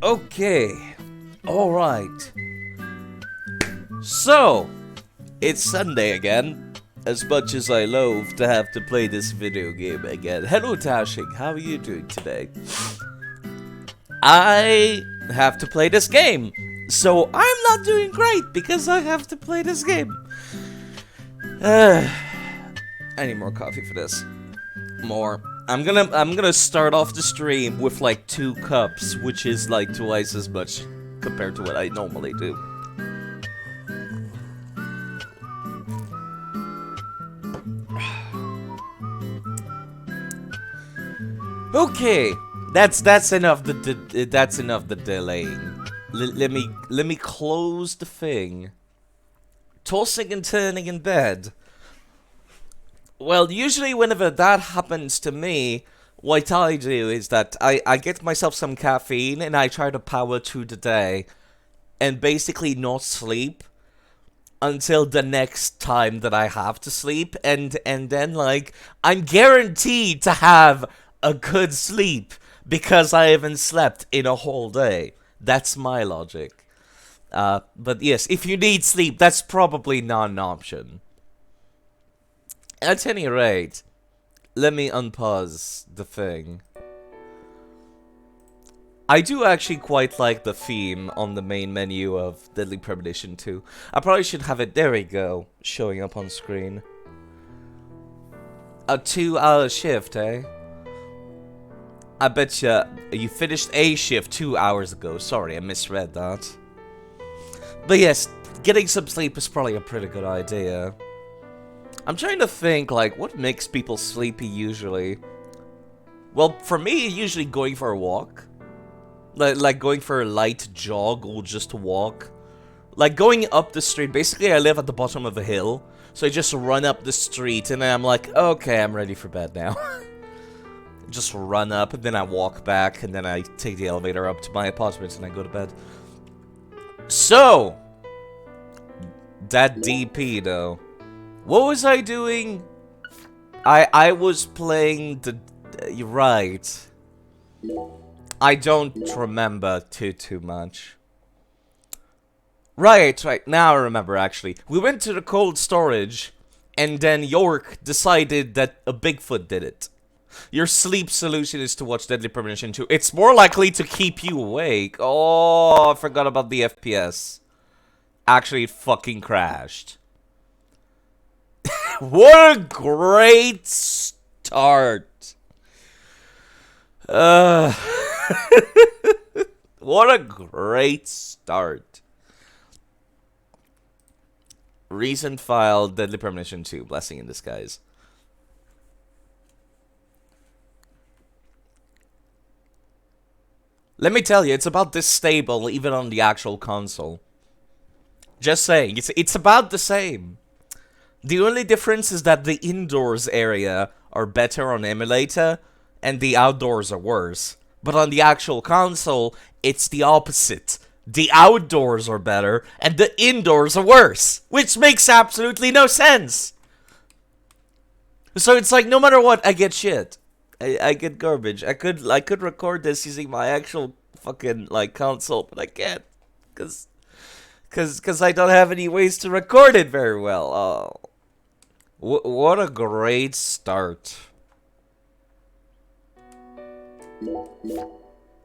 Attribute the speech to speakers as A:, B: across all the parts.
A: Okay. Alright. So, it's Sunday again. As much as I loathe to have to play this video game again. Hello Tashing, how are you doing today? I have to play this game. So I'm not doing great because I have to play this game. I need more coffee for this. More. I'm gonna start off the stream with like 2 cups, which is like twice as much compared to what I normally do. Okay, that's enough. That's enough the delaying. Let me close the thing. Tossing and turning in bed. Well, usually whenever that happens to me, what I do is that I get myself some caffeine and I try to power through the day and basically not sleep until the next time that I have to sleep, and then like I'm guaranteed to have a good sleep because I haven't slept in a whole day. That's my logic. But yes, if you need sleep, that's probably not an option. At any rate, let me unpause the thing. I do actually quite like the theme on the main menu of Deadly Premonition 2. I probably should have it, there we go, showing up on screen. A 2-hour shift, eh? I bet you finished a shift 2 hours ago. Sorry, I misread that. But yes, getting some sleep is probably a pretty good idea. I'm trying to think, like, what makes people sleepy usually? Well, for me, usually going for a walk. Like going for a light jog or just walk. Like going up the street. Basically, I live at the bottom of a hill. So I just run up the street and then I'm like, okay, I'm ready for bed now. Just run up and then I walk back and then I take the elevator up to my apartment and I go to bed. So, that DP though. What was I doing? I was playing the... You're right. I don't remember too much. Right, now I remember actually. We went to the cold storage and then York decided that a Bigfoot did it. Your sleep solution is to watch Deadly Premonition 2. It's more likely to keep you awake. Oh, I forgot about the FPS. Actually, it fucking crashed. What a great start. What a great start. Recent file, Deadly Premonition 2, Blessing in Disguise. Let me tell you, it's about this stable even on the actual console. Just saying, it's about the same. The only difference is that the indoors area are better on emulator, and the outdoors are worse. But on the actual console, it's the opposite. The outdoors are better, and the indoors are worse. Which makes absolutely no sense. So it's like, no matter what, I get shit. I get garbage. I could record this using my actual fucking, like, console, but I can't. Cause I don't have any ways to record it very well. Oh. What a great start.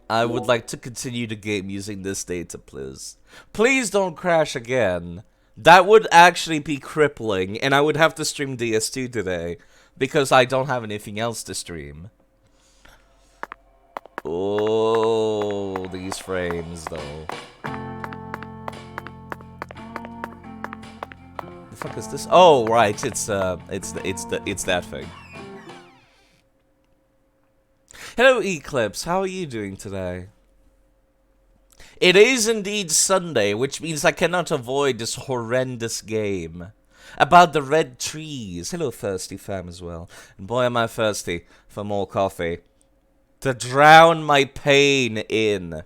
A: I would like to continue the game using this data, please. Please don't crash again. That would actually be crippling, and I would have to stream DS2 today, because I don't have anything else to stream. Oh, these frames, though. The fuck is this? Oh, right, it's that thing. Hello, Eclipse. How are you doing today? It is indeed Sunday, which means I cannot avoid this horrendous game. About the red trees. Hello, Thirsty Fam as well. And boy, am I thirsty for more coffee. To drown my pain in.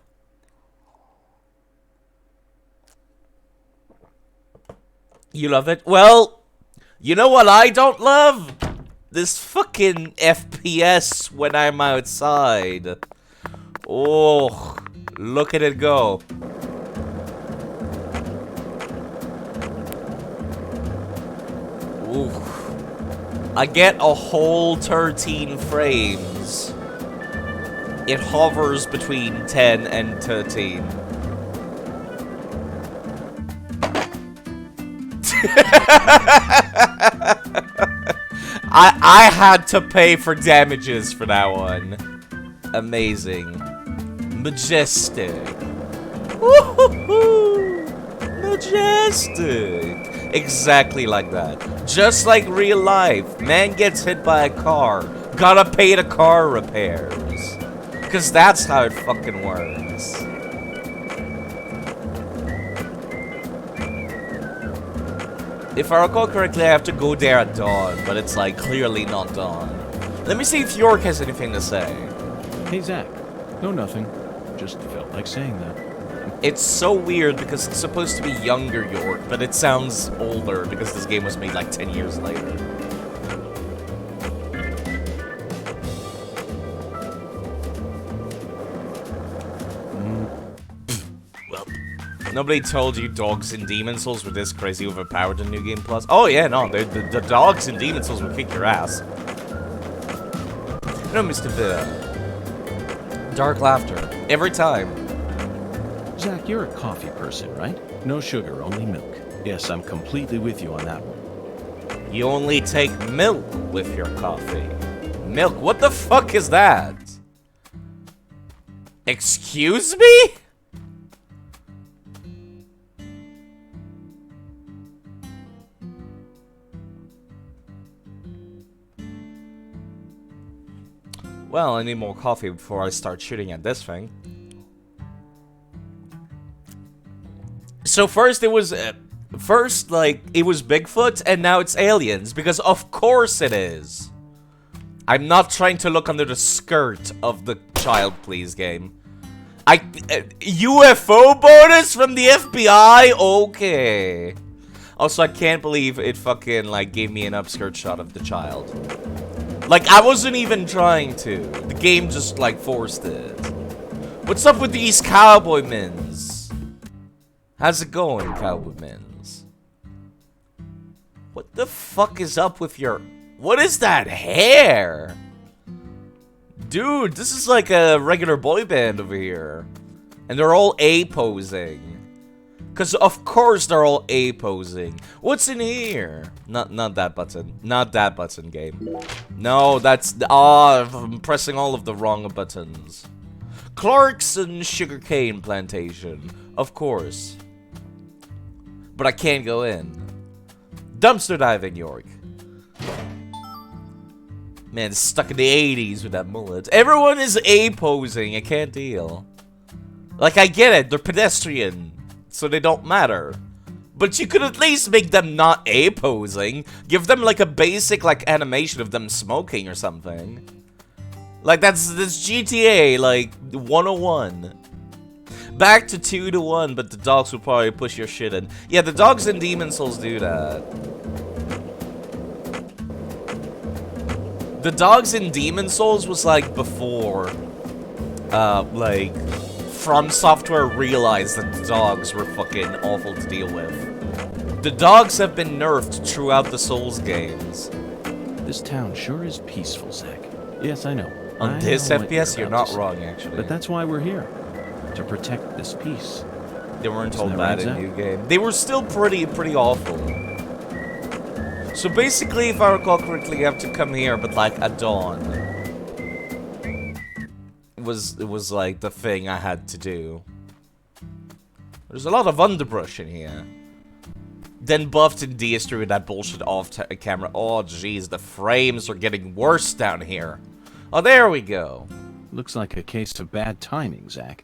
A: You love it? Well, you know what I don't love? This fucking FPS when I'm outside. Oh, Look at it go. Ooh. I get a whole 13 frames. It hovers between 10 and 13. I had to pay for damages for that one. Amazing. Majestic. Woohoo! Majestic. Exactly like that. Just like real life. Man gets hit by a car. Gotta pay the car repairs. Cause that's how it fucking works. If I recall correctly, I have to go there at dawn, but it's like clearly not dawn. Let me see if York has anything to say.
B: Hey, Zach. No, nothing. Just felt like saying that.
A: It's so weird because it's supposed to be younger York, but it sounds older because this game was made like 10 years later. Well, nobody told you dogs in Demon Souls were this crazy overpowered in New Game Plus? Oh yeah, no, the dogs in Demon Souls will kick your ass. No, Mr. Bear. Dark laughter. Every time.
B: Zach, you're a coffee person, right? No sugar, only milk. Yes, I'm completely with you on that one.
A: You only take milk with your coffee. Milk? What the fuck is that? Excuse me? Well, I need more coffee before I start shooting at this thing. So first it was, like, it was Bigfoot, and now it's aliens, because of course it is. I'm not trying to look under the skirt of the Child Please game. UFO bonus from the FBI? Okay. Also, I can't believe it fucking, like, gave me an upskirt shot of the child. Like, I wasn't even trying to. The game just, like, forced it. What's up with these cowboy mins? How's it going, cowboy mins? What the fuck is up with your... What is that hair? Dude, this is like a regular boy band over here. And they're all A-posing. Because of course they're all A-posing. What's in here? Not that button. Not that button, game. No, that's... I'm pressing all of the wrong buttons. Clarkson Sugarcane Plantation. Of course. But I can't go in. Dumpster diving, York. Man, stuck in the 80s with that mullet. Everyone is A-posing. I can't deal. Like, I get it. They're pedestrian. So they don't matter. But you could at least make them not A-posing. Give them, like, a basic, like, animation of them smoking or something. Like, that's GTA, like, 101. Back to 2-1, but the dogs will probably push your shit in. Yeah, the dogs in Demon Souls do that. The dogs in Demon Souls was like before, like, From Software realized that the dogs were fucking awful to deal with. The dogs have been nerfed throughout the Souls games.
B: This town sure is peaceful, Zach. Yes, I know.
A: On this FPS, you're not wrong, actually.
B: But that's why we're here. To protect this peace.
A: They weren't all bad in New Game. They were still pretty awful. So basically, if I recall correctly, you have to come here, but like at dawn. It was like the thing I had to do. There's a lot of underbrush in here. Then buffed and DS with that bullshit off camera. Oh jeez, the frames are getting worse down here. Oh, there we go.
B: Looks like a case of bad timing, Zach.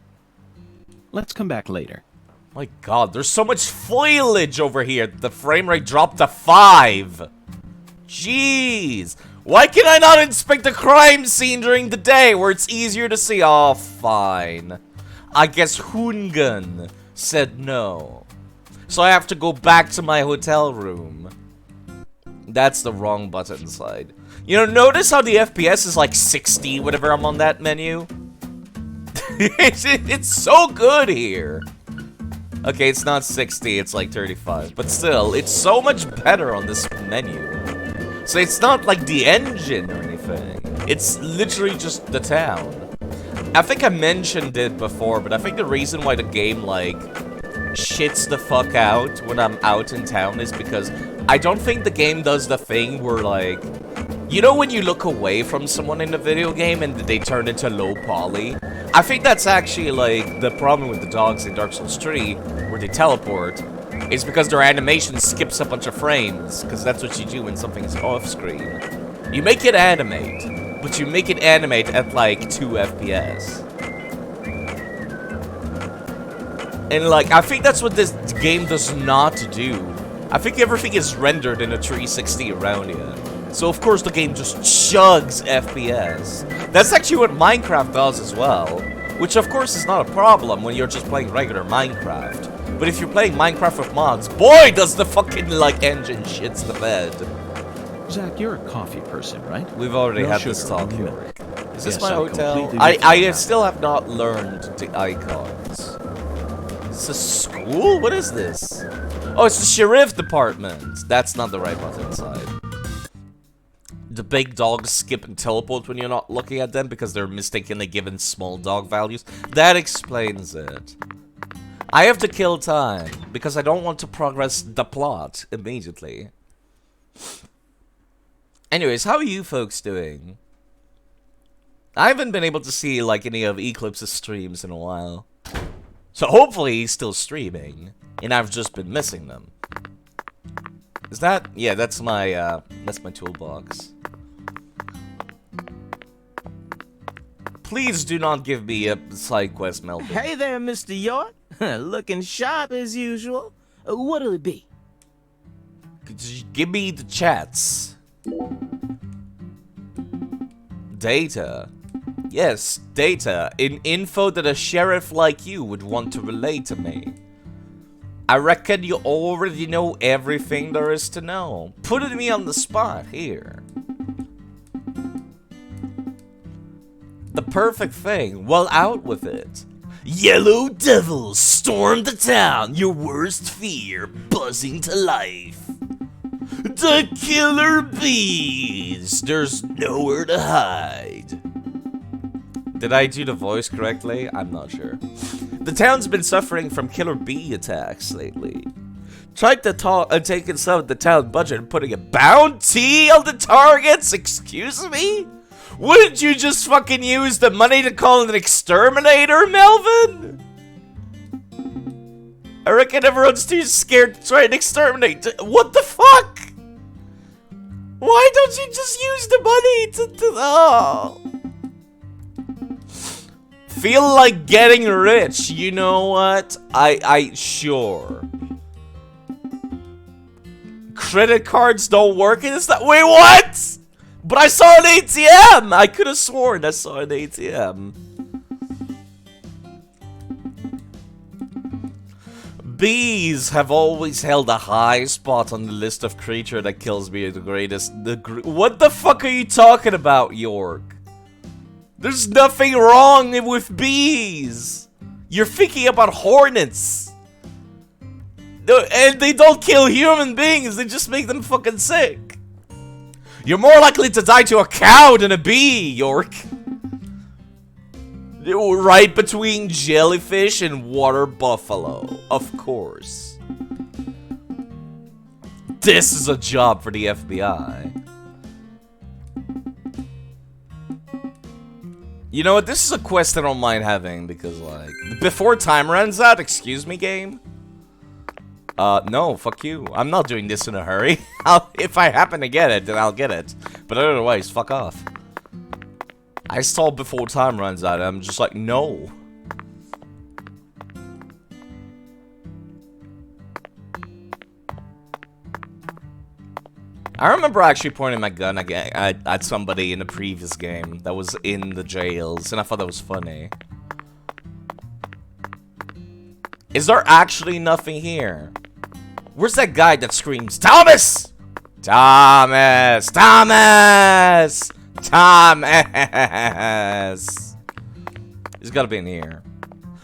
B: Let's come back later.
A: My god, there's so much foliage over here that the frame rate dropped to 5. Jeez. Why can I not inspect the crime scene during the day where it's easier to see? Oh, fine. I guess Hungan said no. So I have to go back to my hotel room. That's the wrong button slide. You know, notice how the FPS is like 60 whenever I'm on that menu? It's so good here. Okay, it's not 60, it's like 35. But still, it's so much better on this menu. So it's not like the engine or anything. It's literally just the town. I think I mentioned it before, but I think the reason why the game, like, shits the fuck out when I'm out in town is because I don't think the game does the thing where, like, you know when you look away from someone in a video game and they turn into low poly? I think that's actually, like, the problem with the dogs in Dark Souls 3, where they teleport, is because their animation skips a bunch of frames, because that's what you do when something's off-screen. You make it animate, but you make it animate at, like, 2 FPS. And, like, I think that's what this game does not do. I think everything is rendered in a 360 around you. So, of course, the game just chugs FPS. That's actually what Minecraft does as well. Which, of course, is not a problem when you're just playing regular Minecraft. But if you're playing Minecraft with mods, boy, does the fucking, like, engine shits the bed.
B: Zach, you're a coffee person, right?
A: We've already
B: No
A: had
B: sugar,
A: this talk,
B: only milk.
A: York. Is this
B: Yes,
A: my
B: I'm
A: hotel?
B: completely with you on
A: I
B: that.
A: still have not learned the icons. Is this a school? What is this? Oh, it's the sheriff department. That's not the right button inside. The big dogs skip and teleport when you're not looking at them because they're mistakenly given small dog values. That explains it. I have to kill time because I don't want to progress the plot immediately. Anyways, how are you folks doing? I haven't been able to see, like, any of Eclipse's streams in a while. So hopefully he's still streaming, and I've just been missing them. Is that? Yeah, that's my toolbox. Please do not give me a side quest, Melvin.
C: Hey there, Mr. York. Looking sharp as usual. What'll it be?
A: Give me the chats. Data. Yes, data. Info that a sheriff like you would want to relay to me. I reckon you already know everything there is to know. Putting me on the spot here. The perfect thing. Well, out with it. Yellow devils storm the town, your worst fear buzzing to life. The killer bees, there's nowhere to hide. Did I do the voice correctly? I'm not sure. The town's been suffering from killer bee attacks lately. Tried to taking some of the town budget and putting a bounty on the targets? Excuse me? Wouldn't you just fucking use the money to call an exterminator, Melvin? I reckon everyone's too scared to try and exterminate. What the fuck? Why don't you just use the money to oh. Feel like getting rich, you know what? Sure. Credit cards don't work in this. Wait, what? But I saw an ATM! I could have sworn I saw an ATM. Bees have always held a high spot on the list of creature that kills me the greatest. What the fuck are you talking about, York? There's nothing wrong with bees. You're thinking about hornets. And they don't kill human beings, they just make them fucking sick. You're more likely to die to a cow than a bee, York. Right between jellyfish and water buffalo, of course. This is a job for the FBI. You know what, this is a quest I don't mind having, because, like, before time runs out, excuse me, game? No, fuck you. I'm not doing this in a hurry. If I happen to get it, then I'll get it. But otherwise, fuck off. I stall before time runs out, I'm just like, no. I remember actually pointing my gun again at somebody in the previous game that was in the jails, and I thought that was funny. Is there actually nothing here? Where's that guy that screams, Thomas? Thomas! Thomas! Thomas! He's gotta be in here.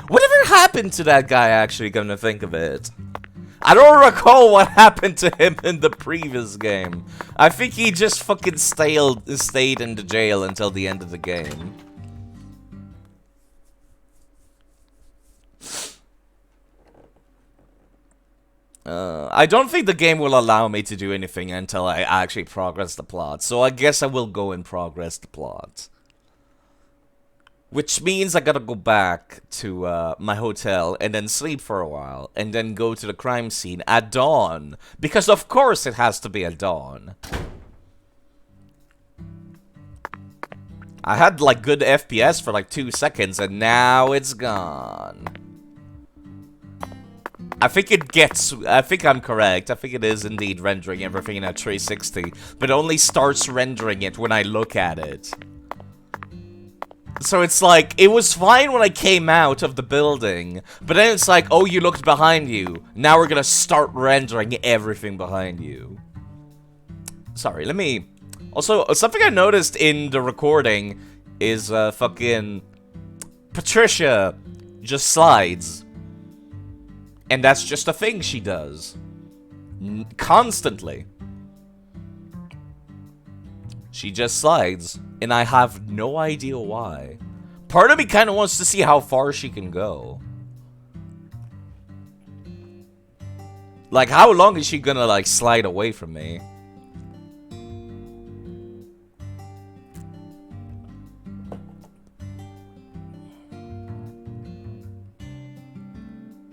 A: Whatever happened to that guy, actually, come to think of it? I don't recall what happened to him in the previous game. I think he just fucking stayed in the jail until the end of the game. I don't think the game will allow me to do anything until I actually progress the plot. So I guess I will go and progress the plot. Which means I gotta go back to my hotel and then sleep for a while. And then go to the crime scene at dawn. Because of course it has to be at dawn. I had like good FPS for like 2 seconds and now it's gone. I think I'm correct. I think it is indeed rendering everything in at 360. But it only starts rendering it when I look at it. So it's like, it was fine when I came out of the building, but then it's like, oh, you looked behind you. Now we're gonna start rendering everything behind you. Sorry, let me... Also, something I noticed in the recording is, fucking... Patricia just slides. And that's just a thing she does. Constantly. She just slides, and I have no idea why. Part of me kind of wants to see how far she can go. Like, how long is she gonna, like, slide away from me?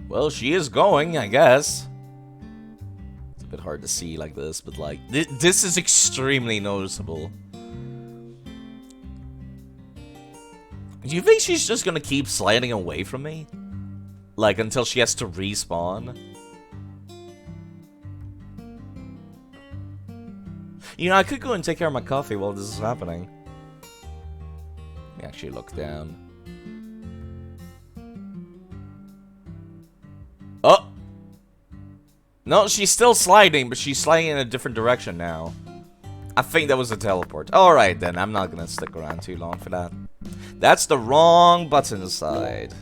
A: Well, she is going, I guess. It's a bit hard to see like this, but like, this is extremely noticeable. Do you think she's just gonna keep sliding away from me? Like, until she has to respawn? You know, I could go and take care of my coffee while this is happening. Let me actually look down. Oh! No, she's still sliding, but she's sliding in a different direction now. I think that was a teleport. Alright then, I'm not gonna stick around too long for that. That's the wrong button side.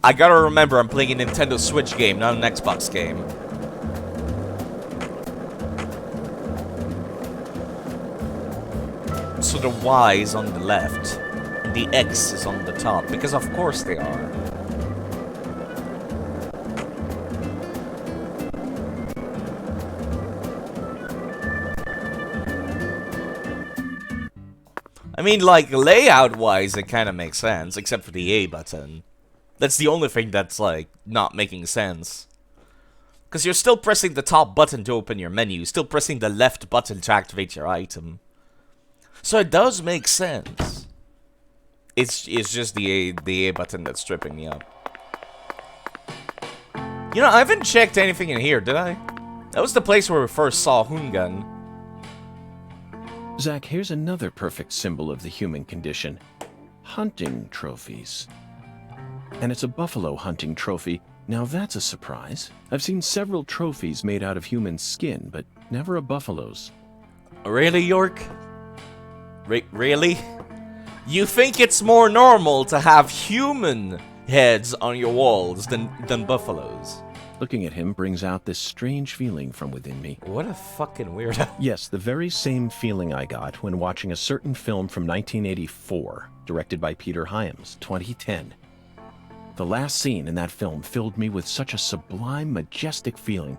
A: I gotta remember I'm playing a Nintendo Switch game, not an Xbox game. So the Y is on the left, and the X is on the top, because of course they are. I mean, like, layout-wise, it kind of makes sense, except for the A button. That's the only thing that's, like, not making sense. Because you're still pressing the top button to open your menu, still pressing the left button to activate your item. So it does make sense. It's just the A button that's tripping me up. You know, I haven't checked anything in here, did I? That was the place where we first saw Hungan.
B: Zach, here's another perfect symbol of the human condition. Hunting trophies. And it's a buffalo hunting trophy. Now that's a surprise. I've seen several trophies made out of human skin, but never a buffalo's.
A: Really, York? Really? You think it's more normal to have human heads on your walls than buffaloes?
B: Looking at him brings out this strange feeling from within me.
A: What a fucking weirdo.
B: Yes, the very same feeling I got when watching a certain film from 1984, directed by Peter Hyams, 2010. The last scene in that film filled me with such a sublime, majestic feeling.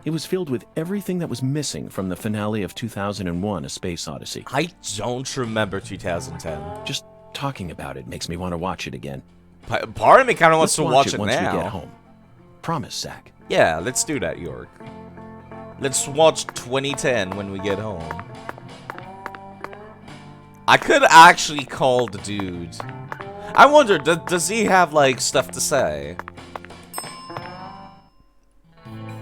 B: It was filled with everything that was missing from the finale of 2001: A Space Odyssey.
A: I don't remember 2010.
B: Just talking about it makes me want to watch it again.
A: Part of me kind of wants to watch it
B: once
A: now.
B: we get home. Promise, Zach.
A: Yeah, let's do that, York. Let's watch 2010 when we get home. I could actually call the dude. I wonder, does he have, like, stuff to say?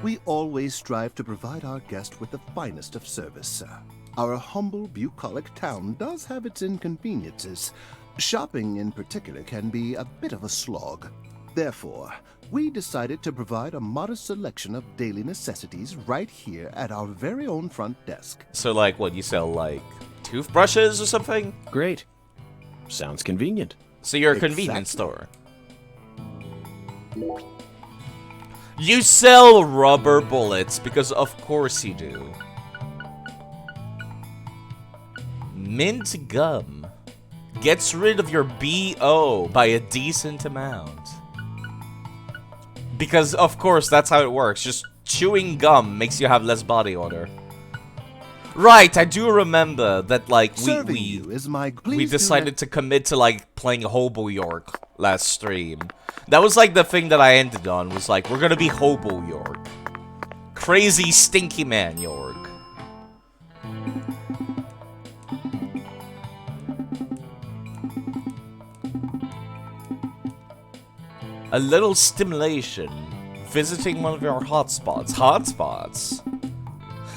D: We always strive to provide our guest with the finest of service, sir. Our humble, bucolic town does have its inconveniences. Shopping, in particular, can be a bit of a slog. Therefore, we decided to provide a modest selection of daily necessities right here at our very own front desk.
A: So, like, what, you sell, like, toothbrushes or something?
B: Great. Sounds convenient.
A: So you're a convenience store. You sell rubber bullets because of course you do. Mint gum gets rid of your BO by a decent amount. Because of course that's how it works. Just chewing gum makes you have less body odor. Right, I do remember that like we decided to commit to like playing Hobo York last stream. That was like the thing that I ended on, was like, we're gonna be Hobo York. Crazy stinky man York. A little stimulation. Visiting one of your hotspots. Hotspots?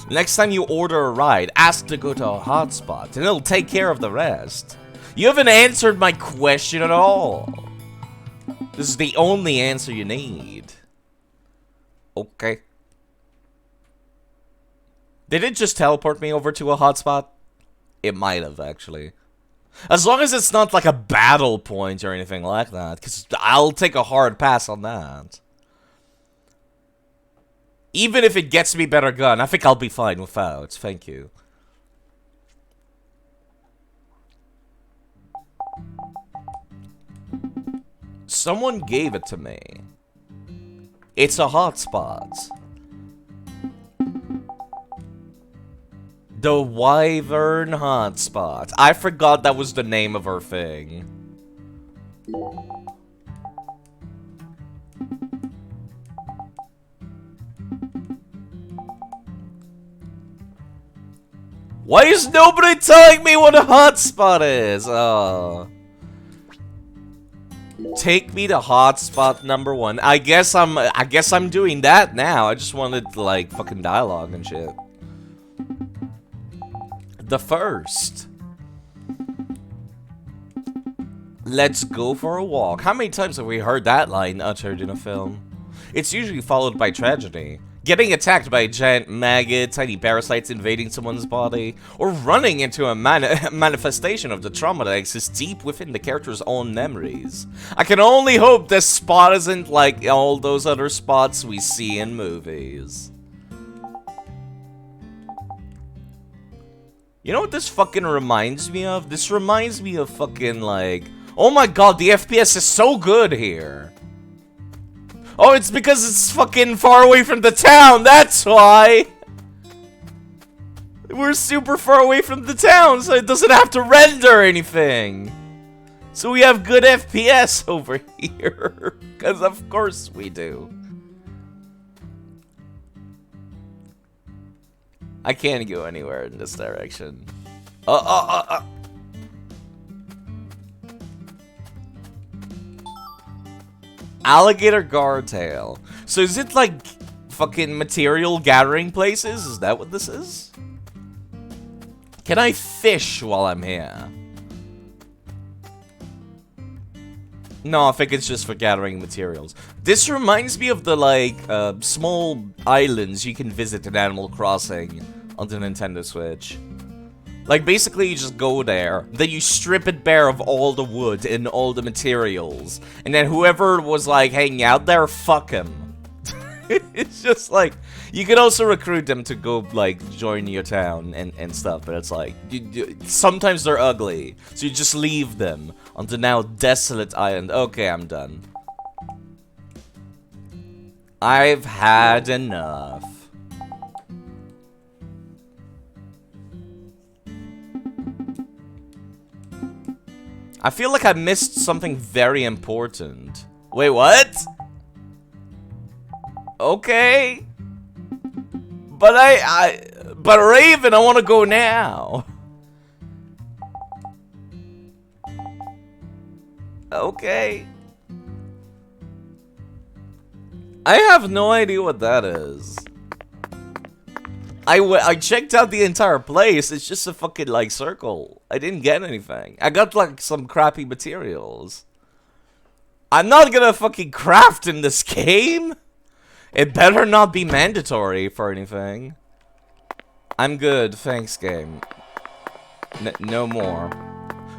A: Next time you order a ride, ask to go to a hotspot, and it'll take care of the rest. You haven't answered my question at all. This is the only answer you need. Okay. Did it just teleport me over to a hotspot? It might have, actually. As long as it's not like a battle point or anything like that, because I'll take a hard pass on that. Even if it gets me better gun, I think I'll be fine without. Thank you. Someone gave it to me. It's a hotspot. The Wyvern Hotspot. I forgot that was the name of her thing. Why is nobody telling me what a hotspot is? Oh. Take me to hotspot number 1. I guess I'm doing that now. I just wanted like fucking dialogue and shit. The first. Let's go for a walk. How many times have we heard that line uttered in a film? It's usually followed by tragedy. Getting attacked by a giant maggot, tiny parasites invading someone's body, or running into a manifestation of the trauma that exists deep within the character's own memories. I can only hope this spot isn't like all those other spots we see in movies. You know what this fucking reminds me of? This reminds me of fucking like... Oh my god, the FPS is so good here. Oh, it's because it's fucking far away from the town, that's why! We're super far away from the town, so it doesn't have to render anything. So we have good FPS over here. Because of course we do. I can't go anywhere in this direction. Alligator Guardtail. So is it like fucking material gathering places? Is that what this is? Can I fish while I'm here? No, I think it's just for gathering materials. This reminds me of the like small islands you can visit in Animal Crossing on the Nintendo Switch. Like, basically, you just go there, then you strip it bare of all the wood and all the materials, and then whoever was, like, hanging out there, fuck him. It's just, like, you can also recruit them to go, like, join your town and stuff, but it's like, sometimes they're ugly, so you just leave them on the now desolate island. Okay, I'm done. I've had enough. I feel like I missed something very important. Wait, what? Okay. But but Raven, I want to go now. Okay. I have no idea what that is. I checked out the entire place. It's just a fucking, like, circle. I didn't get anything. I got, like, some crappy materials. I'm not gonna fucking craft in this game. It better not be mandatory for anything. I'm good. Thanks, game. No more.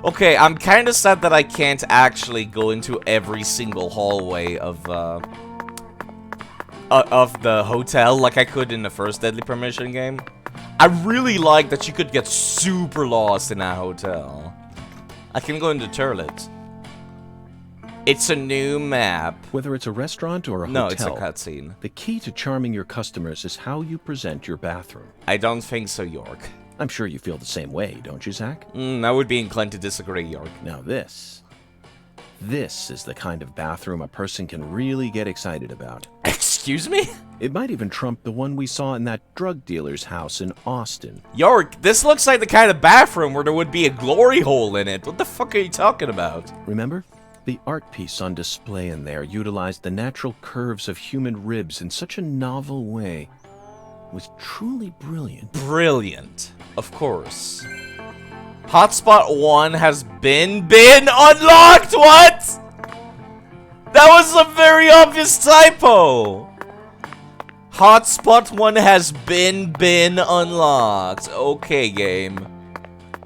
A: Okay, I'm kind of sad that I can't actually go into every single hallway of the hotel like I could in the first Deadly Premonition game. I really like that you could get super lost in that hotel. I can go into the toilet. It's a new map.
B: Whether it's a restaurant or a
A: No,
B: hotel,
A: it's a cutscene.
B: the key to charming your customers is how you present your bathroom.
A: I don't think so, York.
B: I'm sure you feel the same way, don't you, Zach?
A: I would be inclined to disagree, York.
B: Now this is the kind of bathroom a person can really get excited about.
A: Excuse me?
B: It might even trump the one we saw in that drug dealer's house in Austin.
A: York, this looks like the kind of bathroom where there would be a glory hole in it. What the fuck are you talking about?
B: Remember? The art piece on display in there utilized the natural curves of human ribs in such a novel way. It was truly brilliant.
A: Brilliant. Of course. Hotspot 1 has been unlocked! What? That was a very obvious typo! Hotspot 1 has been unlocked. Okay, game.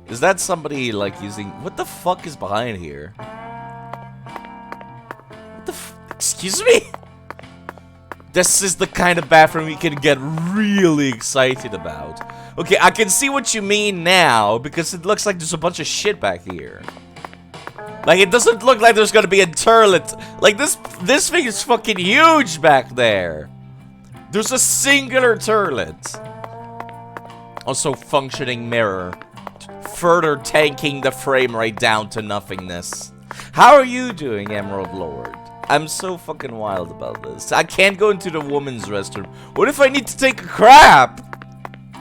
A: Is that somebody, like, using... What the fuck is behind here? What the excuse me? This is the kind of bathroom you can get really excited about. Okay, I can see what you mean now, because it looks like there's a bunch of shit back here. Like, it doesn't look like there's gonna be a toilet. Like, this thing is fucking huge back there. There's a singular toilet. Also, functioning mirror. Further tanking the frame rate down to nothingness. How are you doing, Emerald Lord? I'm so fucking wild about this. I can't go into the woman's restroom. What if I need to take a crap?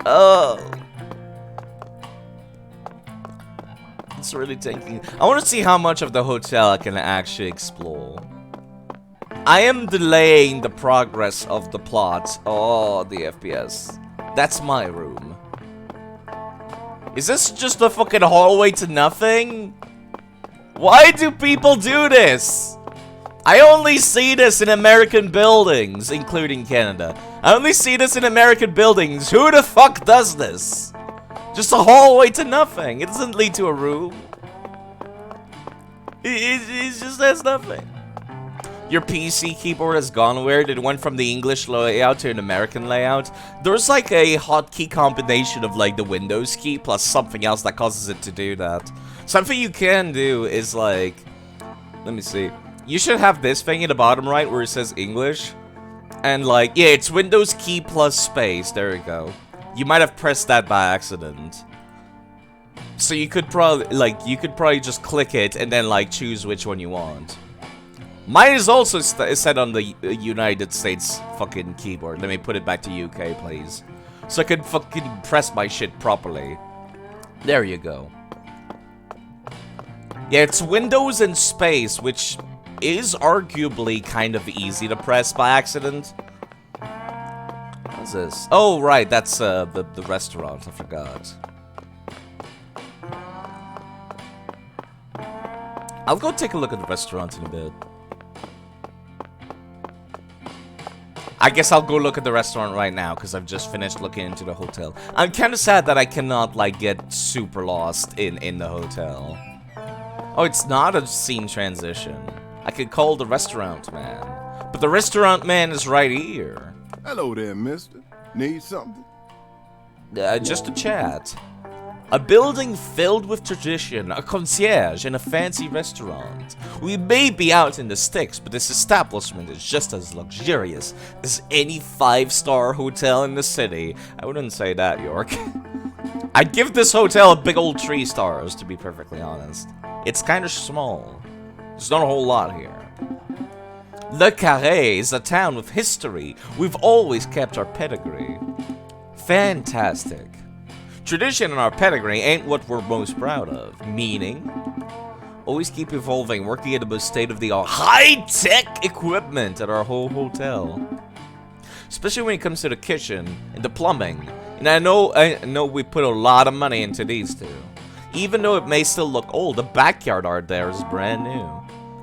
A: Oh. It's really tanking. I want to see how much of the hotel I can actually explore. I am delaying the progress of the plot. Oh, the FPS. That's my room. Is this just a fucking hallway to nothing? Why do people do this? I only see this in American buildings, including Canada. I only see this in American buildings. Who the fuck does this? Just a hallway to nothing. It doesn't lead to a room. It just has nothing. Your PC keyboard has gone weird. It went from the English layout to an American layout. There's like a hotkey combination of like the Windows key plus something else that causes it to do that. Something you can do is like... Let me see. You should have this thing in the bottom right where it says English. And like, yeah, it's Windows key plus space. There we go. You might have pressed that by accident. So you could probably, like, just click it and then like choose which one you want. Mine is also set on the United States fucking keyboard. Let me put it back to UK, please. So I could fucking press my shit properly. There you go. Yeah, it's Windows and space, which is arguably kind of easy to press by accident. What's this? Oh, right, that's the restaurant. I forgot. I'll go take a look at the restaurant in a bit. I guess I'll go look at the restaurant right now, because I've just finished looking into the hotel. I'm kind of sad that I cannot, like, get super lost in the hotel. Oh, it's not a scene transition. I could call the restaurant man. But the restaurant man is right here.
D: Hello there, mister. Need something?
A: Just a chat. A building filled with tradition, a concierge, and a fancy restaurant. We may be out in the sticks, but this establishment is just as luxurious as any 5-star hotel in the city. I wouldn't say that, York. I'd give this hotel a big old 3 stars, to be perfectly honest. It's kind of small. There's not a whole lot here. Le Carré is a town with history. We've always kept our pedigree. Fantastic. Tradition and our pedigree ain't what we're most proud of. Meaning, always keep evolving, working at the most state-of-the-art high-tech equipment at our whole hotel. Especially when it comes to the kitchen and the plumbing. And I know we put a lot of money into these two. Even though it may still look old, the backyard art there is brand new.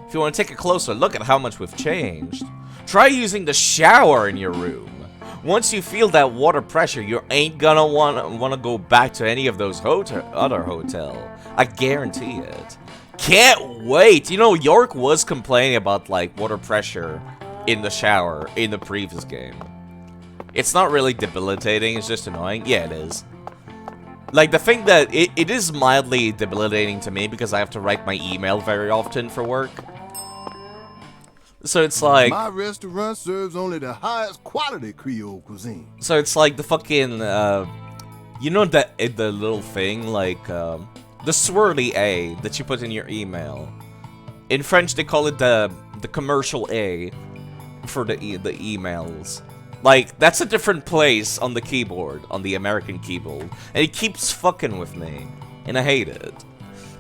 A: If you want to take a closer look at how much we've changed, try using the shower in your room. once you feel that water pressure, you ain't gonna wanna go back to any of those other hotel. I guarantee it. Can't wait. You know, York was complaining about like water pressure in the shower in the previous game. It's not really debilitating, it's just annoying. Yeah, it is. Like, the thing that it is mildly debilitating to me because I have to write my email very often for work. So it's like...
D: My restaurant serves only the highest quality Creole cuisine.
A: So it's like the fucking, you know that the little thing, like, the swirly A that you put in your email. In French, they call it the commercial A for the emails. Like, that's a different place on the keyboard, on the American keyboard. And it keeps fucking with me. And I hate it.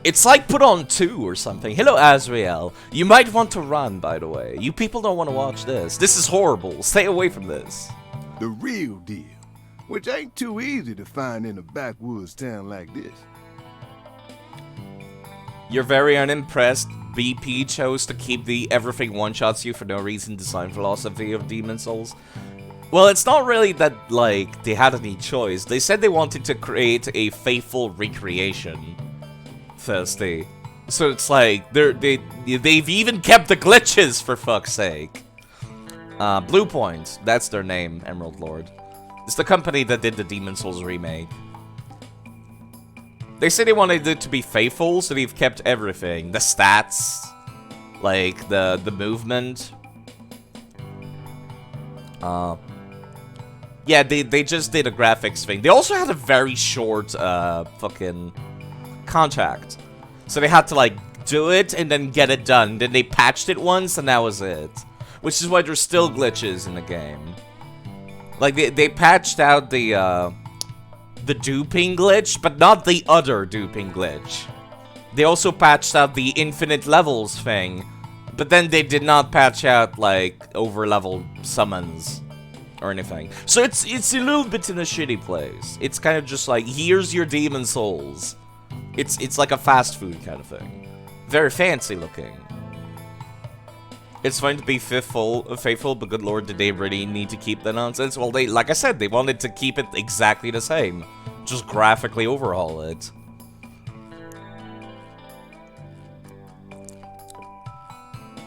A: It's like put on 2 or something. Hello, Azrael. You might want to run, by the way. You people don't want to watch this. This is horrible. Stay away from this.
D: The real deal, which ain't too easy to find in a backwoods town like this.
A: You're very unimpressed. BP chose to keep the everything one-shots you for no reason design philosophy of Demon Souls. Well, it's not really that, like, they had any choice. They said they wanted to create a faithful recreation. Thirsty. So it's like, they've even kept the glitches, for fuck's sake. Blue Point, that's their name, Emerald Lord. It's the company that did the Demon Souls remake. They say they wanted it to be faithful, so they've kept everything. The stats, like, the movement. Yeah, they just did a graphics thing. They also had a very short, fucking contract. So they had to, like, do it and then get it done. Then they patched it once and that was it. Which is why there's still glitches in the game. Like, they patched out the duping glitch, but not the other duping glitch. They also patched out the infinite levels thing. But then they did not patch out, like, over-level summons. Or anything. So it's a little bit in a shitty place. It's kind of just like, here's your Demon Souls. It's like a fast food kind of thing. Very fancy looking. It's fine to be faithful, but good lord, did they really need to keep the nonsense? Well, they, like I said, they wanted to keep it exactly the same. Just graphically overhaul it.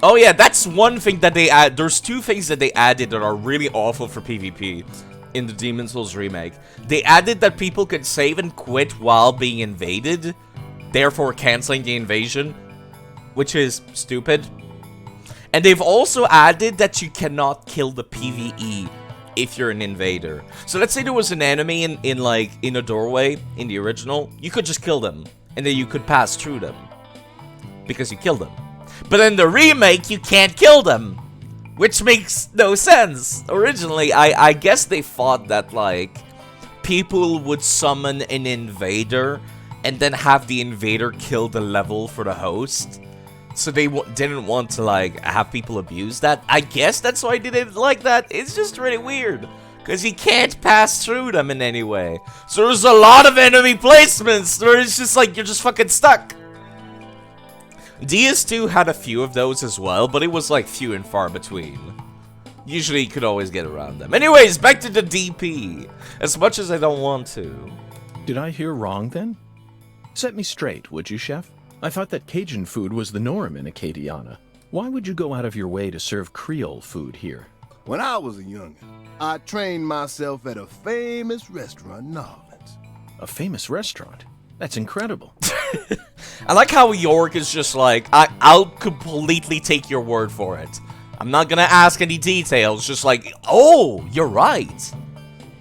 A: Oh yeah, that's one thing that they add. There's 2 things that they added that are really awful for PvP in the Demon Souls remake. They added that people could save and quit while being invaded, therefore canceling the invasion, which is stupid. And they've also added that you cannot kill the PvE if you're an invader. So let's say there was an enemy in a doorway in the original, you could just kill them, and then you could pass through them because you killed them. But in the remake, you can't kill them, which makes no sense. Originally, I guess they thought that, like, people would summon an invader and then have the invader kill the level for the host. So they didn't want to, like, have people abuse that. I guess that's why they did it like that. It's just really weird, because you can't pass through them in any way. So there's a lot of enemy placements where it's just like, you're just fucking stuck. DS2 had a few of those as well, but it was like few and far between. Usually you could always get around them. Anyways, back to the DP. As much as I don't want to.
B: Did I hear wrong then? Set me straight, would you, Chef? I thought that Cajun food was the norm in Acadiana. Why would you go out of your way to serve Creole food here?
D: When I was a youngin', I trained myself at a famous restaurant in New Orleans.
B: A famous restaurant? That's incredible.
A: I like how York is just like, I'll completely take your word for it. I'm not gonna ask any details, just like, oh, you're right.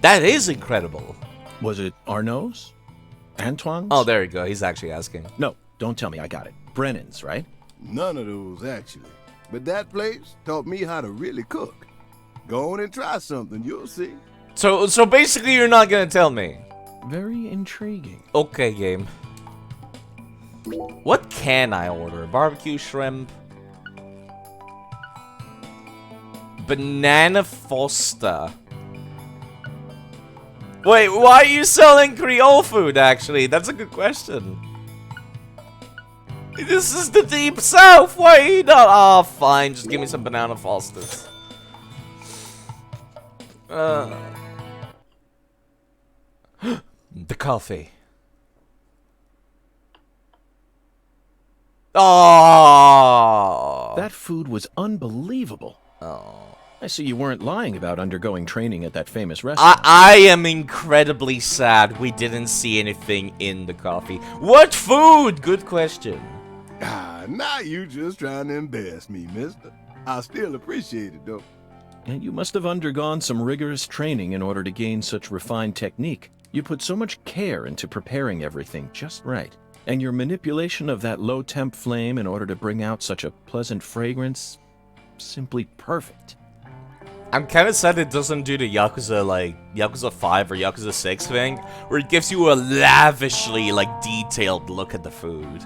A: That is incredible.
B: Was it Arnaud's? Antoine's?
A: Oh, there you go. He's actually asking.
B: No, don't tell me. I got it. Brennan's, right?
D: None of those, actually. But that place taught me how to really cook. Go on and try something, you'll see.
A: So basically you're not gonna tell me.
B: Very intriguing.
A: Okay, game. What can I order? Barbecue shrimp. Banana Fosta. Wait, why are you selling Creole food, actually? That's a good question. This is the Deep South. Why are you not? Oh, fine. Just give me some Banana Fostas. The coffee. Oh!
B: That food was unbelievable.
A: Oh.
B: I see you weren't lying about undergoing training at that famous restaurant.
A: I am incredibly sad we didn't see anything in the coffee. What food? Good question.
D: Now you just trying to embarrass me, mister. I still appreciate it, though.
B: And you must have undergone some rigorous training in order to gain such refined technique. You put so much care into preparing everything just right. And your manipulation of that low-temp flame in order to bring out such a pleasant fragrance, simply perfect.
A: I'm kind of sad it doesn't do the Yakuza, Yakuza 5 or Yakuza 6 thing, where it gives you a lavishly, detailed look at the food.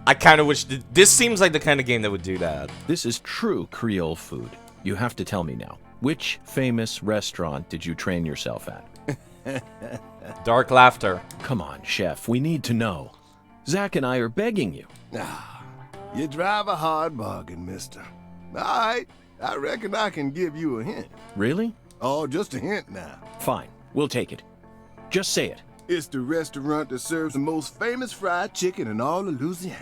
A: I kind of wish... This seems like the kind of game that would do that.
B: This is true Creole food. You have to tell me now. Which famous restaurant did you train yourself at?
A: Dark laughter.
B: Come on, chef. We need to know. Zach and I are begging you.
D: You drive a hard bargain, mister. All right, I reckon I can give you a hint.
B: Really?
D: Oh, just a hint now.
B: Fine. We'll take it. Just say it.
D: It's the restaurant that serves the most famous fried chicken in all of Louisiana.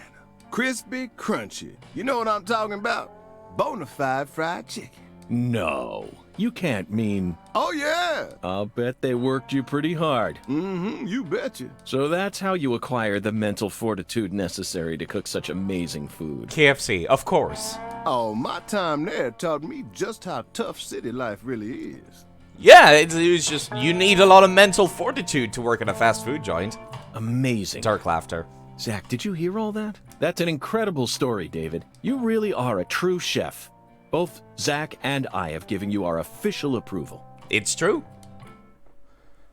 D: Crispy, crunchy. You know what I'm talking about? Bonafide fried chicken.
B: No. You can't mean...
D: Oh, yeah.
B: I'll bet they worked you pretty hard.
D: Mm-hmm, you betcha.
B: So that's how you acquire the mental fortitude necessary to cook such amazing food.
A: KFC, of course.
D: Oh, my time there taught me just how tough city life really is.
A: Yeah, it was just, you need a lot of mental fortitude to work in a fast food joint.
B: Amazing.
A: Dark laughter.
B: Zach, did you hear all that? That's an incredible story, David. You really are a true chef. Both Zach and I have given you our official approval.
A: It's true.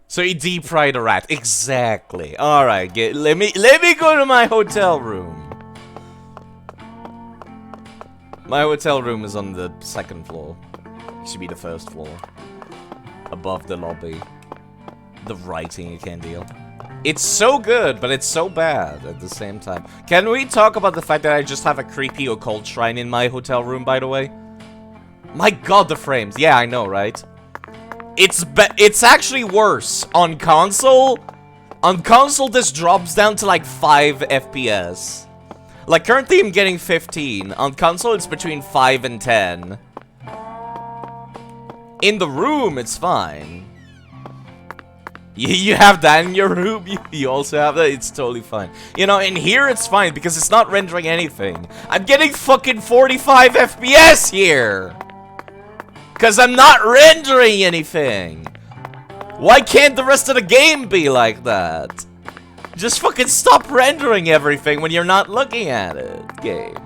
A: So he deep fried a rat. Exactly. Alright, let me go to my hotel room. My hotel room is on the second floor. It should be the first floor. Above the lobby. The writing you can't deal. It's so good, but it's so bad at the same time. Can we talk about the fact that I just have a creepy occult shrine in my hotel room, by the way? My god, the frames. Yeah, I know, right? It's actually worse. On console, this drops down to 5 FPS. Currently I'm getting 15. On console, it's between 5 and 10. In the room, it's fine. You have that in your room, you also have that, it's totally fine. You know, in here it's fine because it's not rendering anything. I'm getting fucking 45 FPS here! Because I'm not rendering anything! Why can't the rest of the game be like that? Just fucking stop rendering everything when you're not looking at it, game.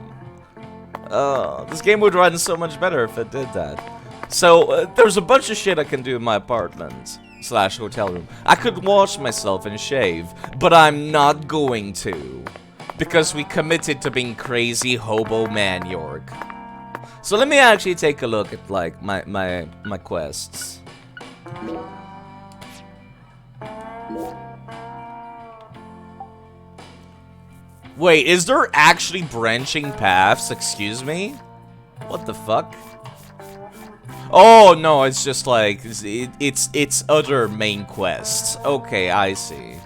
A: Oh, this game would run so much better if it did that. So, there's a bunch of shit I can do in my apartment. / hotel room. I could wash myself and shave, but I'm not going to. Because we committed to being crazy hobo man York. So let me actually take a look at my quests. Wait, is there actually branching paths? Excuse me? What the fuck? Oh, no, it's just it's other main quests. Okay, I see.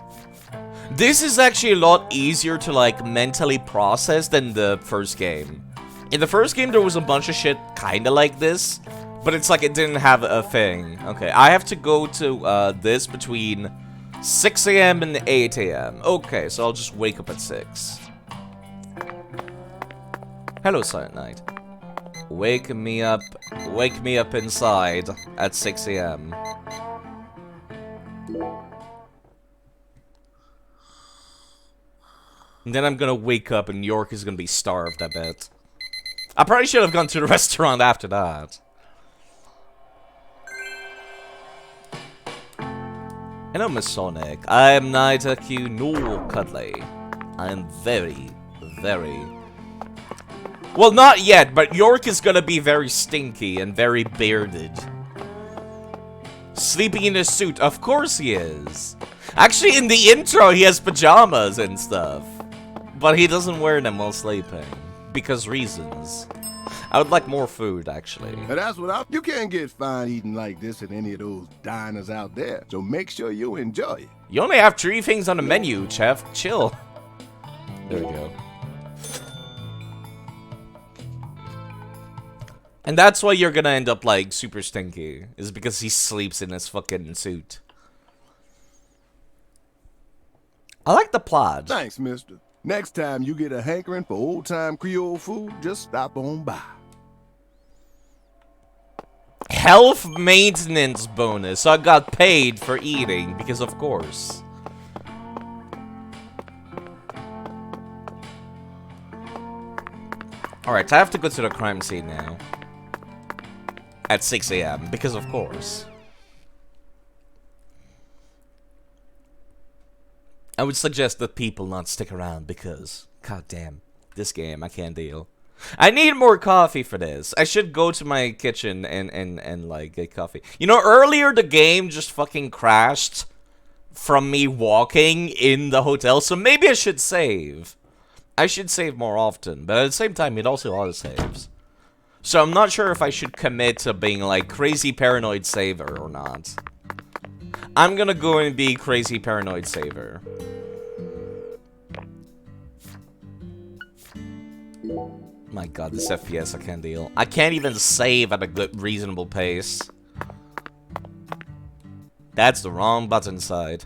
A: This is actually a lot easier to, mentally process than the first game. In the first game, there was a bunch of shit kinda like this, but it's it didn't have a thing. Okay, I have to go to, this between 6 AM and 8 AM. Okay, so I'll just wake up at 6. Hello, Silent Night. Wake me up inside at 6 AM. And then I'm gonna wake up and York is gonna be starved, I bet. I probably should have gone to the restaurant after that. Hello, Miss Sonic. I am neither Q nor cuddly. I am very, very... Well, not yet, but York is gonna be very stinky and very bearded. Sleeping in a suit, of course he is. Actually, in the intro, he has pajamas and stuff. But he doesn't wear them while sleeping. Because reasons. I would like more food, actually.
D: And that's what you can't get fine eating like this at any of those diners out there. So make sure you enjoy it.
A: You only have 3 things on the menu, chef. Chill. There we go. And that's why you're gonna end up, like, super stinky. Is because he sleeps in his fucking suit. I like the plot.
D: Thanks, mister. Next time you get a hankering for old-time Creole food, just stop on by.
A: Health maintenance bonus. So I got paid for eating, because of course. Alright, I have to go to the crime scene now. At 6 a.m., because of course. I would suggest that people not stick around because, god damn, this game, I can't deal. I need more coffee for this. I should go to my kitchen and like, get coffee. You know, earlier the game just fucking crashed from me walking in the hotel, so maybe I should save. I should save more often, but at the same time, it also auto-saves. So I'm not sure if I should commit to being, like, crazy paranoid saver or not. I'm gonna go and be crazy paranoid saver. My god, this FPS I can't deal. I can't even save at a good, reasonable pace. That's the wrong button side.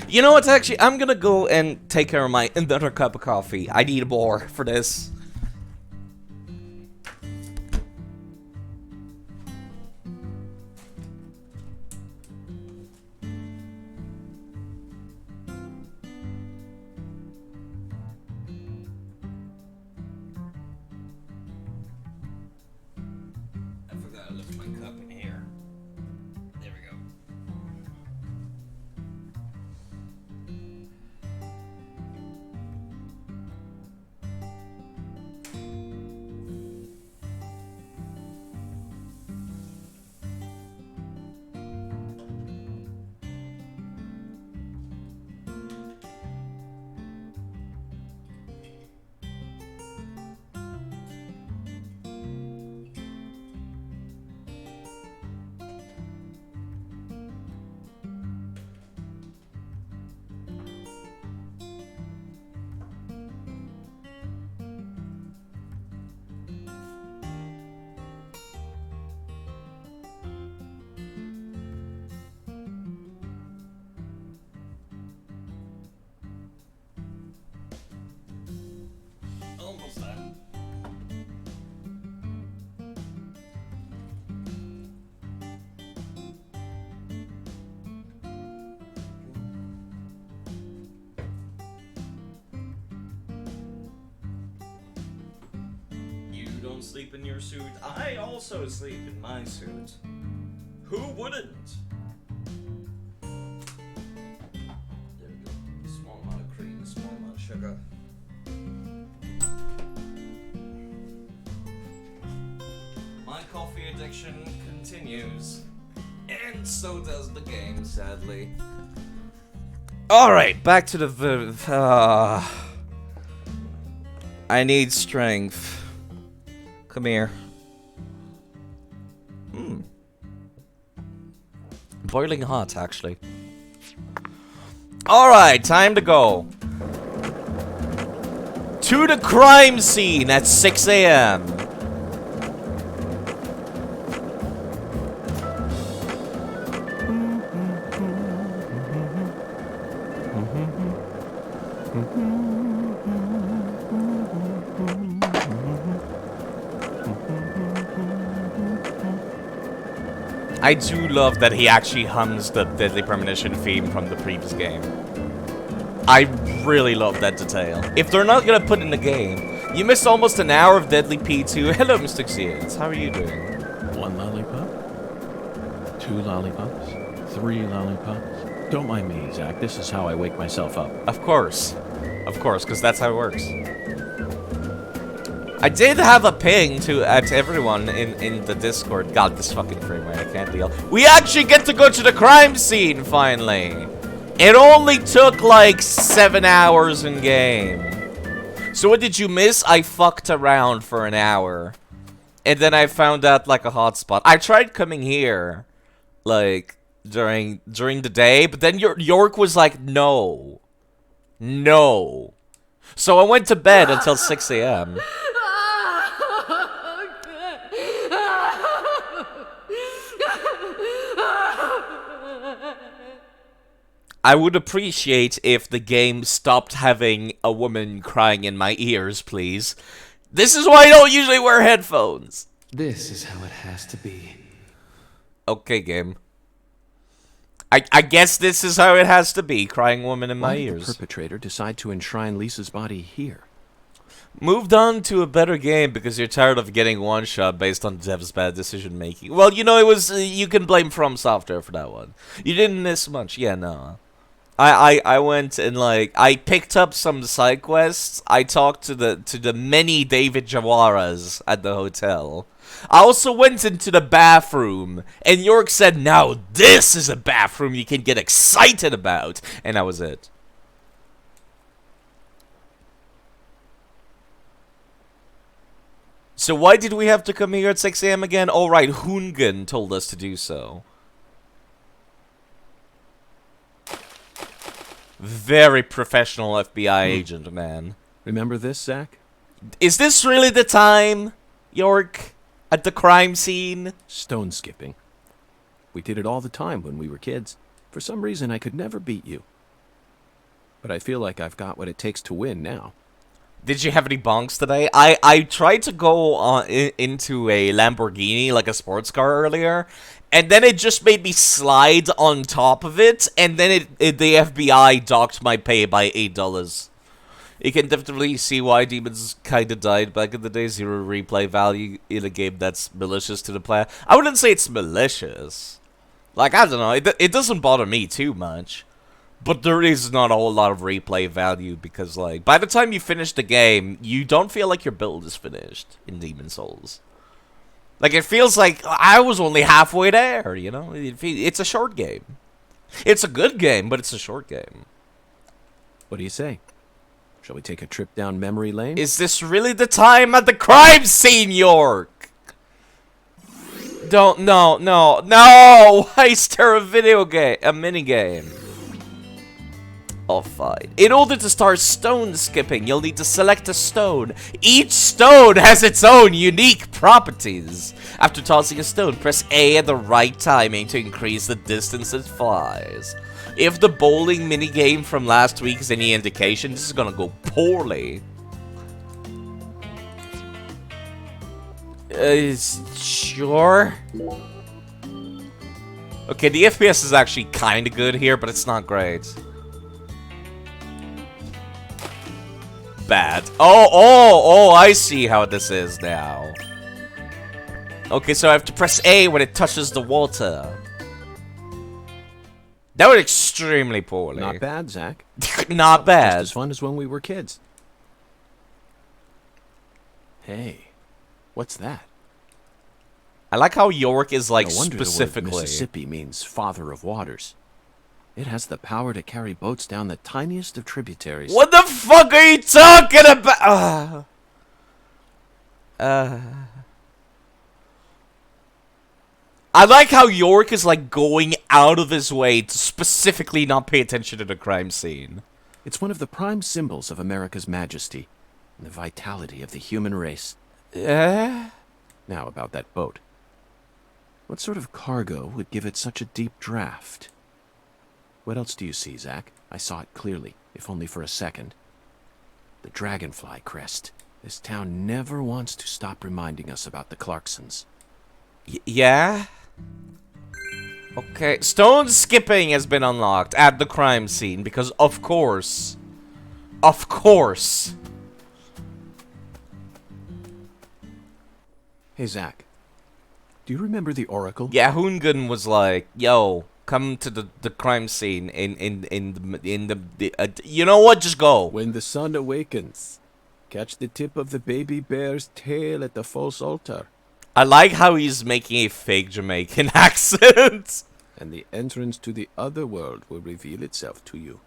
A: You know what, actually, I'm gonna go and take care of my another cup of coffee. I need more for this. Don't sleep in your suit. I also sleep in my suit. Who wouldn't? There we go. A small amount of cream, a small amount of sugar. My coffee addiction continues. And so does the game, sadly. Alright, back to the... I need strength. Come here. Boiling hot, actually. Alright, time to go. To the crime scene at 6 a.m. I do love that he actually hums the Deadly Premonition theme from the previous game. I really love that detail. If they're not gonna put it in the game, you missed almost an hour of Deadly P2. Hello, Mr. Xians. How are you doing?
B: 1 lollipop? 2 lollipops? 3 lollipops? Don't mind me, Zach. This is how I wake myself up.
A: Of course. Of course, because that's how it works. I did have a ping at everyone in the Discord. God, this fucking frame rate, I can't deal. We actually get to go to the crime scene, finally. It only took like 7 hours in game. So what did you miss? I fucked around for an hour. And then I found out, like, a hotspot. I tried coming here, like, during the day, but then York was like, no. No. So I went to bed until 6 a.m. I would appreciate if the game stopped having a woman crying in my ears, please. This is why I don't usually wear headphones.
E: This is how it has to be.
A: Okay, game. I guess this is how it has to be, crying woman in my
B: Why did
A: ears.
B: the perpetrator decide to enshrine Lisa's body here?
A: Moved on to a better game because you're tired of getting one shot based on dev's bad decision making. Well, you know, it was you can blame From Software for that one. You didn't miss much. Yeah, no. I went and, like, I picked up some side quests. I talked to the many David Jawaras at the hotel. I also went into the bathroom, and York said, now this is a bathroom you can get excited about. And that was it. So why did we have to come here at 6 a.m. again? Oh, right, Hoongan told us to do so. Very professional FBI agent, man.
B: Remember this, Zach?
A: Is this really the time, York? At the crime scene?
B: Stone skipping. We did it all the time when we were kids. For some reason, I could never beat you. But I feel like I've got what it takes to win now.
A: Did you have any bonks today? I tried to go on into a Lamborghini, like a sports car earlier, and then it just made me slide on top of it, and then the FBI docked my pay by $8. You can definitely see why demons kinda died back in the day. 0 replay value in a game that's malicious to the player. I wouldn't say it's malicious. Like, I don't know, it doesn't bother me too much. But there is not a whole lot of replay value because, like, by the time you finish the game, you don't feel like your build is finished in Demon Souls. Like, it feels like I was only halfway there, you know? It's a short game. It's a good game, but it's a short game.
B: What do you say? Shall we take a trip down memory lane?
A: Is this really the time at the crime scene, York? No! Why is there a video game, a minigame? Oh, fine. In order to start stone skipping, you'll need to select a stone. Each stone has its own unique properties. After tossing a stone, press A at the right timing to increase the distance it flies. If the bowling minigame from last week is any indication, this is gonna go poorly. Sure? Okay, the FPS is actually kinda good here, but it's not great. Bad. Oh, I see how this is now. Okay, so I have to press A when it touches the water. That was extremely poorly.
B: Not bad, Zach.
A: Not bad.
B: Just as fun as when we were kids. Hey, what's that?
A: I like how York is like
B: No wonder
A: specifically.
B: the word Mississippi means father of waters. It has the power to carry boats down the tiniest of tributaries.
A: What the fuck are you talking about? I like how York is like going out of his way to specifically not pay attention to the crime scene.
B: It's one of the prime symbols of America's majesty and the vitality of the human race. Now about that boat. What sort of cargo would give it such a deep draft? What else do you see, Zach? I saw it clearly, if only for a second. The dragonfly crest. This town never wants to stop reminding us about the Clarksons.
A: Yeah? Okay, stone skipping has been unlocked at the crime scene because of course. Of course.
B: Hey, Zach. Do you remember the Oracle?
A: Yeah, Hoongan was like, yo, come to the crime scene in the you know what, just go.
B: When the sun awakens, catch the tip of the baby bear's tail at the false altar.
A: I like how he's making a fake Jamaican accent.
B: And the entrance to the other world will reveal itself to you.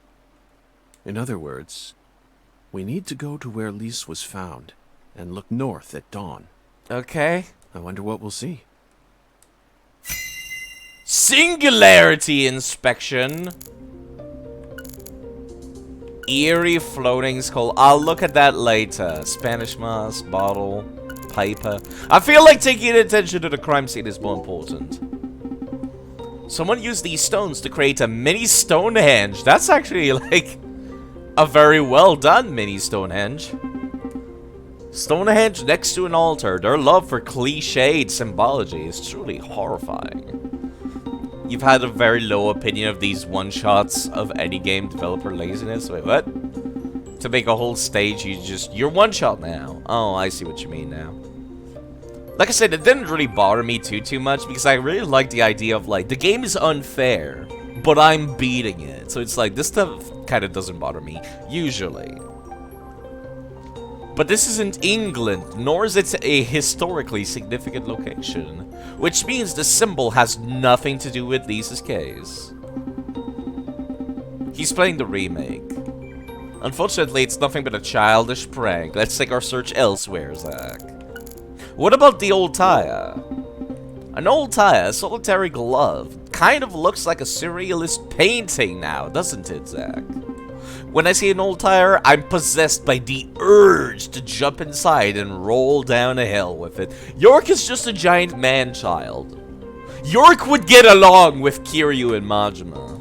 B: In other words, We need to go to where Lise was found and look north at dawn.
A: Okay.
B: I wonder what we'll see.
A: Singularity inspection. Eerie floating skull. I'll look at that later. Spanish moss, bottle, paper. I feel like taking attention to the crime scene is more important. Someone used these stones to create a mini Stonehenge. That's actually like a very well done mini Stonehenge. Stonehenge next to an altar. Their love for cliched symbology is truly horrifying. You've had a very low opinion of these one-shots of any game developer laziness. Wait, what? To make a whole stage, you're one-shot now. Oh, I see what you mean now. Like I said, it didn't really bother me too much because I really like the idea of like, the game is unfair, but I'm beating it. So it's like, this stuff kind of doesn't bother me, usually. But this isn't England, nor is it a historically significant location, which means the symbol has nothing to do with Lisa's case. He's playing the remake. Unfortunately, it's nothing but a childish prank. Let's take our search elsewhere, Zach. What about the old tire? An old tire, a solitary glove, kind of looks like a surrealist painting now, doesn't it, Zach? When I see an old tire, I'm possessed by the urge to jump inside and roll down a hill with it. York is just a giant man-child. York would get along with Kiryu and Majima.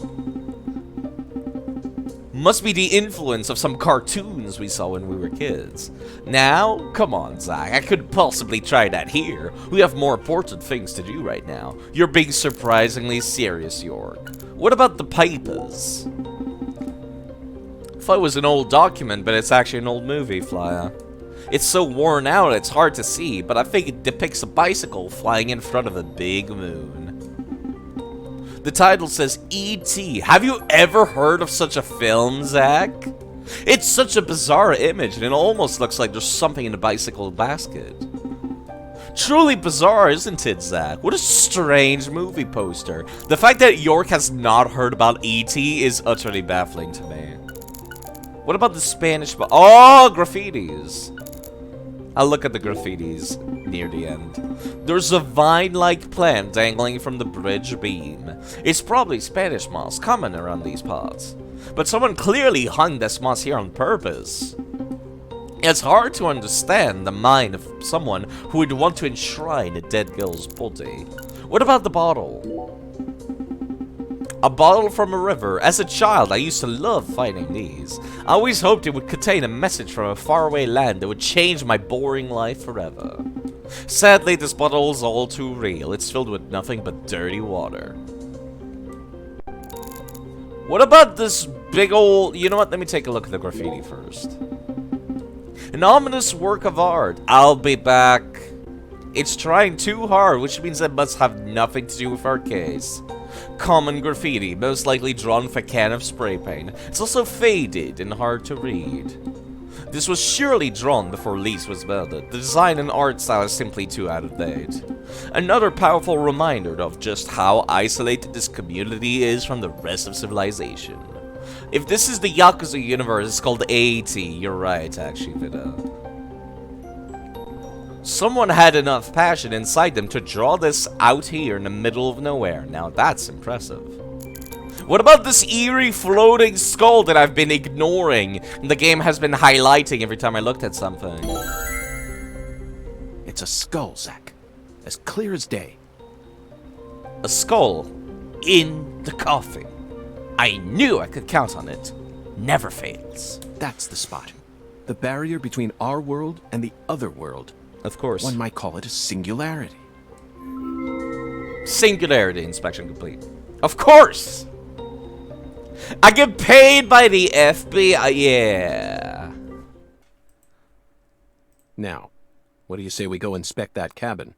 A: Must be the influence of some cartoons we saw when we were kids. Now, come on, Zach, I couldn't possibly try that here. We have more important things to do right now. You're being surprisingly serious, York. What about the papers? I thought it was an old document, but it's actually an old movie flyer. It's so worn out it's hard to see, but I think it depicts a bicycle flying in front of a big moon. The title says E.T. Have you ever heard of such a film, Zach? It's such a bizarre image, and it almost looks like there's something in the bicycle basket. Truly bizarre, isn't it, Zach? What a strange movie poster. The fact that York has not heard about E.T. is utterly baffling to me. What about the Spanish... Oh, graffitis. I'll look at the graffitis near the end. There's a vine-like plant dangling from the bridge beam. It's probably Spanish moss, common around these parts. But someone clearly hung this moss here on purpose. It's hard to understand the mind of someone who would want to enshrine a dead girl's body. What about the bottle? A bottle from a river. As a child, I used to love finding these. I always hoped it would contain a message from a faraway land that would change my boring life forever. Sadly, this bottle is all too real. It's filled with nothing but dirty water. What about this big old... You know what? Let me take a look at the graffiti first. An ominous work of art. I'll be back. It's trying too hard, which means it must have nothing to do with our case. Common graffiti, most likely drawn with a can of spray paint. It's also faded and hard to read. This was surely drawn before Lise was murdered. The design and art style is simply too out of date. Another powerful reminder of just how isolated this community is from the rest of civilization. If this is the Yakuza universe, it's called AT. You're right, actually, Vida. Someone had enough passion inside them to draw this out here in the middle of nowhere. Now that's impressive. What about this eerie floating skull that I've been ignoring and the game has been highlighting every time I looked at something?
B: It's a skull, Zach. As clear as day.
A: A skull in the coffin. I knew I could count on it. Never fails.
B: That's the spot. The barrier between our world and the other world.
A: Of course.
B: One might call it a singularity.
A: Singularity inspection complete. Of course! I get paid by the FBI, yeah.
B: Now, what do you say we go inspect that cabin?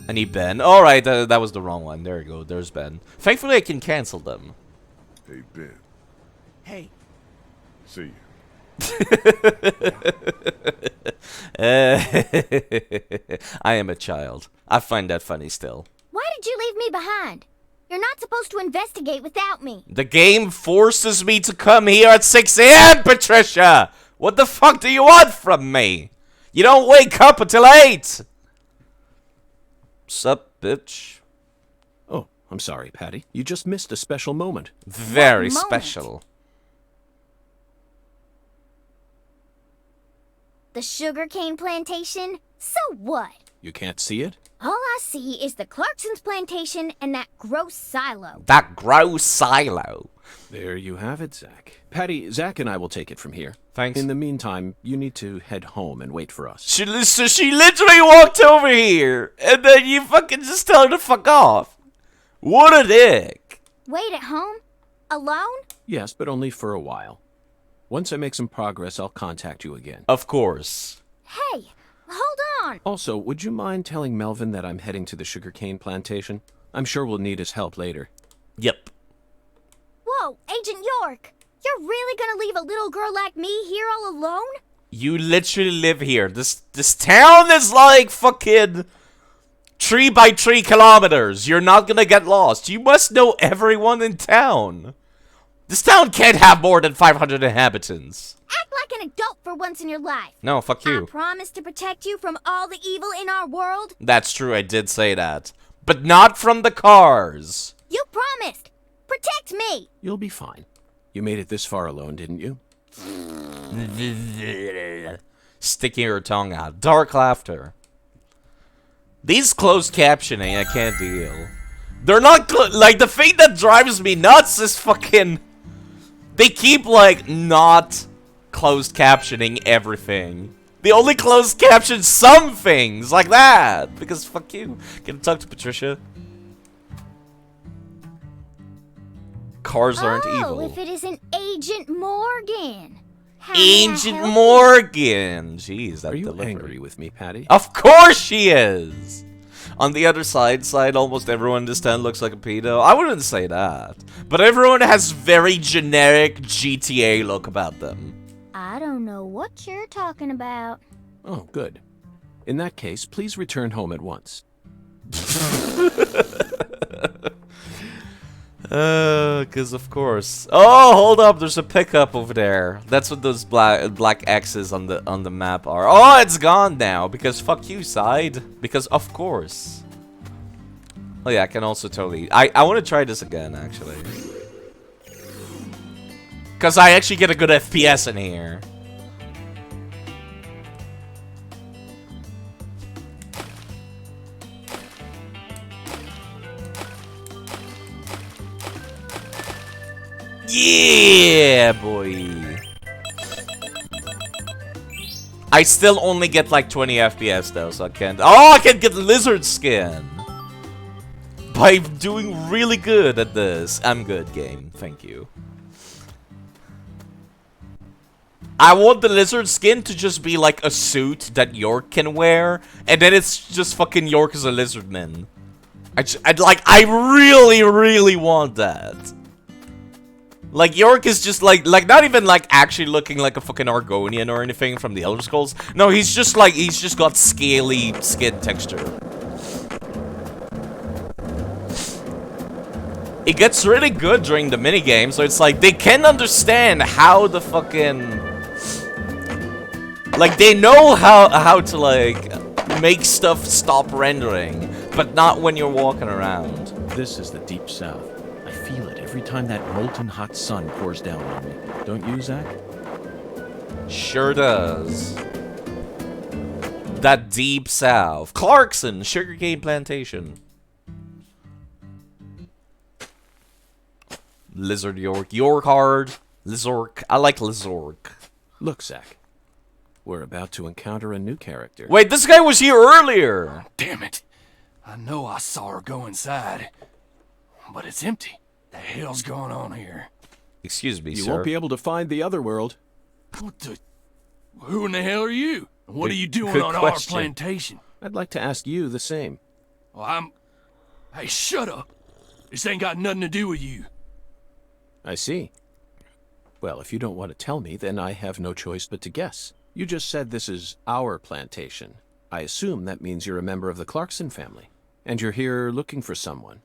A: I need Ben. Alright, that was the wrong one. There you go, there's Ben. Thankfully I can cancel them.
F: Hey, Ben.
C: Hey,
F: See you.
A: I am a child. I find that funny still.
G: Why did you leave me behind? You're not supposed to investigate without me.
A: The game forces me to come here at 6 a.m., Patricia! What the fuck do you want from me? You don't wake up until 8! Sup, bitch?
B: Oh, I'm sorry, Patty. You just missed a special moment.
A: Very
G: What moment?
A: special.
G: The sugarcane plantation? So what?
B: You can't see it?
G: All I see is the Clarkson's plantation and that gross silo.
A: That gross silo.
B: There you have it, Zach. Patty, Zach and I will take it from here.
A: Thanks.
B: In the meantime, you need to head home and wait for us.
A: She literally walked over here, and then you fucking just tell her to fuck off. What a dick.
G: Wait at home? Alone?
B: Yes, but only for a while. Once I make some progress, I'll contact you again.
A: Of course.
G: Hey, hold on.
B: Also, would you mind telling Melvin that I'm heading to the sugarcane plantation? I'm sure we'll need his help later.
A: Yep.
G: Whoa, Agent York. You're really gonna leave a little girl like me here all alone?
A: You literally live here. This town is like fucking 3 by 3 kilometers. You're not gonna get lost. You must know everyone in town. This town can't have more than 500 inhabitants.
G: Act like an adult for once in your life.
A: No, fuck
G: I
A: you.
G: promise to protect you from all the evil in our world.
A: That's true, I did say that. But not from the cars.
G: You promised. Protect me.
B: You'll be fine. You made it this far alone, didn't you?
A: Sticking her tongue out. Dark laughter. These closed captioning, I can't deal. They're not like, the thing that drives me nuts is fucking... They keep, like, not closed captioning everything. They only closed caption some things, like that. Because fuck you. Can I talk to Patricia? Cars aren't evil.
G: Oh, if it isn't Agent Morgan. How may I
A: Agent
G: help you?
A: Morgan. Jeez, that
B: Are you
A: delivery.
B: angry with me, Patty?
A: Of course she is! On the other side, almost everyone in this town looks like a pedo. I wouldn't say that. But everyone has very generic GTA look about them.
G: I don't know what you're talking about.
B: Oh, good. In that case, please return home at once.
A: Cause of course. Oh, hold up, there's a pickup over there. That's what those black X's on the map are. Oh, it's gone now, because fuck you, side. Because of course. Oh yeah, I can also totally... I want to try this again, actually. Cause I actually get a good FPS in here. Yeah, boy. I still only get like 20 FPS though, so I can't. Oh, I can get lizard skin by doing really good at this. I'm good, game. Thank you. I want the lizard skin to just be like a suit that York can wear, and then it's just fucking York as a lizard man. I really, really want that. Like, York is just like not even like actually looking like a fucking Argonian or anything from the Elder Scrolls. No, he's just got scaly skin texture. It gets really good during the minigame, so it's like they can understand how the fucking... Like, they know how to, like, make stuff stop rendering, but not when you're walking around.
B: This is the Deep South. I feel it every time that molten hot sun pours down on me. Don't you, Zach?
A: Sure does. That Deep South. Clarkson, sugarcane plantation. Lizard York. York hard. Lizork. I like Lizork.
B: Look, Zach. We're about to encounter a new character.
A: Wait, this guy was here earlier.
H: Damn it. I know I saw her go inside, but it's empty. The hell's going on here?
A: Excuse me,
B: You
A: sir.
B: won't be able to find the other world.
H: What the... Who in the hell are you? What are you doing
A: good
H: on
A: question.
H: our plantation?
B: I'd like to ask you the same.
H: Well, Hey, shut up. This ain't got nothing to do with you.
B: I see. Well, if you don't want to tell me, then I have no choice but to guess. You just said this is our plantation. I assume that means you're a member of the Clarkson family. And you're here looking for someone.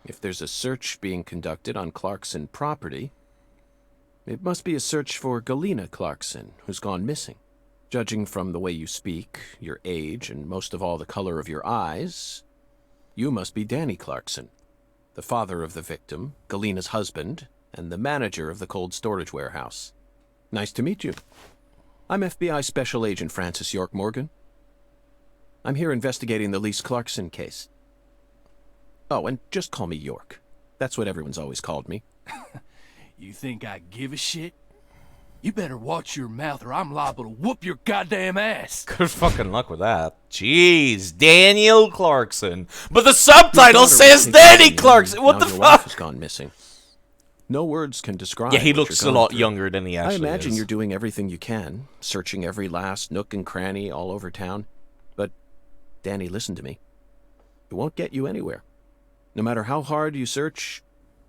B: If there's a search being conducted on Clarkson property, it must be a search for Galena Clarkson, who's gone missing. Judging from the way you speak, your age, and most of all the color of your eyes, you must be Danny Clarkson, the father of the victim, Galena's husband, and the manager of the cold storage warehouse. Nice to meet you. I'm FBI Special Agent Francis York Morgan. I'm here investigating the Lise Clarkson case. Oh, and just call me York. That's what everyone's always called me.
H: You think I give a shit? You better watch your mouth or I'm liable to whoop your goddamn ass.
A: Good fucking luck with that. Jeez, Daniel Clarkson. But the subtitle says Danny Clarkson. What the
B: your wife
A: fuck?
B: has gone missing. No words can describe.
A: Yeah, he
B: what
A: looks
B: you're
A: a
B: going
A: lot
B: through.
A: younger than he actually is.
B: I imagine you're doing everything you can, searching every last nook and cranny all over town. But, Danny, listen to me. It won't get you anywhere. No matter how hard you search,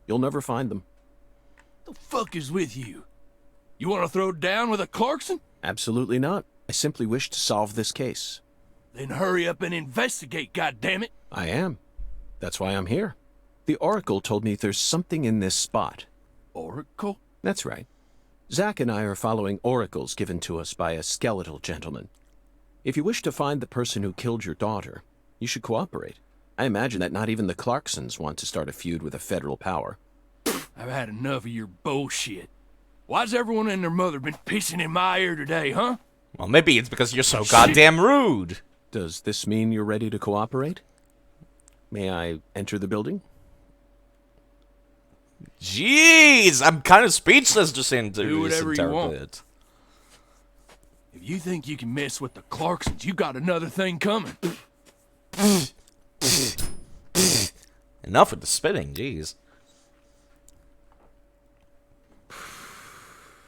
B: you'll never find them.
H: The fuck is with you? You want to throw down with a Clarkson?
B: Absolutely not. I simply wish to solve this case.
H: Then hurry up and investigate, goddammit.
B: I am. That's why I'm here. The Oracle told me there's something in this spot.
H: Oracle?
B: That's right. Zack and I are following oracles given to us by a skeletal gentleman. If you wish to find the person who killed your daughter, you should cooperate. I imagine that not even the Clarksons want to start a feud with a federal power.
H: I've had enough of your bullshit. Why's everyone and their mother been pissing in my ear today, huh?
A: Well, maybe it's because you're so goddamn rude.
B: Does this mean you're ready to cooperate? May I enter the building?
A: Jeez, I'm kind of speechless just
H: Do
A: into this
H: whatever you
A: entire
H: want.
A: bit.
H: If you think you can mess with the Clarksons, you got another thing coming.
A: Enough with the spitting, jeez.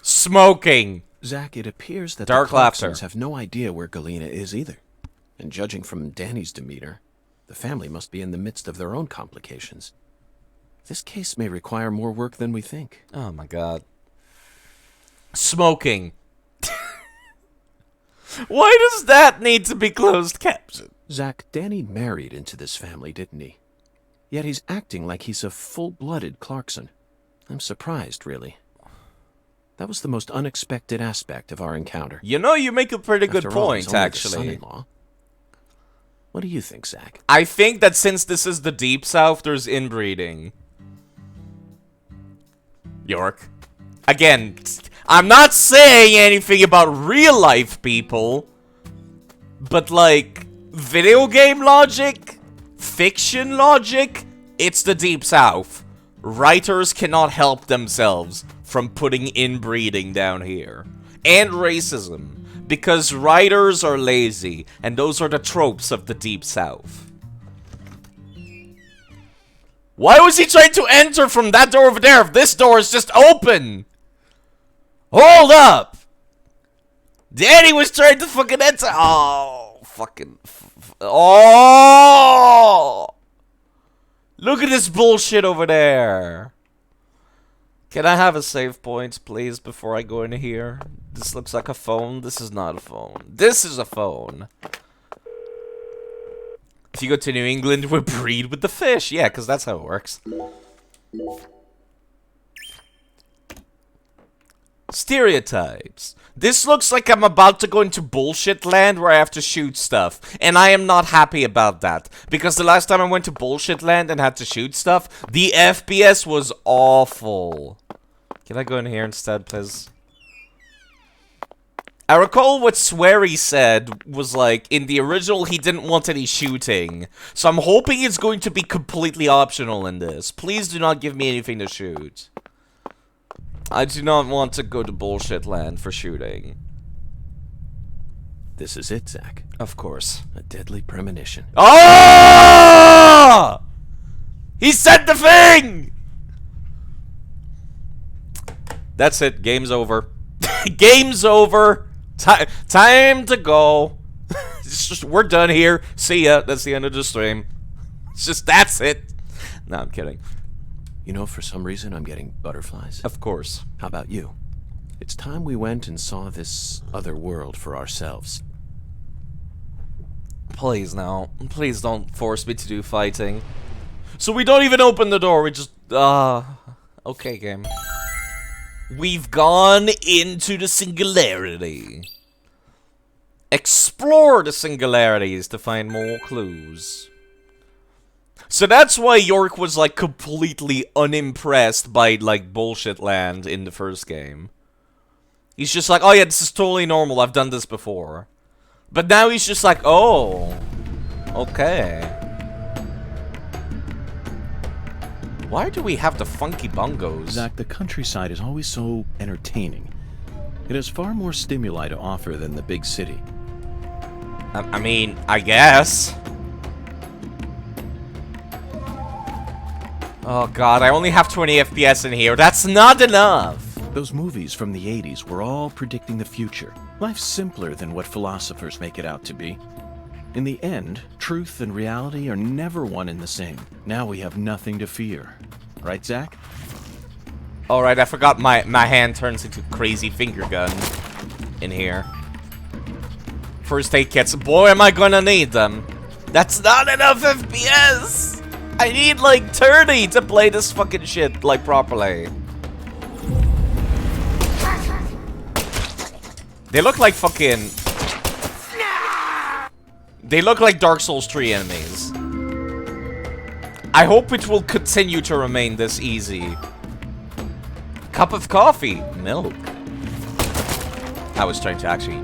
A: Smoking.
B: Zack, it appears that
A: Dark
B: the Clarksons
A: laughter.
B: have no idea where Galena is either. And judging from Danny's demeanor, the family must be in the midst of their own complications. This case may require more work than we think.
A: Oh my god. Smoking. Why does that need to be closed caption?
B: Zack, Danny married into this family, didn't he? Yet he's acting like he's a full-blooded Clarkson. I'm surprised, really. That was the most unexpected aspect of our encounter.
A: You know, you make a pretty good
B: After all, he's
A: point,
B: only the
A: actually.
B: son-in-law. What do you think, Zack?
A: I think that since this is the Deep South, there's inbreeding. York. Again, I'm not saying anything about real life people, but like, video game logic, fiction logic, it's the Deep South. Writers cannot help themselves from putting inbreeding down here. And racism, because writers are lazy, and those are the tropes of the Deep South. Why was he trying to enter from that door over there if this door is just open? Hold up! Danny was trying to fucking enter. Oh, fucking. Oh! Look at this bullshit over there. Can I have a save point, please, before I go in here? This looks like a phone. This is not a phone. This is a phone. If you go to New England, we breed with the fish. Yeah, because that's how it works. Stereotypes. This looks like I'm about to go into bullshit land where I have to shoot stuff. And I am not happy about that. Because the last time I went to bullshit land and had to shoot stuff, the FPS was awful. Can I go in here instead, please? I recall what Swery said was like, in the original, he didn't want any shooting. So I'm hoping it's going to be completely optional in this. Please do not give me anything to shoot. I do not want to go to bullshit land for shooting.
B: This is it, Zack.
A: Of course.
B: A deadly premonition.
A: Oh! He said the thing! That's it. Game's over. Game's over. Time to go. It's just, we're done here. See ya. That's the end of the stream. It's just, that's it. No, I'm kidding.
B: You know, for some reason, I'm getting butterflies.
A: Of course.
B: How about you? It's time we went and saw this other world for ourselves.
A: Please, now. Please don't force me to do fighting. So we don't even open the door, we just... okay, game. We've gone into the singularity. Explore the singularities to find more clues. So that's why York was, like, completely unimpressed by, like, bullshit land in the first game. He's just like, oh yeah, this is totally normal, I've done this before. But now he's just like, oh, okay. Why do we have the funky bongos?
B: Zach, the countryside is always so entertaining. It has far more stimuli to offer than the big city.
A: I mean, I guess. Oh god, I only have 20 FPS in here. That's not enough!
B: Those movies from the 80s were all predicting the future. Life's simpler than what philosophers make it out to be. In the end, truth and reality are never one and the same. Now we have nothing to fear. Right, Zach?
A: Alright, I forgot my hand turns into crazy finger gun in here. First aid kits. Boy, am I gonna need them. That's not enough FPS! I need like 30 to play this fucking shit like properly. They look like fucking... They look like Dark Souls 3 enemies. I hope it will continue to remain this easy. Cup of coffee. Milk. I was trying to actually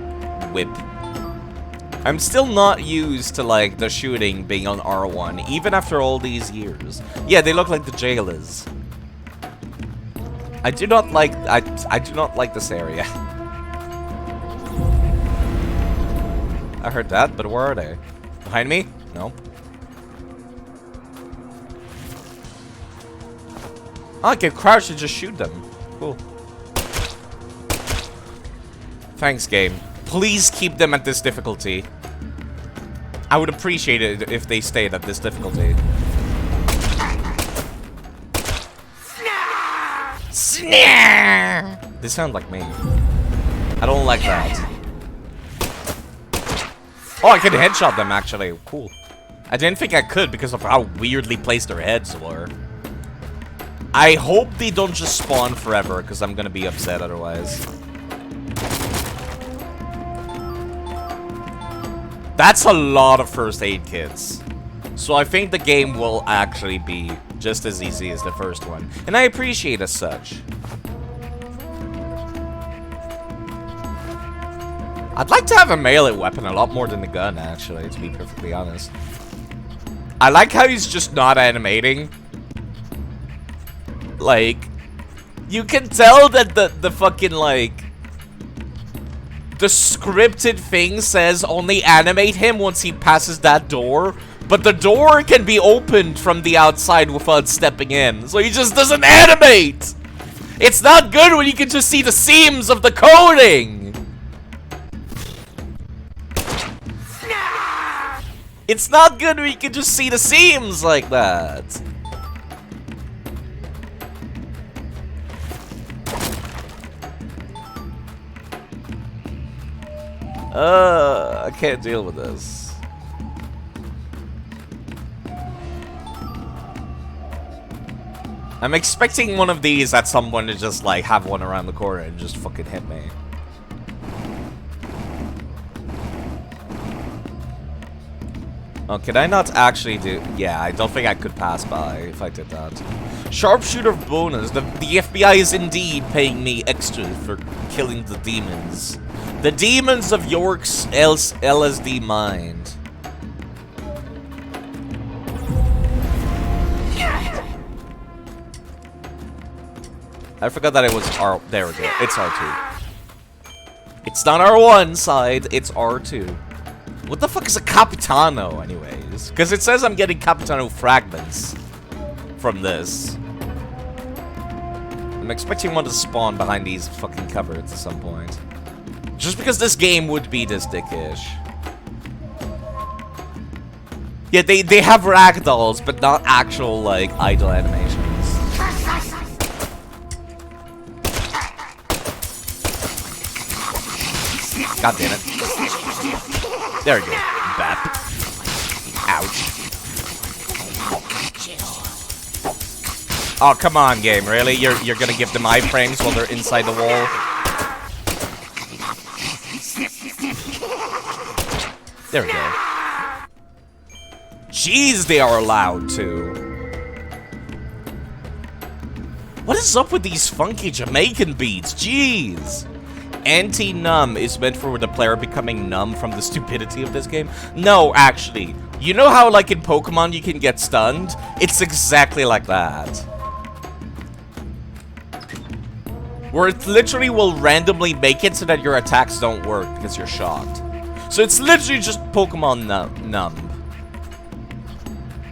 A: whip. I'm still not used to, like, the shooting being on R1, even after all these years. Yeah, they look like the jailers. I do not like... I do not like this area. I heard that, but where are they? Behind me? No. Oh, I can crouch and just shoot them. Cool. Thanks, game. Please keep them at this difficulty. I would appreciate it if they stayed at this difficulty. Snare! They sound like me. I don't like that. Oh, I can headshot them, actually. Cool. I didn't think I could because of how weirdly placed their heads were. I hope they don't just spawn forever, because I'm gonna be upset otherwise. That's a lot of first aid kits. So I think the game will actually be just as easy as the first one. And I appreciate as such. I'd like to have a melee weapon a lot more than the gun, actually, to be perfectly honest. I like how he's just not animating. Like, you can tell that the fucking, like... The scripted thing says only animate him once he passes that door. But the door can be opened from the outside without stepping in. So he just doesn't animate! It's not good when you can just see the seams of the coding! It's not good when you can just see the seams like that. I can't deal with this. I'm expecting one of these at some point to just like have one around the corner and just fucking hit me. Oh, can I not actually do... Yeah, I don't think I could pass by if I did that. Sharpshooter bonus. The FBI is indeed paying me extra for killing the demons. The demons of York's LSD mind. I forgot that it was R... There we go. It's R2. It's not R1 side, it's R2. What the fuck is a Capitano, anyways? Because it says I'm getting Capitano fragments from this. I'm expecting one to spawn behind these fucking cupboards at some point. Just because this game would be this dickish. Yeah, they have ragdolls, but not actual, like, idle animations. God damn it. There we go. Bap. Ouch. Oh, come on, game, really? You're gonna give them iframes while they're inside the wall? There we go. Jeez, they are loud, too. What is up with these funky Jamaican beats? Jeez. Anti-numb is meant for the player becoming numb from the stupidity of this game? No, actually. You know how, like, in Pokemon you can get stunned? It's exactly like that. Where it literally will randomly make it so that your attacks don't work because you're shocked. So it's literally just Pokemon numb.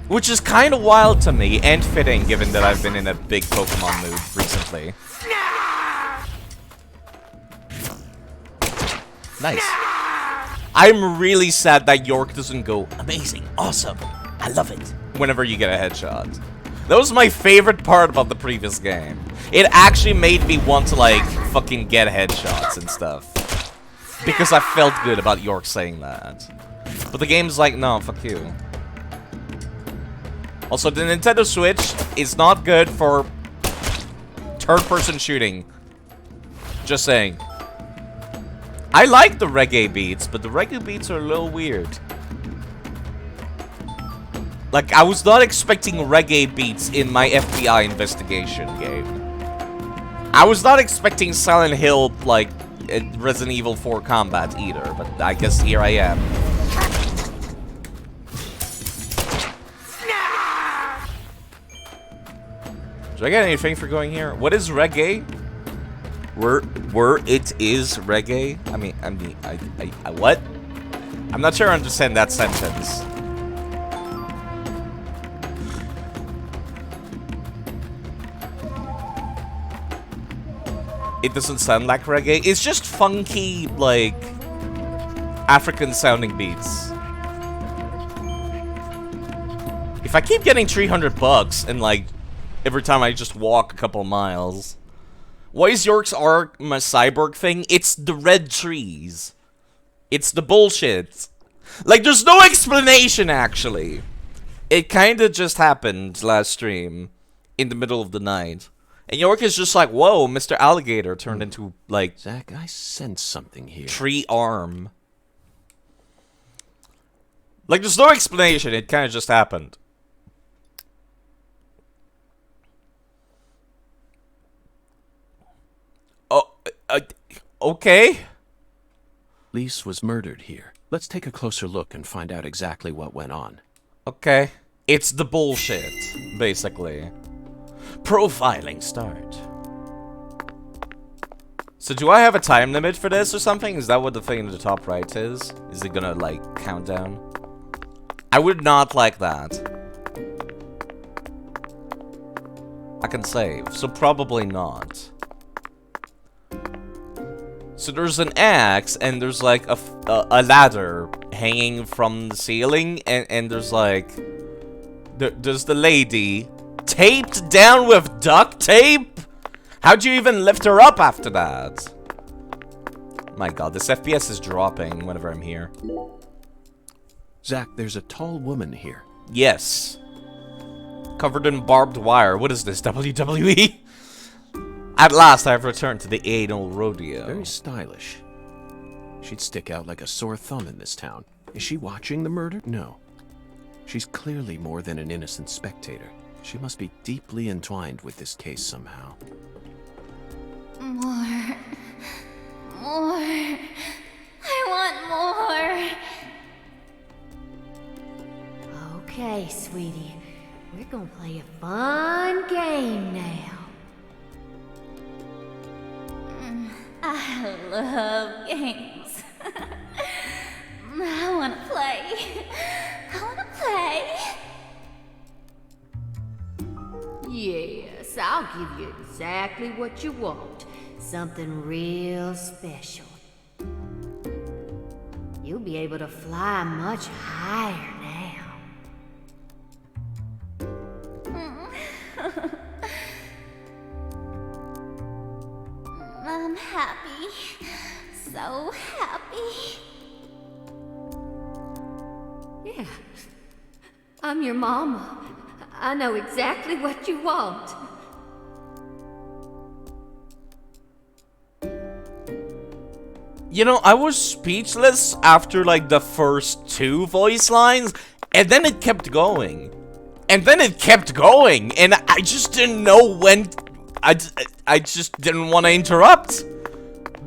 A: Which is kind of wild to me, and fitting given that I've been in a big Pokemon mood recently. Nice. I'm really sad that York doesn't go, amazing, awesome, I love it, whenever you get a headshot. That was my favorite part about the previous game. It actually made me want to, like, fucking get headshots and stuff. Because I felt good about York saying that. But the game's like, no, fuck you. Also, the Nintendo Switch is not good for third-person shooting. Just saying. I like the reggae beats, but the reggae beats are a little weird. Like, I was not expecting reggae beats in my FBI investigation game. I was not expecting Silent Hill, like, Resident Evil 4 combat either, but I guess here I am. Do I get anything for going here? What is reggae? Where it is reggae? I mean, what? I'm not sure I understand that sentence. It doesn't sound like reggae. It's just funky, like, African-sounding beats. If I keep getting 300 bucks and, like, every time I just walk a couple miles. Why is York's arc my cyborg thing? It's the red trees. It's the bullshit. Like, there's no explanation, actually. It kinda just happened last stream. In the middle of the night. And York is just like, whoa, Mr. Alligator turned into, like...
B: Zach, I sense something here.
A: Tree arm. Like, there's no explanation. It kinda just happened. Okay.
B: Lise was murdered here. Let's take a closer look and find out exactly what went on.
A: Okay. It's the bullshit, basically. Profiling start. So do I have a time limit for this or something? Is that what the thing in the top right is? Is it gonna, like, count down? I would not like that. I can save, so probably not. So there's an axe, and there's like a ladder hanging from the ceiling, and there's like... There's the lady taped down with duct tape? How'd you even lift her up after that? My god, this FPS is dropping whenever I'm here.
B: Zach, there's a tall woman here.
A: Yes. Covered in barbed wire. What is this, WWE? At last, I've returned to the anal rodeo.
B: Very stylish. She'd stick out like a sore thumb in this town. Is she watching the murder? No. She's clearly more than an innocent spectator. She must be deeply entwined with this case somehow.
G: More. More. I want more. Okay, sweetie. We're gonna play a fun game now. I love games. I wanna play. I wanna play. Yes, I'll give you exactly what you want. Something real special. You'll be able to fly much higher now. I'm happy. So happy. Yeah. I'm your mama. I know exactly what you want.
A: You know, I was speechless after, like, the first 2 voice lines, and then it kept going. And then it kept going, and I just didn't know when... I just didn't want to interrupt.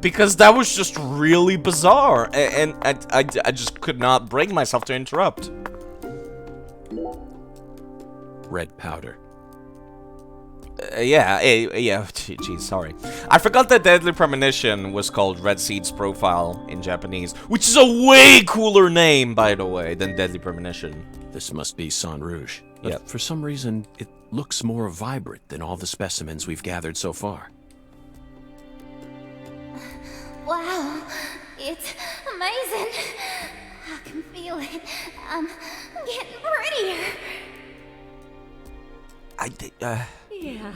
A: Because that was just really bizarre, and I just could not bring myself to interrupt.
B: Red powder.
A: Yeah, geez, sorry. I forgot that Deadly Premonition was called Red Seed's Profile in Japanese, which is a way cooler name, by the way, than Deadly Premonition.
B: This must be Sang Rouge. But
A: Yep.
B: for some reason, it looks more vibrant than all the specimens we've gathered so far.
G: Wow, it's amazing. I can feel it. I'm getting prettier. Yeah,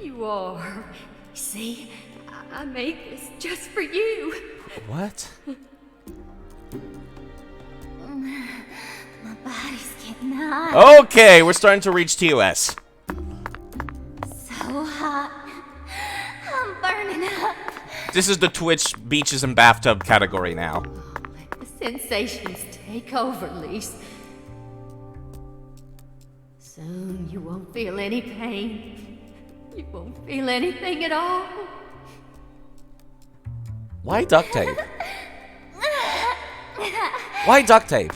G: you are. See, I made this just for you.
A: What?
G: My body's getting hot.
A: Okay, we're starting to reach TOS.
G: So hot. I'm burning up.
A: This is the Twitch beaches and bathtub category now.
G: Let the sensations take over, Lise. Soon you won't feel any pain. You won't feel anything at all.
A: Why duct tape? Why duct tape?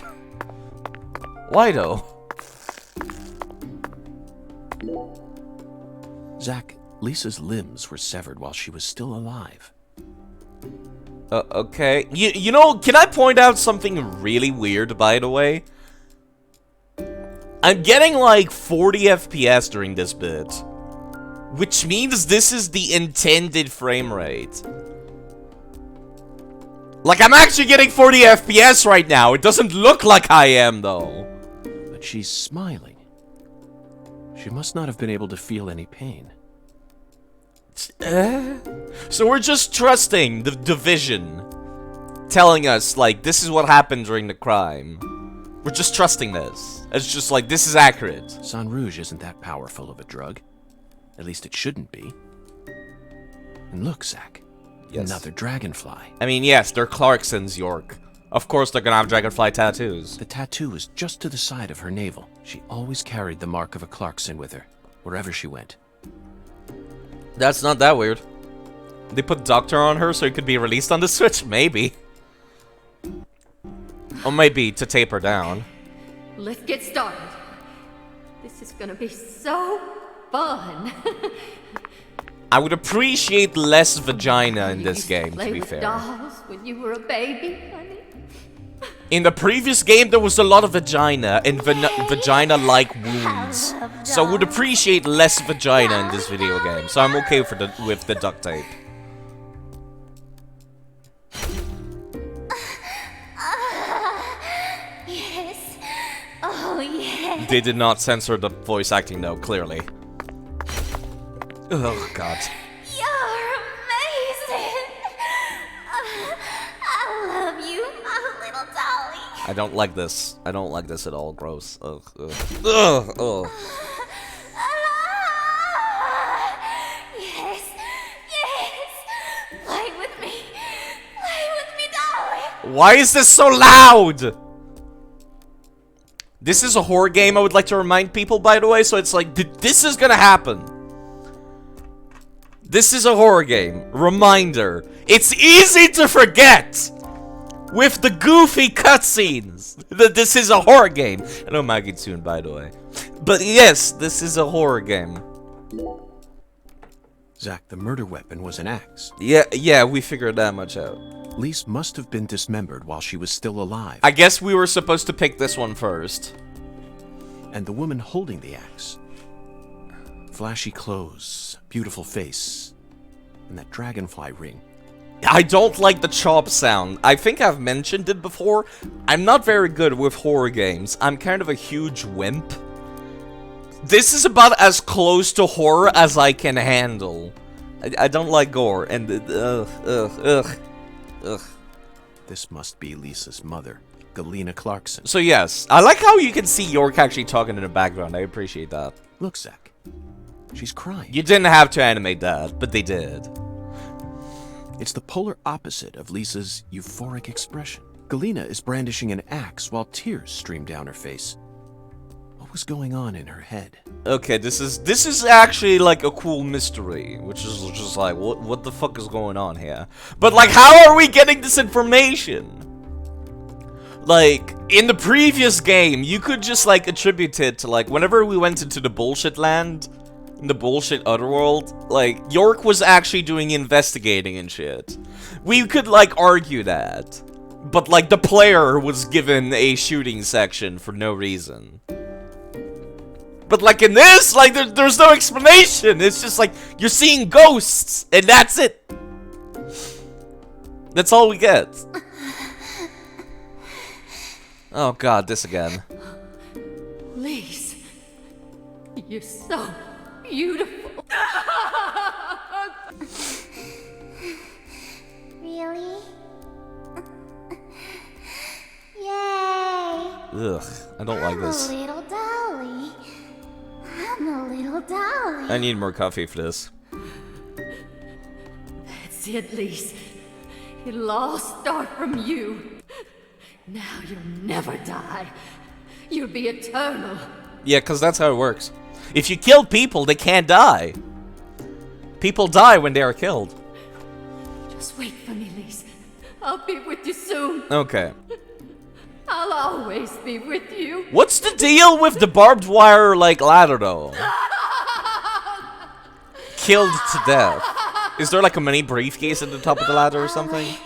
A: Why though?
B: Zach, Lisa's limbs were severed while she was still alive.
A: Okay. You know, can I point out something really weird, by the way? I'm getting like 40 FPS during this bit. Which means this is the intended frame rate. Like, I'm actually getting 40 FPS right now. It doesn't look like I am, though.
B: But she's smiling. She must not have been able to feel any pain.
A: So we're just trusting the division telling us, like, this is what happened during the crime. We're just trusting this. It's just like, this is accurate.
B: Sang Rouge isn't that powerful of a drug. At least it shouldn't be. And look, Zach.
A: Yes.
B: Another dragonfly.
A: I mean, yes, they're Clarkson's York. Of course they're gonna have dragonfly tattoos.
B: The tattoo is just to the side of her navel. She always carried the mark of a Clarkson with her, wherever she went.
A: That's not that weird. They put Doctor on her so it could be released on the Switch? Maybe. Or maybe to tape her down.
G: Let's get started. This is gonna be so fun.
A: I would appreciate less vagina in
G: You
A: this
G: used
A: game, to
G: play
A: be
G: with
A: fair.
G: dolls when you were a baby, honey.
A: In the previous game, there was a lot of vagina and vagina-like wounds. So I would appreciate less vagina in this video game. So I'm okay with the duct tape.
G: Yes. Oh, yes.
A: They did not censor the voice acting, though, clearly. Oh, God.
G: You're amazing. I love you, my little dolly.
A: I don't like this. I don't like this at all. Gross. Ugh. Ugh. Ugh. Ugh.
G: Yes. Yes. Play with me. Play with me, dolly.
A: Why is this so loud? This is a horror game, I would like to remind people, by the way, so it's like, this is gonna happen. This is a horror game. Reminder. It's easy to forget with the goofy cutscenes that this is a horror game. I know Maggie soon, by the way. But yes, this is a horror game.
B: Zach, the murder weapon was an axe.
A: Yeah, we figured that much out.
B: Lise must have been dismembered while she was still alive.
A: I guess we were supposed to pick this one first.
B: And the woman holding the axe. Flashy clothes, beautiful face, and that dragonfly ring.
A: I don't like the chop sound. I think I've mentioned it before. I'm not very good with horror games. I'm kind of a huge wimp. This is about as close to horror as I can handle. I don't like gore, and ugh.
B: This must be Lisa's mother, Galena Clarkson.
A: So yes, I like how you can see York actually talking in the background. I appreciate that.
B: Look, Zach. She's crying.
A: You didn't have to animate that, but they did.
B: It's the polar opposite of Lisa's euphoric expression. Galena is brandishing an axe while tears stream down her face. What was going on in her head?
A: Okay, this is actually like a cool mystery, which is just like, what the fuck is going on here? But like, how are we getting this information? Like, in the previous game, you could just like attribute it to like, whenever we went into the bullshit land, in the bullshit otherworld, like, York was actually doing investigating and shit. We could like argue that. But like, the player was given a shooting section for no reason. But like in this, like there's no explanation. It's just like you're seeing ghosts, and that's it. That's all we get. Oh god, this again.
G: Lise, you're so beautiful.
I: Really? Yay!
A: Ugh, I don't like this.
I: I'm a little dolly. I'm a little dolly.
A: I need more coffee for this.
G: That's it, Lise. It'll all start from you. Now you'll never die. You'll be eternal.
A: Yeah, because that's how it works. If you kill people, they can't die. People die when they are killed.
G: Just wait for me, Lise. I'll be with you soon.
A: Okay.
G: I'll always be with you.
A: What's the deal with the barbed wire, like, ladder, though? Killed to death. Is there, like, a mini briefcase at the top of the ladder or something?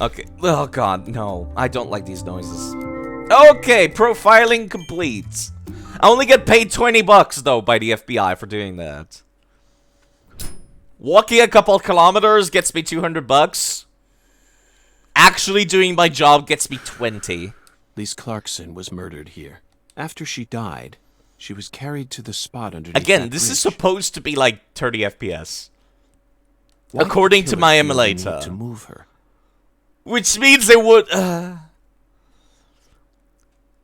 A: Okay. Oh, God, no. I don't like these noises. Okay, profiling complete. I only get paid 20 bucks, though, by the FBI for doing that. Walking a couple kilometers gets me 200 bucks. Actually doing my job gets me 20.
B: Lise Clarkson was murdered here. After she died, she was carried to the spot underneath
A: Again, this is supposed to be like 30 FPS. According to my emulator.
B: To move her.
A: Which means they would...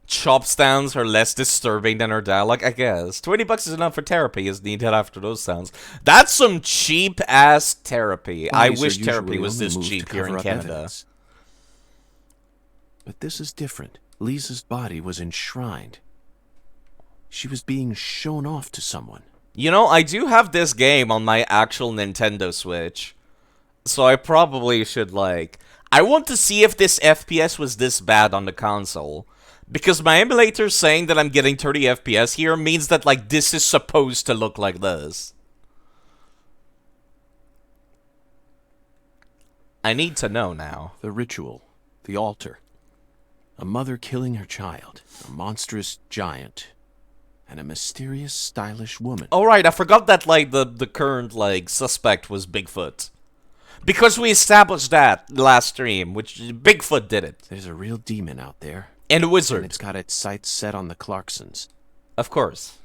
A: Chop sounds are less disturbing than her dialogue, I guess. 20 bucks is enough for therapy is needed after those sounds. That's some cheap-ass therapy. I wish therapy was this cheap here in Canada.
B: Evidence. But this is different. Lisa's body was enshrined. She was being shown off to someone.
A: You know, I do have this game on my actual Nintendo Switch. So I probably should, like... I want to see if this FPS was this bad on the console. Because my emulator saying that I'm getting 30 FPS here means that, like, this is supposed to look like this. I need to know now.
B: The ritual. The altar. A mother killing her child. A monstrous giant. And a mysterious, stylish woman.
A: Oh, right, I forgot that, like, the current, like, suspect was Bigfoot. Because we established that last stream, which Bigfoot did it.
B: There's a real demon out there.
A: And a wizard.
B: And it's got its sights set on the Clarksons.
A: Of course.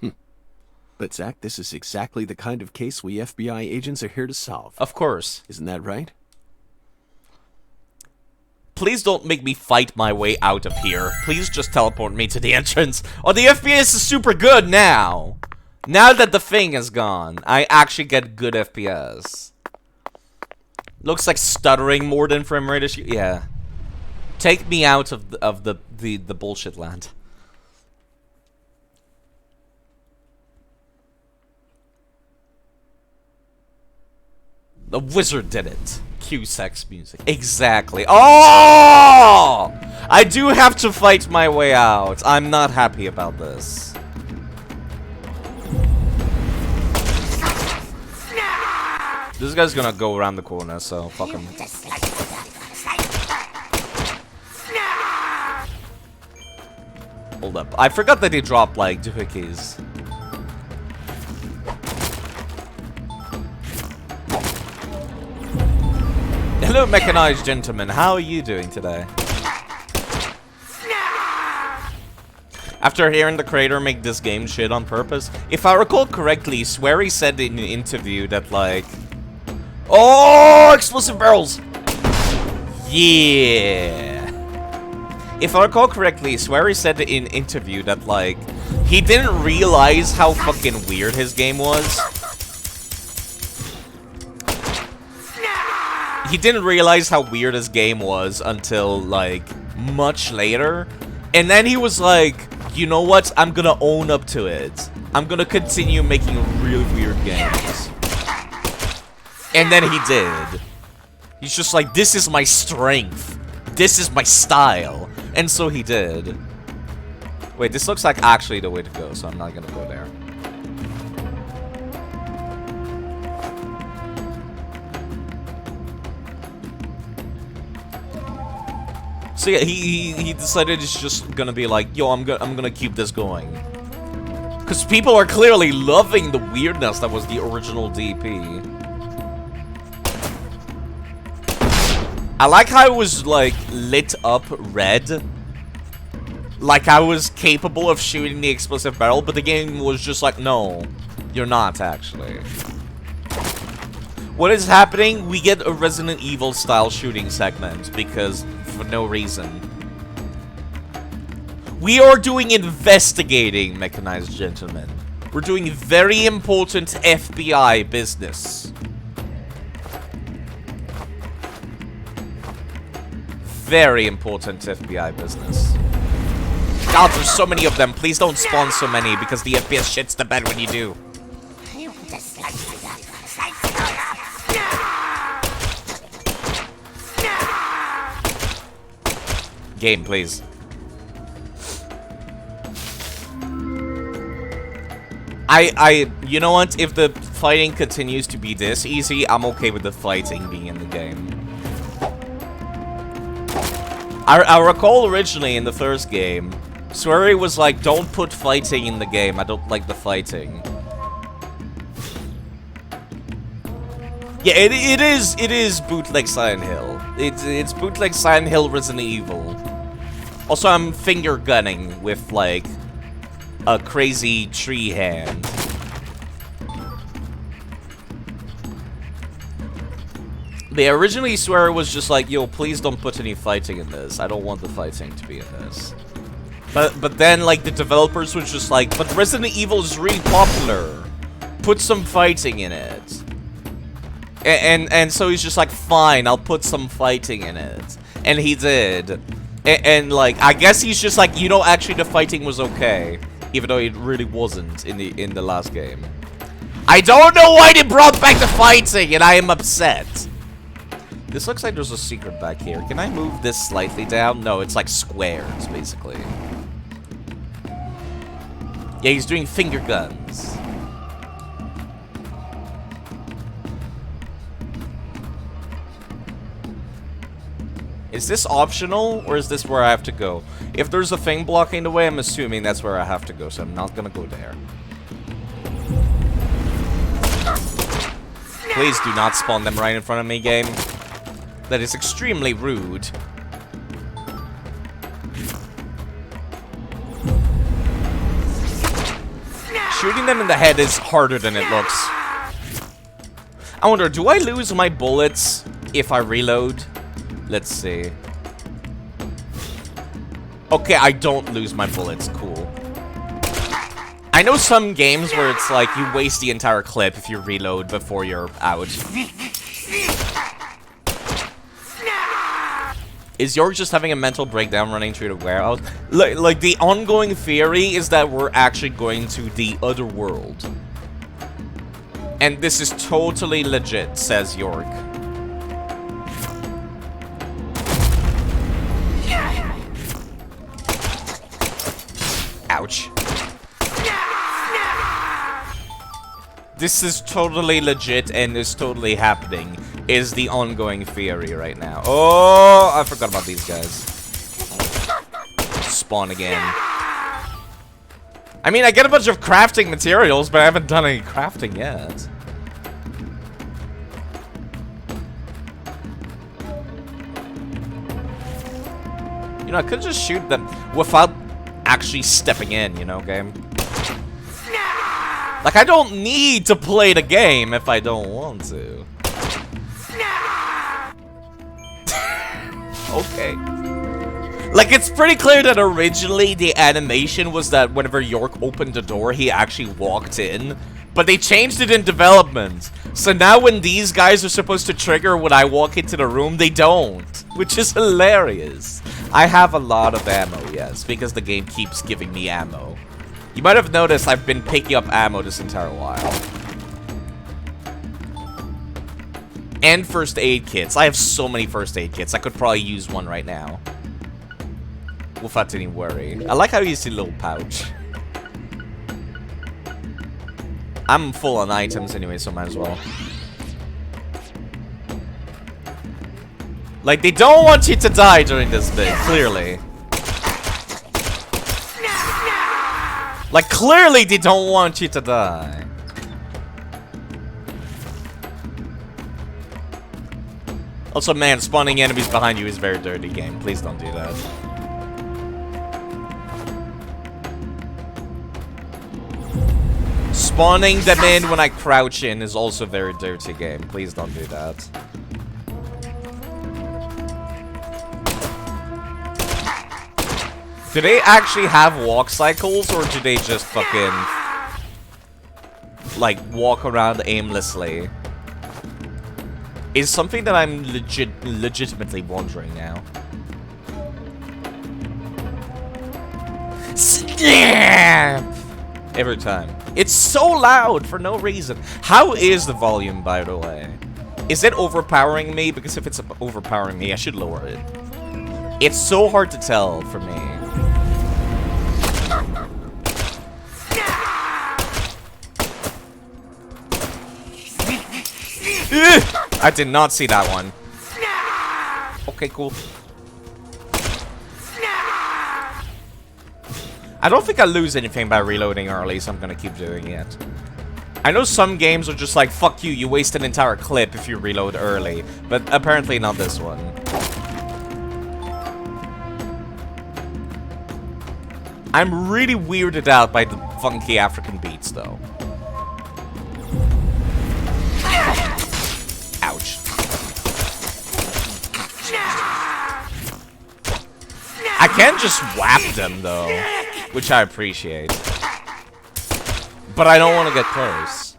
B: But Zach, this is exactly the kind of case we FBI agents are here to solve.
A: Of course.
B: Isn't that right?
A: Please don't make me fight my way out of here. Please just teleport me to the entrance. Oh, the FPS is super good now. Now that the thing is gone, I actually get good FPS. Looks like stuttering more than frame rate issue. Yeah. Take me out of the bullshit land. The wizard did it. Cue sex music. Exactly. Oh! I do have to fight my way out. I'm not happy about this. This guy's gonna go around the corner, so fuck him. Hold up. I forgot that he dropped, like, doohickeys. Hello, mechanized gentlemen. How are you doing today? After hearing the creator make this game shit on purpose, if I recall correctly, Swery said in an interview that, like... Oh, explosive barrels! Yeah! If I recall correctly, Swery said in an interview that, like, he didn't realize how fucking weird his game was. he didn't realize how weird this game was until, like, much later. And then he was like, you know what? I'm gonna own up to it. I'm gonna continue making really weird games. And then he did. He's just like, this is my strength. This is my style. And so he did. Wait, this looks like actually the way to go, so I'm not gonna go there. So yeah, he decided it's just gonna be like, yo, I'm gonna keep this going. Cause people are clearly loving the weirdness that was the original DP. I like how it was like lit up red. Like I was capable of shooting the explosive barrel, but the game was just like, no, you're not actually. What is happening? We get a Resident Evil style shooting segment because for no reason. We are doing investigating, mechanized gentlemen. We're doing very important FBI business. Very important FBI business. God, there's so many of them. Please don't spawn so many because the FPS shits the bed when you do. Game, please. You know what? If the fighting continues to be this easy, I'm okay with the fighting being in the game. I recall originally in the first game, Swery was like, don't put fighting in the game. I don't like the fighting. Yeah, it is bootleg Silent Hill. It's bootleg Silent Hill Resident Evil. Also, I'm finger gunning with like a crazy tree hand. They originally swear it was just like, yo, please don't put any fighting in this. I don't want the fighting to be in this. But then like the developers was just like, but Resident Evil is really popular. Put some fighting in it. And so he's just like, fine, I'll put some fighting in it. And he did. And like, I guess he's just like, you know, actually the fighting was okay. Even though it really wasn't in the last game. I don't know why they brought back the fighting, and I am upset. This looks like there's a secret back here. Can I move this slightly down? No, it's like squares, basically. Yeah, he's doing finger guns. Is this optional, or is this where I have to go? If there's a thing blocking the way, I'm assuming that's where I have to go, so I'm not gonna go there. Please do not spawn them right in front of me, game. That is extremely rude. Shooting them in the head is harder than it looks. I wonder, do I lose my bullets if I reload? Let's see. Okay, I don't lose my bullets. Cool. I know some games where it's like you waste the entire clip if you reload before you're out. Is York just having a mental breakdown running through the warehouse? Like the ongoing theory is that we're actually going to the other world. And this is totally legit, says York. Ouch. This is totally legit and is totally happening, is the ongoing theory right now. Oh, I forgot about these guys. Spawn again. I mean, I get a bunch of crafting materials, but I haven't done any crafting yet. You know, I could just shoot them without actually stepping in, you know, game? Like, I don't need to play the game if I don't want to. Okay. Like, it's pretty clear that originally the animation was that whenever York opened the door, he actually walked in. But they changed it in development. So now when these guys are supposed to trigger when I walk into the room, they don't. Which is hilarious. I have a lot of ammo, yes, because the game keeps giving me ammo. You might have noticed I've been picking up ammo this entire while. And first aid kits. I have so many first aid kits. I could probably use one right now. Without any worry. I like how you see a little pouch. I'm full on items anyway, so might as well. Like, they don't want you to die during this bit, clearly. Like, clearly they don't want you to die. Also, man, spawning enemies behind you is a very dirty game. Please don't do that. Spawning them in when I crouch in is also a very dirty game. Please don't do that. Do they actually have walk cycles, or do they just fucking like walk around aimlessly? Is something that I'm legitimately wondering now. Snap! Every time. It's so loud for no reason. How is the volume, by the way? Is it overpowering me? Because if it's overpowering me, I should lower it. It's so hard to tell for me. I did not see that one. Okay, cool. I don't think I lose anything by reloading early, so I'm gonna keep doing it. I know some games are just like, fuck you, you waste an entire clip if you reload early, but apparently not this one. I'm really weirded out by the funky African beats, though. Ouch. I can just whap them, though, which I appreciate. But I don't want to get close.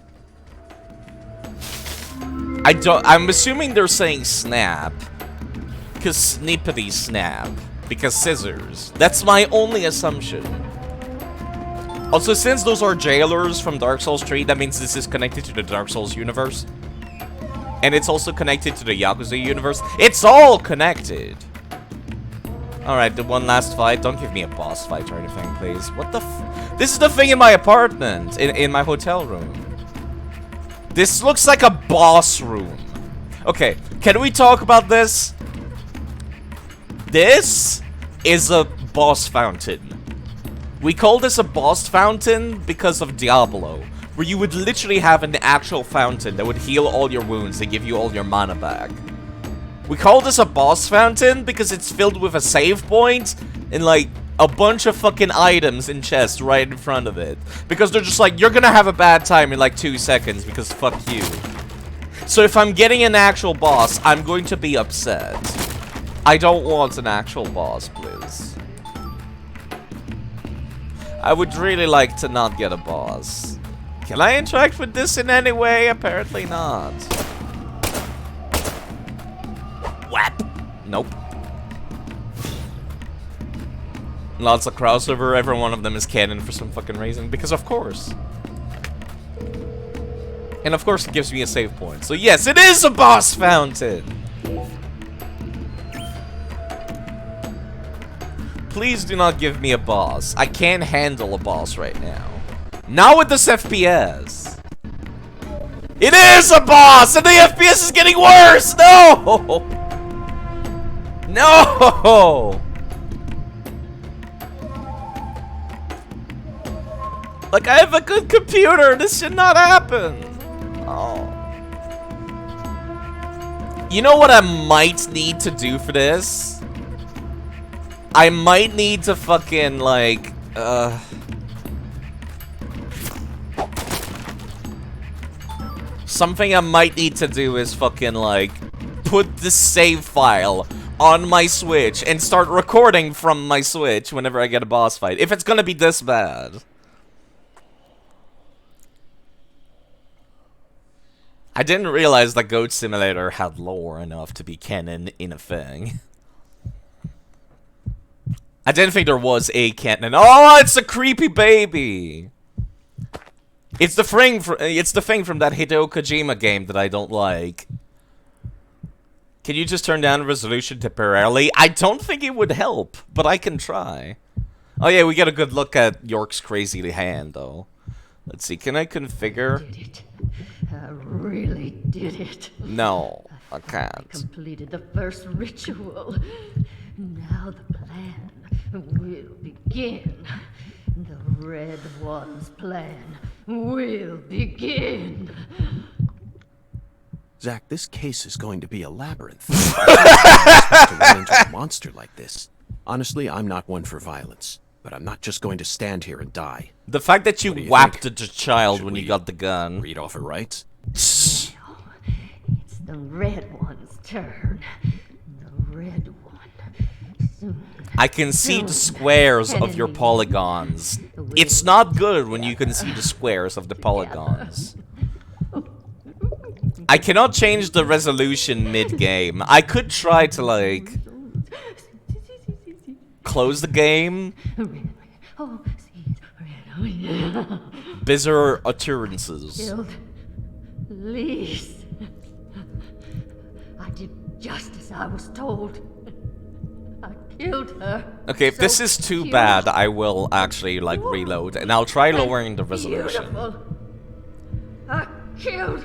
A: I'm assuming they're saying snap. Because snippety snap. Because scissors. That's my only assumption. Also, since those are jailers from Dark Souls 3, that means this is connected to the Dark Souls universe. And it's also connected to the Yakuza universe. It's all connected! Alright, the one last fight. Don't give me a boss fight or anything, please. What the f— This is the thing in my apartment. In my hotel room. This looks like a boss room. Okay, can we talk about this? This is a boss fountain. We call this a boss fountain because of Diablo, where you would literally have an actual fountain that would heal all your wounds and give you all your mana back. We call this a boss fountain because it's filled with a save point and like a bunch of fucking items in chests right in front of it. Because they're just like, you're gonna have a bad time in like 2 seconds because fuck you. So if I'm getting an actual boss, I'm going to be upset. I don't want an actual boss, please. I would really like to not get a boss. Can I interact with this in any way? Apparently not. Whap! Nope. Lots of crossover, every one of them is canon for some fucking reason, because of course. And of course it gives me a save point. So yes, it is a boss fountain! Please do not give me a boss. I can't handle a boss right now. Not with this FPS. It is a boss! And the FPS is getting worse! No! No! Like, I have a good computer. This should not happen. Oh. You know what I might need to do for this? I might need to fucking, like, something I might need to do is fucking, like, put the save file on my Switch and start recording from my Switch whenever I get a boss fight. If it's gonna be this bad. I didn't realize that Goat Simulator had lore enough to be canon in a thing. I didn't think there was a canon. Oh, it's a creepy baby! It's the thing from that Hideo Kojima game that I don't like. Can you just turn down the resolution temporarily? I don't think it would help, but I can try. Oh yeah, we get a good look at York's crazy hand, though. Let's see, can I configure?
G: I did it. I really did it.
A: No, I
G: I
A: can't.
G: completed the first ritual. Now the plan will begin. The Red One's plan will begin.
B: Zach, this case is going to be a labyrinth. To run into a monster like this. Honestly, I'm not one for violence, but I'm not just going to stand here and die.
A: The fact that you
B: What do you
A: whapped
B: think?
A: the child
B: Should
A: when you
B: we
A: got the gun.
B: Read off her rights?
G: It's the Red One's turn. The Red One. Soon.
A: I can see the squares of your polygons. It's not good when you can see the squares of the polygons. I cannot change the resolution mid-game. I could try to, like, close the game.
G: Oh, see, Red.
A: Bizarre utterances.
G: Killed Lise. I did just as I was told. I killed her.
A: Okay, if this
G: So
A: is too
G: cute.
A: bad, I will actually, like, reload. And I'll try lowering the resolution.
G: Beautiful. I killed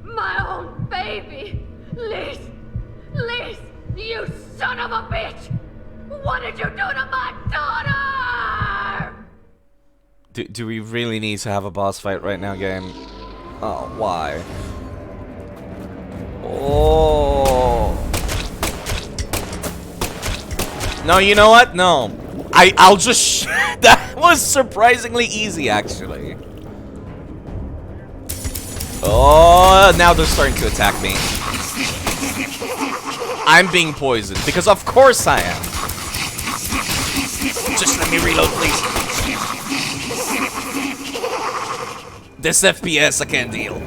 G: my own baby. Lise, Lise, you son of a bitch! What did you do to my daughter?
A: Do we really need to have a boss fight right now, game? Oh, why? Oh. No, you know what? No. I'll just that was surprisingly easy, actually. Oh, now they're starting to attack me. I'm being poisoned, because of course I am. Just let me reload, please. This FPS I can't deal.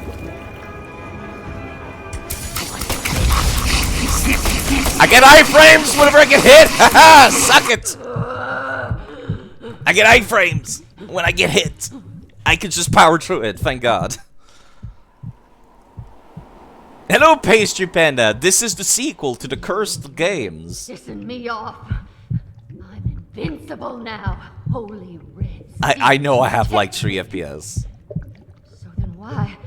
A: I get iframes whenever I get hit! Haha! Suck it! I get iframes when I get hit. I can just power through it, thank God. Hello, Pastry Panda. This is the sequel to the Cursed games.
G: Pissing me off. I'm invincible now. Holy Red.
A: I know I have like 3 FPS.
G: So then why?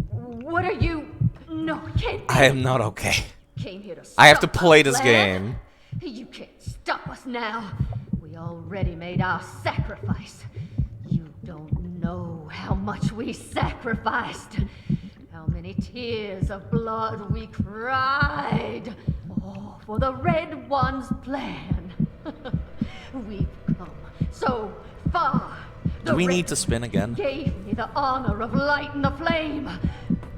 G: What are you? No, it can't be.
A: I am not okay.
G: Came here to
A: I have to
G: stop
A: play
G: our
A: this
G: plan.
A: game.
G: You can't stop us now. We already made our sacrifice. You don't know how much we sacrificed. How many tears of blood we cried. All for the Red One's plan. We've come so far.
A: Do we need to spin again?
G: Gave me the honor of lighting the flame.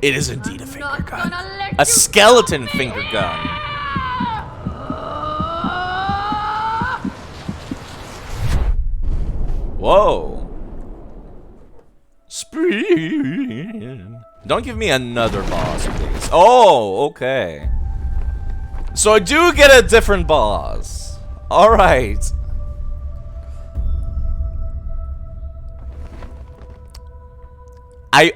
A: It is indeed a
G: I'm
A: finger
G: not
A: gun.
G: gonna let
A: A
G: you
A: skeleton
G: stop me
A: finger gun.
G: here!
A: Whoa. Spin. Don't give me another boss, please. Oh, okay. So I do get a different boss. Alright.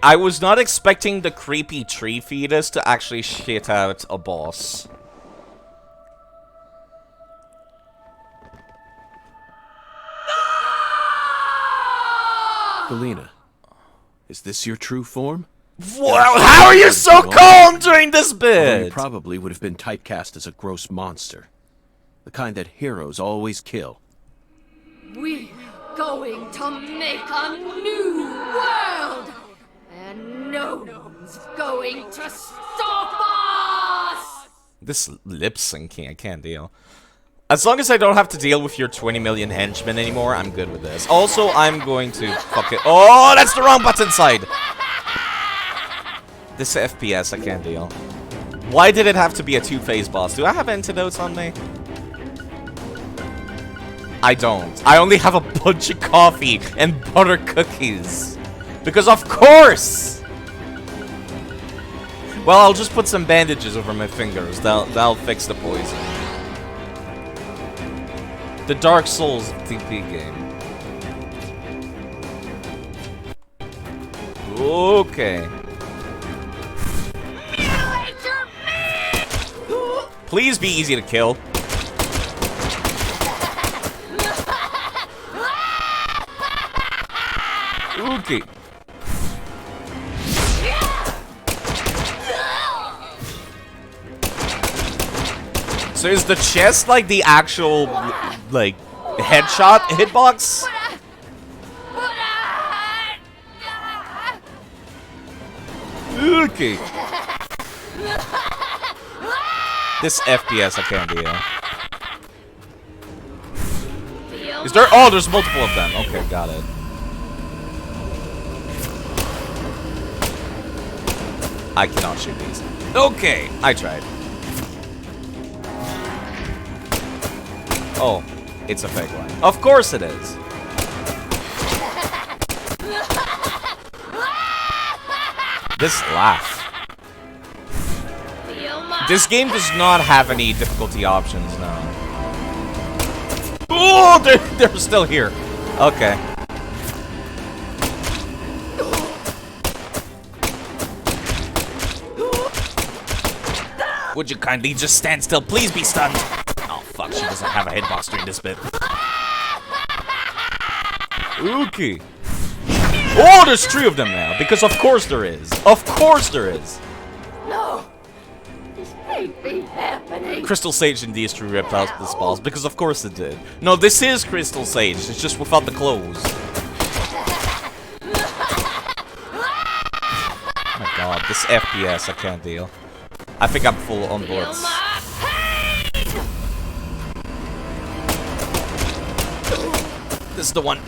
A: I was not expecting the creepy tree fetus to actually shit out a boss.
B: Galena, is this your true form?
A: Wow, how are you so calm during this
B: Although you
A: bit?
B: probably would have been typecast as a gross monster. The kind that heroes always kill.
G: We're going to make a new world! And no one's going to stop us!
A: This lip syncing, I can't deal. As long as I don't have to deal with your 20 million henchmen anymore, I'm good with this. Also, I'm going to fuck it. Oh, that's the wrong button side! This FPS, I can't deal. Why did it have to be a two-phase boss? Do I have antidotes on me? I don't. I only have a bunch of coffee and butter cookies. Because of course! Well, I'll just put some bandages over my fingers. That'll fix the poison. The Dark Souls TP game. Okay. Please be easy to kill. Okay. So is the chest like the actual, like, headshot hitbox? Okay. This FPS I can't deal. Is there? Oh, there's multiple of them. Okay, got it. I cannot shoot these. Okay, I tried. Oh, it's a fake one. Of course it is. This laugh. This game does not have any difficulty options now. Oh, they're still here. Okay. Would you kindly just stand still? Please be stunned. Oh, fuck. She doesn't have a hitbox during this bit. Okay. Oh, there's 3 of them now. Because of course there is. Of course there is.
G: No. This can't be happening.
A: Crystal Sage indeed is true ripped out this boss. Because of course it did. No, this is Crystal Sage. It's just without the clothes. Oh my god, this FPS I can't deal. I think I'm full on bullets. This is the one.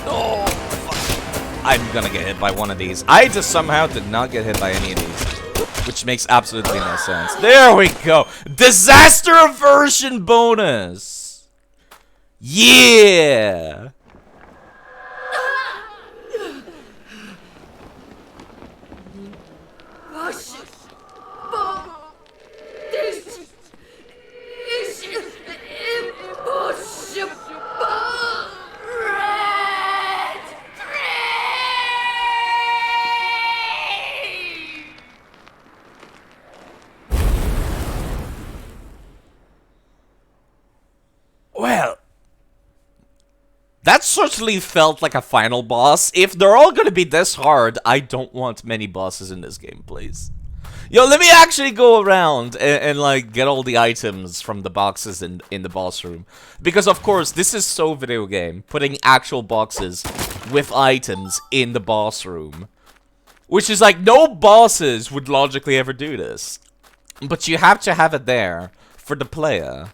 A: Oh, fuck. I'm gonna get hit by one of these. I just somehow did not get hit by any of these. Which makes absolutely no sense. There we go. Disaster aversion bonus. Yeah. Well, that certainly felt like a final boss. If they're all gonna be this hard, I don't want many bosses in this game, please. Yo, let me actually go around and like, get all the items from the boxes in the boss room. Because, of course, this is so video game, putting actual boxes with items in the boss room. Which is like, no bosses would logically ever do this. But you have to have it there for the player.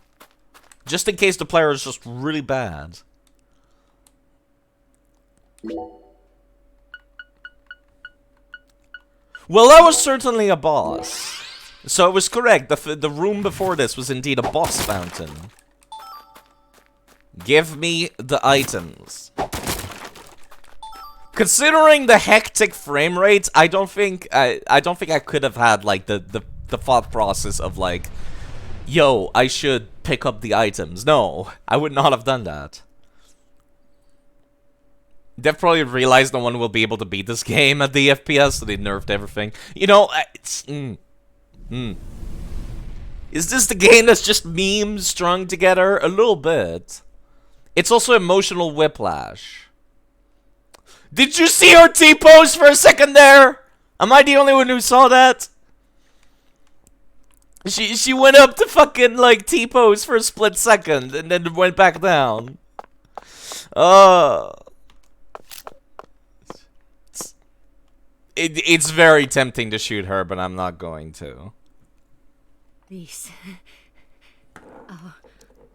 A: Just in case the player is just really bad. Well, that was certainly a boss. So it was correct. The room before this was indeed a boss fountain. Give me the items. Considering the hectic frame rate, I don't think I could have had like the thought process of like, yo, I should pick up the items. No, I would not have done that. They've probably realized no one will be able to beat this game at the FPS, so they nerfed everything. You know, it's... Is this the game that's just memes strung together? A little bit. It's also emotional whiplash. Did you see her T-pose for a second there? Am I the only one who saw that? She went up to fucking, like, T-pose for a split second, and then went back down. It's very tempting to shoot her, but I'm not going to.
I: Lise.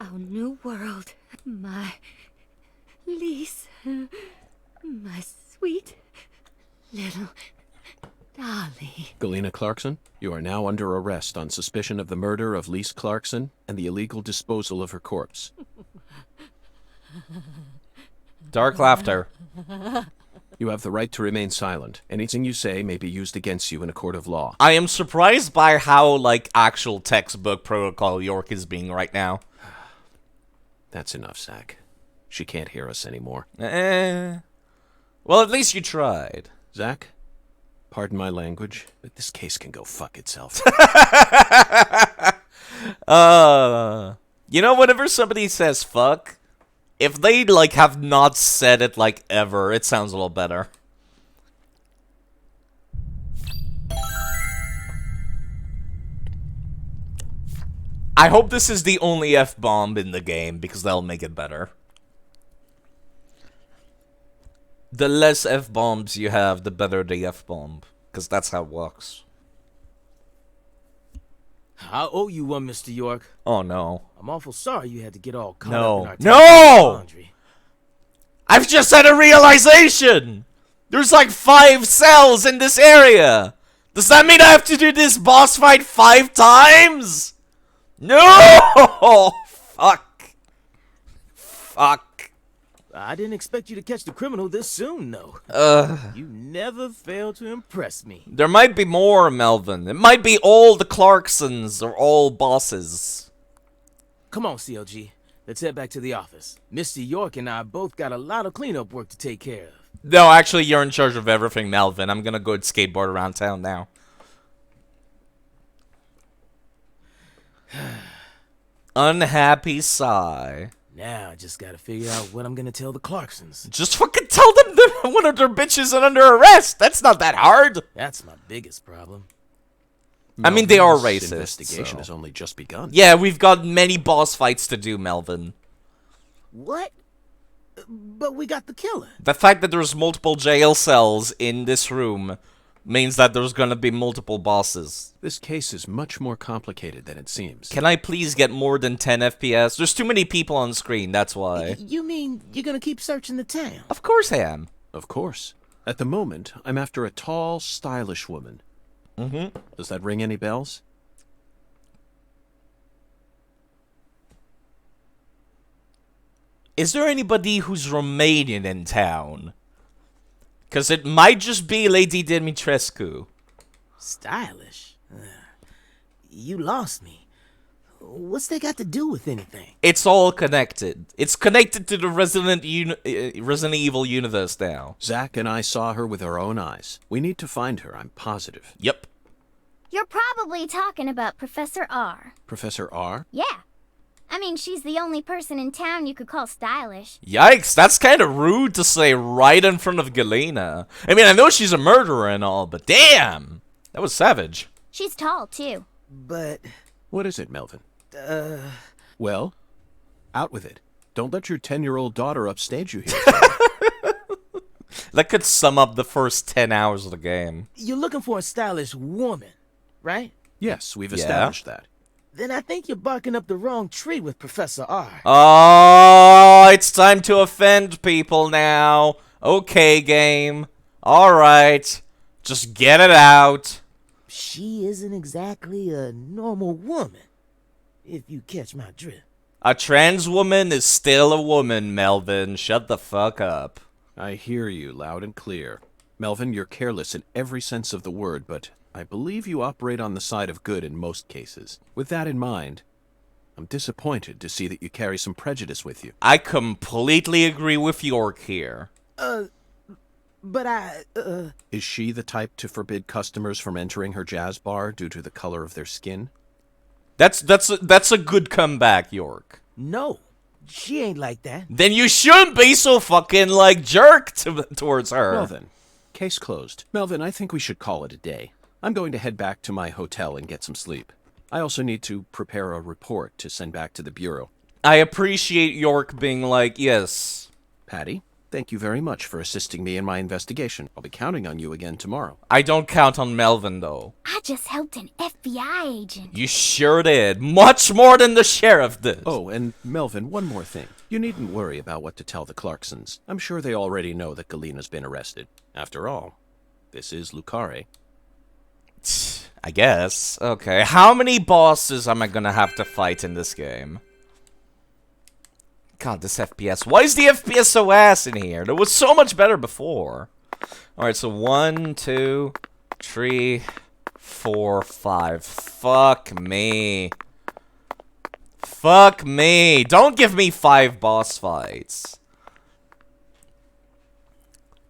I: Our new world. My... Lise. My sweet... little... Dolly.
B: Galena Clarkson, you are now under arrest on suspicion of the murder of Lise Clarkson and the illegal disposal of her corpse.
A: Dark laughter.
B: You have the right to remain silent. Anything you say may be used against you in a court of law.
A: I am surprised by how, like, actual textbook protocol York is being right now.
B: That's enough, Zach. She can't hear us anymore.
A: Well, at least you tried.
B: Zach, pardon my language, but this case can go fuck itself.
A: You know, whenever somebody says fuck, if they, like, have not said it, like, ever, it sounds a little better. I hope this is the only F-bomb in the game, because that'll make it better. The less F-bombs you have, the better the F-bomb, because that's how it works.
C: I owe you one, Mr. York.
A: Oh, no.
C: I'm awful sorry you had to get all caught
A: No.
C: up in our
A: No!
C: laundry.
A: I've just had a realization! There's like 5 cells in this area! Does that mean I have to do this boss fight 5 times? No! Fuck. Fuck.
C: I didn't expect you to catch the criminal this soon, though. You never fail to impress me.
A: There might be more, Melvin. It might be all the Clarksons or all bosses.
C: Come on, CLG. Let's head back to the office. Mr. York and I both got a lot of cleanup work to take care of.
A: No, actually, you're in charge of everything, Melvin. I'm gonna go skateboard around town now. Unhappy sigh.
C: Now I just gotta figure out what I'm gonna tell the Clarksons.
A: Just fucking tell them that one of their bitches is under arrest. That's not that hard.
C: That's my biggest problem.
A: I mean, they are
B: Melvin's
A: racist.
B: Investigation
A: So.
B: has only just begun.
A: Yeah, we've got many boss fights to do, Melvin.
C: What? But we got the killer.
A: The fact that there's multiple jail cells in this room means that there's gonna be multiple bosses.
B: This case is much more complicated than it seems.
A: Can I please get more than 10 FPS? There's too many people on screen, that's why.
C: You mean you're gonna keep searching the town?
A: Of course I am.
B: Of course. At the moment, I'm after a tall, stylish woman.
A: Mm-hmm.
B: Does that ring any bells?
A: Is there anybody who's Romanian in town? Because it might just be Lady Dimitrescu.
C: Stylish? You lost me. What's that got to do with anything?
A: It's all connected. It's connected to the Resident Evil universe now.
B: Zach and I saw her with our own eyes. We need to find her, I'm positive.
A: Yep.
I: You're probably talking about Professor R.
B: Professor R?
I: Yeah. I mean, she's the only person in town you could call stylish.
A: Yikes, that's kind of rude to say right in front of Galena. I mean, I know she's a murderer and all, but damn! That was savage.
I: She's tall, too.
C: But...
B: What is it, Melvin? Well, out with it. Don't let your 10-year-old daughter upstage you here.
A: That could sum up the first 10 hours of the game.
C: You're looking for a stylish woman, right?
B: Yes, we've established that.
C: Then I think you're barking up the wrong tree with Professor R.
A: Oh, it's time to offend people now. Okay, game. Alright. Just get it out.
C: She isn't exactly a normal woman, if you catch my drift.
A: A trans woman is still a woman, Melvin. Shut the fuck up.
B: I hear you loud and clear. Melvin, you're careless in every sense of the word, but I believe you operate on the side of good in most cases. With that in mind, I'm disappointed to see that you carry some prejudice with you.
A: I completely agree with York here.
C: But
B: Is she the type to forbid customers from entering her jazz bar due to the color of their skin?
A: That's a good comeback, York.
C: no, she ain't like that.
A: Then you shouldn't be so fucking, like, jerk towards her.
B: Well then, case closed. Melvin, I think we should call it a day. I'm going to head back to my hotel and get some sleep. I also need to prepare a report to send back to the Bureau.
A: I appreciate York being like, yes.
B: Patty, thank you very much for assisting me in my investigation. I'll be counting on you again tomorrow.
A: I don't count on Melvin, though.
I: I just helped an FBI agent.
A: You sure did. Much more than the sheriff did.
B: Oh, and Melvin, one more thing. You needn't worry about what to tell the Clarksons. I'm sure they already know that Galena's been arrested. After all, this is Lucare.
A: I guess. Okay, how many bosses am I gonna have to fight in this game? God, this FPS. Why is the FPS so ass in here? It was so much better before. Alright, so 1, 2, 3, 4, 5. Fuck me. Fuck me. Don't give me 5 boss fights.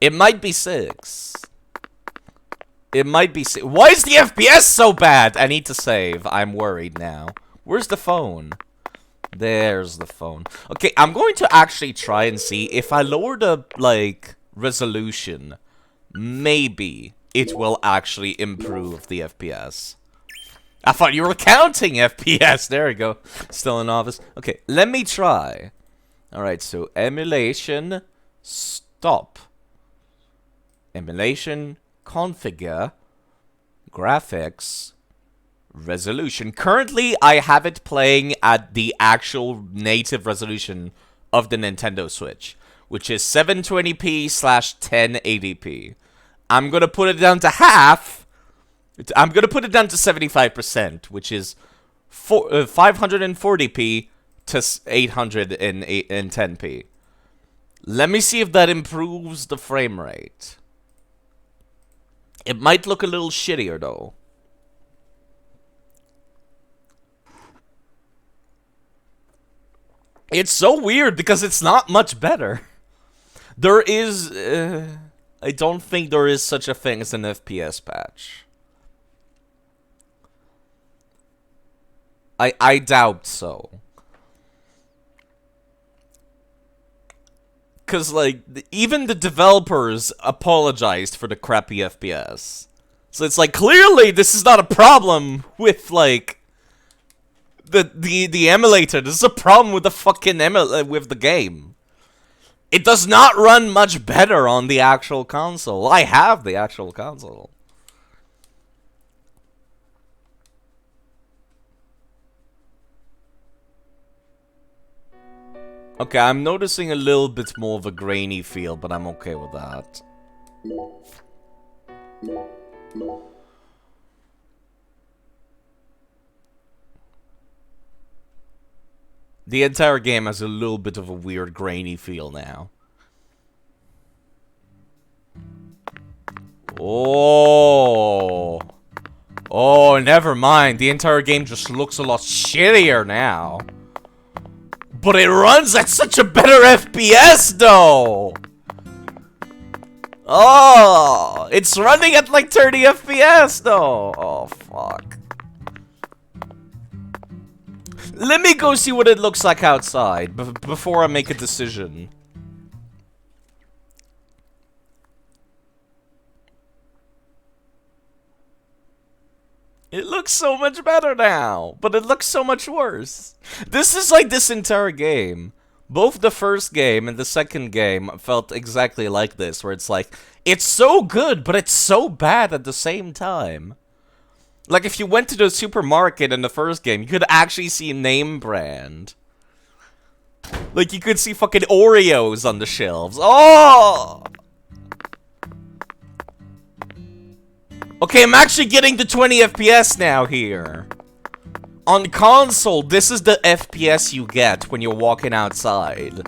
A: It might be 6. It might be 6. Why is the FPS so bad? I need to save. I'm worried now. Where's the phone? There's the phone. Okay, I'm going to actually try and see if I lower the, like, resolution. Maybe it will actually improve the FPS. I thought you were counting FPS. There we go. Still in office. Okay, let me try. Alright, so emulation, stop. Emulation, configure, graphics, resolution. Currently, I have it playing at the actual native resolution of the Nintendo Switch, which is 720p/1080p. I'm gonna put it down to half. I'm gonna put it down to 75%, which is 540p to 810p. Let me see if that improves the frame rate. It might look a little shittier though. It's so weird because it's not much better. There is... I don't think there is such a thing as an FPS patch. I doubt so. Because, like, even the developers apologized for the crappy FPS. So it's like, clearly this is not a problem with, like, the emulator. This is a problem with the fucking with the game. It does not run much better on the actual console. I have the actual console. Okay, I'm noticing a little bit more of a grainy feel, but I'm okay with that. The entire game has a little bit of a weird grainy feel now. Oh. Oh, never mind. The entire game just looks a lot shittier now. But it runs at such a better FPS, though! Oh! It's running at like 30 FPS, though! Oh, fuck. Let me go see what it looks like outside before I make a decision. It looks so much better now, but it looks so much worse. This is like this entire game. Both the first game and the second game felt exactly like this, where it's like, it's so good, but it's so bad at the same time. Like, if you went to the supermarket in the first game, you could actually see name brand. Like, you could see fucking Oreos on the shelves. Oh! Okay, I'm actually getting to 20 FPS now here. On console, this is the FPS you get when you're walking outside.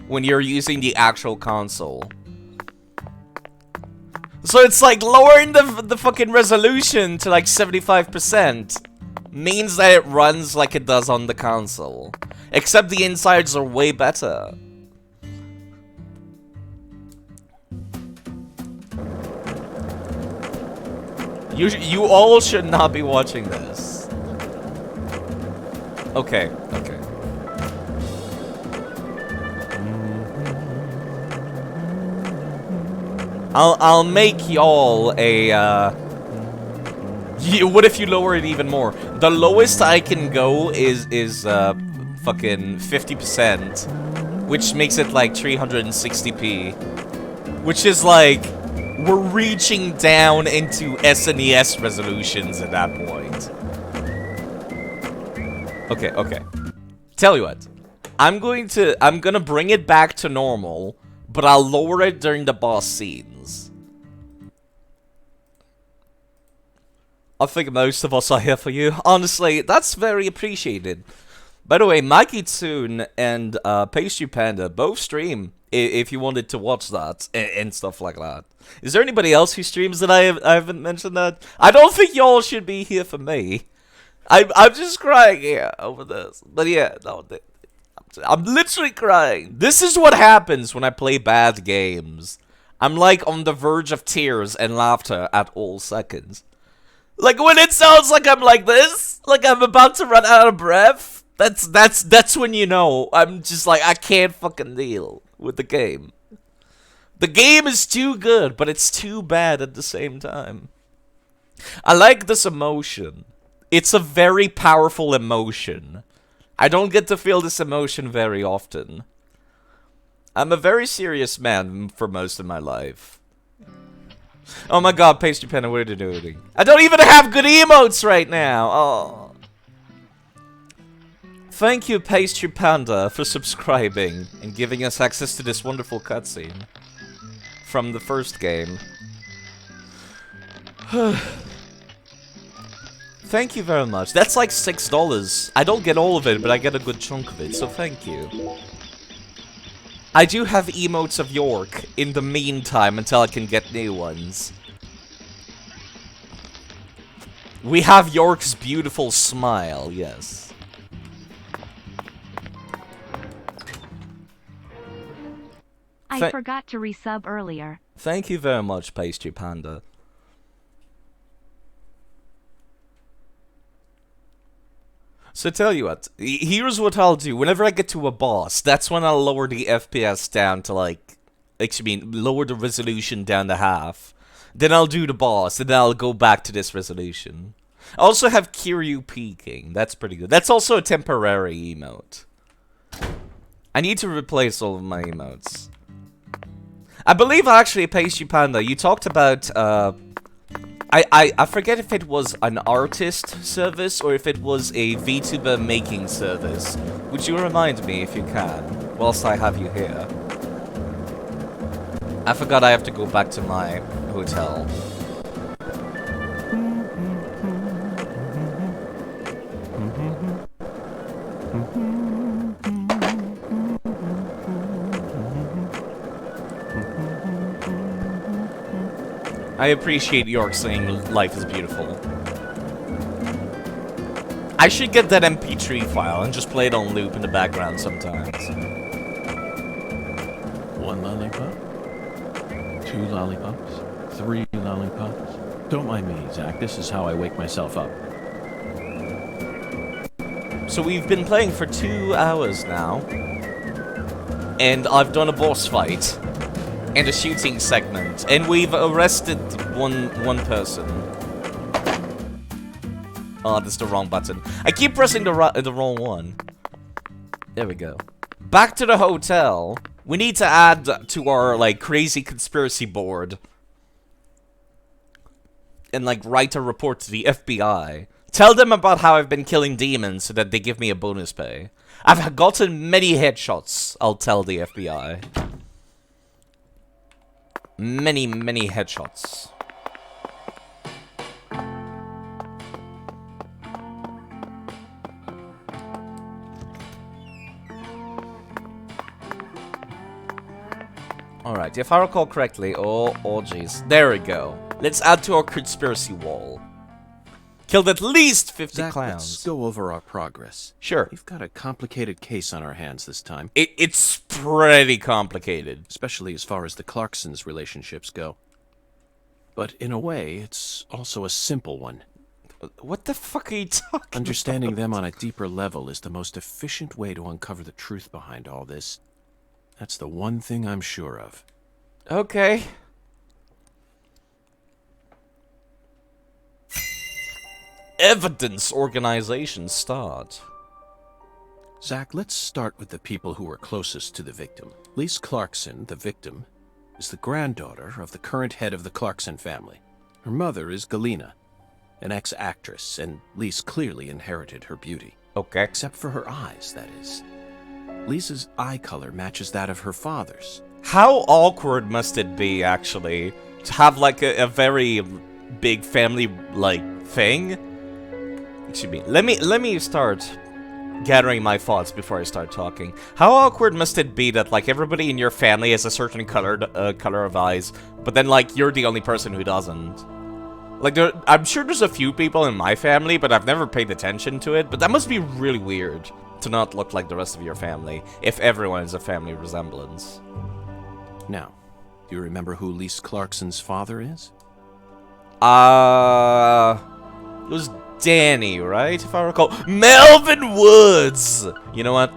A: When you're using the actual console. So it's like lowering the fucking resolution to like 75% means that it runs like it does on the console. Except the insides are way better. You all should not be watching this. Okay, okay. I'll make y'all a, what if you lower it even more? The lowest I can go is fucking 50%, which makes it like 360p. Which is like, we're reaching down into SNES resolutions at that point. Okay, okay. Tell you what. I'm gonna bring it back to normal, but I'll lower it during the boss scenes. I think most of us are here for you. Honestly, that's very appreciated. By the way, Mikey Tsoon and Pastry Panda both stream if you wanted to watch that and stuff like that. Is there anybody else who streams that I haven't mentioned that? I don't think y'all should be here for me. I'm just crying here over this. But yeah, no, I'm literally crying. This is what happens when I play bad games. I'm like on the verge of tears and laughter at all seconds. Like when it sounds like I'm like this, like I'm about to run out of breath. That's when you know I'm just like I can't fucking deal with the game. The game is too good, but it's too bad at the same time. I like this emotion. It's a very powerful emotion. I don't get to feel this emotion very often. I'm a very serious man for most of my life. Oh my god, Pastry Panda, what are you doing? I don't even have good emotes right now! Oh. Thank you, Pastry Panda, for subscribing and giving us access to this wonderful cutscene from the first game. Thank you very much. That's like $6. I don't get all of it, but I get a good chunk of it, so thank you. I do have emotes of York in the meantime until I can get new ones. We have York's beautiful smile, yes.
J: I forgot to resub earlier.
A: Thank you very much, Pastry Panda. So tell you what, here's what I'll do. Whenever I get to a boss, that's when I'll lower the FPS down to like, lower the resolution down to half. Then I'll do the boss, and then I'll go back to this resolution. I also have Kiryu peeking. That's pretty good. That's also a temporary emote. I need to replace all of my emotes. I believe actually, Pastry Panda, you talked about, I forget if it was an artist service or if it was a VTuber making service. Would you remind me if you can, whilst I have you here? I forgot I have to go back to my hotel. I appreciate York saying life is beautiful. I should get that MP3 file and just play it on loop in the background sometimes.
B: 1 lollipop, 2 lollipops, 3 lollipops. Don't mind me, Zach. This is how I wake myself up.
A: So we've been playing for 2 hours now. And I've done a boss fight. And a shooting segment. And we've arrested one person. Oh, that's the wrong button. I keep pressing the wrong one. There we go. Back to the hotel. We need to add to our, like, crazy conspiracy board. And, like, write a report to the FBI. Tell them about how I've been killing demons so that they give me a bonus pay. I've gotten many headshots, I'll tell the FBI. Many, many headshots. Alright, if I recall correctly, oh jeez. There we go. Let's add to our conspiracy wall. Killed at least 50
B: Zach,
A: clowns.
B: Let's go over our progress.
A: Sure.
B: We've got a complicated case on our hands this time.
A: It's pretty complicated.
B: Especially as far as the Clarksons' relationships go. But in a way, it's also a simple one.
A: What the fuck are you talking
B: Understanding
A: about?
B: them on a deeper level is the most efficient way to uncover the truth behind all this. That's the one thing I'm sure of.
A: Okay. Evidence organization start.
B: Zach, let's start with the people who were closest to the victim. Lise Clarkson, the victim, is the granddaughter of the current head of the Clarkson family. Her mother is Galena, an ex-actress, and Lise clearly inherited her beauty.
A: Okay.
B: Except for her eyes, that is. Lisa's eye color matches that of her father's.
A: How awkward must it be, actually, to have, like, a very big family, like, thing? Excuse me. Let me start gathering my thoughts before I start talking. How awkward must it be that, like, everybody in your family has a certain color of eyes, but then, like, you're the only person who doesn't? Like, I'm sure there's a few people in my family, but I've never paid attention to it, but that must be really weird to not look like the rest of your family, if everyone is a family resemblance.
B: Now, do you remember who Lise Clarkson's father is?
A: It was Danny, right? If I recall. Melvin Woods! You know what?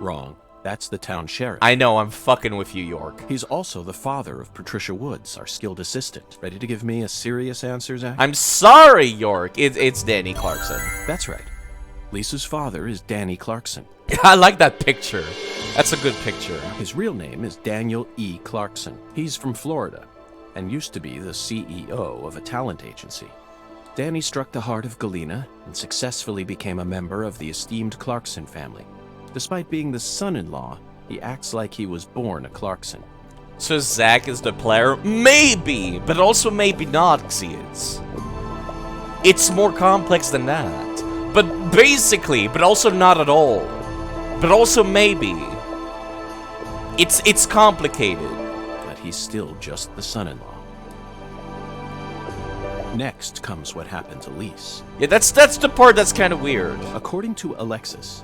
B: Wrong. That's the town sheriff.
A: I know, I'm fucking with you, York.
B: He's also the father of Patricia Woods, our skilled assistant. Ready to give me a serious answer, Zach?
A: I'm sorry, York. It's Danny Clarkson.
B: That's right. Lisa's father is Danny Clarkson.
A: I like that picture. That's a good picture.
B: His real name is Daniel E. Clarkson. He's from Florida and used to be the CEO of a talent agency. Danny struck the heart of Galena and successfully became a member of the esteemed Clarkson family. Despite being the son-in-law, he acts like he was born a Clarkson.
A: So Zach is the player? Maybe, but also maybe not, because he is. It's more complex than that. But basically, but also not at all. But also maybe. It's complicated.
B: But he's still just the son-in-law. Next comes what happened to Lise.
A: Yeah, that's the part that's kind of weird.
B: According to Alexis,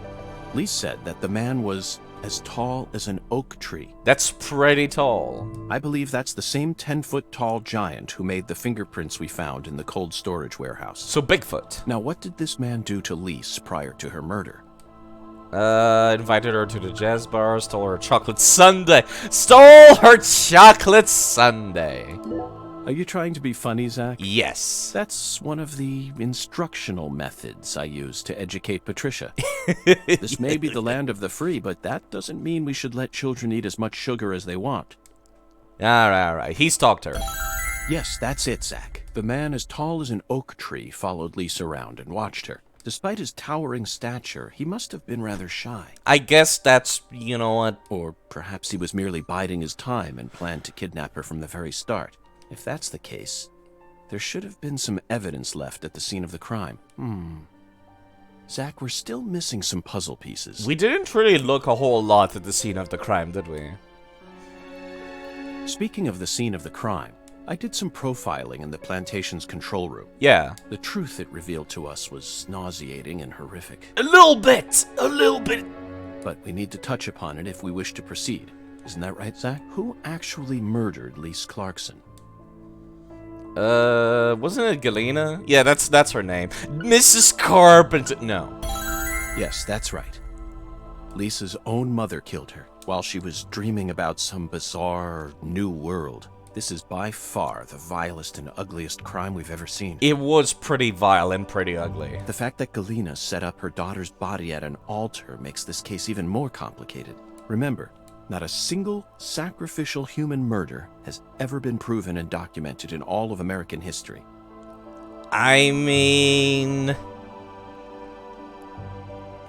B: Lise said that the man was as tall as an oak tree.
A: That's pretty tall.
B: I believe that's the same 10-foot tall giant who made the fingerprints we found in the cold storage warehouse.
A: So Bigfoot.
B: Now, what did this man do to Lise prior to her murder?
A: Invited her to the jazz bar, stole her chocolate sundae. Stole her chocolate sundae.
B: Are you trying to be funny, Zach?
A: Yes.
B: That's one of the instructional methods I use to educate Patricia. This may be the land of the free, but that doesn't mean we should let children eat as much sugar as they want.
A: Alright. He stalked her.
B: Yes, that's it, Zach. The man as tall as an oak tree followed Lise around and watched her. Despite his towering stature, he must have been rather shy.
A: I guess that's, you know what?
B: Or perhaps he was merely biding his time and planned to kidnap her from the very start. If that's the case, there should have been some evidence left at the scene of the crime. Zach, we're still missing some puzzle pieces.
A: We didn't really look a whole lot at the scene of the crime, did we?
B: Speaking of the scene of the crime, I did some profiling in the plantation's control room.
A: Yeah.
B: The truth it revealed to us was nauseating and horrific.
A: A little bit!
B: But we need to touch upon it if we wish to proceed. Isn't that right, Zach? Who actually murdered Lise Clarkson?
A: Wasn't it Galena? Yeah, that's her name. Mrs. Carpenter. No.
B: Yes, that's right. Lisa's own mother killed her while she was dreaming about some bizarre new world. This is by far the vilest and ugliest crime we've ever seen.
A: It was pretty vile and pretty ugly.
B: The fact that Galena set up her daughter's body at an altar makes this case even more complicated. Remember, not a single sacrificial human murder has ever been proven and documented in all of American history.
A: I mean...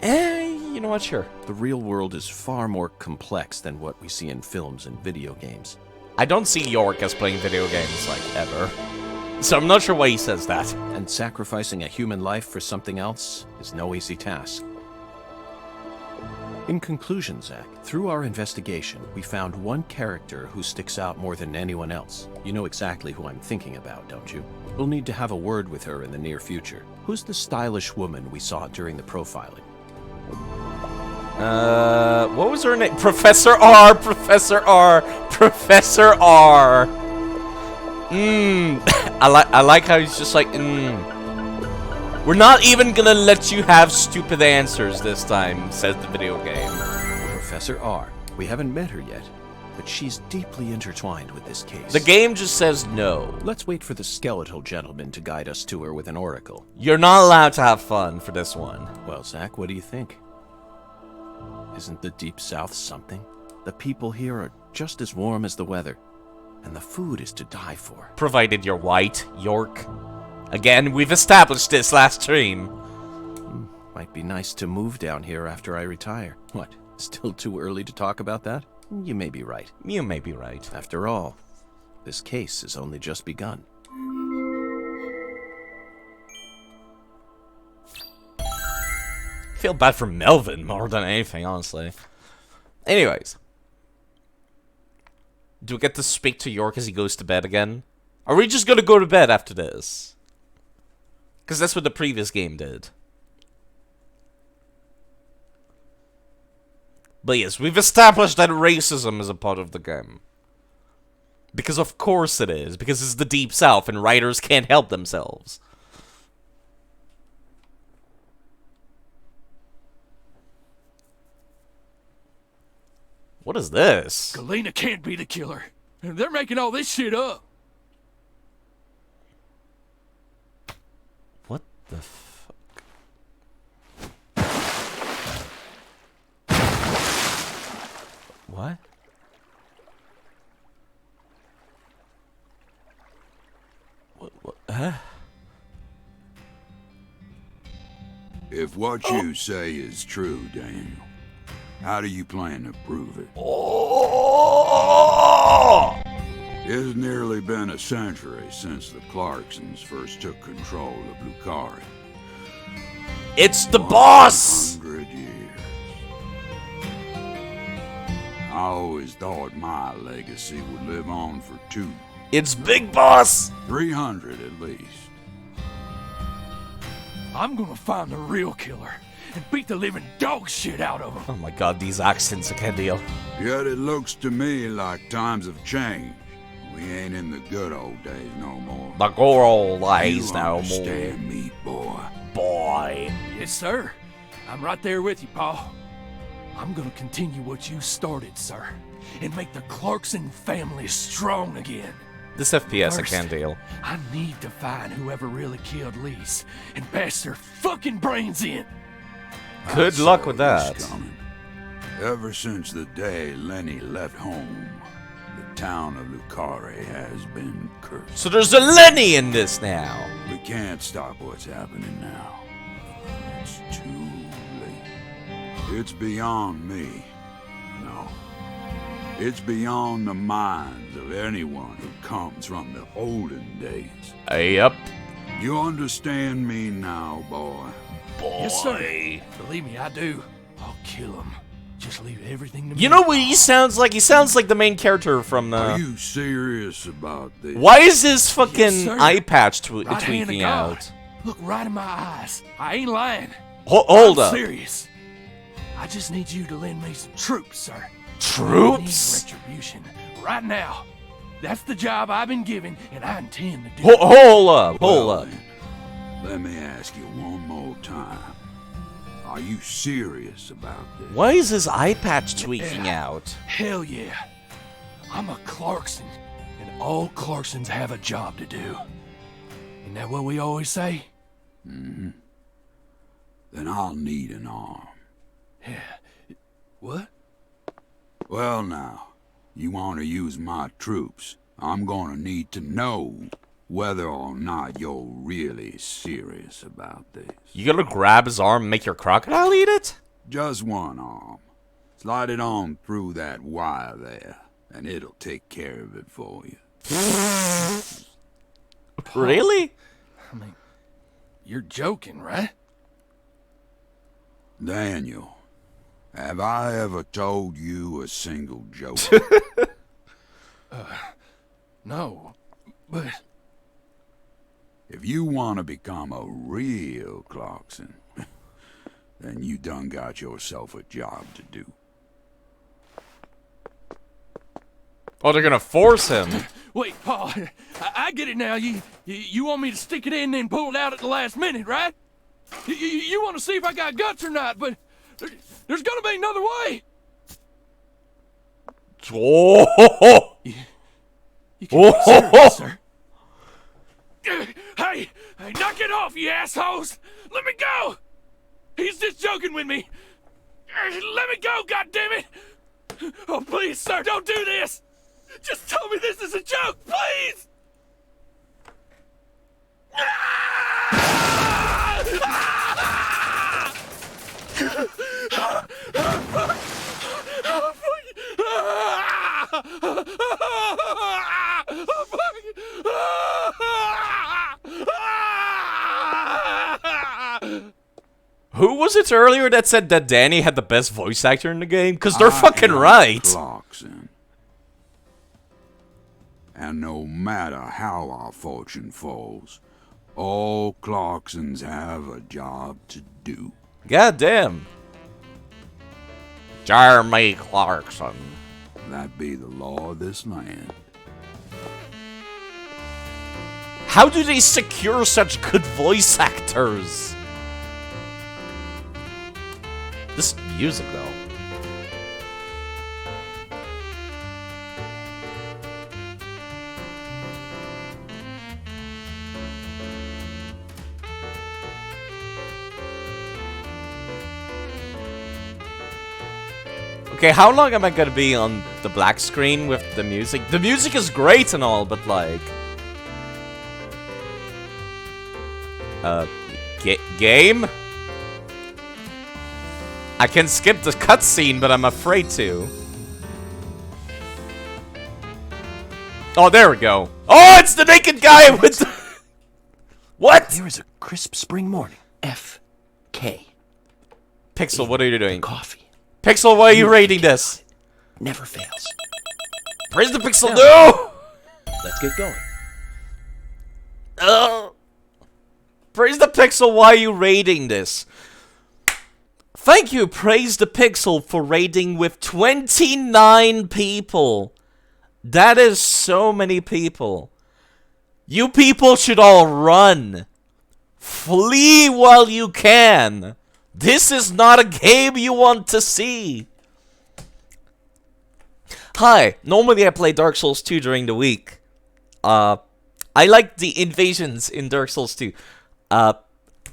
A: you know what, sure.
B: The real world is far more complex than what we see in films and video games.
A: I don't see York as playing video games, like, ever. So I'm not sure why he says that.
B: And sacrificing a human life for something else is no easy task. In conclusion, Zach, through our investigation, we found one character who sticks out more than anyone else. You know exactly who I'm thinking about, don't you? We'll need to have a word with her in the near future. Who's the stylish woman we saw during the profiling?
A: What was her name? Professor R! Professor R! Professor R! I like how he's just like, We're not even gonna let you have stupid answers this time, says the video game.
B: Professor R. We haven't met her yet, but she's deeply intertwined with this case.
A: The game just says no.
B: Let's wait for the skeletal gentleman to guide us to her with an oracle.
A: You're not allowed to have fun for this one.
B: Well, Zach, what do you think? Isn't the Deep South something? The people here are just as warm as the weather, and the food is to die for.
A: Provided you're white, York. Again, we've established this last stream.
B: Might be nice to move down here after I retire. What, still too early to talk about that? You may be right.
A: You may be right.
B: After all, this case has only just begun.
A: feel bad for Melvin more than anything, honestly. Anyways. Do we get to speak to York as he goes to bed again? Are we just gonna go to bed after this? Because that's what the previous game did. But yes, we've established that racism is a part of the game. Because of course it is. Because it's the Deep South and writers can't help themselves. What is this?
H: Galena can't be the killer. They're making all this shit up.
A: What the fuck? What? What? Huh?
K: If what you say is true, Daniel, how do you plan to prove it?
A: Oh!
K: It's nearly been a century since the Clarksons first took control of Lucari.
A: It's the boss!
K: 100 years. I always thought my legacy would live on for 2.
A: It's Big Boss!
K: 300 at least.
H: I'm gonna find the real killer and beat the living dog shit out of him.
A: Oh my god, these accents, I can't deal.
K: Yet it looks to me like times have changed. We ain't in the good old days no more.
A: The good old days no more.
K: Understand me, boy.
A: Boy.
H: Yes, sir. I'm right there with you, Paul. I'm gonna continue what you started, sir, and make the Clarkson family strong again.
A: This FPS,
H: First,
A: I can't deal.
H: I need to find whoever really killed Lise and bash their fucking brains in.
A: Good luck with that.
K: Coming. Ever since the day Lenny left home, the town of Lucari has been cursed.
A: So there's a Lenny in this now.
K: We can't stop what's happening now. It's too late. It's beyond me. No. It's beyond the minds of anyone who comes from the olden days.
A: Yep.
K: You understand me now, boy?
A: Boy.
H: Yes, sir. Believe me, I do. I'll kill him. Just leave everything to me.
A: You know what he sounds like? He sounds like the main character from the...
K: Are you serious about this?
A: Why is his fucking
H: Yes,
A: eye patch
H: Right hand of
A: tweaking
H: God.
A: out?
H: Look right in my eyes. I ain't lying.
A: Hold up.
H: I'm serious. I just need you to lend me some troops, sir.
A: Troops?
H: I need retribution right now. That's the job I've been given, and I intend to do.
A: Hold up. Hold up.
K: Then, let me ask you one more time. Are you serious about this?
A: Why is his eye patch tweaking out?
H: Hell yeah. I'm a Clarkson, and all Clarksons have a job to do. Isn't that what we always say?
K: Mm-hmm. Then I'll need an arm.
H: Yeah. What?
K: Well now, you want to use my troops, I'm gonna need to know whether or not you're really serious about this.
A: You gonna grab his arm and make your crocodile eat it?
K: Just one arm. Slide it on through that wire there, and it'll take care of it for you.
A: Really?
H: I mean, you're joking, right?
K: Daniel, have I ever told you a single joke?
H: No, but...
K: If you want to become a real Clarkson, then you done got yourself a job to do.
A: Oh, they're gonna force him.
H: Wait, Paul, I get it now. You want me to stick it in and then pull it out at the last minute, right? You want to see if I got guts or not, but there's gonna be another way.
A: Oh!
H: You can't be serious, sir. Hey, knock it off, you assholes! Let me go! He's just joking with me. Let me go, goddammit! Oh, please, sir, don't do this! Just tell me this is a joke, please!
A: Who was it earlier that said that Danny had the best voice actor in the game? Because they're fucking right.
K: Clarkson. And no matter how our fortune falls, all Clarksons have a job to do.
A: God damn. Jeremy Clarkson.
K: That be the law of this land.
A: How do they secure such good voice actors? This music, though. Okay, how long am I gonna be on the black screen with the music? The music is great and all, but like... game? I can skip the cutscene, but I'm afraid to. Oh, there we go. Oh, it's the naked guy with the... What?
B: There is a crisp spring morning. F.K.
A: Pixel, what are you doing?
B: Coffee.
A: Pixel, why are you rating this?
B: Never fails.
A: Praise the Pixel, no!
B: Let's get going.
A: Praise the Pixel, why are you rating this? Thank you, Praise the Pixel, for rating with 29 people. That is so many people. You people should all run. Flee while you can. This is not a game you want to see. Hi, normally I play Dark Souls 2 during the week. I like the invasions in Dark Souls 2.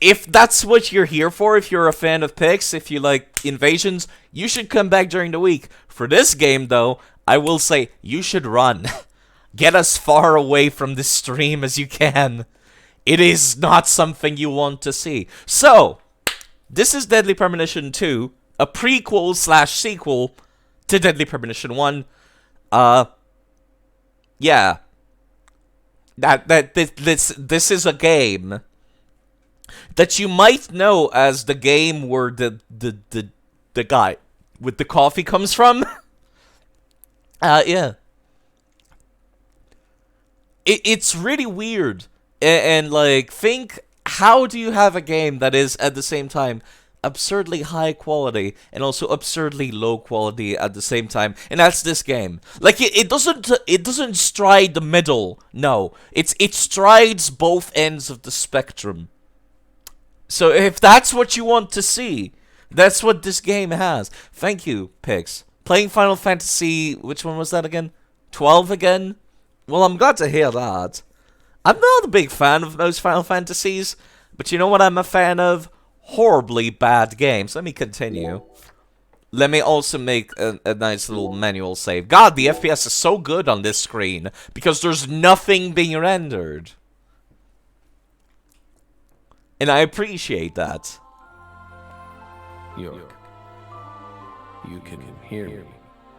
A: If that's what you're here for, if you're a fan of picks, if you like invasions, you should come back during the week. For this game, though, I will say you should run. Get as far away from this stream as you can. It is not something you want to see. So, this is Deadly Premonition 2, a prequel/sequel to Deadly Premonition 1. Yeah. This is a game that you might know as the game where the guy with the coffee comes from. Yeah. It's really weird. And like, think, how do you have a game that is at the same time absurdly high quality and also absurdly low quality at the same time? And that's this game. Like, it doesn't stride the middle. No, it strides both ends of the spectrum. So if that's what you want to see, that's what this game has. Thank you, Pix. Playing Final Fantasy, which one was that again? 12 again? Well, I'm glad to hear that. I'm not a big fan of most Final Fantasies, but you know what I'm a fan of? Horribly bad games. Let me continue. Let me also make a nice little manual save. God, the FPS is so good on this screen, because there's nothing being rendered. And I appreciate that.
B: York, you can hear me,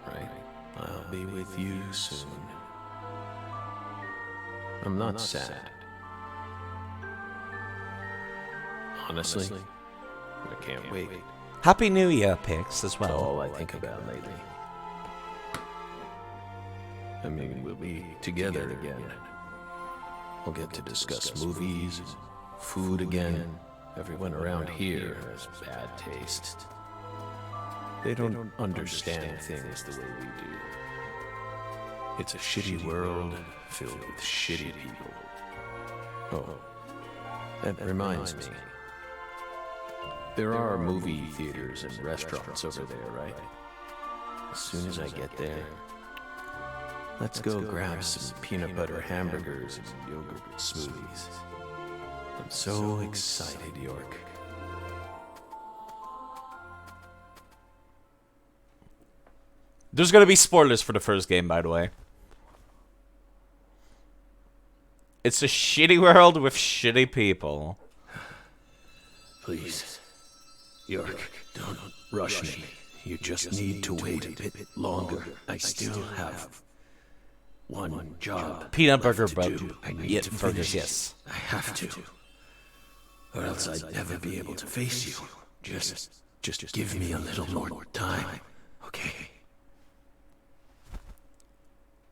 B: right? I'll be with you soon. I'm not sad. Honestly, I can't wait.
A: Happy New Year, Pix, as well.
B: That's all I think about lately. I mean, we'll be together again. We'll get to discuss movies, food again. Everyone around here has bad taste. They don't understand things the way we do. It's a shitty world filled with shitty people. Oh, that reminds me. There are movie theaters and restaurants over there, right? As soon as I get there, let's go grab some peanut butter hamburgers and yogurt smoothies. I'm so excited, York.
A: There's gonna be spoilers for the first game, by the way. It's a shitty world with shitty people.
B: Please, York, don't rush me. You just need to wait a bit longer. I still have one job.
A: Peanut burger, bro.
B: I need to
A: burgers,
B: finish.
A: yes.
B: I have to. Or else I'd never be able to face you. Just give me a little more time, okay?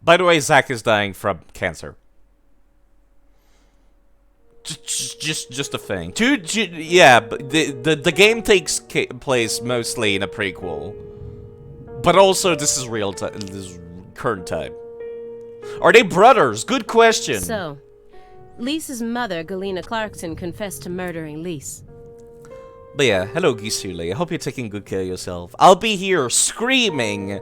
A: By the way, Zach is dying from cancer. Just a thing. Yeah, but the game takes place mostly in a prequel, but also this is real time. This is current time. Are they brothers? Good question.
L: So, Lisa's mother, Galena Clarkson, confessed to murdering Lise.
A: But yeah, hello Gisule. I hope you're taking good care of yourself. I'll be here screaming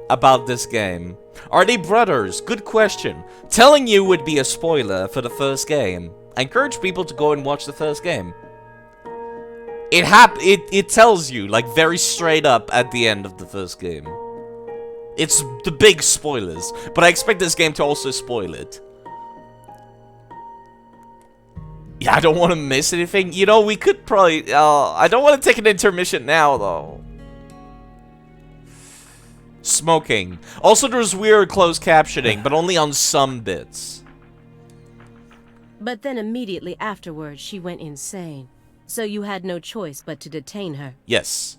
A: about this game. Are they brothers? Good question. Telling you would be a spoiler for the first game. I encourage people to go and watch the first game. It tells you, like, very straight up at the end of the first game. It's the big spoilers, but I expect this game to also spoil it. Yeah, I don't want to miss anything. You know, we could probably... I don't want to take an intermission now, though. Smoking. Also, there's weird closed captioning, but only on some bits.
L: But then immediately afterwards, she went insane. So you had no choice but to detain her.
A: Yes.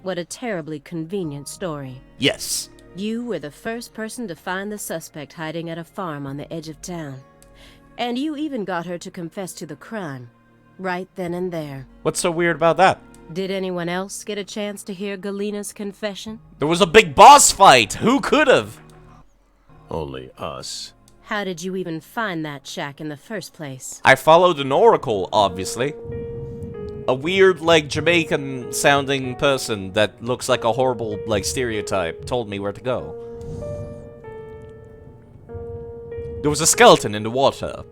L: What a terribly convenient story.
A: Yes.
L: You were the first person to find the suspect hiding at a farm on the edge of town. And you even got her to confess to the crime. Right then and there.
A: What's so weird about that?
L: Did anyone else get a chance to hear Galena's confession?
A: There was a big boss fight! Who could've?
B: Only us.
L: How did you even find that shack in the first place?
A: I followed an oracle, obviously. A weird, like, Jamaican-sounding person that looks like a horrible, like, stereotype told me where to go. There was a skeleton in the water.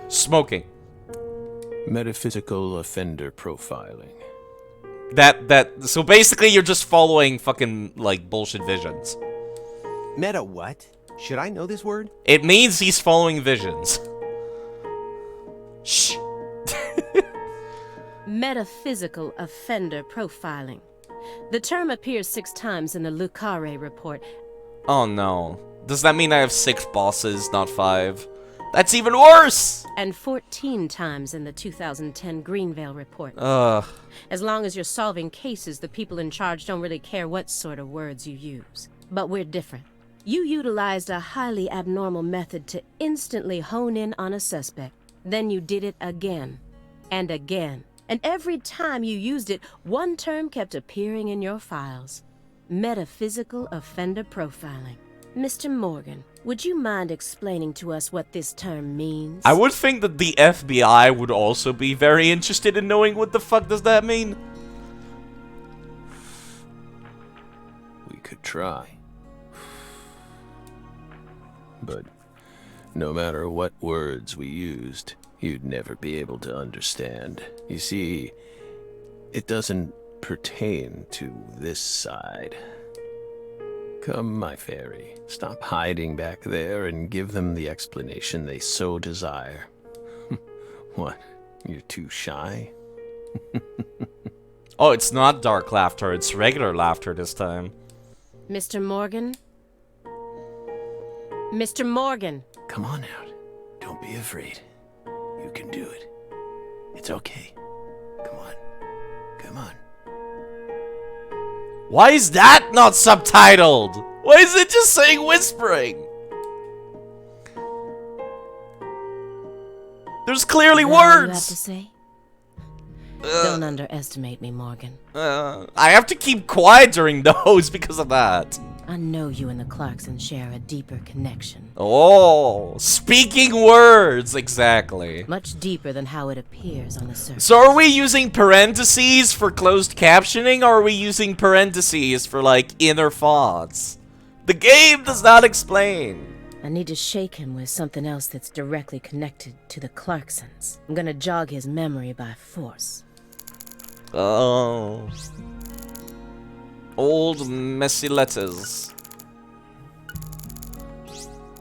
A: Smoking.
B: Metaphysical offender profiling.
A: So basically you're just following fucking, like, bullshit visions.
M: Meta what? Should I know this word?
A: It means he's following visions. Shh.
L: Metaphysical offender profiling. The term appears 6 times in the Lucare report.
A: Oh no. Does that mean I have 6 bosses, not 5? That's even worse!
L: And 14 times in the 2010 Greenvale report.
A: Ugh.
L: As long as you're solving cases, the people in charge don't really care what sort of words you use. But we're different. You utilized a highly abnormal method to instantly hone in on a suspect. Then you did it again. And again. And every time you used it, one term kept appearing in your files. Metaphysical offender profiling. Mr. Morgan, would you mind explaining to us what this term means?
A: I would think that the FBI would also be very interested in knowing what the fuck does that mean.
B: We could try. But no matter what words we used, you'd never be able to understand. You see, it doesn't pertain to this side. Come, my fairy, stop hiding back there and give them the explanation they so desire. What, you're too shy?
A: Oh, it's not dark laughter, it's regular laughter this time.
L: Mr. Morgan? Mr. Morgan!
B: Come on out. Don't be afraid. You can do it. It's okay. Come on. Come on.
A: Why is that not subtitled? Why is it just saying whispering? There's clearly
L: Is that all
A: words!
L: you have to say? Don't underestimate me, Morgan.
A: I have to keep quiet during those because of that.
L: I know you and the Clarksons share a deeper connection.
A: Oh, speaking words, exactly.
L: Much deeper than how it appears on the surface.
A: So are we using parentheses for closed captioning, or are we using parentheses for, like, inner thoughts? The game does not explain.
L: I need to shake him with something else that's directly connected to the Clarksons. I'm gonna jog his memory by force.
A: Oh. Old messy letters.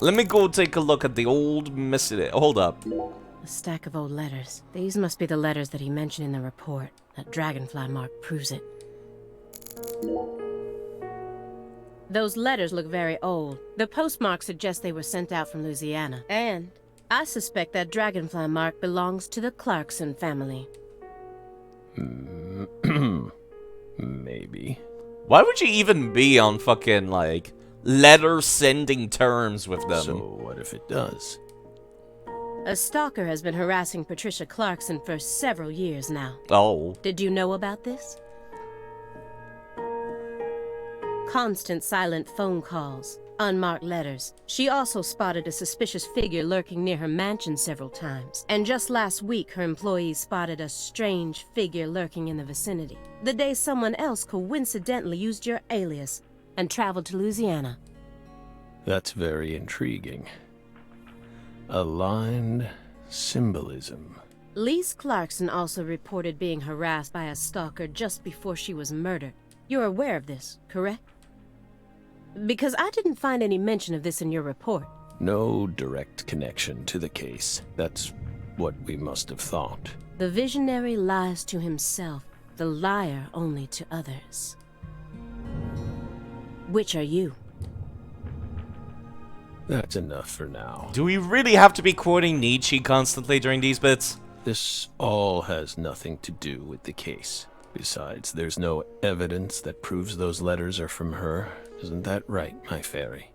A: Let me go take a look at the old messy... Hold up.
L: A stack of old letters. These must be the letters that he mentioned in the report. That dragonfly mark proves it. Those letters look very old. The postmark suggests they were sent out from Louisiana. And I suspect that dragonfly mark belongs to the Clarkson family.
B: Maybe.
A: Why would you even be on fucking, like, letter-sending terms with them?
B: So what if it does?
L: A stalker has been harassing Patricia Clarkson for several years now.
A: Oh.
L: Did you know about this? Constant silent phone calls, unmarked letters. She also spotted a suspicious figure lurking near her mansion several times. And just last week, her employees spotted a strange figure lurking in the vicinity. The day someone else coincidentally used your alias and traveled to Louisiana.
B: That's very intriguing. Aligned symbolism.
L: Lise Clarkson also reported being harassed by a stalker just before she was murdered. You're aware of this, correct? Because I didn't find any mention of this in your report.
B: No direct connection to the case. That's what we must have thought.
L: The visionary lies to himself, the liar only to others. Which are you?
B: That's enough for now.
A: Do we really have to be quoting Nietzsche constantly during these bits?
B: This all has nothing to do with the case. Besides, there's no evidence that proves those letters are from her. Isn't that right, my fairy?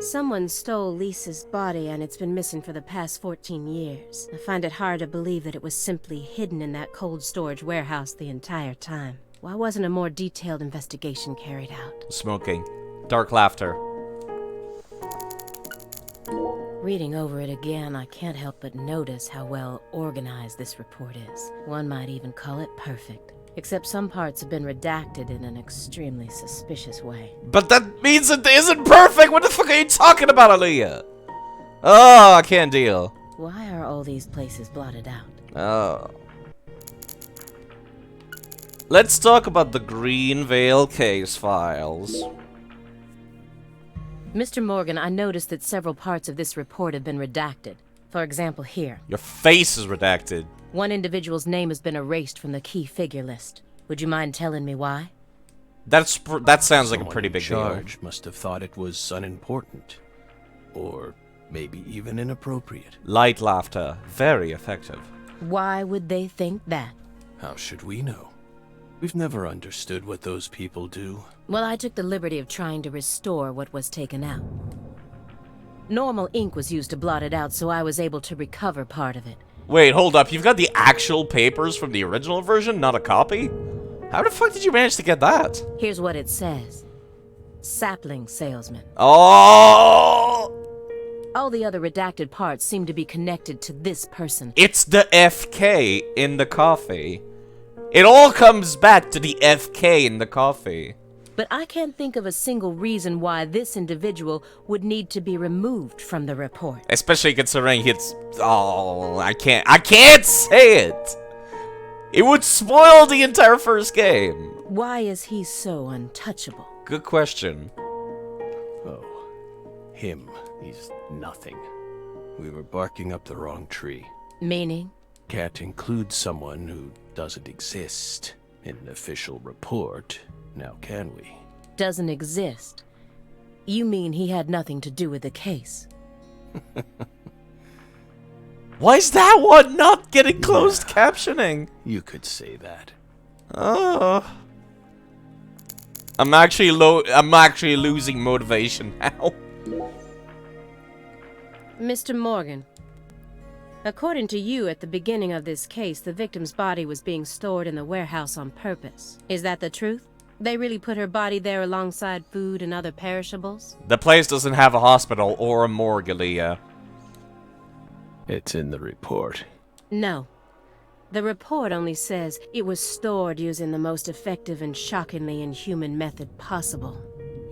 L: Someone stole Lisa's body and it's been missing for the past 14 years. I find it hard to believe that it was simply hidden in that cold storage warehouse the entire time. Why wasn't a more detailed investigation carried out?
A: Smoking. Dark laughter.
L: Reading over it again, I can't help but notice how well organized this report is. One might even call it perfect. Except some parts have been redacted in an extremely suspicious way.
A: But that means it isn't perfect! What the fuck are you talking about, Aaliyah? Oh, I can't deal.
L: Why are all these places blotted out?
A: Oh. Let's talk about the Green Veil case files.
L: Mr. Morgan, I noticed that several parts of this report have been redacted. For example, here.
A: Your face is redacted.
L: One individual's name has been erased from the key figure list. Would you mind telling me why?
A: That sounds like a pretty big deal.
B: Must have thought it was unimportant. Or maybe even inappropriate.
A: Light laughter. Very effective.
L: Why would they think that?
B: How should we know? We've never understood what those people do.
L: Well, I took the liberty of trying to restore what was taken out. Normal ink was used to blot it out, so I was able to recover part of it.
A: Wait, hold up. You've got the actual papers from the original version, not a copy? How the fuck did you manage to get that?
L: Here's what it says. Sapling salesman.
A: Oh!
L: All the other redacted parts seem to be connected to this person.
A: It's the FK in the coffee. It all comes back to the FK in the coffee.
L: But I can't think of a single reason why this individual would need to be removed from the report.
A: Especially considering it's... Oh, I can't say it! It would spoil the entire first game.
L: Why is he so untouchable?
A: Good question.
B: Oh, him. He's nothing. We were barking up the wrong tree.
L: Meaning?
B: Can't include someone who doesn't exist in an official report, now can we?
L: Doesn't exist? You mean he had nothing to do with the case?
A: Why is that one not getting closed captioning?
B: You could say that.
A: Oh. I'm actually losing motivation now.
L: Mr. Morgan, according to you, at the beginning of this case, the victim's body was being stored in the warehouse on purpose. Is that the truth? They really put her body there alongside food and other perishables?
A: The place doesn't have a hospital or a morgue, Aaliyah.
B: It's in the report.
L: No. The report only says it was stored using the most effective and shockingly inhuman method possible.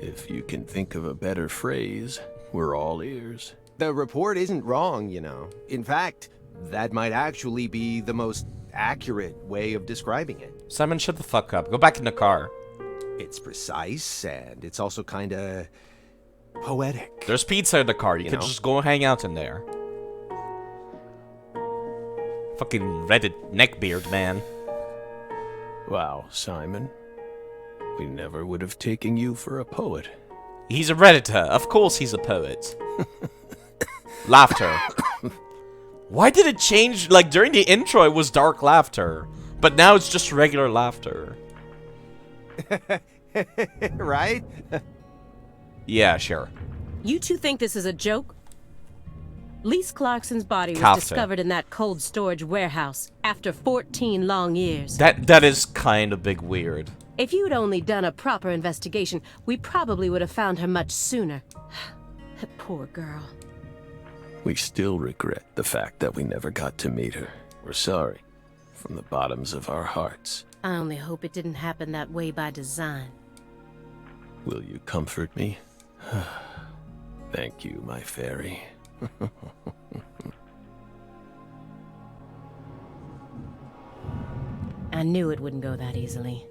B: If you can think of a better phrase, we're all ears.
M: The report isn't wrong, you know. In fact, that might actually be the most accurate way of describing it.
A: Simon, shut the fuck up. Go back in the car.
M: It's precise, and it's also kinda poetic.
A: There's pizza in the car. You could just go hang out in there. Fucking Reddit neckbeard, man.
B: Wow, Simon. We never would have taken you for a poet.
A: He's a Redditor. Of course he's a poet. Laughter. Why did it change? Like, during the intro, it was dark laughter. But now it's just regular laughter.
M: Right?
A: Yeah, sure.
L: You two think this is a joke? Lise Clarkson's body was
A: Kafka.
L: discovered in that cold storage warehouse after 14 long years.
A: That is kind of big weird.
L: If you'd only done a proper investigation, we probably would have found her much sooner. Poor girl.
B: We still regret the fact that we never got to meet her. We're sorry. From the bottoms of our hearts.
L: I only hope it didn't happen that way by design.
B: Will you comfort me? Thank you, my fairy.
L: I knew it wouldn't go that easily.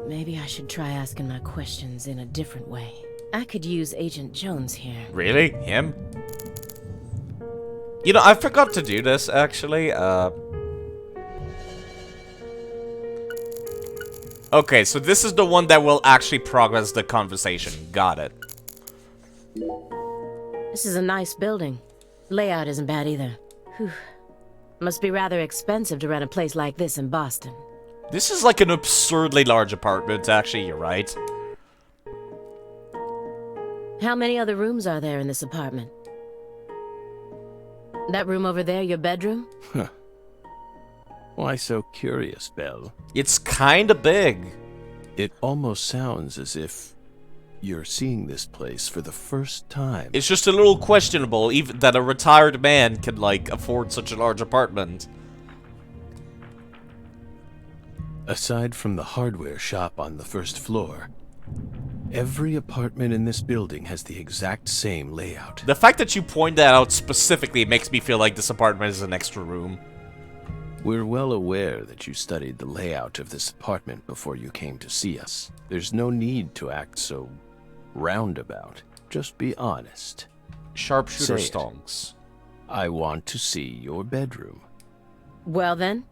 L: Maybe I should try asking my questions in a different way. I could use Agent Jones here.
A: Really? Him? You know, I forgot to do this, actually. Okay, so this is the one that will actually progress the conversation. Got it.
L: This is a nice building. Layout isn't bad either. Whew. Must be rather expensive to rent a place like this in Boston.
A: This is like an absurdly large apartment, actually, you're right.
L: How many other rooms are there in this apartment? That room over there, your bedroom?
B: Huh. Why so curious, Belle?
A: It's kinda big.
B: It almost sounds as if you're seeing this place for the first time.
A: It's just a little questionable even that a retired man can, like, afford such a large apartment.
B: Aside from the hardware shop on the first floor, every apartment in this building has the exact same layout.
A: The fact that you point that out specifically makes me feel like this apartment is an extra room.
B: We're well aware that you studied the layout of this apartment before you came to see us. There's no need to act so roundabout. Just be honest.
A: Sharpshooter
B: Say it.
A: stonks.
B: I want to see your bedroom.
L: Well then?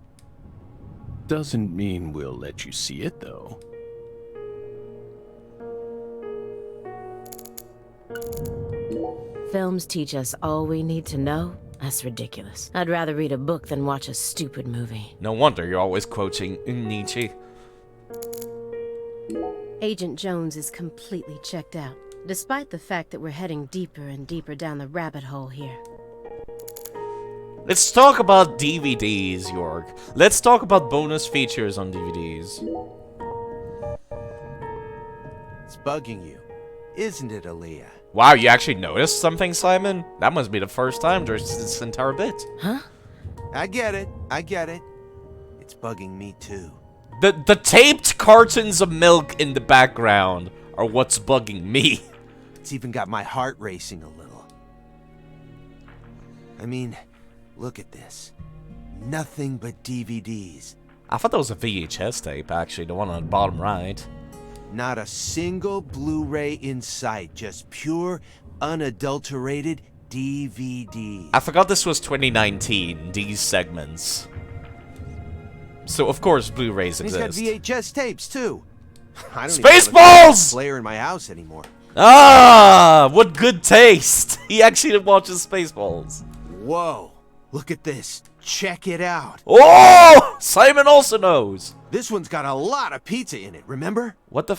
B: Doesn't mean we'll let you see it, though.
L: Films teach us all we need to know? That's ridiculous. I'd rather read a book than watch a stupid movie.
A: No wonder you're always quoting Nietzsche.
L: Agent Jones is completely checked out, despite the fact that we're heading deeper and deeper down the rabbit hole here.
A: Let's talk about DVDs, York. Let's talk about bonus features on DVDs.
M: It's bugging you, isn't it, Aaliyah?
A: Wow, you actually noticed something, Simon? That must be the first time during this entire bit.
L: Huh?
M: I get it. It's bugging me too.
A: The taped cartons of milk in the background are what's bugging me.
M: It's even got my heart racing a little. I mean, look at this. Nothing but DVDs.
A: I thought that was a VHS tape, actually, the one on the bottom right.
M: Not a single Blu-ray in sight, just pure, unadulterated DVD.
A: I forgot this was 2019, these segments. So, of course, Blu-rays
M: He's
A: exist.
M: got VHS tapes, too. I don't
A: Spaceballs!
M: even have a player in my house anymore.
A: Ah, what good taste! He actually watches Spaceballs.
M: Whoa, look at this. Check it out.
A: Oh! Simon also knows.
M: This one's got a lot of pizza in it, remember?
A: What the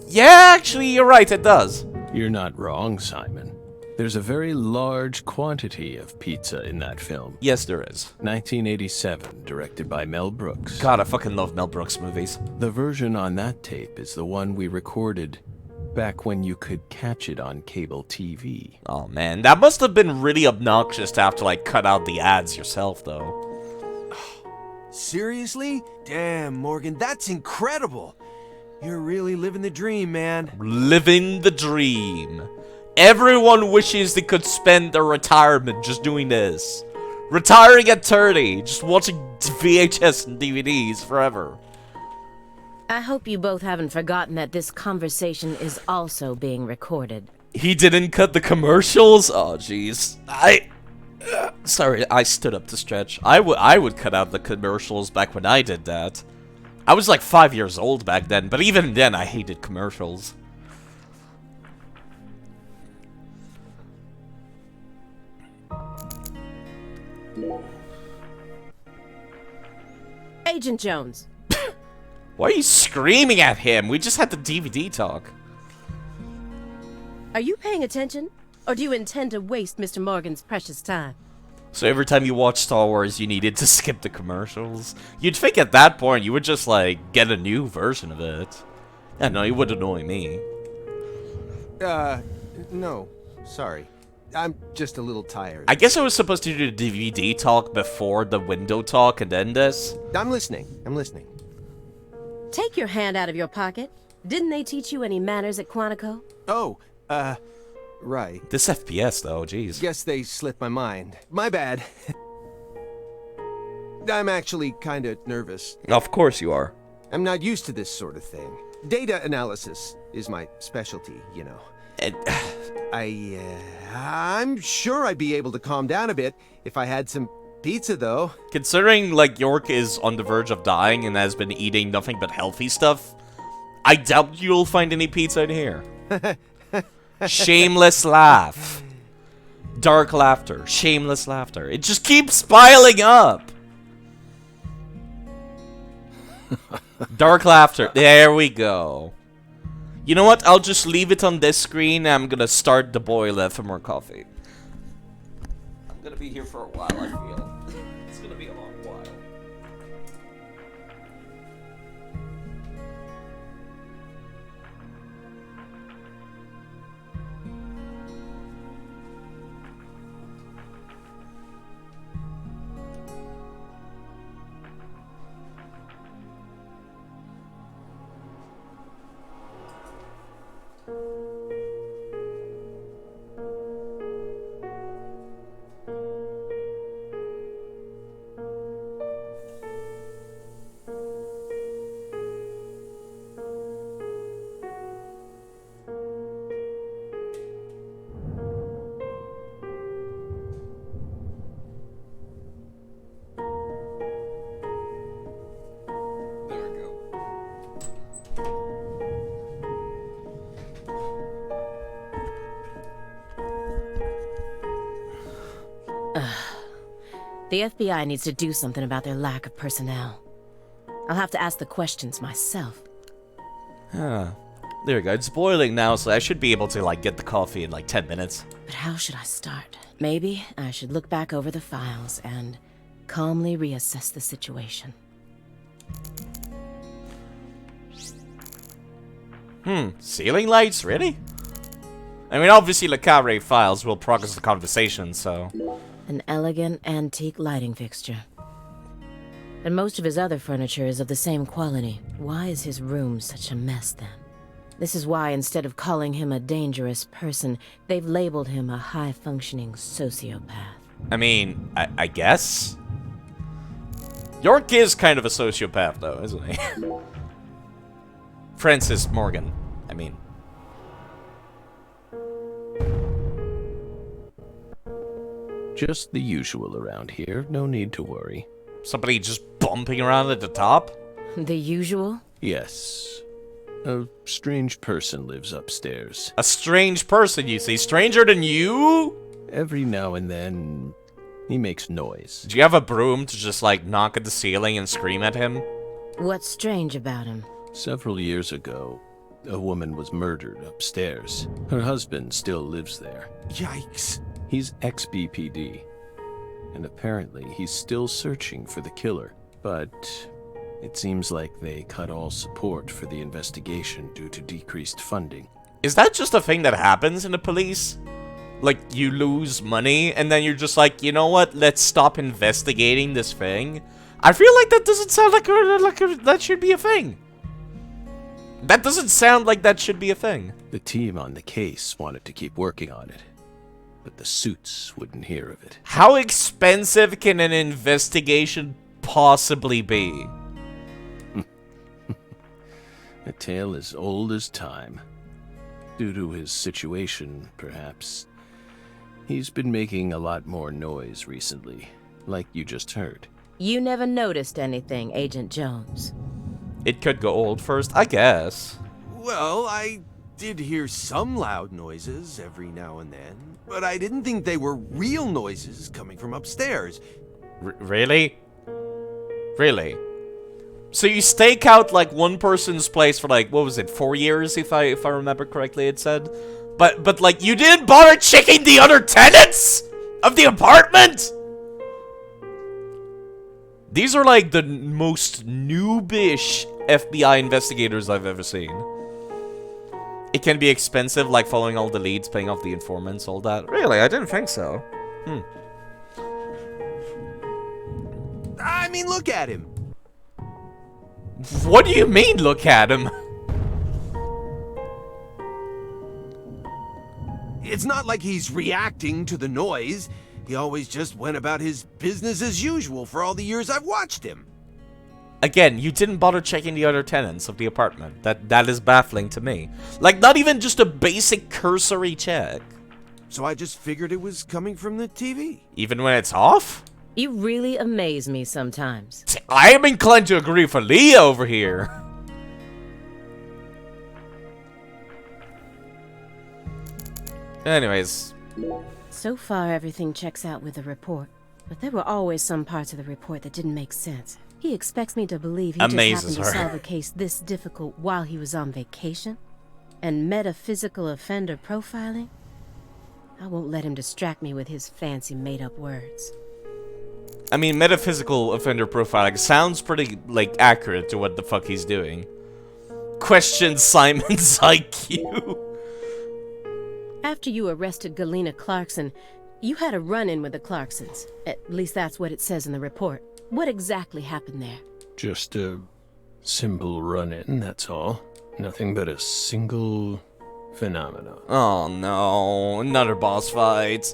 A: yeah, actually, you're right, it does.
B: You're not wrong, Simon. There's a very large quantity of pizza in that film.
A: Yes, there is.
B: 1987, directed by Mel Brooks.
A: God, I fucking love Mel Brooks movies.
B: The version on that tape is the one we recorded back when you could catch it on cable TV.
A: Oh man, that must have been really obnoxious to have to like cut out the ads yourself though.
M: Seriously? Damn, Morgan, that's incredible. You're really living the dream, man.
A: Living the dream. Everyone wishes they could spend their retirement just doing this. Retiring at 30, just watching VHS and DVDs forever.
L: I hope you both haven't forgotten that this conversation is also being recorded.
A: He didn't cut the commercials? Oh, jeez. Sorry, I stood up to stretch. I would cut out the commercials back when I did that. I was like 5 years old back then, but even then I hated commercials.
L: Agent Jones.
A: Why are you screaming at him? We just had the DVD talk.
L: Are you paying attention? Or do you intend to waste Mr. Morgan's precious time?
A: So every time you watch Star Wars, you needed to skip the commercials? You'd think at that point you would just, like, get a new version of it. I know, it would annoy me.
M: No. Sorry. I'm just a little tired.
A: I guess I was supposed to do the DVD talk before the window talk and then this.
M: I'm listening.
L: Take your hand out of your pocket. Didn't they teach you any manners at Quantico?
M: Oh, right.
A: This FPS, though, jeez.
M: Guess they slipped my mind. My bad. I'm actually kinda nervous.
A: Of course you are.
M: I'm not used to this sort of thing. Data analysis is my specialty, you know. I'm sure I'd be able to calm down a bit if I had some pizza, though.
A: Considering, like, York is on the verge of dying and has been eating nothing but healthy stuff, I doubt you'll find any pizza in here. Shameless laugh. Dark laughter. Shameless laughter. It just keeps piling up. Dark laughter. There we go. You know what? I'll just leave it on this screen. I'm gonna start the boiler for more coffee. I'm gonna be here for a while, I feel. It's gonna be a long while.
L: The FBI needs to do something about their lack of personnel. I'll have to ask the questions myself.
A: There we go. It's boiling now, so I should be able to, like, get the coffee in, like, 10 minutes.
L: But how should I start? Maybe I should look back over the files and calmly reassess the situation.
A: Ceiling lights? Really? I mean, obviously, Le Carre files will progress the conversation, so...
L: An elegant, antique lighting fixture. And most of his other furniture is of the same quality. Why is his room such a mess, then? This is why, instead of calling him a dangerous person, they've labeled him a high-functioning sociopath.
A: I mean, I guess? York is kind of a sociopath, though, isn't he? Francis Morgan, I mean.
B: Just the usual around here. No need to worry.
A: Somebody just bumping around at the top?
L: The usual?
B: Yes. A strange person lives upstairs.
A: A strange person, you see? Stranger than you?
B: Every now and then, he makes noise.
A: Do you have a broom to just, like, knock at the ceiling and scream at him?
L: What's strange about him?
B: Several years ago, a woman was murdered upstairs. Her husband still lives there.
M: Yikes.
B: He's ex-BPD, and apparently he's still searching for the killer. But it seems like they cut all support for the investigation due to decreased funding.
A: Is that just a thing that happens in the police? Like, you lose money, and then you're just like, you know what, let's stop investigating this thing? I feel like that doesn't sound like that should be a thing. That doesn't sound like that should be a thing.
B: The team on the case wanted to keep working on it, but the suits wouldn't hear of it.
A: How expensive can an investigation possibly be?
B: A tale as old as time. Due to his situation, perhaps. He's been making a lot more noise recently, like you just heard.
L: You never noticed anything, Agent Jones.
A: It could go old first, I guess.
M: Well, I did hear some loud noises every now and then, but I didn't think they were real noises coming from upstairs.
A: Really? Really? So you stake out like one person's place for like, what was it, 4 years if I remember correctly it said? But like you didn't bother checking the other tenants of the apartment? These are like the most noobish FBI investigators I've ever seen. It can be expensive, like following all the leads, paying off the informants, all that. Really? I didn't think so.
M: I mean, look at him.
A: What do you mean, look at him?
M: It's not like he's reacting to the noise. He always just went about his business as usual for all the years I've watched him.
A: Again, you didn't bother checking the other tenants of the apartment. That is baffling to me. Like, not even just a basic cursory check.
M: So I just figured it was coming from the TV.
A: Even when it's off?
L: You really amaze me sometimes.
A: I am inclined to agree for Leah over here. Anyways.
L: So far, everything checks out with the report. But there were always some parts of the report that didn't make sense. He expects me to believe he just happened to solve a case this difficult while he was on vacation? And metaphysical offender profiling? I won't let him distract me with his fancy made-up words.
A: I mean, metaphysical offender profiling sounds pretty, like, accurate to what the fuck he's doing. Question Simon's IQ.
L: After you arrested Galena Clarkson, you had a run-in with the Clarksons. At least that's what it says in the report. What exactly happened there?
B: Just a simple run-in, that's all. Nothing but a single phenomenon.
A: Oh no, another boss fight.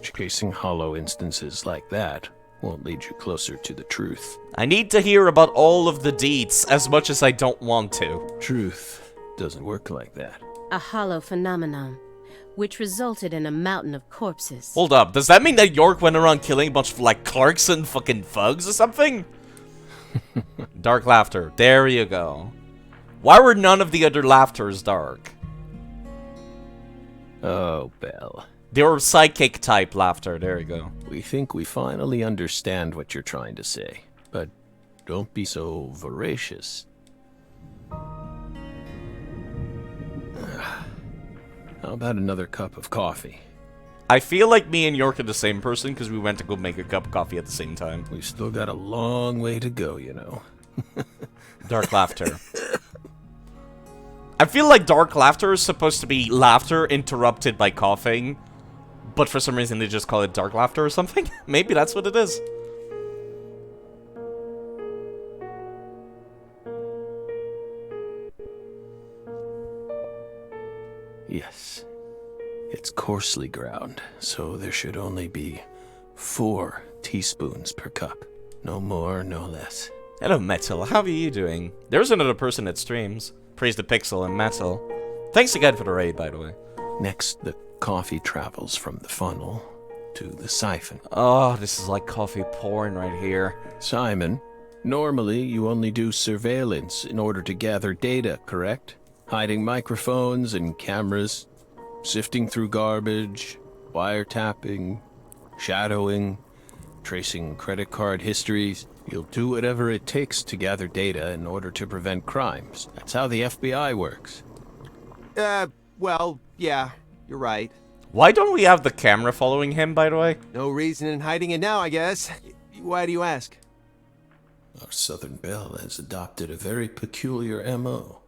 B: Chasing hollow instances like that won't lead you closer to the truth.
A: I need to hear about all of the deets as much as I don't want to.
B: Truth doesn't work like that.
L: A hollow phenomenon, which resulted in a mountain of corpses.
A: Hold up, does that mean that York went around killing a bunch of, like, Clarkson fucking thugs or something? Dark laughter, there you go. Why were none of the other laughters dark?
B: Oh, Belle.
A: They were psychic type laughter, there you go.
B: We think we finally understand what you're trying to say, but don't be so voracious. How about another cup of coffee?
A: I feel like me and York are the same person because we went to go make a cup of coffee at the same time.
B: We've still got a long way to go, you know.
A: Dark laughter. I feel like dark laughter is supposed to be laughter interrupted by coughing, but for some reason they just call it dark laughter or something. Maybe that's what it is.
B: Yes. It's coarsely ground, so there should only be 4 teaspoons per cup. No more, no less.
A: Hello, Metal. How are you doing? There's another person that streams. Praise the Pixel and Metal. Thanks again for the raid, by the way.
B: Next, the coffee travels from the funnel to the siphon.
A: Oh, this is like coffee porn right here.
B: Simon, normally you only do surveillance in order to gather data, correct? Hiding microphones and cameras, sifting through garbage, wiretapping, shadowing, tracing credit card histories. You'll do whatever it takes to gather data in order to prevent crimes. That's how the FBI works.
M: Well, yeah, you're right.
A: Why don't we have the camera following him, by the way?
M: No reason in hiding it now, I guess. Why do you ask?
B: Our Southern Belle has adopted a very peculiar MO.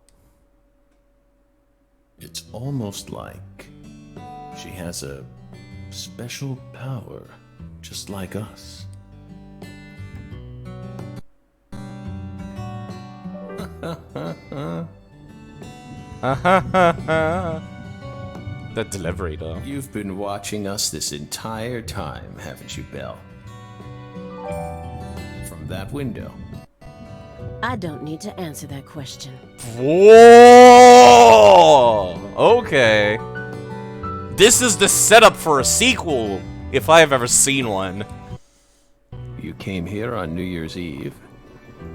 B: It's almost like she has a special power, just like us.
A: That delivery, though.
B: You've been watching us this entire time, haven't you, Belle? From that window.
L: I don't need to answer that question.
A: Whoa! Okay. This is the setup for a sequel, if I have ever seen one.
B: You came here on New Year's Eve,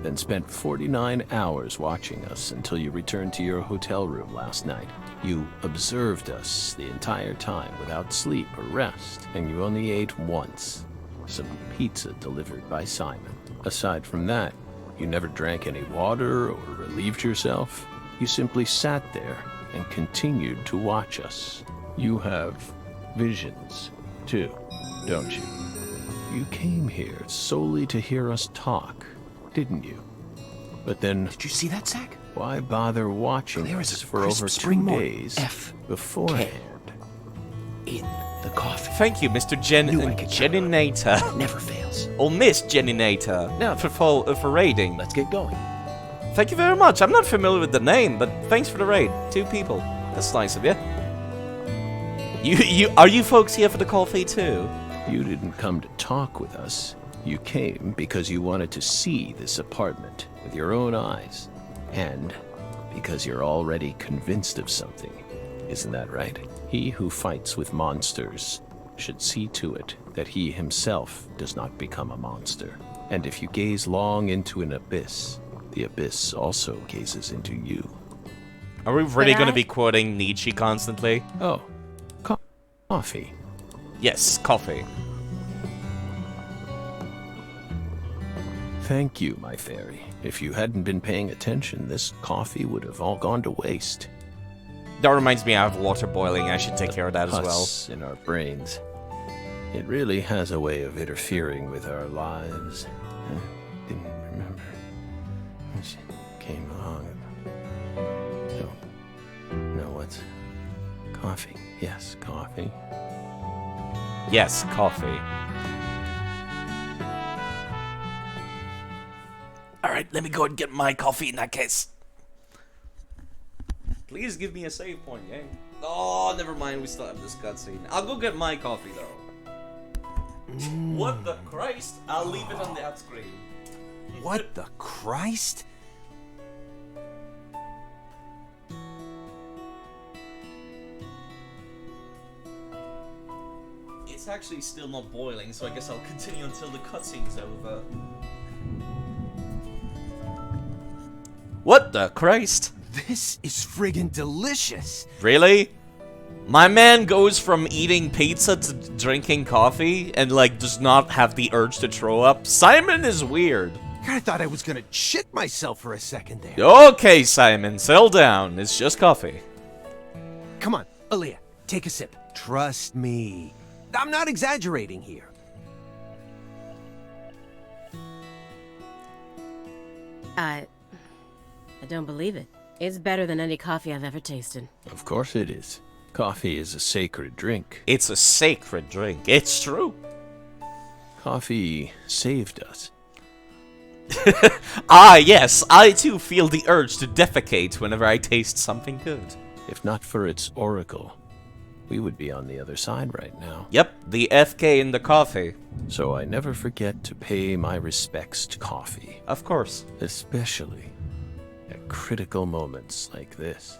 B: then spent 49 hours watching us until you returned to your hotel room last night. You observed us the entire time without sleep or rest, and you only ate once. some pizza delivered by Simon. Aside from that, you never drank any water or relieved yourself. You simply sat there and continued to watch us. You have visions, too, don't you? You came here solely to hear us talk, didn't you? But then...
M: Did you see that, Zach?
B: Why bother watching us for over 2 days beforehand?
M: In the coffee.
A: Thank you, Mr. Geninator.
M: Never fails.
A: Or Miss Geninator.
M: Now
A: for raiding.
M: Let's get going.
A: Thank you very much. I'm not familiar with the name, but thanks for the raid. 2 people. That's nice of you. Are you folks here for the coffee too?
B: You didn't come to talk with us. You came because you wanted to see this apartment with your own eyes. And because you're already convinced of something. Isn't that right? He who fights with monsters should see to it that he himself does not become a monster. And if you gaze long into an abyss, the abyss also gazes into you.
A: Are we really going to be quoting Nietzsche constantly?
B: Oh, coffee.
A: Yes, coffee.
B: Thank you, my fairy. If you hadn't been paying attention, this coffee would have all gone to waste.
A: That reminds me I have water boiling. I should take care of that as well.
B: In our brains. It really has a way of interfering with our lives. Didn't remember. She came along. No, what's... Coffee. Yes, coffee.
A: Yes, coffee. Alright, let me go and get my coffee in that case. Please give me a save point, gang. Oh, never mind, we still have this cutscene. I'll go get my coffee, though. What the Christ? I'll leave it on that screen.
M: What the Christ?
A: It's actually still not boiling, so I guess I'll continue until the cutscene's over. What the Christ?
M: This is friggin' delicious.
A: Really? My man goes from eating pizza to drinking coffee and, like, does not have the urge to throw up? Simon is weird.
M: I thought I was gonna shit myself for a second there.
A: Okay, Simon, settle down. It's just coffee.
M: Come on, Aaliyah, take a sip. Trust me. I'm not exaggerating here.
L: I don't believe it. It's better than any coffee I've ever tasted.
B: Of course it is. Coffee is a sacred drink.
A: It's a sacred drink. It's true.
B: Coffee saved us.
A: Ah, yes. I too feel the urge to defecate whenever I taste something good.
B: If not for its oracle, we would be on the other side right now.
A: Yep, the FK in the coffee.
B: So I never forget to pay my respects to coffee.
A: Of course.
B: Especially at critical moments like this.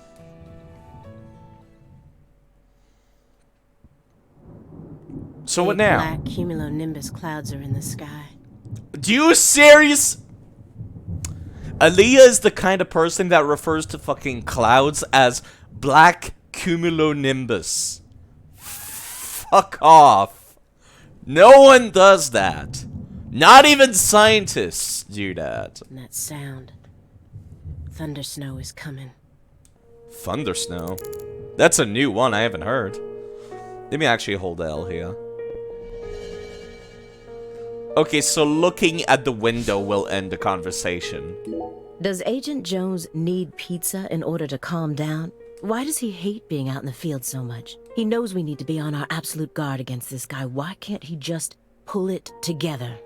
A: So what now?
L: Black cumulonimbus clouds are in the sky.
A: Do you serious? Aaliyah is the kind of person that refers to fucking clouds as black cumulonimbus. Fuck off. No one does that. Not even scientists do that.
L: And that sound. Thunder snow is coming.
A: Thunder snow? That's a new one I haven't heard. Let me actually hold L here. Okay, so looking at the window will end the conversation.
L: Does Agent Jones need pizza in order to calm down? Why does he hate being out in the field so much? He knows we need to be on our absolute guard against this guy. Why can't he just pull it together?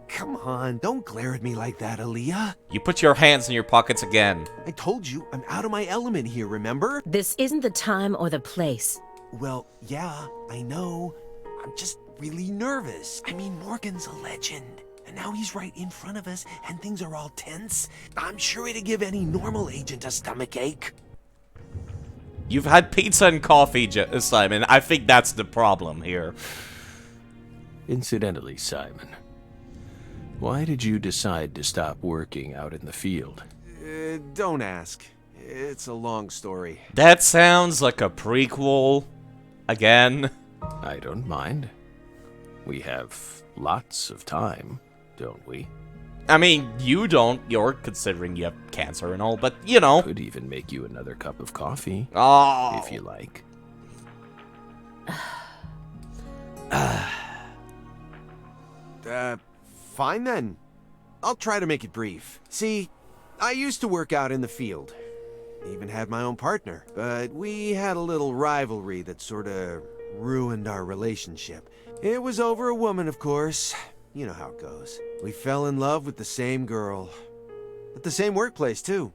M: Come on, don't glare at me like that, Aaliyah.
A: You put your hands in your pockets again.
M: I told you, I'm out of my element here, remember?
L: This isn't the time or the place.
M: Well, yeah, I know. I'm just really nervous. I mean, Morgan's a legend. And now he's right in front of us, and things are all tense. I'm sure it'd give any normal agent a stomachache.
A: You've had pizza and coffee, Simon. I think that's the problem here.
B: Incidentally, Simon, why did you decide to stop working out in the field?
M: Don't ask. It's a long story.
A: That sounds like a prequel. Again?
B: I don't mind. We have lots of time, don't we?
A: I mean, you don't. You're considering you have cancer and all, but, you know.
B: Could even make you another cup of coffee.
A: Oh.
B: If you like.
M: Fine then. I'll try to make it brief. See, I used to work out in the field. Even had my own partner. But we had a little rivalry that sorta ruined our relationship. It was over a woman, of course. You know how it goes. We fell in love with the same girl. At the same workplace, too.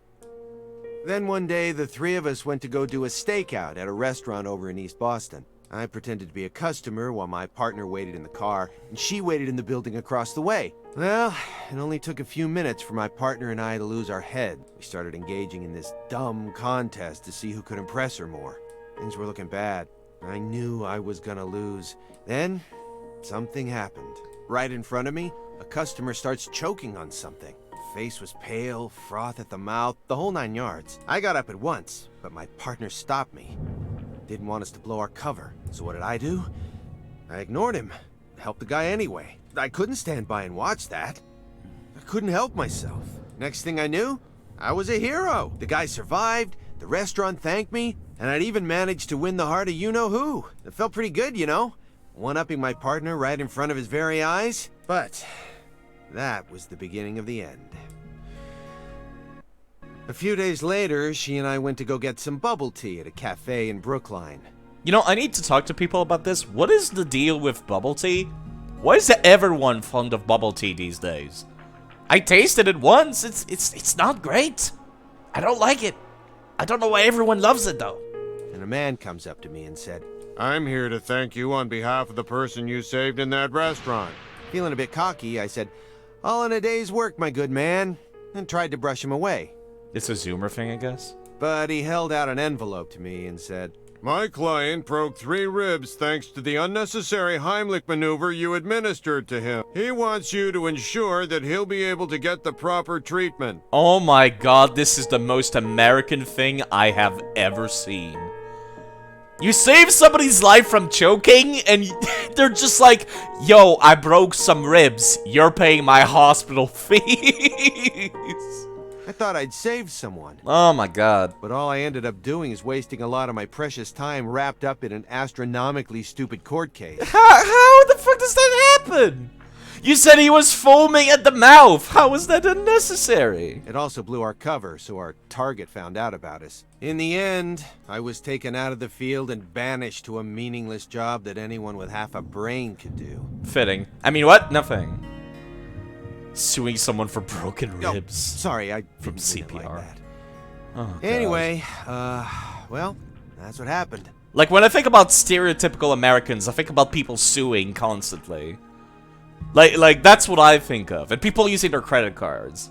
M: Then one day, the three of us went to go do a stakeout at a restaurant over in East Boston. I pretended to be a customer while my partner waited in the car, and she waited in the building across the way. Well, it only took a few minutes for my partner and I to lose our head. We started engaging in this dumb contest to see who could impress her more. Things were looking bad. I knew I was gonna lose. Then, something happened. Right in front of me, a customer starts choking on something. Face was pale, froth at the mouth, the whole 9 yards. I got up at once, but my partner stopped me. Didn't want us to blow our cover. So what did I do? I ignored him. Helped the guy anyway. I couldn't stand by and watch that. I couldn't help myself. Next thing I knew, I was a hero. The guy survived, the restaurant thanked me, and I'd even managed to win the heart of you-know-who. It felt pretty good, you know? One-upping my partner right in front of his very eyes. But that was the beginning of the end. A few days later, she and I went to go get some bubble tea at a cafe in Brookline.
A: You know, I need to talk to people about this. What is the deal with bubble tea? Why is everyone fond of bubble tea these days? I tasted it once. It's not great. I don't like it. I don't know why everyone loves it, though.
M: And a man comes up to me and said,
N: I'm here to thank you on behalf of the person you saved in that restaurant.
M: Feeling a bit cocky, I said, all in a day's work, my good man, and tried to brush him away.
A: It's a Zoomer thing, I guess.
M: But he held out an envelope to me and said,
N: My client broke 3 ribs thanks to the unnecessary Heimlich maneuver you administered to him. He wants you to ensure that he'll be able to get the proper treatment.
A: Oh my god, this is the most American thing I have ever seen. You save somebody's life from choking, and they're just like, yo, I broke some ribs. You're paying my hospital fees.
M: I thought I'd saved someone.
A: Oh my god.
M: But all I ended up doing is wasting a lot of my precious time wrapped up in an astronomically stupid court case.
A: How the fuck does that happen? You said he was foaming at the mouth. How was that unnecessary?
M: It also blew our cover, so our target found out about us. In the end, I was taken out of the field and banished to a meaningless job that anyone with half a brain could do.
A: Fitting. I mean, what? Nothing. Suing someone for broken ribs.
M: Sorry, I
A: from
M: didn't mean it
A: CPR.
M: like that.
A: Oh,
M: anyway, well, that's what happened.
A: Like, when I think about stereotypical Americans, I think about people suing constantly. Like that's what I think of. And people using their credit cards.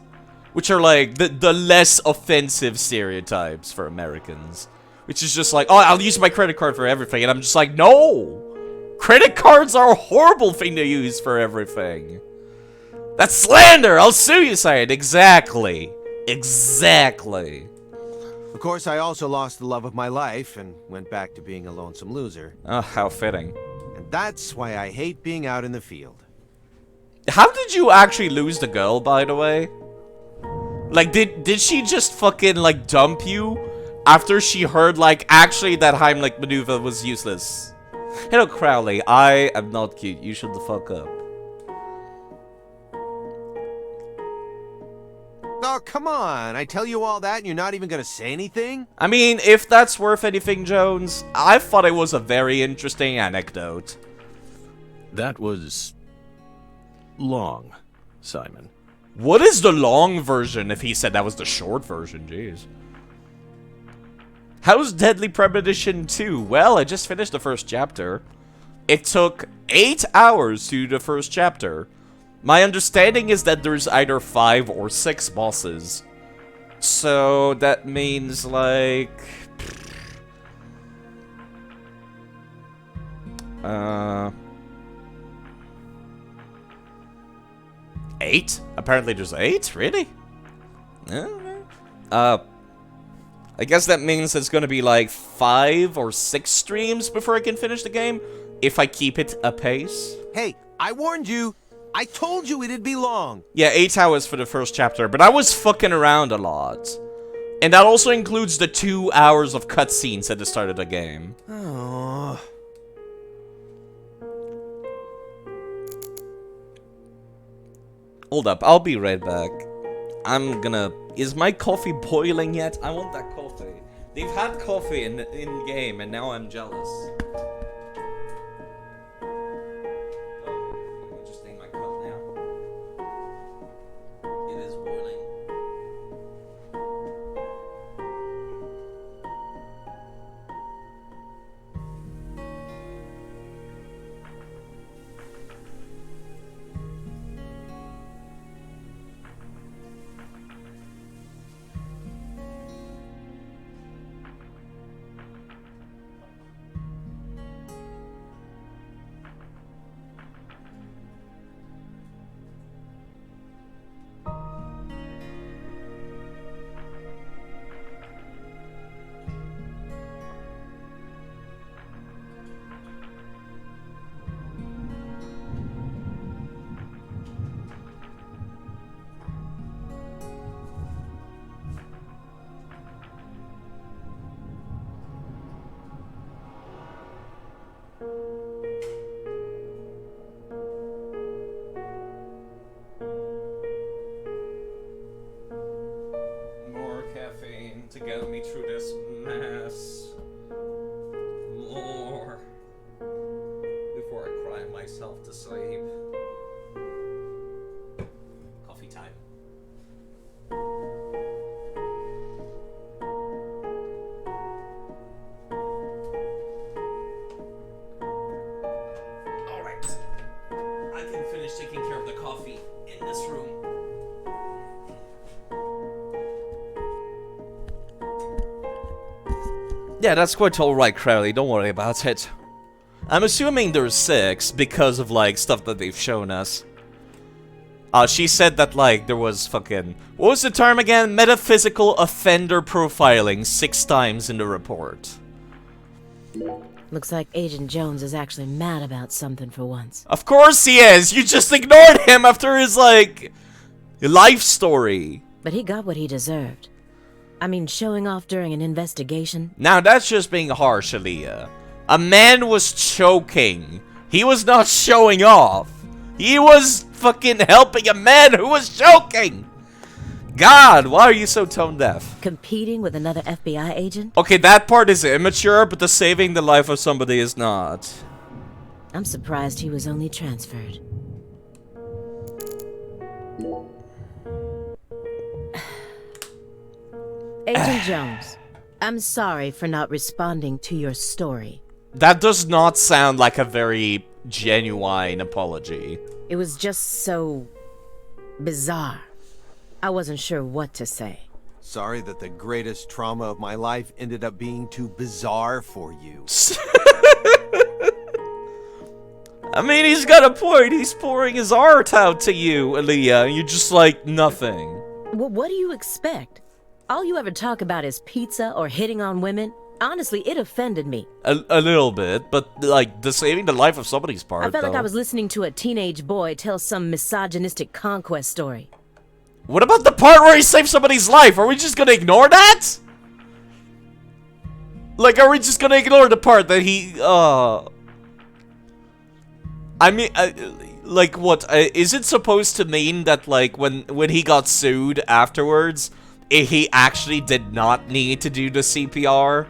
A: Which are, like, the less offensive stereotypes for Americans. Which is just like, oh, I'll use my credit card for everything. And I'm just like, no! Credit cards are a horrible thing to use for everything. That's slander! I'll sue you, Syed. Exactly. Exactly.
M: Of course, I also lost the love of my life and went back to being a lonesome loser.
A: Oh, how fitting.
M: And that's why I hate being out in the field.
A: How did you actually lose the girl, by the way? Like, did she just fucking, like, dump you after she heard, like, actually that Heimlich maneuver was useless? Hello, Crowley. I am not cute. You shut the fuck up.
M: Oh, come on. I tell you all that and you're not even gonna say anything?
A: I mean, if that's worth anything, Jones, I thought it was a very interesting anecdote.
B: That was long, Simon.
A: What is the long version if he said that was the short version? Jeez. How's Deadly Premonition 2? Well, I just finished the first chapter. It took 8 hours to do the first chapter. My understanding is that there's either 5 or 6 bosses. So that means, like... 8? Apparently there's 8? Really? I guess that means it's gonna be like 5 or 6 streams before I can finish the game, if I keep it apace.
M: Hey, I warned you. I told you it'd be long.
A: Yeah, 8 hours for the first chapter, but I was fucking around a lot. And that also includes the 2 hours of cutscenes at the start of the game.
M: Oh.
A: Hold up, I'll be right back. I'm gonna... Is my coffee boiling yet? I want that coffee. They've had coffee in game, and now I'm jealous. I'm adjusting my cup now. It is boiling. More caffeine to get me through this mess. More. Before I cry myself to sleep. Coffee time. Alright. I can finish taking care of the coffee in this room. Yeah, that's quite alright, Crowley. Don't worry about it. I'm assuming there's 6 because of, like, stuff that they've shown us. She said that, like, there was fucking... What was the term again? Metaphysical offender profiling 6 times in the report.
L: Looks like Agent Jones is actually mad about something for once.
A: Of course he is! You just ignored him after his, like, life story.
L: But he got what he deserved. I mean, showing off during an investigation.
A: Now, that's just being harsh, Aaliyah. A man was choking. He was not showing off. He was fucking helping a man who was choking. God, why are you so tone deaf?
L: Competing with another FBI agent?
A: Okay, that part is immature, but the saving the life of somebody is not.
L: I'm surprised he was only transferred. Agent Jones, I'm sorry for not responding to your story.
A: That does not sound like a very genuine apology.
L: It was just so bizarre. I wasn't sure what to say.
M: Sorry that the greatest trauma of my life ended up being too bizarre for you.
A: I mean, he's got a point. He's pouring his art out to you, Aaliyah, and you're just like, nothing.
L: What do you expect? All you ever talk about is pizza or hitting on women? Honestly, it offended me.
A: A little bit, but, like, the saving the life of somebody's part,
L: I felt
A: though.
L: like I was listening to a teenage boy tell some misogynistic conquest story.
A: What about the part where he saved somebody's life? Are we just gonna ignore that? Like, are we just gonna ignore the part that he, I mean, like, what? Is it supposed to mean that, like, when he got sued afterwards, he actually did not need to do the CPR?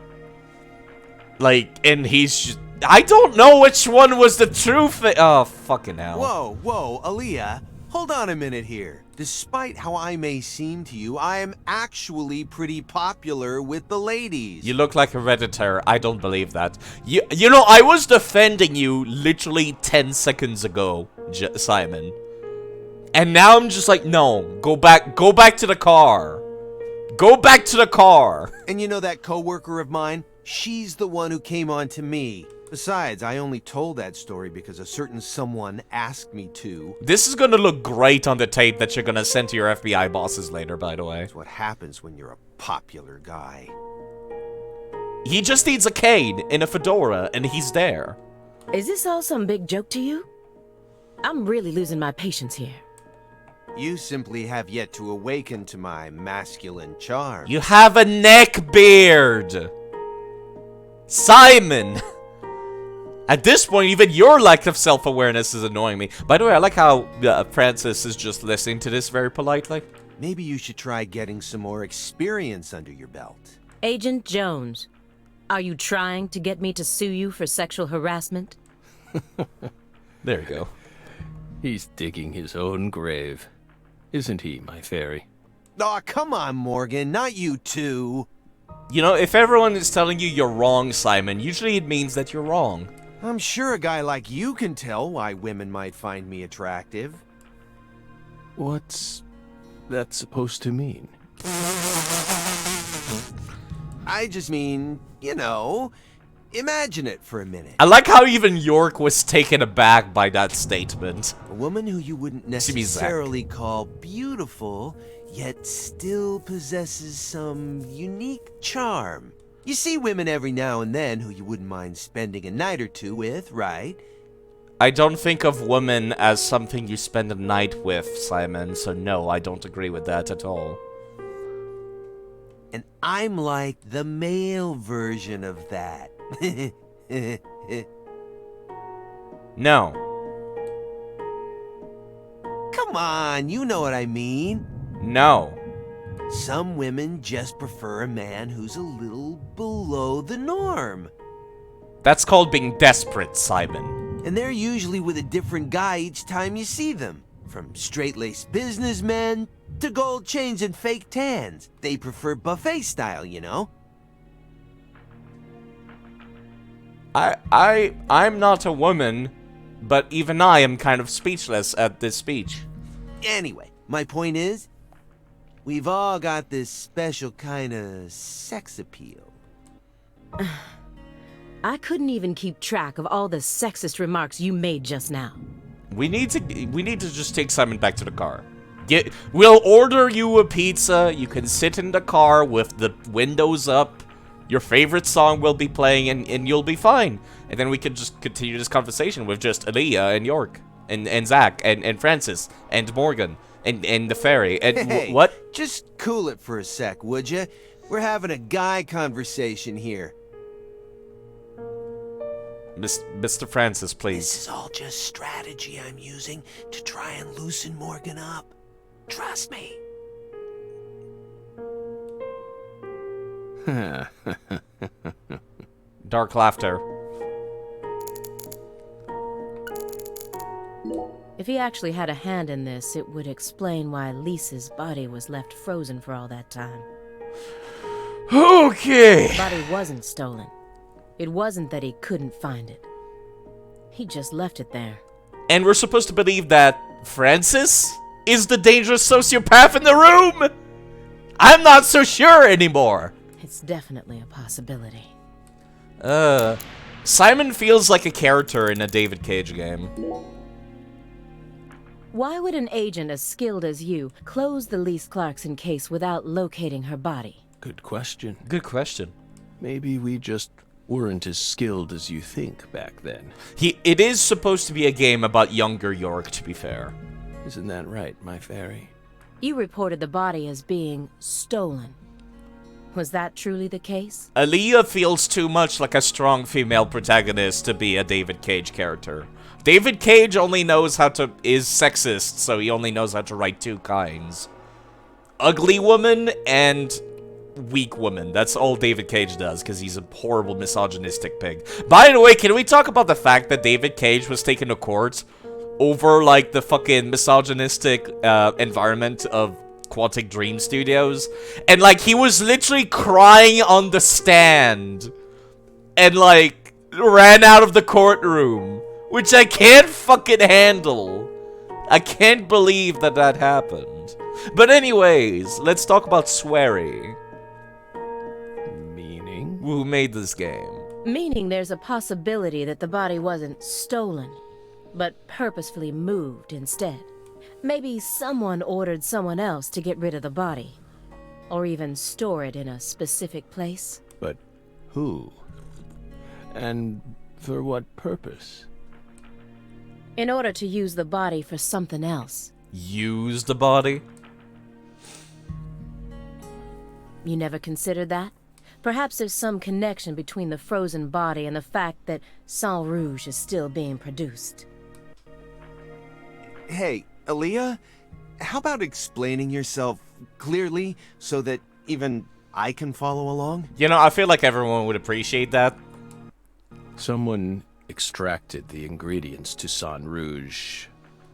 A: Like, and he's just... I don't know which one was the truth. Oh, fucking hell.
M: Whoa, Aaliyah. Hold on a minute here. Despite how I may seem to you, I am actually pretty popular with the ladies.
A: You look like a Redditor. I don't believe that. You know, I was defending you literally 10 seconds ago, Simon. And now I'm just like, no, go back to the car. Go back to the car.
M: And you know that coworker of mine? She's the one who came on to me. Besides, I only told that story because a certain someone asked me to.
A: This is gonna look great on the tape that you're gonna send to your FBI bosses later, by the way.
M: That's what happens when you're a popular guy.
A: He just needs a cane and a fedora, and he's there.
L: Is this all some big joke to you? I'm really losing my patience here.
M: You simply have yet to awaken to my masculine charm.
A: You have a neck beard! Simon! At this point, even your lack of self-awareness is annoying me. By the way, I like how Francis is just listening to this very politely.
M: Maybe you should try getting some more experience under your belt.
L: Agent Jones, are you trying to get me to sue you for sexual harassment?
A: There you go.
B: He's digging his own grave. Isn't he, my fairy?
M: Aw, come on, Morgan, not you too.
A: You know, if everyone is telling you you're wrong, Simon, usually it means that you're wrong.
M: I'm sure a guy like you can tell why women might find me attractive.
B: What's that supposed to mean?
M: I just mean, you know, imagine it for a minute.
A: I like how even York was taken aback by that statement.
M: A woman who you wouldn't necessarily call beautiful, yet still possesses some unique charm. You see women every now and then who you wouldn't mind spending a night or two with, right?
A: I don't think of women as something you spend a night with, Simon, so no, I don't agree with that at all.
M: And I'm like the male version of that.
A: No.
M: Come on, you know what I mean.
A: No.
M: Some women just prefer a man who's a little below the norm.
A: That's called being desperate, Simon.
M: And they're usually with a different guy each time you see them. From straight-laced businessmen to gold chains and fake tans. They prefer buffet style, you know?
A: I'm not a woman, but even I am kind of speechless at this speech.
M: Anyway, my point is, we've all got this special kind of sex appeal.
L: I couldn't even keep track of all the sexist remarks you made just now.
A: We need to just take Simon back to the car. We'll order you a pizza. You can sit in the car with the windows up. Your favorite song will be playing, and you'll be fine. And then we can just continue this conversation with just Aaliyah and York and Zach and Francis and Morgan and the fairy and
M: hey,
A: what?
M: Just cool it for a sec, would you? We're having a guy conversation here.
A: Mr. Francis, please.
M: This is all just strategy I'm using to try and loosen Morgan up. Trust me.
A: Dark laughter.
L: If he actually had a hand in this, it would explain why Lisa's body was left frozen for all that time.
A: Okay.
L: The body wasn't stolen. It wasn't that he couldn't find it. He just left it there.
A: And we're supposed to believe that Francis is the dangerous sociopath in the room? I'm not so sure anymore.
L: It's definitely a possibility.
A: Simon feels like a character in a David Cage game.
L: Why would an agent as skilled as you close the Lise Clarkson case without locating her body?
B: Good question.
A: Good question.
B: Maybe we just weren't as skilled as you think back then.
A: It is supposed to be a game about younger York, to be fair.
B: Isn't that right, my fairy?
L: You reported the body as being stolen. Was that truly the case?
A: Aaliyah feels too much like a strong female protagonist to be a David Cage character. David Cage only knows is sexist, so he only knows how to write two kinds. Ugly woman and weak woman. That's all David Cage does, because he's a horrible misogynistic pig. By the way, can we talk about the fact that David Cage was taken to court over, like, the fucking misogynistic environment of Quantic Dream Studios? And, like, he was literally crying on the stand and, like, ran out of the courtroom, which I can't fucking handle. I can't believe that that happened. But anyways, let's talk about Swery.
B: Meaning?
A: Who made this game?
L: Meaning there's a possibility that the body wasn't stolen, but purposefully moved instead. Maybe someone ordered someone else to get rid of the body, or even store it in a specific place.
B: But Who? And for what purpose?
L: In order to use the body for something else.
A: Use the body?
L: You never considered that? Perhaps there's some connection between the frozen body and the fact that Sang Rouge is still being produced.
M: Hey, Aaliyah, how about explaining yourself clearly so that even I can follow along?
A: You know, I feel like everyone would appreciate that.
B: Someone extracted the ingredients to Sang Rouge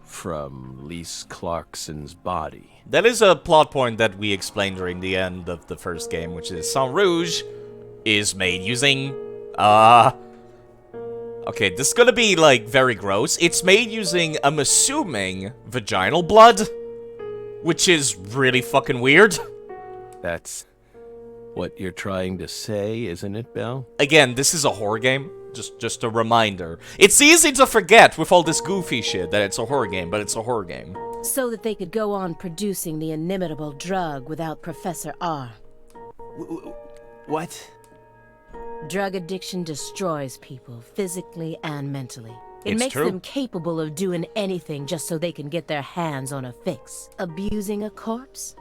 B: from Lise Clarkson's body.
A: That is a plot point that we explained during the end of the first game, which is Sang Rouge is made using, okay, this is gonna be, like, very gross. It's made using, I'm assuming, vaginal blood, which is really fucking weird.
B: That's what you're trying to say, isn't it, Belle?
A: Again, this is a horror game. Just a reminder. It's easy to forget with all this goofy shit that it's a horror game, but it's a horror game.
L: So that they could go on producing the inimitable drug without Professor R.
M: What?
L: Drug addiction destroys people, physically and mentally. It
A: It's
L: makes
A: true.
L: them capable of doing anything just so they can get their hands on a fix. Abusing a corpse?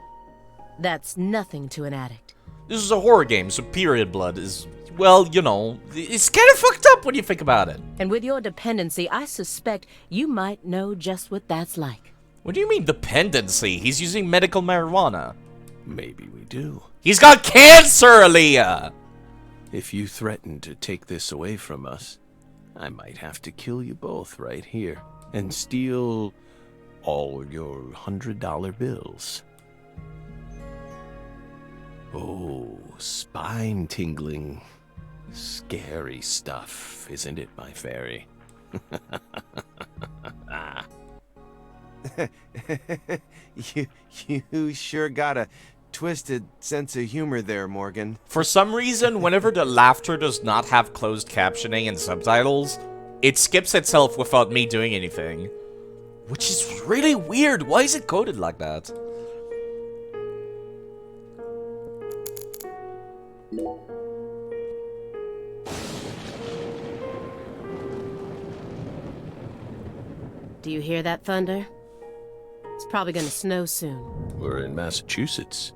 L: That's nothing to an addict.
A: This is a horror game, so period blood is, well, you know, it's kind of fucked up when you think about it.
L: And with your dependency, I suspect you might know just what that's like.
A: What do you mean dependency? He's using medical marijuana.
B: Maybe we do.
A: He's got cancer, Aaliyah!
B: If you threaten to take this away from us, I might have to kill you both right here and steal all your $100 bills. Oh, spine-tingling, scary stuff, isn't it, my fairy?
M: You sure got a twisted sense of humor there, Morgan.
A: For some reason, whenever the laughter does not have closed captioning and subtitles, it skips itself without me doing anything. Which is really weird. Why is it coded like that?
L: Do you hear that thunder? It's probably gonna snow soon.
B: We're in Massachusetts.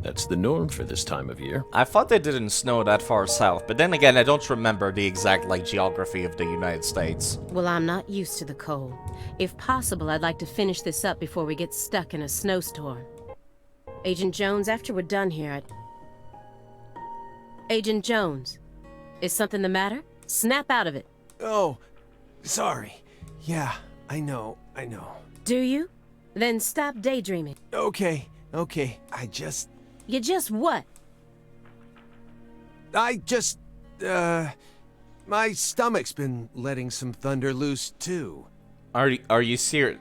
B: That's the norm for this time of year.
A: I thought they didn't snow that far south, but then again, I don't remember the exact, like, geography of the United States.
L: Well, I'm not used to the cold. If possible, I'd like to finish this up before we get stuck in a snowstorm. Agent Jones, after we're done here, Agent Jones, is something the matter? Snap out of it.
M: Oh, sorry. Yeah, I know.
L: Do you? Then stop daydreaming.
M: Okay.
L: You just what?
M: My stomach's been letting some thunder loose, too.
A: Are you serious?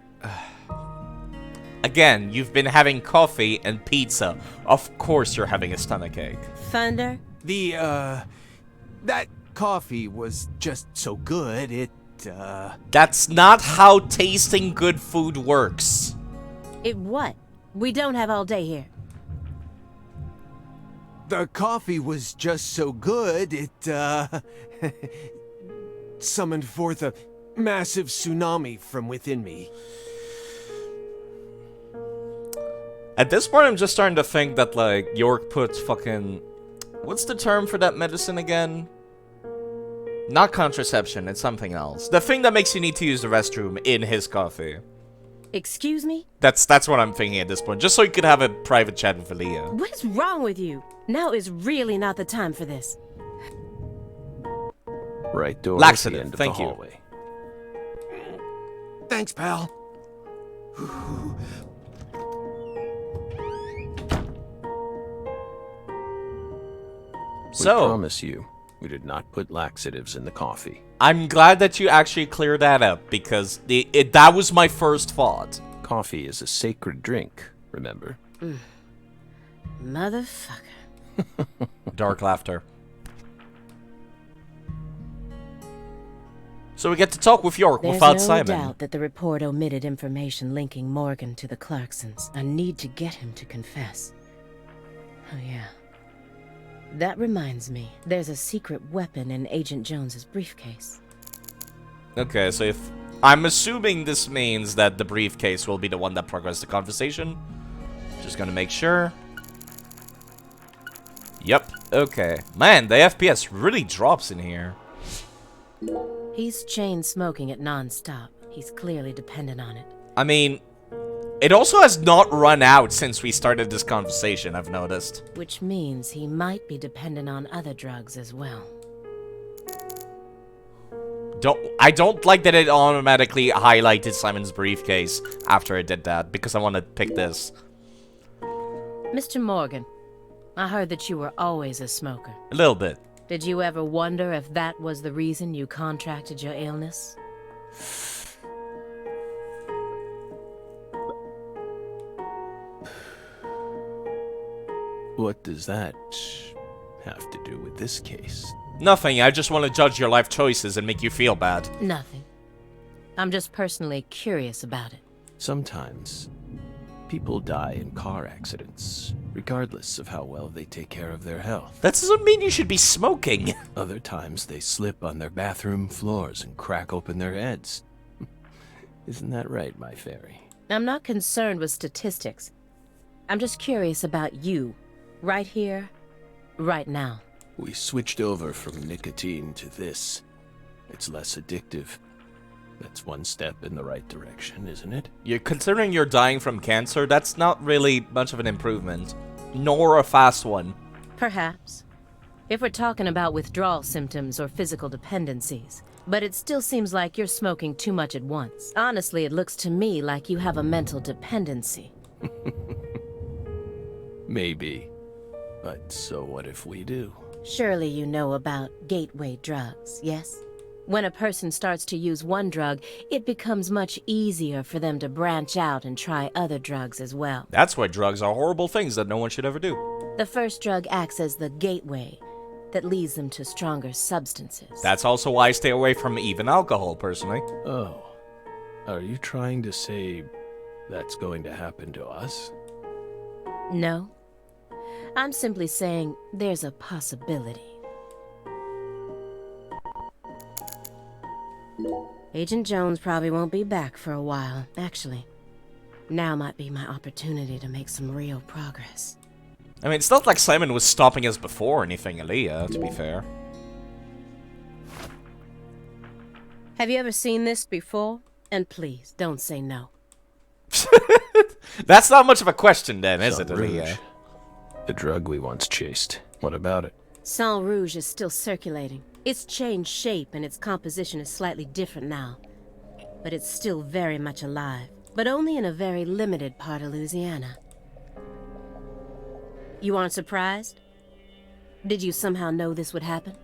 A: Again, you've been having coffee and pizza. Of course you're having a stomachache.
L: Thunder?
M: That coffee was just so good,
A: That's not how tasting good food works.
L: It what? We don't have all day here.
M: The coffee was just so good, it summoned forth a massive tsunami from within me.
A: At this point, I'm just starting to think that, like, York put fucking... What's the term for that medicine again? Not contraception, it's something else. The thing that makes you need to use the restroom in his coffee.
L: Excuse me?
A: That's what I'm thinking at this point, just so you could have a private chat with Aaliyah.
L: What is wrong with you? Now is really not the time for this.
B: Right door
A: Laxative,
B: at the end of
A: thank
B: the
A: you.
B: hallway.
M: Thanks, pal.
B: We promise you, we did not put laxatives in the coffee.
A: I'm glad that you actually cleared that up, because that was my first thought.
B: Coffee is a sacred drink, remember?
L: Motherfucker.
A: Dark laughter. So we get to talk with York without
L: There's no
A: Simon.
L: doubt that the report omitted information linking Morgan to the Clarksons. I need to get him to confess. Oh yeah. That reminds me, there's a secret weapon in Agent Jones's briefcase.
A: Okay, so if... I'm assuming this means that the briefcase will be the one that progressed the conversation. Just gonna make sure. Yep, okay. Man, the FPS really drops in here.
L: He's chain smoking it non-stop. He's clearly dependent on it.
A: I mean, it also has not run out since we started this conversation, I've noticed.
L: Which means he might be dependent on other drugs as well.
A: I don't like that it automatically highlighted Simon's briefcase after it did that, because I want to pick this.
L: Mr. Morgan, I heard that you were always a smoker.
A: A little bit.
L: Did you ever wonder if that was the reason you contracted your illness?
B: What does that have to do with this case?
A: Nothing, I just want to judge your life choices and make you feel bad.
L: Nothing. I'm just personally curious about it.
B: Sometimes, people die in car accidents, regardless of how well they take care of their health.
A: That doesn't mean you should be smoking.
B: Other times, they slip on their bathroom floors and crack open their heads. Isn't that right, my fairy?
L: I'm not concerned with statistics. I'm just curious about you, right here, right now.
B: We switched over from nicotine to this. It's less addictive. That's one step in the right direction, isn't it?
A: Considering you're dying from cancer, that's not really much of an improvement. Nor a fast one.
L: Perhaps. If we're talking about withdrawal symptoms or physical dependencies. But it still seems like you're smoking too much at once. Honestly, it looks to me like you have a mental dependency.
B: Maybe. But so what if we do?
L: Surely you know about gateway drugs, yes? When a person starts to use one drug, it becomes much easier for them to branch out and try other drugs as well.
A: That's why drugs are horrible things that no one should ever do.
L: The first drug acts as the gateway that leads them to stronger substances.
A: That's also why I stay away from even alcohol, personally.
B: Oh. Are you trying to say that's going to happen to us?
L: No. I'm simply saying there's a possibility. Agent Jones probably won't be back for a while, actually. Now might be my opportunity to make some real progress.
A: I mean, it's not like Simon was stopping us before or anything, Aaliyah, to be fair.
L: Have you ever seen this before? And please, don't say no.
A: That's not much of a question then, is it, Aaliyah?
B: The drug we once chased. What about it?
L: Sang Rouge is still circulating. It's changed shape and its composition is slightly different now. But it's still very much alive. But only in a very limited part of Louisiana. You aren't surprised? Did you somehow know this would happen?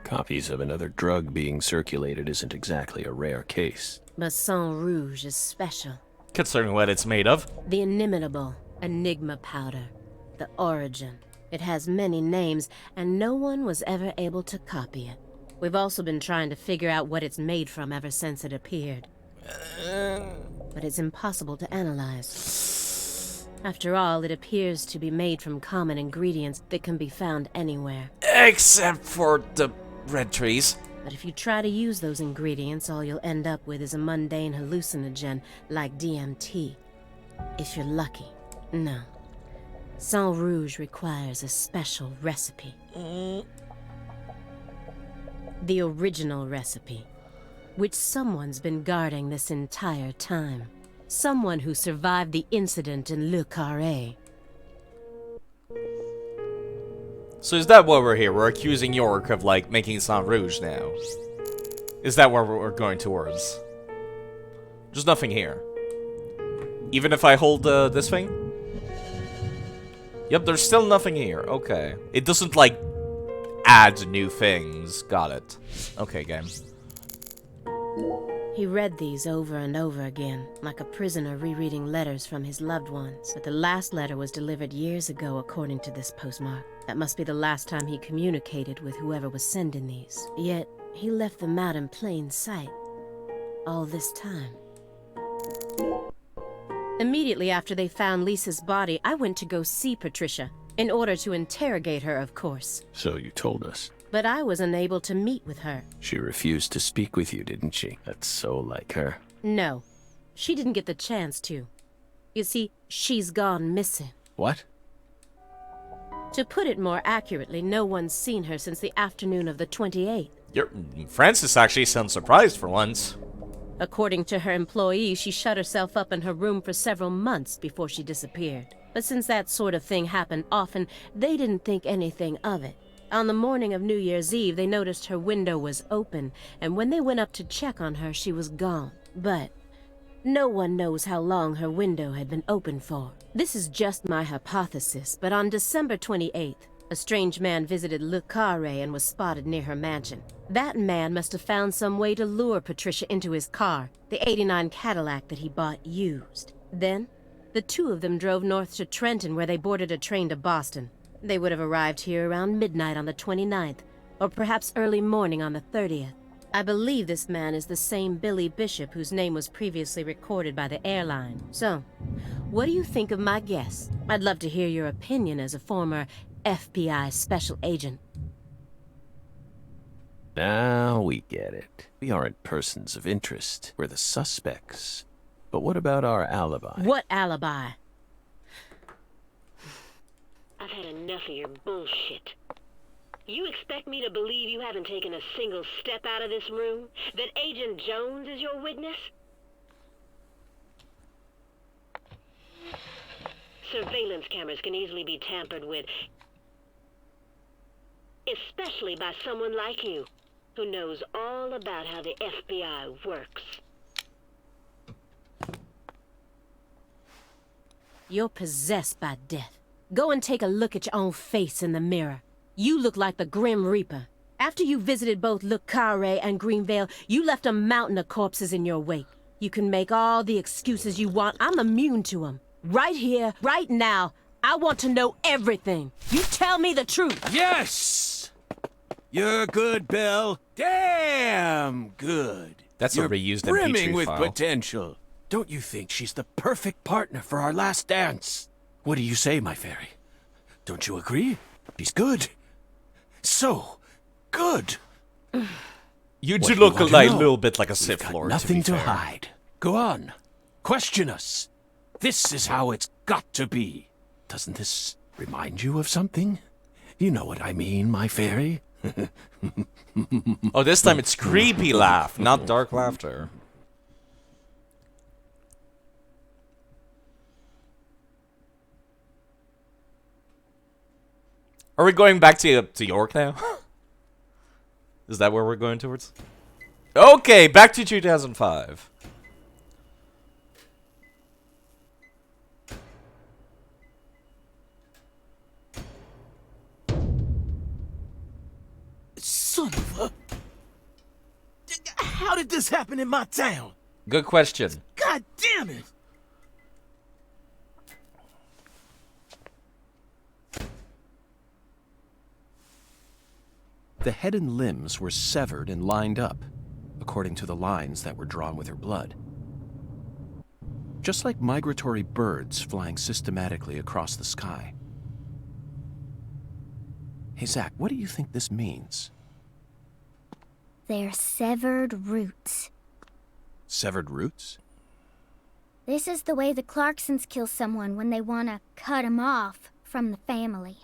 B: Copies of another drug being circulated isn't exactly a rare case.
L: But Sang Rouge is special.
A: Considering what it's made of.
L: The inimitable Enigma powder. The origin. It has many names, and no one was ever able to copy it. We've also been trying to figure out what it's made from ever since it appeared. But it's impossible to analyze. After all, it appears to be made from common ingredients that can be found anywhere.
A: Except for the red trees.
L: But if you try to use those ingredients, all you'll end up with is a mundane hallucinogen like DMT. If you're lucky. No. Sang Rouge requires a special recipe. The original recipe, which someone's been guarding this entire time. Someone who survived the incident in Le Carré.
A: So is that what we're here? We're accusing York of, like, making Sang Rouge now. Is that where we're going towards? There's nothing here. Even if I hold this thing? Yep, there's still nothing here. Okay. It doesn't, like, add new things. Got it. Okay, game.
L: He read these over and over again, like a prisoner rereading letters from his loved ones. But the last letter was delivered years ago, according to this postmark. That must be the last time he communicated with whoever was sending these. Yet, he left them out in plain sight. All this time. Immediately after they found Lisa's body, I went to go see Patricia, in order to interrogate her, of course.
B: So you told us.
L: But I was unable to meet with her.
B: She refused to speak with you, didn't she? That's so like her.
L: No, she didn't get the chance to. You see, she's gone missing.
B: What?
L: To put it more accurately, no one's seen her since the afternoon of the 28th.
A: Francis actually sounds surprised for once.
L: According to her employees, she shut herself up in her room for several months before she disappeared. But since that sort of thing happened often, they didn't think anything of it. On the morning of New Year's Eve, they noticed her window was open, and when they went up to check on her, she was gone. But no one knows how long her window had been open for. This is just my hypothesis, but on December 28th, a strange man visited Le Carré and was spotted near her mansion. That man must have found some way to lure Patricia into his car, the '89 Cadillac that he bought used. Then, the two of them drove north to Trenton, where they boarded a train to Boston. They would have arrived here around midnight on the 29th, or perhaps early morning on the 30th. I believe this man is the same Billy Bishop whose name was previously recorded by the airline. So, what do you think of my guess? I'd love to hear your opinion as a former FBI special agent.
B: Now we get it. We aren't persons of interest. We're the suspects. But what about our alibi?
L: What alibi?
O: I've had enough of your bullshit. You expect me to believe you haven't taken a single step out of this room? That Agent Jones is your witness? Surveillance cameras can easily be tampered with, especially by someone like you, who knows all about how the FBI works.
L: You're possessed by death. Go and take a look at your own face in the mirror. You look like the Grim Reaper. After you visited both Le Carré and Greenvale, you left a mountain of corpses in your wake. You can make all the excuses you want. I'm immune to them. Right here, right now, I want to know everything. You tell me the truth.
M: Yes! You're good, Bill. Damn good.
A: That's
M: You're
A: a reused MP3
M: brimming with
A: file.
M: potential. Don't you think she's the perfect partner for our last dance? What do you say, my fairy? Don't you agree? She's good. So good.
A: You
M: What
A: do
M: you
A: look
M: want to
A: like a
M: know?
A: little bit like a
M: We've
A: Sith
M: got
A: Lord.
M: nothing
A: to, be fair.
M: hide. Go on. Question us. This is how it's got to be. Doesn't this remind you of something? You know what I mean, my fairy?
A: Oh, this time it's creepy laugh, not dark laughter. Are we going back to York now? Is that where we're going towards? Okay, back to 2005.
C: Son of a... How did this happen in my town?
A: Good question.
C: God damn it!
B: The head and limbs were severed and lined up, according to the lines that were drawn with her blood. Just like migratory birds flying systematically across the sky. Hey, Zach, what do you think this means?
I: They're severed roots.
B: Severed roots?
I: This is the way the Clarksons kill someone when they want to cut him off from the family.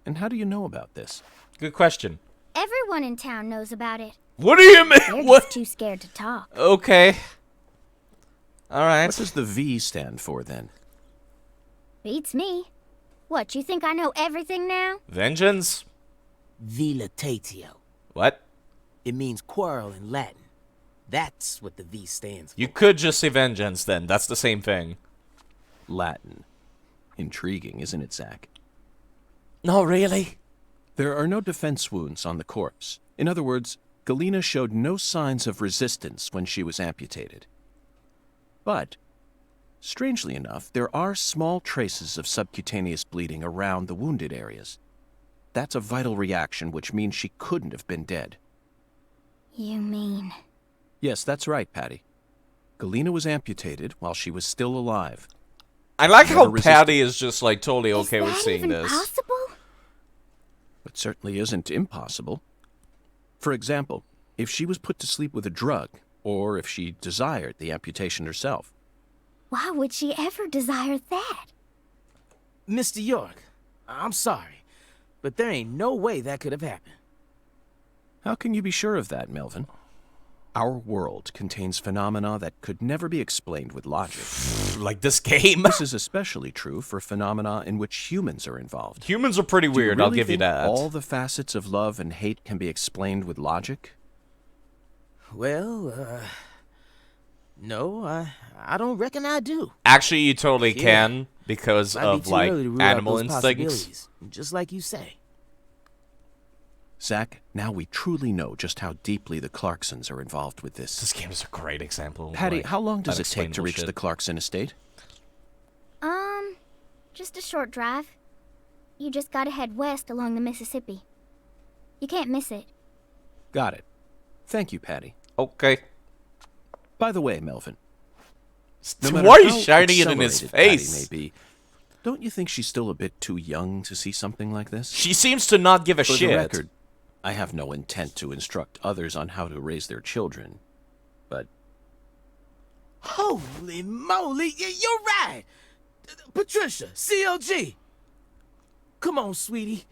B: And how do you know about this?
A: Good question.
I: Everyone in town knows about it.
A: What do you mean?
I: They're
A: What?
I: just too scared to talk.
A: Okay. Alright.
B: What does the V stand for, then?
I: Beats me. What, you think I know everything now?
A: Vengeance?
C: Vilitatio.
A: What?
C: It means quarrel in Latin. That's what the V stands for.
A: You could just say vengeance then. That's the same thing.
B: Latin. Intriguing, isn't it, Zach?
A: No, really?
B: There are no defense wounds on the corpse. In other words, Galena showed no signs of resistance when she was amputated. But, strangely enough, there are small traces of subcutaneous bleeding around the wounded areas. That's a vital reaction, which means she couldn't have been dead.
I: You mean...
B: Yes, that's right, Patty. Galena was amputated while she was still alive.
A: I like
B: She
A: how
B: never
A: Patty is just like totally okay
I: Is
A: with
I: that
A: seeing
I: even
A: this.
I: possible?
B: It certainly isn't impossible. For example, if she was put to sleep with a drug, or if she desired the amputation herself.
I: Why would she ever desire that?
C: Mr. York, I'm sorry, but there ain't no way that could have happened.
B: How can you be sure of that, Melvin? Our world contains phenomena that could never be explained with logic.
A: Like this game?
B: This is especially true for phenomena in which humans are involved.
A: Humans are pretty weird,
B: Do you
A: I'll
B: really
A: give you
B: think
A: that.
B: all the facets of love and hate can be explained with logic?
C: Well, no, I don't reckon I do.
A: Actually, you totally
C: Yeah.
A: can, because
C: Might be
A: of,
C: too
A: like,
C: early to rule out
A: animal
C: those
A: instincts.
C: possibilities, just like you say.
B: Zach, now we truly know just how deeply the Clarksons are involved with this.
A: This game is a great example of,
B: Patty,
A: like,
B: how long does it take to
A: unexplainable
B: reach
A: shit.
B: the Clarkson estate?
I: Just a short drive. You just gotta head west along the Mississippi. You can't miss it.
B: Got it. Thank you, Patty.
A: Okay.
B: By the way, Melvin.
A: Why are you shining it in his
B: accelerated Patty
A: face?
B: may be, don't you think she's still a bit too young to see something like this?
A: She seems to not give a
B: For
A: shit.
B: the record, I have no intent to instruct others on how to raise their children, but
C: Holy moly, you're right! Patricia, CLG! Come on, sweetie.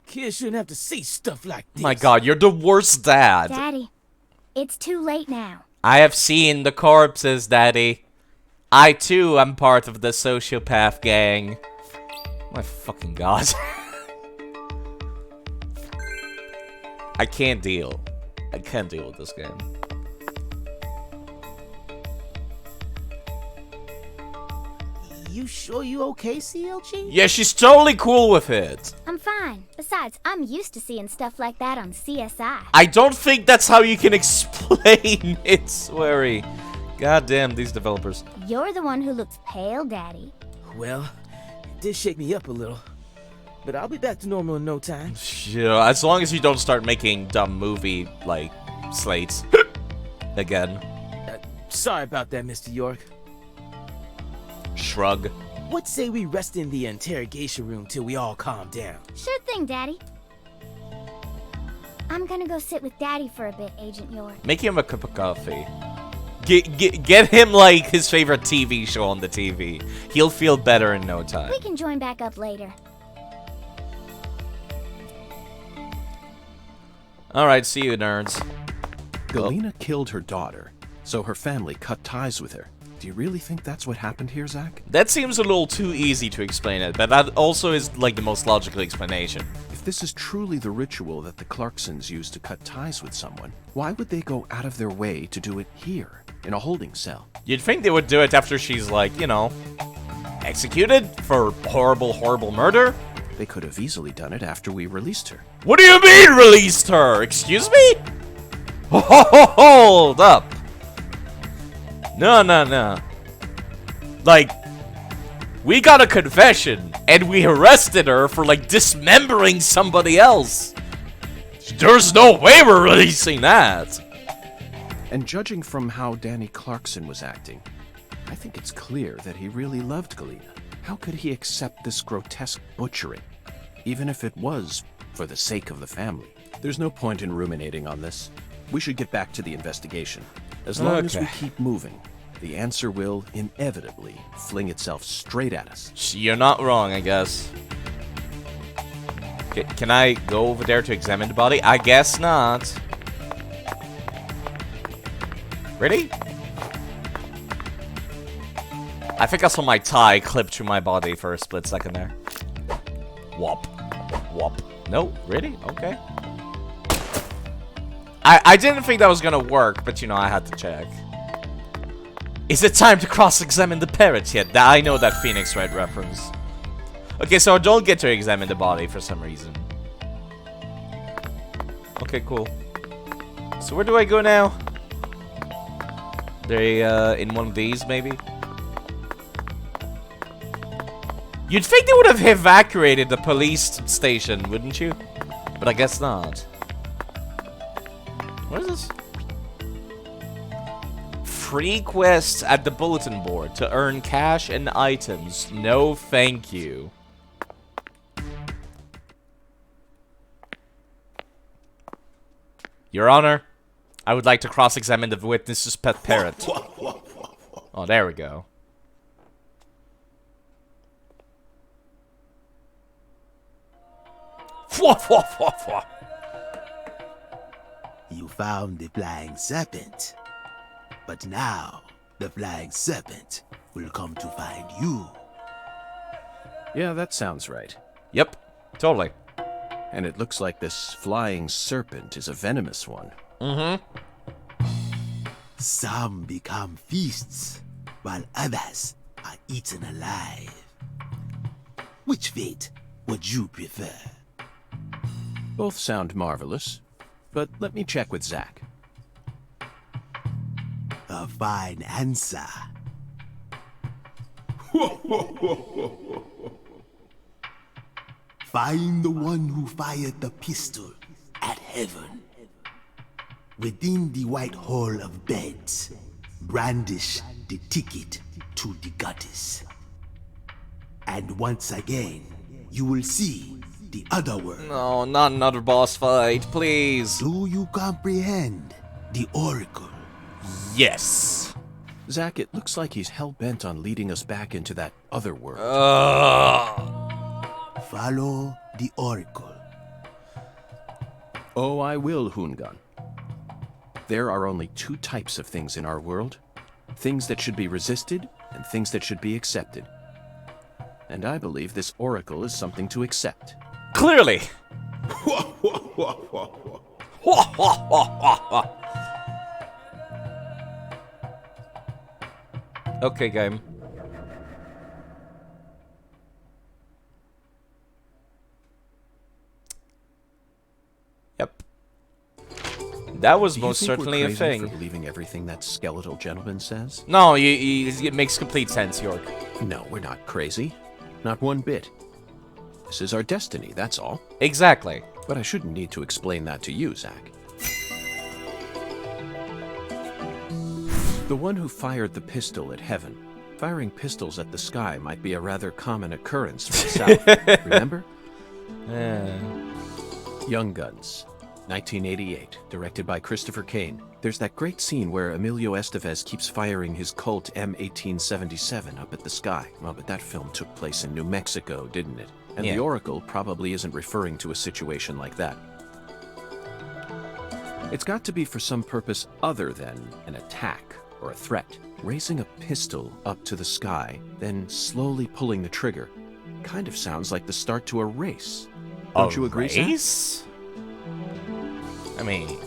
C: Kids shouldn't have to see stuff like this.
A: My god, you're the worst dad.
I: Daddy, it's too late now.
A: I have seen the corpses, Daddy. I, too, am part of the sociopath gang. My fucking god. I can't deal. I can't deal with this game.
C: You sure you okay, CLG?
A: Yeah, she's totally cool with it.
I: I'm fine. Besides, I'm used to seeing stuff like that on CSI.
A: I don't think that's how you can explain it, Swery. God damn, these developers.
I: You're the one who looks pale, Daddy.
C: Well, it did shake me up a little. But I'll be back to normal in no time.
A: Yeah, as long as you don't start making dumb movie, like, slates. Again.
C: Sorry about that, Mr. York.
A: Shrug.
C: What say we rest in the interrogation room till we all calm down?
I: Sure thing, Daddy. I'm gonna go sit with Daddy for a bit, Agent York.
A: Make him a cup of coffee. Get him, like, his favorite TV show on the TV. He'll feel better in no time.
I: We can join back up later.
A: Alright, see you, nerds.
B: Galena killed her daughter, so her family cut ties with her. Do you really think that's what happened here, Zach?
A: That seems a little too easy to explain it, but that also is, like, the most logical explanation.
B: If this is truly the ritual that the Clarksons use to cut ties with someone, why would they go out of their way to do it here, in a holding cell?
A: You'd think they would do it after she's, like, you know, executed for horrible, horrible murder?
B: They could have easily done it after we released her.
A: What do you mean, released her? Excuse me? Hold up. No. Like, we got a confession, and we arrested her for, like, dismembering somebody else. There's no way we're releasing that.
B: And judging from how Danny Clarkson was acting, I think it's clear that he really loved Galena. How could he accept this grotesque butchering, even if it was for the sake of the family? There's no point in ruminating on this. We should get back to the investigation. As long as we keep moving, the answer will inevitably fling itself straight at us.
A: You're not wrong, I guess. Can I go over there to examine the body? I guess not. Ready? I think I saw my tie clip through my body for a split second there. Whop. Whop. No? Really? Okay. I didn't think that was gonna work, but you know, I had to check. Is it time to cross-examine the parrot yet? I know that Phoenix Wright reference. Okay, so I don't get to examine the body for some reason. Okay, cool. So where do I go now? They, in one of these, maybe? You'd think they would have evacuated the police station, wouldn't you? But I guess not. What is this? free quests at the bulletin board to earn cash and items. No thank you. Your Honor, I would like to cross-examine the witness's pet parrot. Oh, there we go.
C: You found the flying serpent. But now, the flying serpent will come to find you.
B: Yeah, that sounds right.
A: Yep, totally.
B: And it looks like this flying serpent is a venomous one.
A: Mm-hmm.
C: Some become feasts, while others are eaten alive. Which fate would you prefer?
B: Both sound marvelous, but let me check with Zach.
C: A fine answer. Find the one who fired the pistol at heaven. Within the white hall of beds, brandish the ticket to the goddess. And once again, you will see the other world.
A: No, not another boss fight, please.
C: Do you comprehend the oracle?
A: Yes.
B: Zach, it looks like he's hell-bent on leading us back into that other world.
C: Follow the oracle.
B: Oh, I will, Hungan. There are only two types of things in our world. Things that should be resisted, and things that should be accepted. And I believe this oracle is something to accept.
A: Clearly. Okay, game. Yep. That was most certainly a thing.
B: For believing everything that skeletal gentleman says?
A: No, it makes complete sense, York.
B: No, we're not crazy. Not one bit. This is our destiny, that's all.
A: Exactly.
B: But I shouldn't need to explain that to you, Zach. The one who fired the pistol at heaven. Firing pistols at the sky might be a rather common occurrence from the South. Remember? Young Guns, 1988, directed by Christopher Kane. There's that great scene where Emilio Estevez keeps firing his Colt M1877 up at the sky. Well, but that film took place in New Mexico, didn't it? And the Oracle probably isn't referring to a situation like that. It's got to be for some purpose other than an attack or a threat. Raising a pistol up to the sky, then slowly pulling the trigger, kind of sounds like the start to a race. Don't you agree,
A: Zach? I mean...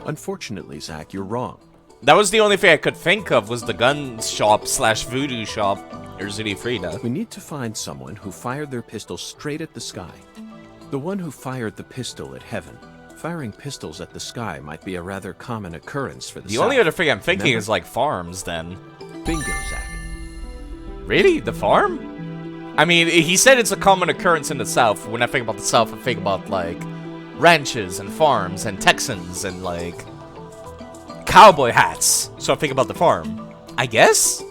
B: Unfortunately, Zach, you're wrong.
A: That was the only thing I could think of was the gun shop / voodoo shop, or City Frida.
B: We need to find someone who fired their pistol straight at the sky. The one who fired the pistol at heaven. Firing pistols at the sky might be a rather common occurrence for the South.
A: The only other thing I'm thinking is like farms, then.
B: Bingo, Zach.
A: Really? The farm? I mean, he said it's a common occurrence in the South. When I think about the South, I think about, like, ranches and farms and Texans and, like, cowboy hats. So I think about the farm. I guess?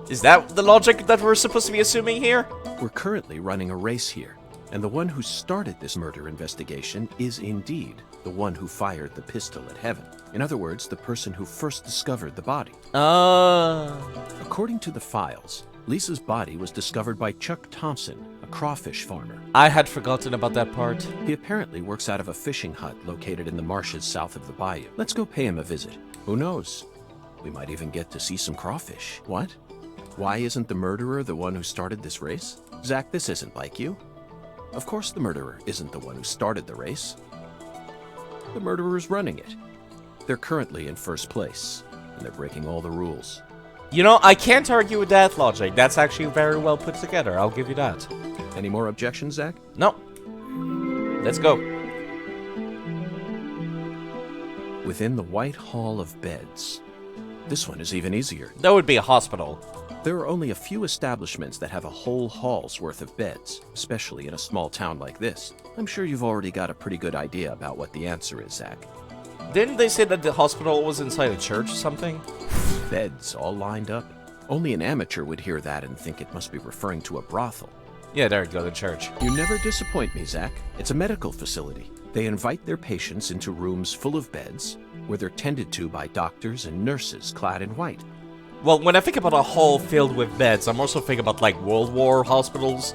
A: Is that the logic that we're supposed to be assuming here?
B: We're currently running a race here. And the one who started this murder investigation is indeed the one who fired the pistol at heaven. In other words, the person who first discovered the body. According to the files, Lisa's body was discovered by Chuck Thompson, a crawfish farmer.
A: I had forgotten about that part.
B: He apparently works out of a fishing hut located in the marshes south of the bayou. Let's go pay him a visit. Who knows? We might even get to see some crawfish. What? Why isn't the murderer the one who started this race? Zach, this isn't like you. Of course the murderer isn't the one who started the race. The murderer's running it. They're currently in first place, and they're breaking all the rules.
A: You know, I can't argue with that logic. That's actually very well put together. I'll give you that.
B: Any more objections, Zach?
A: No. Let's go.
B: Within the White Hall of Beds. This one is even easier.
A: That would be a hospital.
B: There are only a few establishments that have a whole hall's worth of beds, especially in a small town like this. I'm sure you've already got a pretty good idea about what the answer is, Zach.
A: Didn't they say that the hospital was inside a church or something?
B: Beds all lined up. Only an amateur would hear that and think it must be referring to a brothel.
A: Yeah, there you go, the church.
B: You never disappoint me, Zach. It's a medical facility. They invite their patients into rooms full of beds, where they're tended to by doctors and nurses clad in white.
A: Well, when I think about a hall filled with beds, I'm also thinking about, like, World War hospitals,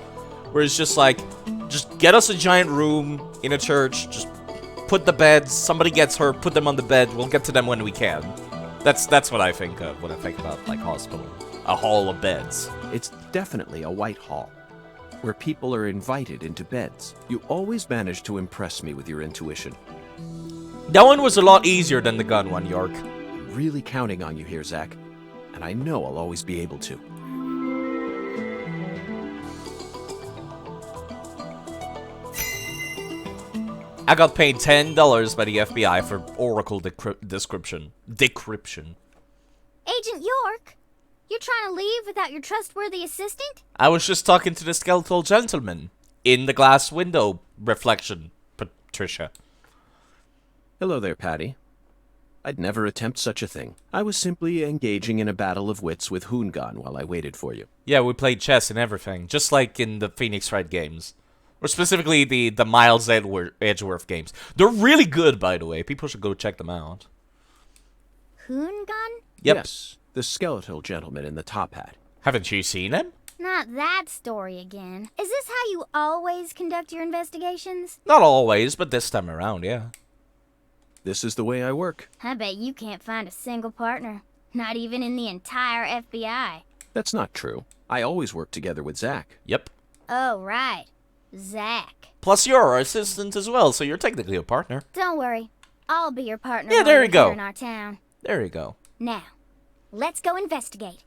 A: where it's just like, just get us a giant room in a church, just put the beds, somebody gets hurt, put them on the bed, we'll get to them when we can. That's what I think of when I think about, like, hospital. A hall of beds.
B: It's definitely a white hall, where people are invited into beds. You always manage to impress me with your intuition.
A: That one was a lot easier than the gun one, York.
B: I'm really counting on you here, Zach. And I know I'll always be able to.
A: I got paid $10 by the FBI for Oracle decryption.
I: Agent York, you're trying to leave without your trustworthy assistant?
A: I was just talking to the skeletal gentleman in the glass window reflection, Patricia.
B: Hello there, Patty. I'd never attempt such a thing. I was simply engaging in a battle of wits with Hoongan while I waited for you.
A: Yeah, we played chess and everything, just like in the Phoenix Wright games. Or specifically the Miles Edgeworth games. They're really good, by the way. People should go check them out.
I: Hoongan?
A: Yep.
B: Yes, the skeletal gentleman in the top hat.
A: Haven't you seen him?
I: Not that story again. Is this how you always conduct your investigations?
A: Not always, but this time around, yeah.
B: This is the way I work.
I: I bet you can't find a single partner. Not even in the entire FBI.
B: That's not true. I always work together with Zach.
A: Yep.
I: Oh, right. Zach.
A: Plus, you're our assistant as well, so you're technically a partner.
I: Don't worry. I'll be your partner.
A: Yeah, there you go.
I: Here in our town.
A: There you go.
I: Now, let's go investigate.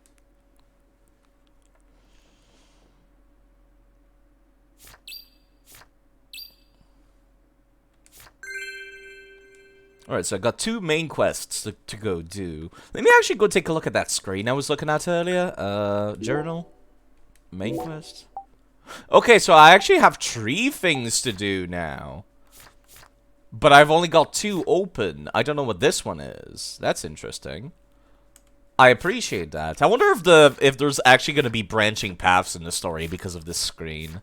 A: Alright, so I got 2 main quests to go do. Let me actually go take a look at that screen I was looking at earlier. Journal. Main quest. Okay, so I actually have 3 things to do now. But I've only got 2 open. I don't know what this one is. That's interesting. I appreciate that. I wonder if there's actually going to be branching paths in the story because of this screen.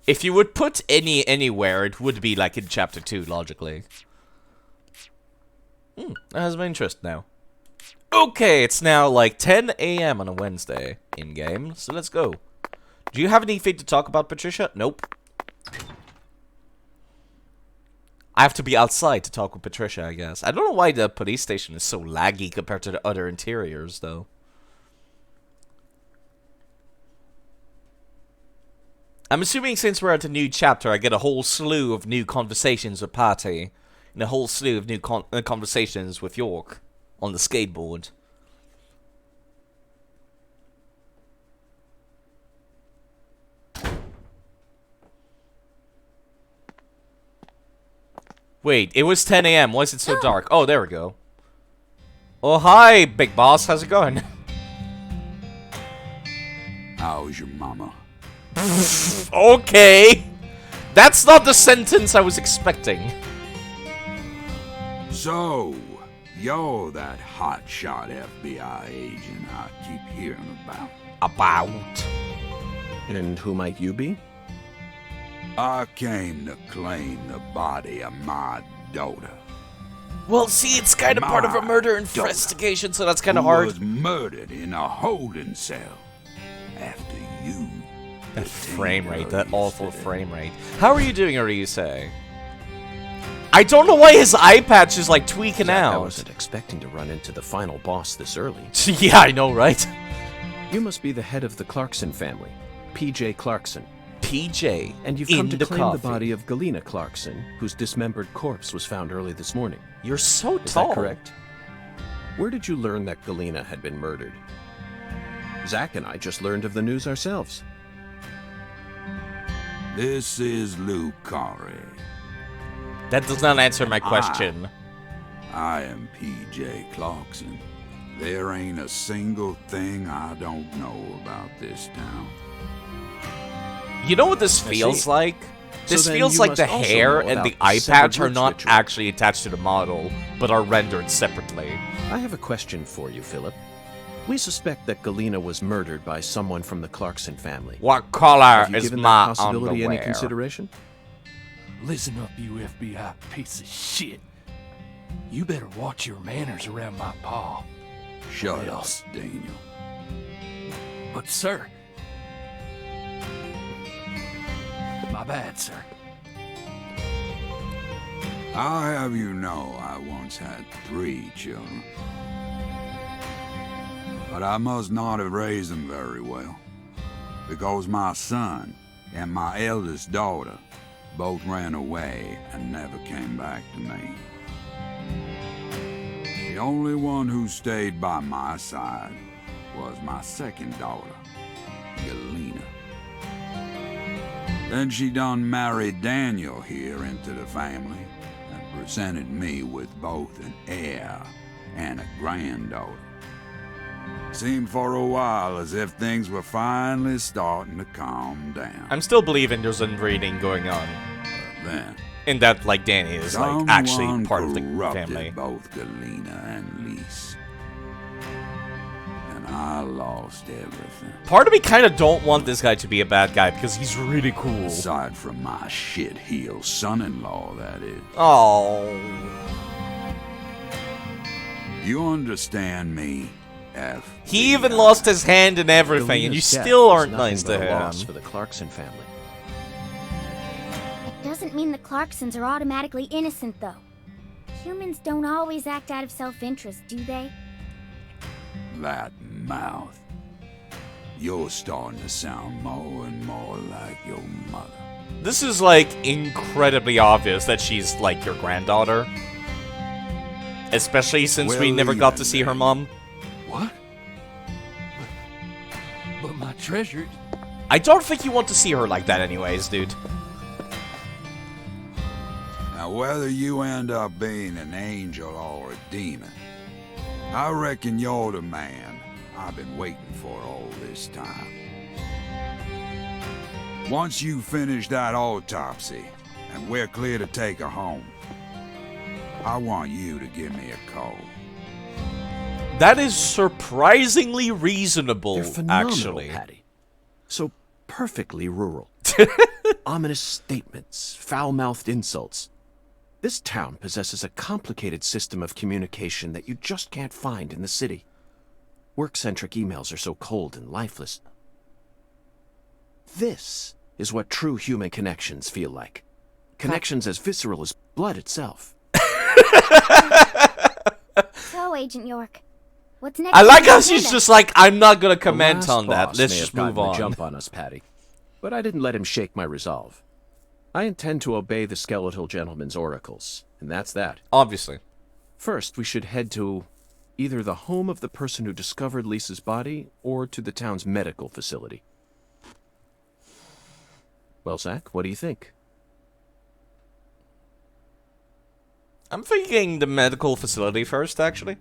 A: If you would put anywhere, it would be like in chapter 2, logically. That has my interest now. Okay, it's now like 10 a.m. on a Wednesday in-game, so let's go. Do you have anything to talk about, Patricia? Nope. I have to be outside to talk with Patricia, I guess. I don't know why the police station is so laggy compared to the other interiors, though. I'm assuming since we're at a new chapter, I get a whole slew of new conversations with Patty. And a whole slew of new conversations with York on the skateboard. Wait, it was 10 a.m. Why is it so dark? Oh, there we go. Oh, hi, big boss. How's it going?
K: How's your mama?
A: Okay. That's not the sentence I was expecting.
K: So, you're that hotshot FBI agent I keep hearing about.
B: And who might you be?
K: I came to claim the body of my daughter.
A: Well, see, it's kind of part of a murder investigation, so that's kind of hard.
K: Was murdered in a holding cell after you.
A: That frame rate, that awful frame rate. How are you doing, Arise? I don't know why his eye patch is like tweaking out.
B: I wasn't expecting to run into the final boss this early.
A: Yeah, I know, right?
B: You must be the head of the Clarkson family, P.J. Clarkson.
A: P.J.
B: And you've come to claim the body of Galena Clarkson, whose dismembered corpse was found early this morning.
A: You're so tall.
B: Is that correct? Where did you learn that Galena had been murdered? Zach and I just learned of the news ourselves.
K: This is Luke Corey.
A: That does not answer my question.
K: I am P.J. Clarkson. There ain't a single thing I don't know about this town.
A: You know what this feels like? This
B: So then
A: feels
B: you
A: like
B: must
A: the
B: also
A: hair
B: know
A: and
B: about
A: the
B: the
A: eye
B: severed
A: patch are
B: roots
A: not
B: ritual.
A: actually attached to the model, but are rendered separately.
B: I have a question for you, Philip. We suspect that Galena was murdered by someone from the Clarkson family.
A: What color
B: Have you
A: is
B: given
A: my
B: that possibility any
A: underwear?
B: consideration?
H: Listen up, you FBI piece of shit. You better watch your manners around my paw.
K: Shut up, Daniel.
H: But, sir... My bad, sir.
K: I'll have you know I once had 3 children. But I must not have raised them very well, because my son and my eldest daughter both ran away and never came back to me. The only one who stayed by my side was my second daughter, Galena. Then she done married Daniel here into the family and presented me with both an heir and a granddaughter. Seemed for a while as if things were finally starting to calm down.
A: I'm still believing there's inbreeding going on.
K: But then,
A: In that, like, Danny is, like, actually
K: someone
A: part of the
K: corrupted
A: family.
K: both Galena and Lise. And I lost everything.
A: Part of me kind of don't want this guy to be a bad guy, because he's really cool.
K: Aside from my shit-heel son-in-law, that is.
A: Oh.
K: You understand me, F?
A: He even lost his hand and everything, and you
B: Galena's death
A: still
B: was
A: aren't
B: nothing
A: nice
B: but
A: to
B: a
A: him.
B: loss for the Clarkson family.
I: It doesn't mean the Clarksons are automatically innocent, though. Humans don't always act out of self-interest, do they?
K: That mouth. You're starting to sound more and more like your mother.
A: This is, like, incredibly obvious that she's, like, your granddaughter. Especially since we
K: Well,
A: never got
K: even
A: to see her
K: then.
A: mom.
H: What? But my treasure...
A: I don't think you want to see her like that anyways, dude.
K: Now, whether you end up being an angel or a demon, I reckon you're the man I've been waiting for all this time. Once you finish that autopsy, and we're clear to take her home, I want you to give me a call.
A: That is surprisingly reasonable,
B: They're phenomenal,
A: actually.
B: Patty. So perfectly rural. Ominous statements, foul-mouthed insults. This town possesses a complicated system of communication that you just can't find in the city. Work-centric emails are so cold and lifeless. This is what true human connections feel like. Connections as visceral as blood itself.
I: So, Agent York, what's next?
A: I like
I: on your
A: how she's
I: agenda?
A: just like, I'm not gonna
B: The
A: comment
B: last
A: on that.
B: boss
A: Let's
B: may
A: just
B: have
A: move
B: gotten
A: on.
B: the jump on us, Patty. But I didn't let him shake my resolve. I intend to obey the skeletal gentleman's oracles, and that's that.
A: Obviously.
B: First, we should head to either the home of the person who discovered Lisa's body, or to the town's medical facility. Well, Zach, what do you think?
A: I'm thinking the medical facility first, actually.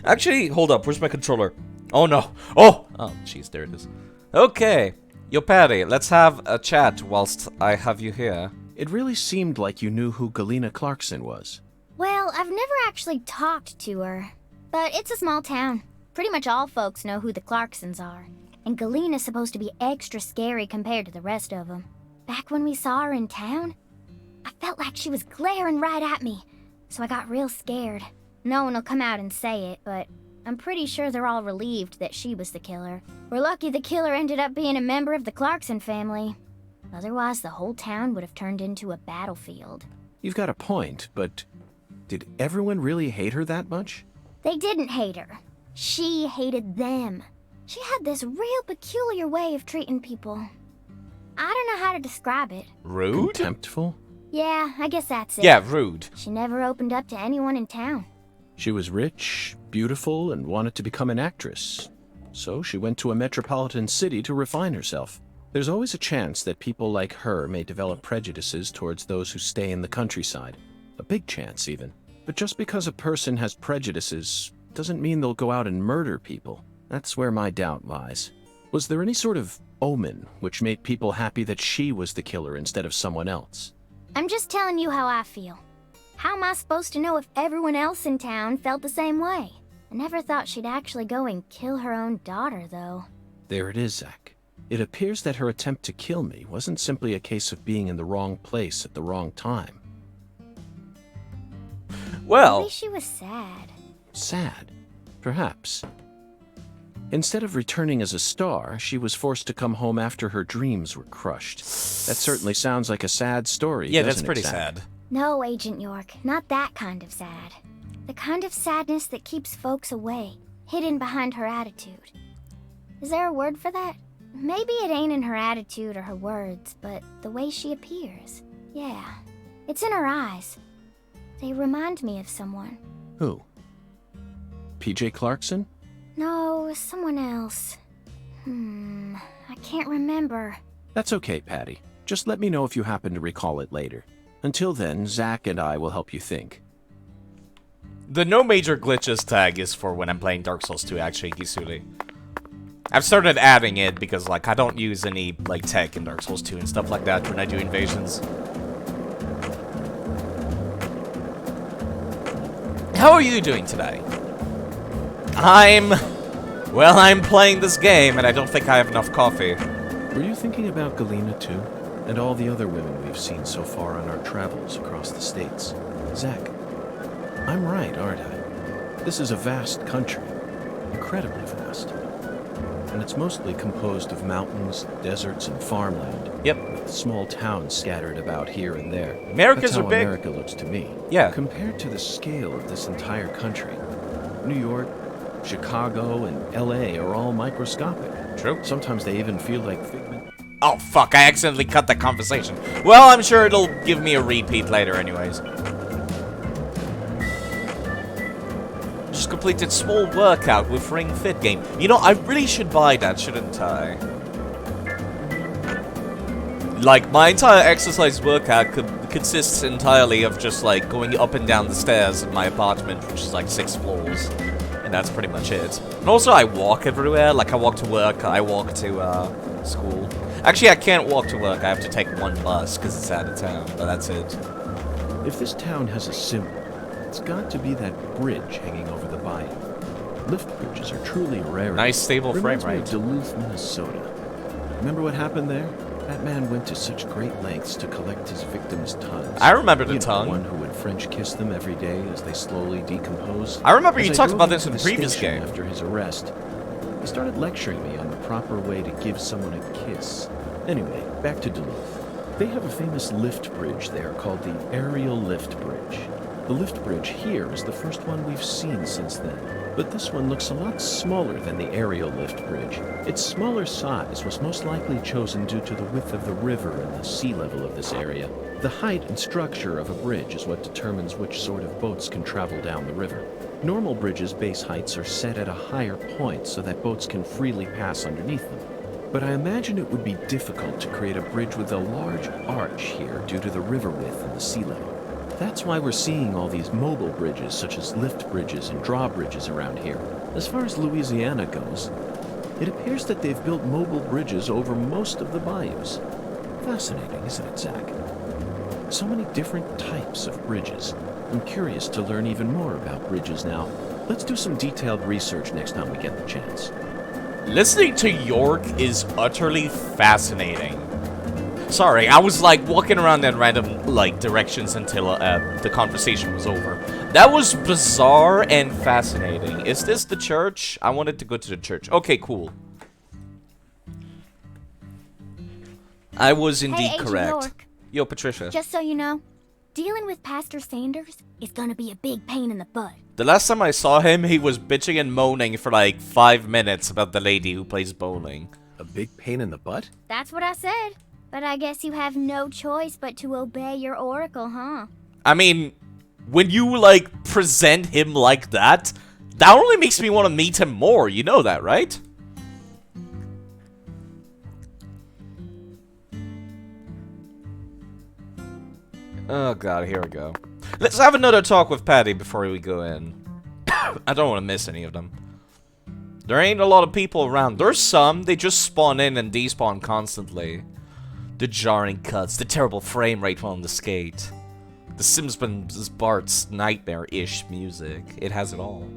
A: Actually, hold up. Where's my controller? Oh, no. Oh, jeez, there it is. Okay. Yo, Patty, let's have a chat whilst I have you here.
B: It really seemed like you knew who Galena Clarkson was.
I: Well, I've never actually talked to her. But it's a small town. Pretty much all folks know who the Clarksons are. And Galena's supposed to be extra scary compared to the rest of them. Back when we saw her in town, I felt like she was glaring right at me. So I got real scared. No one will come out and say it, but I'm pretty sure they're all relieved that she was the killer. We're lucky the killer ended up being a member of the Clarkson family. Otherwise, the whole town would have turned into a battlefield.
B: You've got a point, but did everyone really hate her that much?
I: They didn't hate her. She hated them. She had this real peculiar way of treating people. I don't know how to describe it.
A: Rude?
B: Contemptful?
I: Yeah, I guess that's it.
A: Yeah, rude.
I: She never opened up to anyone in town.
B: She was rich, beautiful, and wanted to become an actress. So she went to a metropolitan city to refine herself. There's always a chance that people like her may develop prejudices towards those who stay in the countryside. A big chance, even. But just because a person has prejudices doesn't mean they'll go out and murder people. That's where my doubt lies. Was there any sort of omen which made people happy that she was the killer instead of someone else?
I: I'm just telling you how I feel. How am I supposed to know if everyone else in town felt the same way? I never thought she'd actually go and kill her own daughter, though.
B: There it is, Zach. It appears that her attempt to kill me wasn't simply a case of being in the wrong place at the wrong time.
A: Well...
I: Maybe she was sad.
B: Sad? Perhaps. Instead of returning as a star, she was forced to come home after her dreams were crushed. That certainly sounds like a sad story,
A: yeah,
B: doesn't
A: that's pretty
B: it, Zach?
A: sad.
I: No, Agent York, not that kind of sad. The kind of sadness that keeps folks away, hidden behind her attitude. Is there a word for that? Maybe it ain't in her attitude or her words, but the way she appears. Yeah, it's in her eyes. They remind me of someone.
B: Who? P.J. Clarkson?
I: No, someone else. I can't remember.
B: That's okay, Patty. Just let me know if you happen to recall it later. Until then, Zach and I will help you think.
A: The no major glitches tag is for when I'm playing Dark Souls 2, actually, Kisuri. I've started adding it because, like, I don't use any, like, tech in Dark Souls 2 and stuff like that when I do invasions. How are you doing today? Well, I'm playing this game, and I don't think I have enough coffee.
B: Were you thinking about Galena, too? And all the other women we've seen so far on our travels across the states? Zach, I'm right, aren't I? This is a vast country. Incredibly vast. And it's mostly composed of mountains, deserts, and farmland.
A: Yep.
B: With small towns scattered about here and there.
A: Americas
B: That's how
A: are big.
B: America looks to me.
A: Yeah.
B: Compared to the scale of this entire country, New York, Chicago, and LA are all microscopic.
A: True.
B: Sometimes they even feel like figment.
A: Oh, fuck, I accidentally cut that conversation. Well, I'm sure it'll give me a repeat later anyways. Just completed small workout with Ring Fit game. You know, I really should buy that, shouldn't I? Like, my entire exercise workout consists entirely of just, like, going up and down the stairs in my apartment, which is, like, 6 floors. And that's pretty much it. And also, I walk everywhere. Like, I walk to work, I walk to, school. Actually, I can't walk to work. I have to take one bus, because it's out of town, but that's it.
B: If this town has a symbol, it's got to be that bridge hanging over the bayou. Lift bridges are truly a rarity.
A: Nice, stable frame
B: Reminds me
A: rate.
B: of Duluth, Minnesota. Remember what happened there? That man went to such great lengths to collect his victims' tongues.
A: I remember the tongue.
B: The one who would French kiss them every day as they slowly decompose.
A: I remember you
B: As
A: talked
B: drove
A: about this
B: into
A: in the previous
B: station
A: game.
B: After his arrest, he started lecturing me on the proper way to give someone a kiss. Anyway, back to Duluth. They have a famous lift bridge there called the Aerial Lift Bridge. The lift bridge here is the first one we've seen since then, but this one looks a lot smaller than the aerial lift bridge. Its smaller size was most likely chosen due to the width of the river and the sea level of this area. The height and structure of a bridge is what determines which sort of boats can travel down the river. Normal bridges' base heights are set at a higher point so that boats can freely pass underneath them. But I imagine it would be difficult to create a bridge with a large arch here due to the river width and the sea level. That's why we're seeing all these mobile bridges, such as lift bridges and drawbridges around here. As far as Louisiana goes, it appears that they've built mobile bridges over most of the bayous. Fascinating, isn't it, Zach? So many different types of bridges. I'm curious to learn even more about bridges now. Let's do some detailed research next time we get the chance.
A: Listening to York is utterly fascinating. Sorry, I was like walking around in random like directions until the conversation was over. That was bizarre and fascinating. Is this the church? I wanted to go to the church. Okay, cool. I was indeed
I: Agent
A: correct.
I: York.
A: Yo, Patricia.
I: Just so you know, dealing with Pastor Sanders is gonna be a big pain in the butt.
A: The last time I saw him, he was bitching and moaning for like 5 minutes about the lady who plays bowling.
B: A big pain in the butt?
I: That's what I said. But I guess you have no choice but to obey your oracle, huh?
A: I mean, when you like present him like that, that only makes me want to meet him more. You know that, right? Oh god, here we go. Let's have another talk with Patty before we go in. I don't want to miss any of them. There ain't a lot of people around. There's some, they just spawn in and despawn constantly. The jarring cuts, the terrible frame rate on the skate. The Simpsons Bart's nightmare-ish music. It has it all.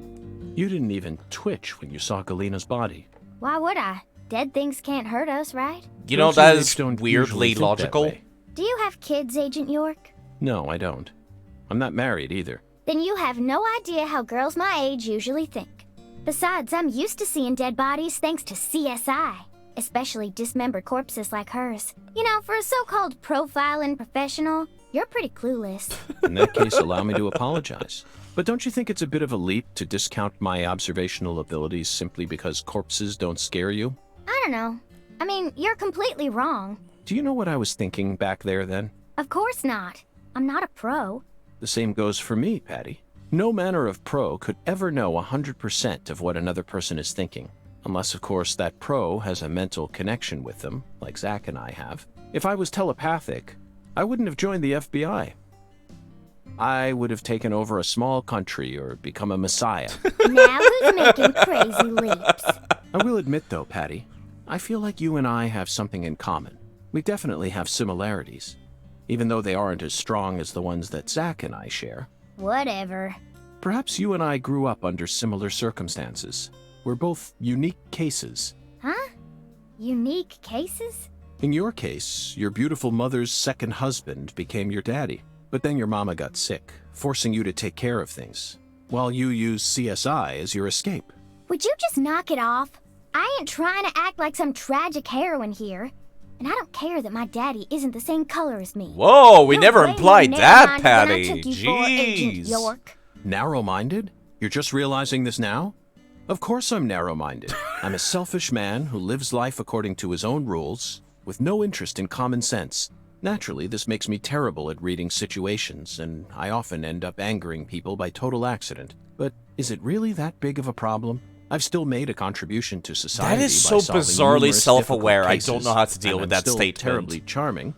B: You didn't even twitch when you saw Galina's body.
I: Why would I? Dead things can't hurt us, right?
A: You know, that is weirdly logical.
I: Do you have kids, Agent York?
B: No, I don't. I'm not married either.
I: Then you have no idea how girls my age usually think. Besides, I'm used to seeing dead bodies thanks to CSI. Especially dismembered corpses like hers. You know, for a so-called profiling professional, you're pretty clueless.
B: In that case, allow me to apologize. But don't you think it's a bit of a leap to discount my observational abilities simply because corpses don't scare you?
I: I don't know. I mean, you're completely wrong.
B: Do you know what I was thinking back there then?
I: Of course not. I'm not a pro.
B: The same goes for me, Patty. No manner of pro could ever know 100% of what another person is thinking. Unless, of course, that pro has a mental connection with them, like Zack and I have. If I was telepathic, I wouldn't have joined the FBI. I would have taken over a small country or become a messiah.
I: Now who's making crazy leaps?
B: I will admit, though, Patty, I feel like you and I have something in common. We definitely have similarities, even though they aren't as strong as the ones that Zack and I share.
I: Whatever.
B: Perhaps you and I grew up under similar circumstances. We're both unique cases.
I: Huh? Unique cases?
B: In your case, your beautiful mother's second husband became your daddy, but then your mama got sick, forcing you to take care of things, while you used CSI as your escape.
I: Would you just knock it off? I ain't trying to act like some tragic heroine here. And I don't care that my daddy isn't the same color as me.
A: Whoa, we never implied that, Patty.
B: Jeez. Narrow-minded? You're just realizing this now? Of course I'm narrow-minded. I'm a selfish man who lives life according to his own rules, with no interest in common sense. Naturally, this makes me terrible at reading situations, and I often end up angering people by total accident. But is it really that big of a problem? I've still made a contribution to society.
A: That is so bizarrely self-aware. I don't know how to deal with that statement.
B: Terribly charming.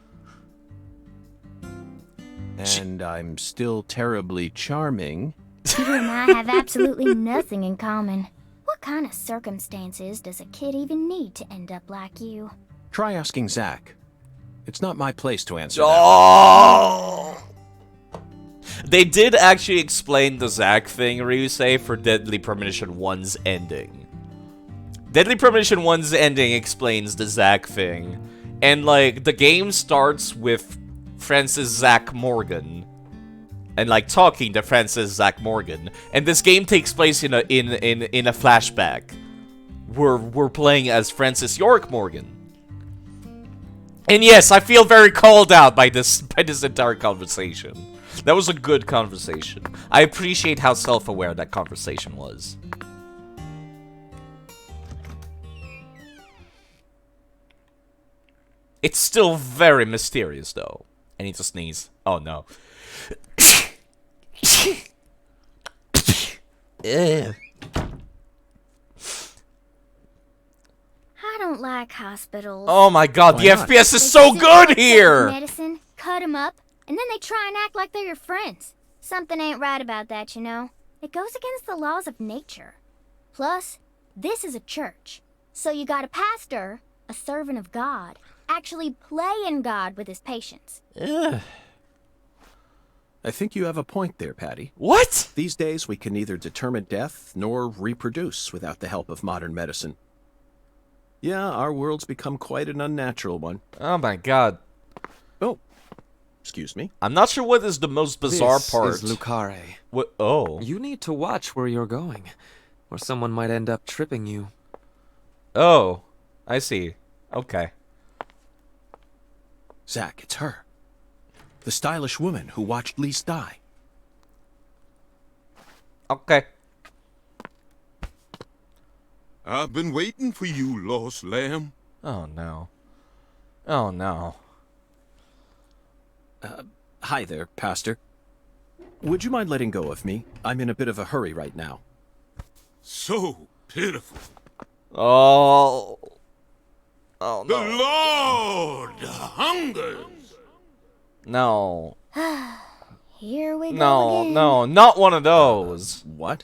B: And I'm still terribly charming.
I: You and I have absolutely nothing in common. What kind of circumstances does a kid even need to end up like you?
B: Try asking Zack. It's not my place to answer
A: that. They did actually explain the Zack thing, Ryusei, for Deadly Premonition 1's ending. Deadly Premonition 1's ending explains the Zack thing. And, like, the game starts with Francis Zack Morgan. And, like, talking to Francis Zack Morgan. And this game takes place in a flashback. We're playing as Francis York Morgan. And yes, I feel very called out by this entire conversation. That was a good conversation. I appreciate how self-aware that conversation was. It's still very mysterious, though. I need to sneeze. Oh, no.
I: I don't like hospitals.
A: Oh my god, the FPS is so good here!
I: Medicine, cut them up, and then they try and act like they're your friends. Something ain't right about that, you know. It goes against the laws of nature. Plus, this is a church. So you got a pastor, a servant of God, actually playing God with his patients.
B: Ugh. I think you have a point there, Patty.
A: What?
B: These days, we can neither determine death nor reproduce without the help of modern medicine. Yeah, our world's become quite an unnatural one.
A: Oh my god.
B: Oh, excuse me.
A: I'm not sure what is the most bizarre part.
E: This is Lucare.
A: What? Oh.
E: You need to watch where you're going, or someone might end up tripping you.
A: Oh, I see. Okay.
B: Zack, it's her. The stylish woman who watched Lise die.
A: Okay.
F: I've been waiting for you, lost lamb.
A: Oh, no. Oh, no.
B: Hi there, Pastor. Would you mind letting go of me? I'm in a bit of a hurry right now.
F: So pitiful.
A: Oh. Oh, no.
F: The Lord hungers.
A: No.
I: Here we go
A: No,
I: again.
A: no, not one of those.
B: What?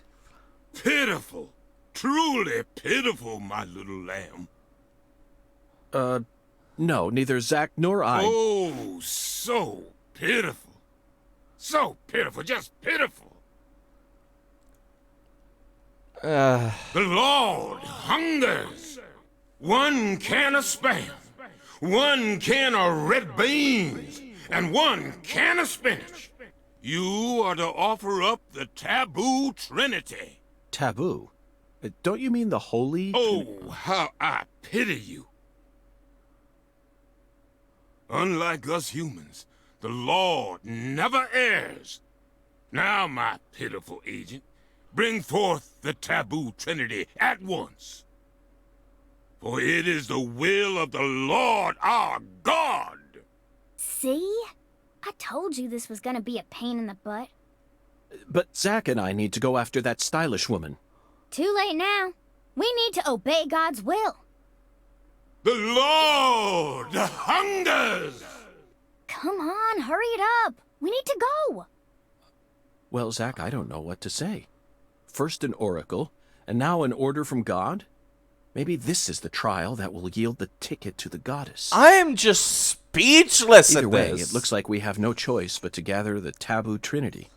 F: Pitiful. truly pitiful, my little lamb.
B: No, neither Zack nor I.
F: Oh, so pitiful. So pitiful, just pitiful. The Lord hungers. 1 can of Spam, 1 can of red beans, and 1 can of spinach. You are to offer up the taboo trinity.
B: Taboo? Don't you mean the holy?
F: Oh, how I pity you. Unlike us humans, the Lord never errs. Now, my pitiful agent, bring forth the taboo trinity at once. For it is the will of the Lord our God.
I: See? I told you this was gonna be a pain in the butt.
B: But Zack and I need to go after that stylish woman.
I: Too late now. We need to obey God's will.
F: The Lord hungers!
I: Come on, hurry it up. We need to go.
B: Well, Zack, I don't know what to say. First an oracle, and now an order from God? Maybe this is the trial that will yield the ticket to the goddess.
A: I am just speechless
B: Either
A: at
B: way,
A: this.
B: it looks like we have no choice but to gather the taboo trinity.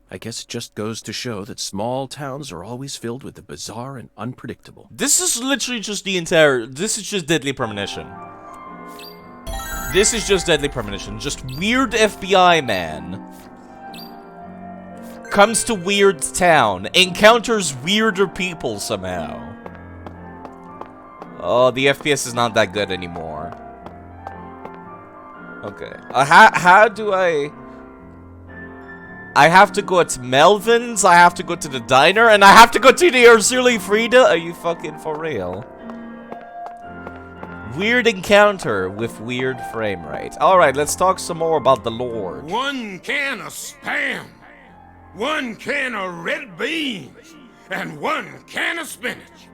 B: I guess it just goes to show that small towns are always filled with the bizarre and unpredictable.
A: This is literally just this is just Deadly Premonition. This is just Deadly Premonition. Just weird FBI man comes to weird town, encounters weirder people somehow. Oh, the FPS is not that good anymore. Okay. How do I have to go to Melvin's, I have to go to the diner, and I have to go to the Ursula Frida? Are you fucking for real? Weird encounter with weird frame rate. Alright, let's talk some more about the Lord.
F: 1 can of Spam, 1 can of red beans, and 1 can of spinach.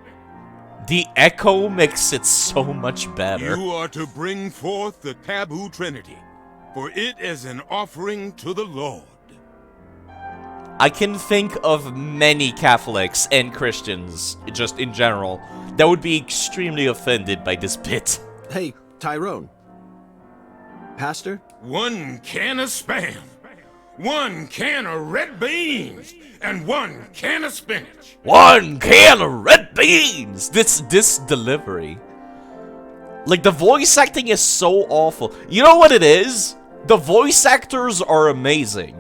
A: The echo makes it so much better.
F: You are to bring forth the taboo trinity, for it is an offering to the Lord.
A: I can think of many Catholics and Christians, just in general, that would be extremely offended by this bit.
B: Hey, Tyrone. Pastor?
F: 1 can of Spam, 1 can of red beans, and 1 can of spinach.
A: 1 can of red beans! This delivery. Like, the voice acting is so awful. You know what it is? The voice actors are amazing.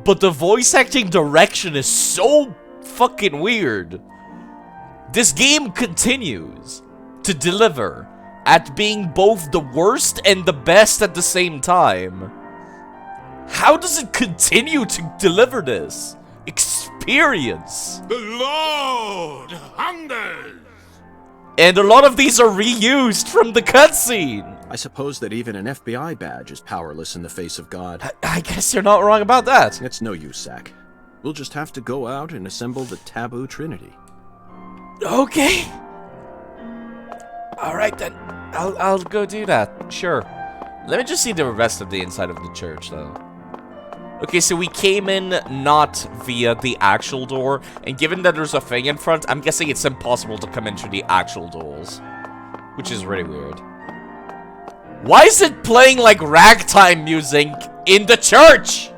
A: But the voice acting direction is so fucking weird. This game continues to deliver at being both the worst and the best at the same time. How does it continue to deliver this experience?
F: The Lord hungers!
A: And a lot of these are reused from the cutscene.
B: I suppose that even an FBI badge is powerless in the face of God.
A: I guess you're not wrong about that.
B: It's no use, Zack. We'll just have to go out and assemble the taboo trinity.
A: Okay. Alright then. I'll go do that. Sure. Let me just see the rest of the inside of the church, though. Okay, so we came in not via the actual door, and given that there's a thing in front, I'm guessing it's impossible to come in through the actual doors. Which is really weird. Why is it playing like ragtime music in the church?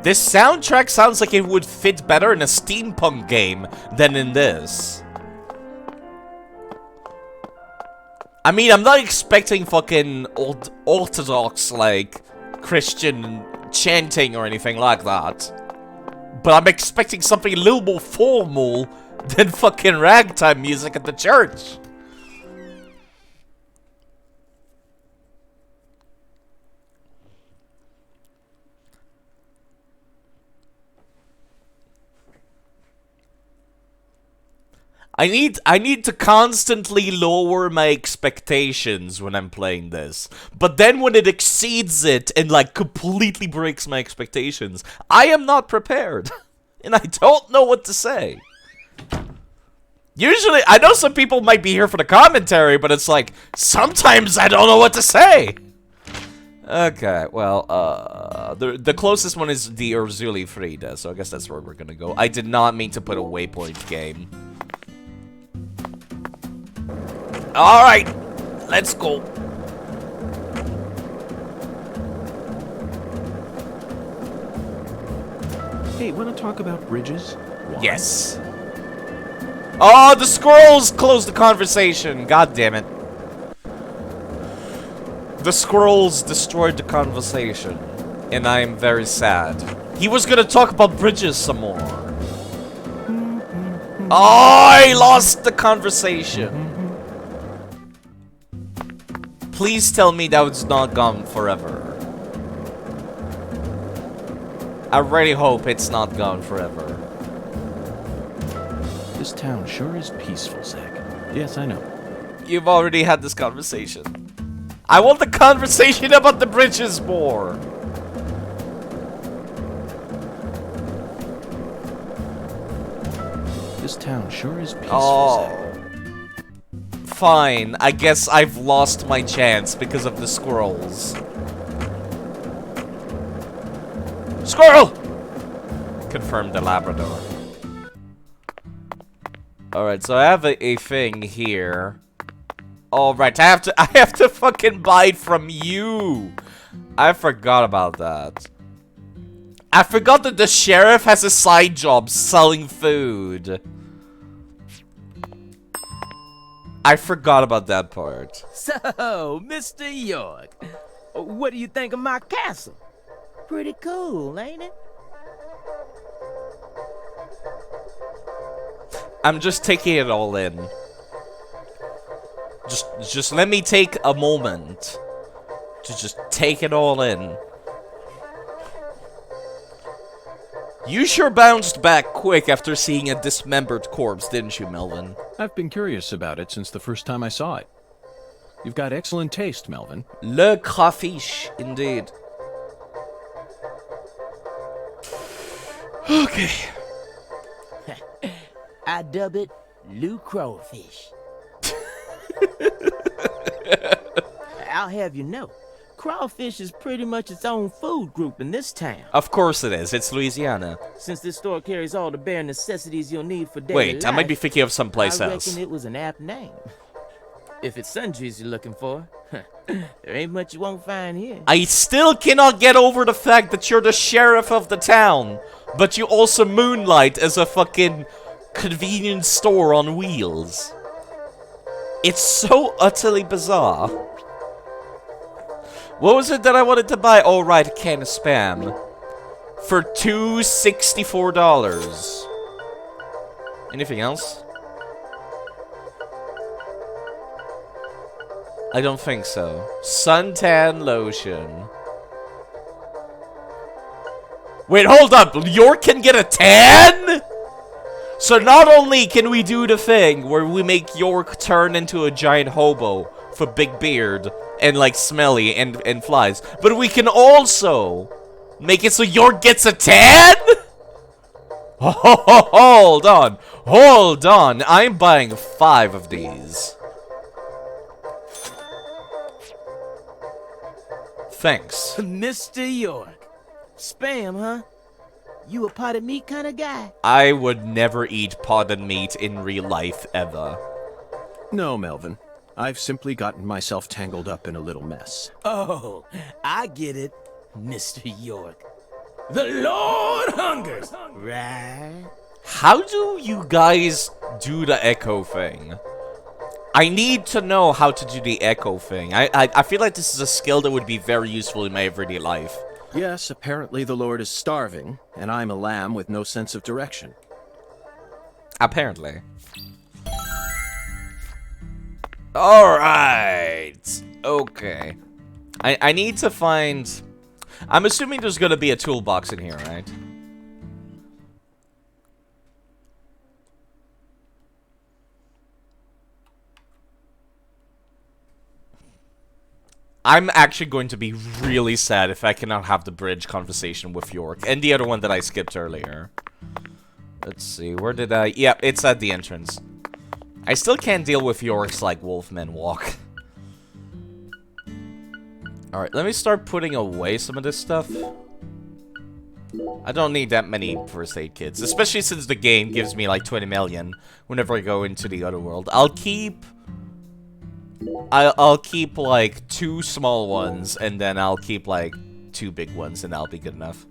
A: This soundtrack sounds like it would fit better in a steampunk game than in this. I mean, I'm not expecting fucking orthodox, like, Christian chanting or anything like that. But I'm expecting something a little more formal than fucking ragtime music at the church. I need to constantly lower my expectations when I'm playing this. But then when it exceeds it and like completely breaks my expectations, I am not prepared. And I don't know what to say. Usually, I know some people might be here for the commentary, but it's like, sometimes I don't know what to say. Okay, well, the closest one is the Urzuli Frida, so I guess that's where we're gonna go. I did not mean to put a waypoint game. Alright, let's go.
B: Hey, wanna talk about bridges? Why?
A: Yes. Oh, the squirrels closed the conversation. God damn it. The squirrels destroyed the conversation. And I am very sad. He was gonna talk about bridges some more. Oh, I lost the conversation. Please tell me that it's not gone forever. I really hope it's not gone forever.
B: This town sure is peaceful, Zach. Yes, I know.
A: You've already had this conversation. I want the conversation about the bridges more.
B: This town sure is peaceful,
A: Oh. Fine. I guess I've lost my chance because of the squirrels. Squirrel! Confirmed the Labrador. Alright, so I have a thing here. Alright, I have to fucking buy it from you. I forgot about that. I forgot that the sheriff has a side job selling food. I forgot about that part.
P: So, Mr. York, what do you think of my castle? Pretty cool, ain't it?
A: I'm just taking it all in. Just let me take a moment to just take it all in. You sure bounced back quick after seeing a dismembered corpse, didn't you, Melvin?
B: I've been curious about it since the first time I saw it. You've got excellent taste, Melvin.
A: Le crawfish, indeed. Okay.
P: I dub it Lou Crawfish. I'll have you know, crawfish is pretty much its own food group in this town.
A: Of course it is. It's Louisiana.
P: Since this store carries all the bare necessities you'll need for daily
A: Wait,
P: life,
A: I might be thinking of someplace
P: I
A: else.
P: reckon it was an apt name. If it's sundries you're looking for, there ain't much you won't find here.
A: I still cannot get over the fact that you're the sheriff of the town, but you also moonlight as a fucking convenience store on wheels. It's so utterly bizarre. What was it that I wanted to buy? Oh, right, a can of Spam. For $264. Anything else? I don't think so. Suntan lotion. Wait, hold up. York can get a tan? So not only can we do the thing where we make York turn into a giant hobo for big beard and like smelly and flies, but we can also make it so York gets a tan? Hold on. Hold on. I'm buying 5 of these. Thanks.
P: Mr. York. Spam, huh? You a potted meat kind of guy?
A: I would never eat potted meat in real life, ever.
B: No, Melvin. I've simply gotten myself tangled up in a little mess.
P: Oh, I get it, Mr. York. The Lord hungers, right?
A: How do you guys do the echo thing? I need to know how to do the echo thing. I feel like this is a skill that would be very useful in my everyday life.
B: Yes, apparently the Lord is starving, and I'm a lamb with no sense of direction.
A: Apparently. Alright. Okay. I need to find... I'm assuming there's gonna be a toolbox in here, right? I'm actually going to be really sad if I cannot have the bridge conversation with York. And the other one that I skipped earlier. Let's see, where did I... Yep, it's at the entrance. I still can't deal with York's, like, Wolfman walk. Alright, let me start putting away some of this stuff. I don't need that many first aid kits, especially since the game gives me like 20 million whenever I go into the other world. I'll keep like 2 small ones, and then I'll keep like 2 big ones, and that'll be good enough.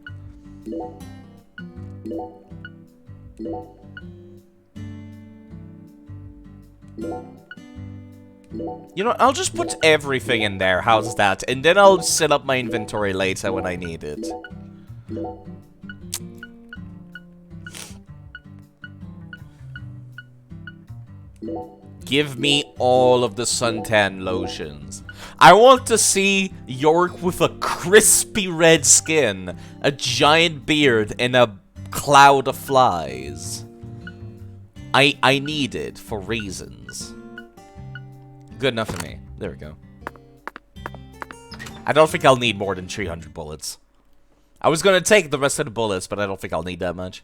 A: You know, I'll just put everything in there, how's that? And then I'll set up my inventory later when I need it. Give me all of the suntan lotions. I want to see York with a crispy red skin, a giant beard, and a cloud of flies. I need it for reasons. Good enough for me. There we go. I don't think I'll need more than 300 bullets. I was gonna take the rest of the bullets, but I don't think I'll need that much.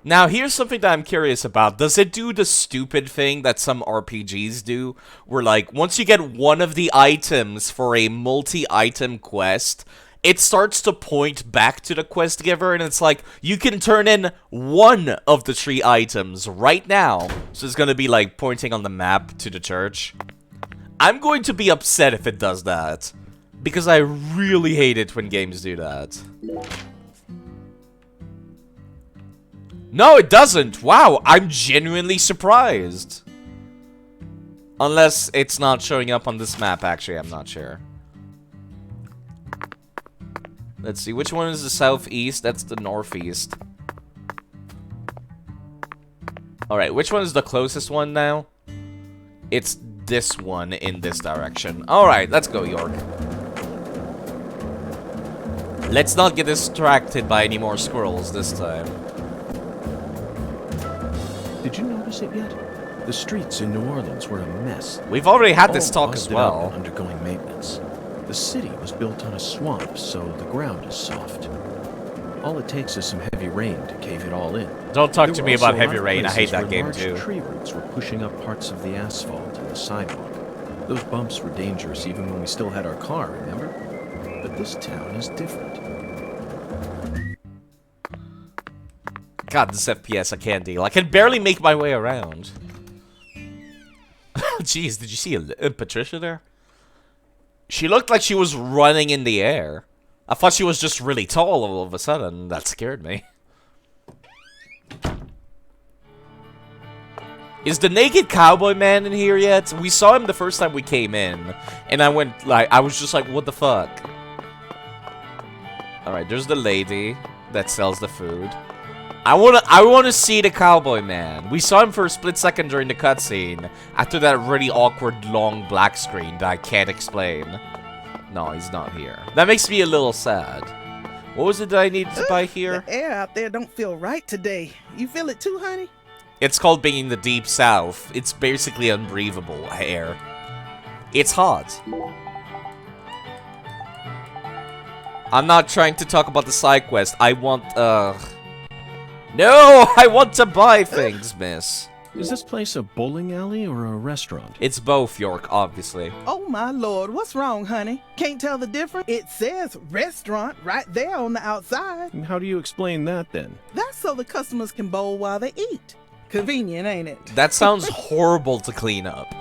A: Now, here's something that I'm curious about. Does it do the stupid thing that some RPGs do? Where, like, once you get one of the items for a multi-item quest, it starts to point back to the quest giver, and it's like, you can turn in one of the 3 items right now. So it's gonna be, like, pointing on the map to the church. I'm going to be upset if it does that. Because I really hate it when games do that. No, it doesn't. Wow, I'm genuinely surprised. Unless it's not showing up on this map, actually, I'm not sure. Let's see, which one is the southeast? That's the northeast. Alright, which one is the closest one now? It's this one in this direction. Alright, let's go, York. Let's not get distracted by any more squirrels this time.
B: Did you notice it yet? The streets in New Orleans were a mess.
A: We've already had this talk as
B: busted
A: well.
B: up and undergoing maintenance. The city was built on a swamp, so the ground is soft. All it takes is some heavy rain to cave it all in.
A: Don't talk to
B: There
A: me
B: were
A: about
B: also a
A: heavy
B: lot of
A: rain. I hate
B: places
A: that
B: where
A: game
B: large
A: too.
B: Tree roots were pushing up parts of the asphalt and the sidewalk. Those bumps were dangerous even when we still had our car, remember? But this town is different.
A: God, this FPS I can't deal. I can barely make my way around. Jeez, did you see Patricia there? She looked like she was running in the air. I thought she was just really tall all of a sudden. That scared me. Is the naked cowboy man in here yet? We saw him the first time we came in. And I was just like, what the fuck? Alright, there's the lady that sells the food. I wanna see the cowboy man. We saw him for a split second during the cutscene after that really awkward long black screen that I can't explain. No, he's not here. That makes me a little sad. What was it that I needed to buy here?
Q: The air out there don't feel right today. You feel it too, honey?
A: It's called being in the deep south. It's basically unbreathable air. It's hot. I'm not trying to talk about the side quest. I want, No! I want to buy things, miss.
B: Is this place a bowling alley or a restaurant?
A: It's both, York, obviously.
Q: Oh my lord, what's wrong, honey? Can't tell the difference? It says restaurant right there on the outside.
B: And how do you explain that then?
Q: That's so the customers can bowl while they eat. Convenient, ain't it?
A: That sounds horrible to clean up.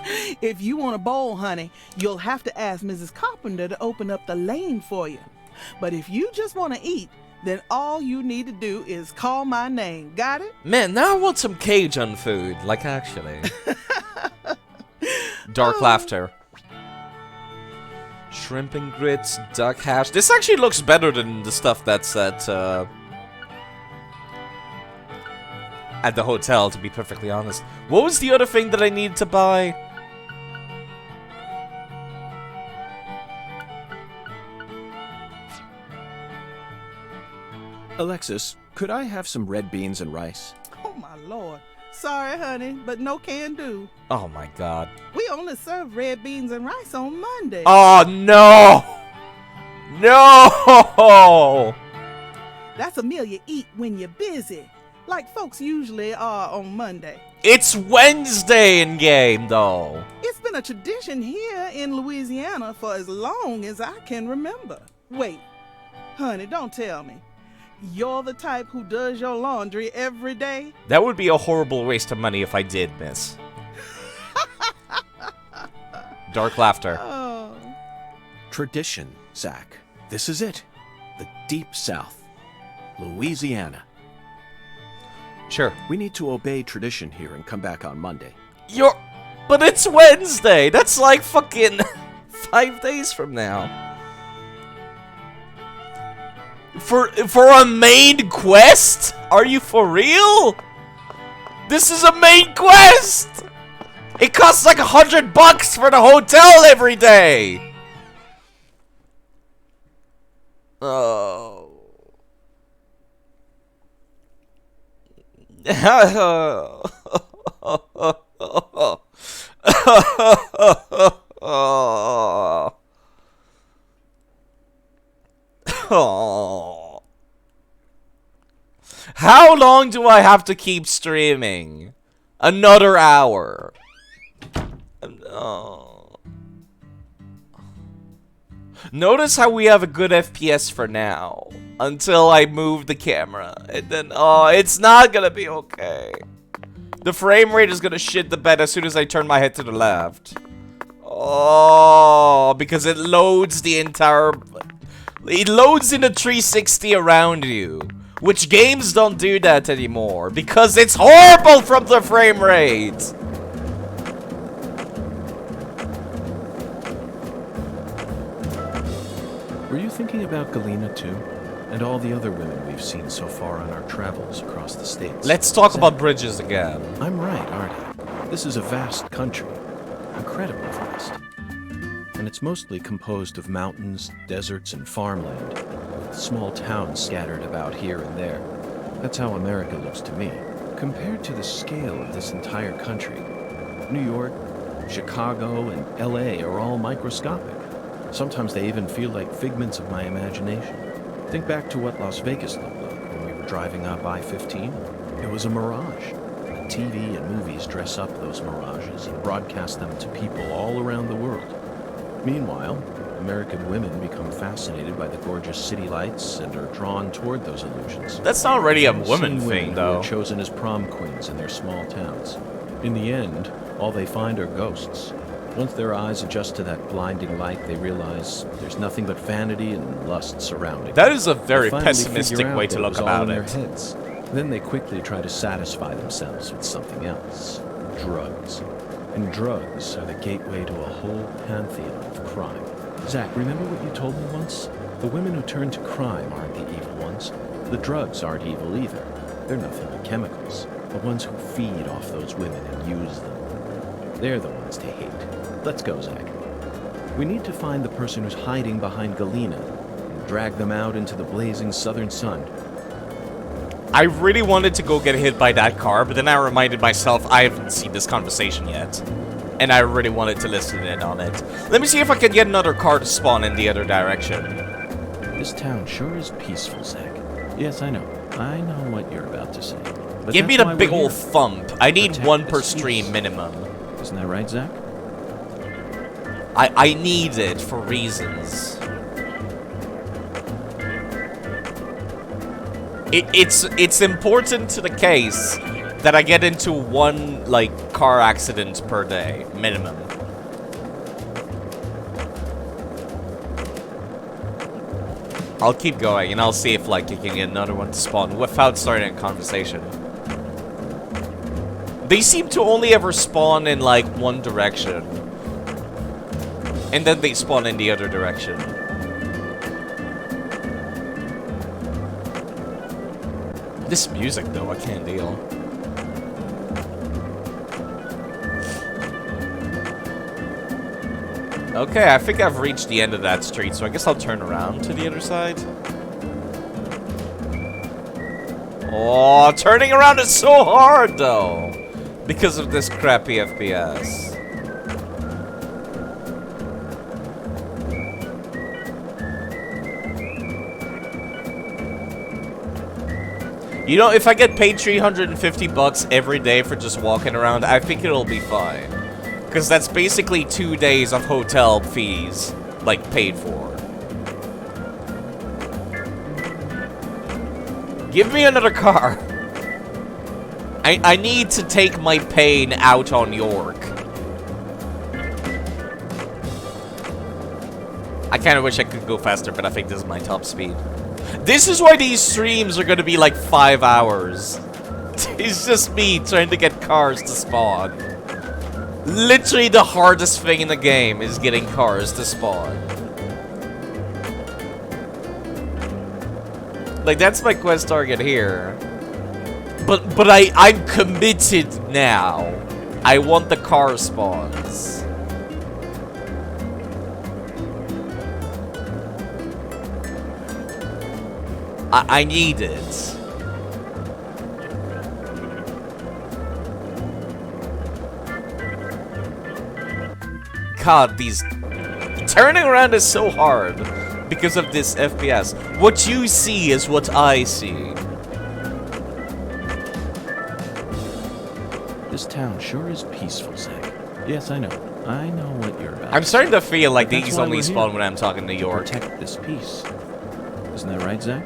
Q: If you want to bowl, honey, you'll have to ask Mrs. Carpenter to open up the lane for you. But if you just want to eat, then all you need to do is call my name. Got it?
A: Man, now I want some Cajun food. Like, actually. Dark laughter. Shrimp and grits, duck hash. This actually looks better than the stuff that's at the hotel, to be perfectly honest. What was the other thing that I needed to buy?
B: Alexis, could I have some red beans and rice?
Q: Oh my lord. Sorry, honey, but no can do.
A: Oh my god.
Q: We only serve red beans and rice on Monday.
A: Oh no! No!
Q: That's a meal you eat when you're busy. like folks usually are on Monday.
A: It's Wednesday in game, though.
Q: It's been a tradition here in Louisiana for as long as I can remember. Wait, honey, don't tell me. You're the type who does your laundry every day?
A: That would be a horrible waste of money if I did, miss. Dark laughter.
Q: Oh.
B: Tradition, Zach. This is it. The Deep South. Louisiana.
A: Sure.
B: We need to obey tradition here and come back on Monday.
A: But it's Wednesday! That's like fucking 5 days from now. For a main quest? Are you for real? This is a main quest! It costs like $100 for the hotel every day! Oh. Oh. How long do I have to keep streaming? Another hour. Oh. Notice how we have a good FPS for now. Until I move the camera. And then, oh, it's not gonna be okay. The frame rate is gonna shit the bed as soon as I turn my head to the left. Oh, because it loads the entire... It loads in a 360 around you. Which games don't do that anymore. Because it's horrible from the frame rate.
B: Were you thinking about Galena too? And all the other women we've seen so far on our travels across the states?
A: Let's talk about bridges again.
B: I'm right, aren't I? This is a vast country. Incredibly vast. And it's mostly composed of mountains, deserts, and farmland, with small towns scattered about here and there. That's how America looks to me. Compared to the scale of this entire country, New York, Chicago, and LA are all microscopic. Sometimes they even feel like figments of my imagination. Think back to what Las Vegas looked like when we were driving up I-15. It was a mirage. TV and movies dress up those mirages and broadcast them to people all around the world. Meanwhile, American women become fascinated by the gorgeous city lights and are drawn toward those illusions.
A: That's not really a woman thing, though.
B: Who are chosen as prom queens in their small towns. In the end, all they find are ghosts. Once their eyes adjust to that blinding light, they realize there's nothing but vanity and lust surrounding.
A: That is a very pessimistic way to look about it.
B: Heads. Then they quickly try to satisfy themselves with something else. Drugs. And drugs are the gateway to a whole pantheon of crime. Zach, remember what you told me once? The women who turn to crime aren't the evil ones. The drugs aren't evil either. They're nothing but chemicals. The ones who feed off those women and use them. They're the ones to hate. Let's go, Zach. We need to find the person who's hiding behind Galena and drag them out into the blazing southern sun.
A: I really wanted to go get hit by that car, but then I reminded myself I haven't seen this conversation yet. And I really wanted to listen in on it. Let me see if I can get another car to spawn in the other direction.
B: This town sure is peaceful, Zach. Yes, I know. I know what you're about to say. But
A: give me the big old thump. I need one per stream minimum.
B: Isn't that right, Zach?
A: I need it for reasons. It's important to the case that I get into one, like, car accident per day, minimum. I'll keep going, and I'll see if, like, you can get another one to spawn without starting a conversation. They seem to only ever spawn in, like, one direction. And then they spawn in the other direction. This music, though, I can't deal. Okay, I think I've reached the end of that street, so I guess I'll turn around to the other side. Oh, turning around is so hard, though, because of this crappy FPS. You know, if I get paid $350 every day for just walking around, I think it'll be fine. Because that's basically 2 days of hotel fees, like, paid for. Give me another car. I need to take my pain out on York. I kind of wish I could go faster, but I think this is my top speed. This is why these streams are going to be like 5 hours. It's just me trying to get cars to spawn. Literally the hardest thing in the game is getting cars to spawn. Like, that's my quest target here. But I'm committed now. I want the car spawns. I need it. God, these... Turning around is so hard because of this FPS. What you see is what I see.
B: This town sure is peaceful, Zach. Yes, I know. I know what you're about.
A: I'm starting to feel like
B: That's
A: these
B: why
A: only
B: we're
A: spawn
B: here.
A: when I'm talking to York.
B: Protect this peace. Isn't that right, Zach?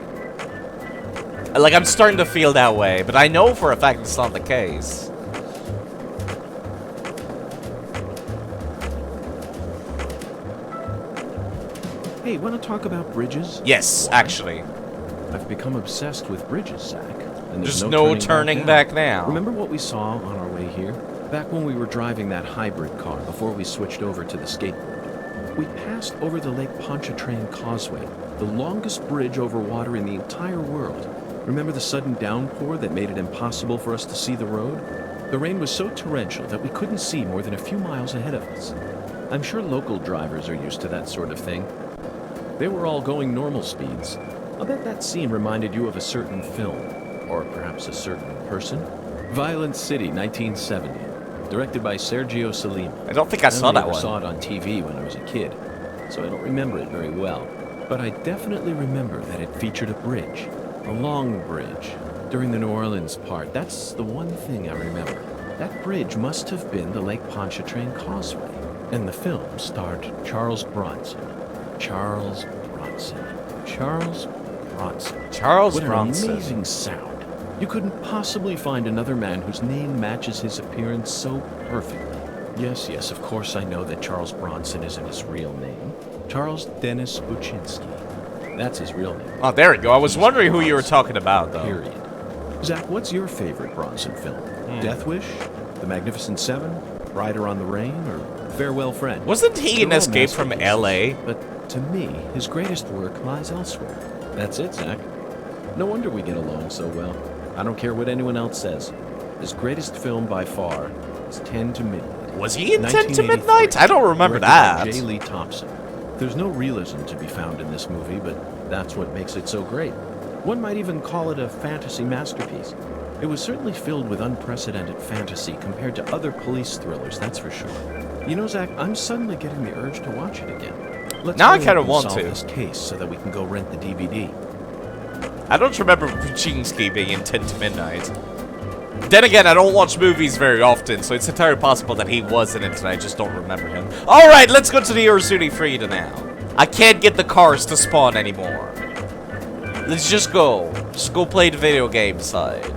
A: Like, I'm starting to feel that way, but I know for a fact it's not the case.
B: Hey, want to talk about bridges?
A: Yes, actually.
B: I've become obsessed with bridges, Zach. And
A: There's no turning back now.
B: Remember what we saw on our way here? Back when we were driving that hybrid car before we switched over to the skateboard. We passed over the Lake Pontchartrain Causeway, the longest bridge over water in the entire world. Remember the sudden downpour that made it impossible for us to see the road? The rain was so torrential that we couldn't see more than a few miles ahead of us. I'm sure local drivers are used to that sort of thing. They were all going normal speeds. I'll bet that scene reminded you of a certain film, or perhaps a certain person. Violent City, 1970, directed by Sergio Salima.
A: I don't think I saw that
B: never
A: one.
B: saw it on TV when I was a kid, so I don't remember it very well. But I definitely remember that it featured a bridge, a long bridge, during the New Orleans part. That's the one thing I remember. That bridge must have been the Lake Pontchartrain Causeway. And the film starred Charles Bronson. Charles Bronson. Charles Bronson.
A: Charles
B: What
A: Bronson.
B: An amazing sound. You couldn't possibly find another man whose name matches his appearance so perfectly. Yes, yes, of course I know that Charles Bronson isn't his real name. Charles Dennis Buczynski. That's his real name.
A: Oh, there we go. I was wondering who you were talking about, though.
B: Period. Zach, what's your favorite Bronson film? Death Wish? The Magnificent Seven? Rider on the Rain? Or Farewell Friend?
A: Wasn't he in
B: They're all
A: Escape from
B: masterpieces,
A: LA?
B: But to me, his greatest work lies elsewhere. That's it, Zach. No wonder we get along so well. I don't care what anyone else says. His greatest film by far is 10 to Midnight.
A: Was he in 10 to Midnight? I don't remember that.
B: Directed by J. Lee Thompson. There's no realism to be found in this movie, but that's what makes it so great. One might even call it a fantasy masterpiece. It was certainly filled with unprecedented fantasy compared to other police thrillers, that's for sure. You know, Zach, I'm suddenly getting the urge to watch it again. Let's
A: Now I
B: hurry
A: kinda
B: up and
A: want
B: solve
A: to.
B: this case so that we can go rent the DVD.
A: I don't remember Buczynski being in 10 to Midnight. Then again, I don't watch movies very often, so it's entirely possible that he was in it and I just don't remember him. Alright, let's go to the Ursuni Frida now. I can't get the cars to spawn anymore. Let's just go. Just go play the video game side.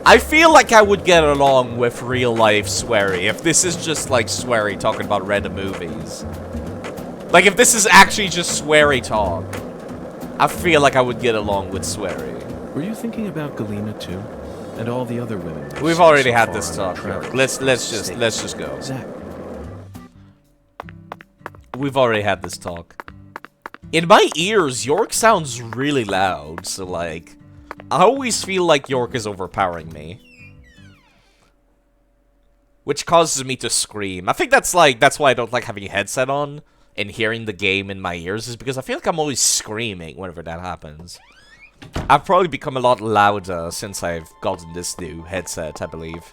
A: I feel like I would get along with real-life Swery if this is just like Swery talking about random movies. Like, if this is actually just Swery talk, I feel like I would get along with Swery.
B: Were you thinking about Galena too? And all the other women?
A: We've already had this talk. Let's just go.
B: Zach.
A: We've already had this talk. In my ears, York sounds really loud, so like, I always feel like York is overpowering me. Which causes me to scream. I think that's why I don't like having a headset on and hearing the game in my ears, is because I feel like I'm always screaming whenever that happens. I've probably become a lot louder since I've gotten this new headset, I believe.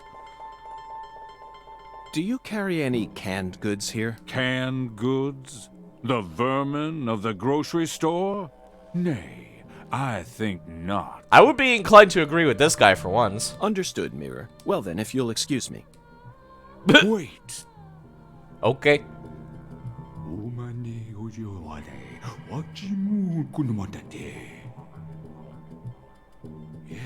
B: Do you carry any canned goods here?
K: Canned goods? The vermin of the grocery store? Nay, I think not.
A: I would be inclined to agree with this guy for once.
B: Understood, Mirror. Well then, if you'll excuse me.
K: Wait.
A: Okay.
K: Yes,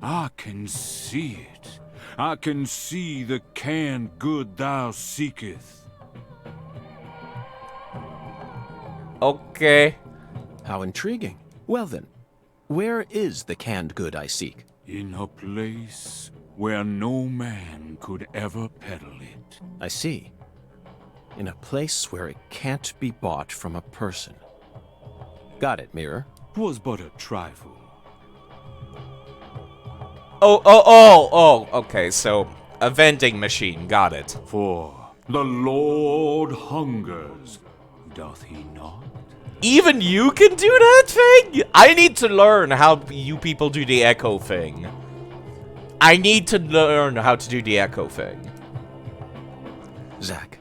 K: I can see it. I can see the canned good thou seeketh.
A: Okay.
B: How intriguing. Well then, where is the canned good I seek?
K: In a place where no man could ever peddle it.
B: I see. In a place where it can't be bought from a person. Got it, Mirror.
K: 'Twas but a trifle.
A: Okay, so a vending machine, got it.
K: For the Lord hungers, doth he not?
A: Even you can do that thing? I need to learn how you people do the echo thing. I need to learn how to do the echo thing.
B: Zach,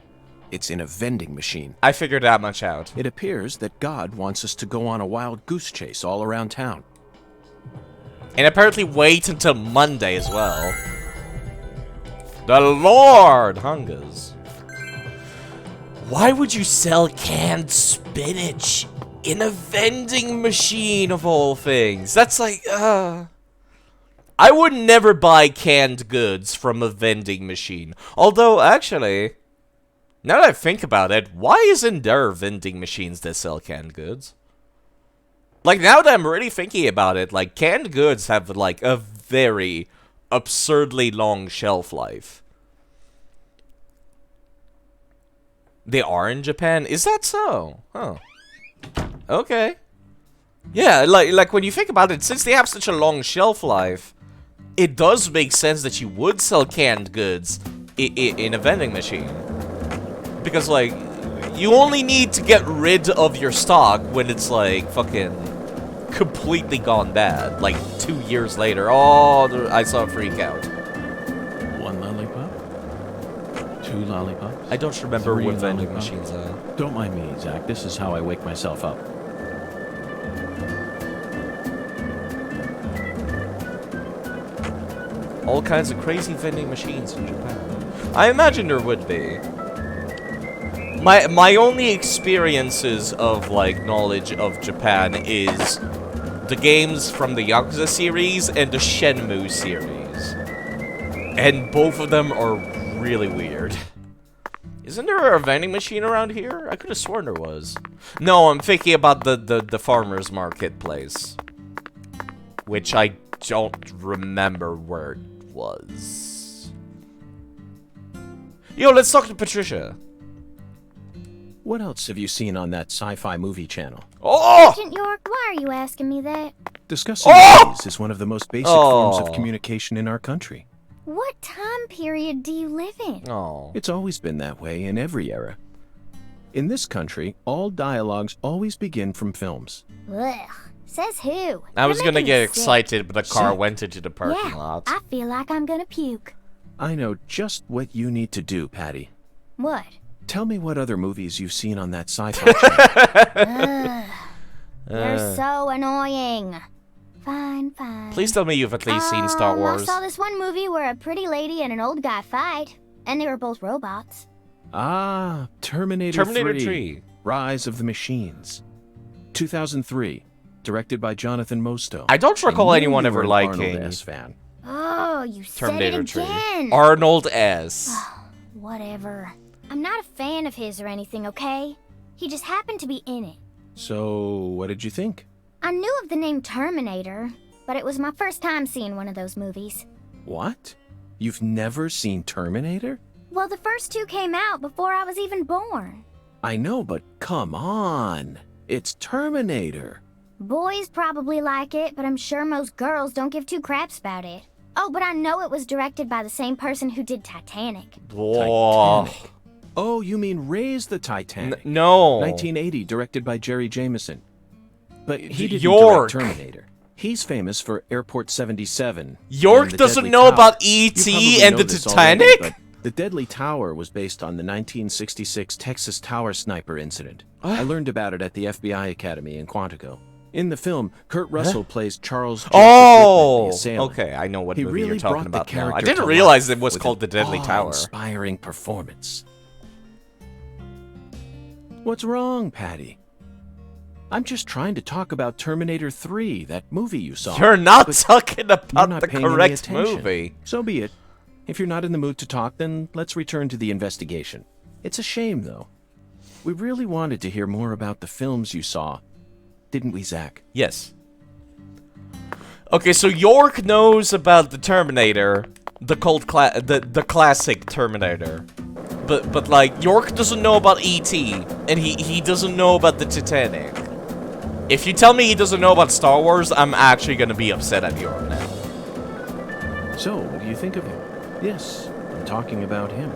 B: it's in a vending machine.
A: I figured that much out.
B: It appears that God wants us to go on a wild goose chase all around town.
A: And apparently wait until Monday as well. The Lord hungers. Why would you sell canned spinach in a vending machine of all things? That's like, I would never buy canned goods from a vending machine. Although, actually, now that I think about it, why isn't there vending machines that sell canned goods? Like, now that I'm really thinking about it, like, canned goods have, like, a very absurdly long shelf life. They are in Japan? Is that so? Oh. Okay. Yeah, like when you think about it, since they have such a long shelf life, it does make sense that you would sell canned goods in a vending machine. Because, like, you only need to get rid of your stock when it's, like, fucking completely gone bad. Like, 2 years later. Oh, I saw a freak out.
B: 1 lollipop? 2 lollipops?
A: I don't remember
B: 3
A: what vending
B: lollipops?
A: machines are.
B: Don't mind me, Zach. This is how I wake myself up.
A: All kinds of crazy vending machines in Japan. I imagine there would be. My only experiences of, like, knowledge of Japan is the games from the Yakuza series and the Shenmue series. And both of them are really weird. Isn't there a vending machine around here? I could have sworn there was. No, I'm thinking about the farmer's market place. Which I don't remember where it was. Yo, let's talk to Patricia.
B: What else have you seen on that sci-fi movie channel?
A: Oh!
I: Agent York, why are you asking me that?
B: Discussing movies is one of the most basic forms of communication in our country.
I: What time period do you live in?
A: Oh.
B: It's always been that way in every era. In this country, all dialogues always begin from films.
I: Ugh. Says who?
A: I was
I: You're
A: gonna
I: making
A: get
I: me sick.
A: excited, but the car
B: Sick?
A: went into the parking
I: Yeah,
A: lot.
I: I feel like I'm gonna puke.
B: I know just what you need to do, Patty.
I: What?
B: Tell me what other movies you've seen on that sci-fi channel.
I: Ugh. You're so annoying. Fine.
A: Please tell me you've at least seen Star
I: I
A: Wars.
I: saw this one movie where a pretty lady and an old guy fight, and they were both robots.
B: Ah, Terminator
A: 3.
B: Rise of the Machines. 2003. Directed by Jonathan Mostow.
A: I don't recall
B: I knew
A: anyone
B: you
A: ever
B: were an
A: liking
B: Arnold S. fan.
I: Oh, you
A: Terminator
I: said it
A: 3.
I: again.
A: Arnold S.
I: Whatever. I'm not a fan of his or anything, okay? He just happened to be in it.
B: So, what did you think?
I: I knew of the name Terminator, but it was my first time seeing one of those movies.
B: What? You've never seen Terminator?
I: Well, the first two came out before I was even born.
B: I know, but come on. It's Terminator.
I: Boys probably like it, but I'm sure most girls don't give two craps about it. Oh, but I know it was directed by the same person who did Titanic.
A: Whoa.
B: Titanic. Oh, you mean Raise the Titanic?
A: No.
B: 1980, directed by Jerry Jameson. But he didn't
A: York.
B: direct Terminator. He's famous for Airport 77.
A: York
B: and the
A: doesn't
B: Deadly
A: know
B: Tower.
A: about
B: You
A: E.T.
B: probably
A: and
B: know
A: the
B: this
A: Titanic?
B: already, but the Deadly Tower was based on the 1966 Texas Tower sniper incident. I learned about it at the FBI Academy in Quantico. In the film, Kurt Russell plays Charles Joseph
A: Oh!
B: Whitman, the assailant.
A: Okay, I know what
B: He
A: movie
B: really
A: you're talking
B: brought the
A: about now. I
B: character
A: didn't
B: to
A: realize
B: life
A: it was
B: with
A: called The
B: an
A: Deadly Tower.
B: awe-inspiring performance. What's wrong, Patty? I'm just trying to talk about Terminator 3, that movie you saw.
A: You're not
B: But
A: talking
B: you're
A: about
B: not
A: the
B: paying any
A: correct
B: attention.
A: movie.
B: So be it. If you're not in the mood to talk, then let's return to the investigation. It's a shame, though. We really wanted to hear more about the films you saw. Didn't we, Zach?
A: Yes. Okay, so York knows about the Terminator, the classic Terminator. But like, York doesn't know about E.T., and he doesn't know about the Titanic. If you tell me he doesn't know about Star Wars, I'm actually gonna be upset at York now.
B: So, what do you think of him? Yes, I'm talking about him.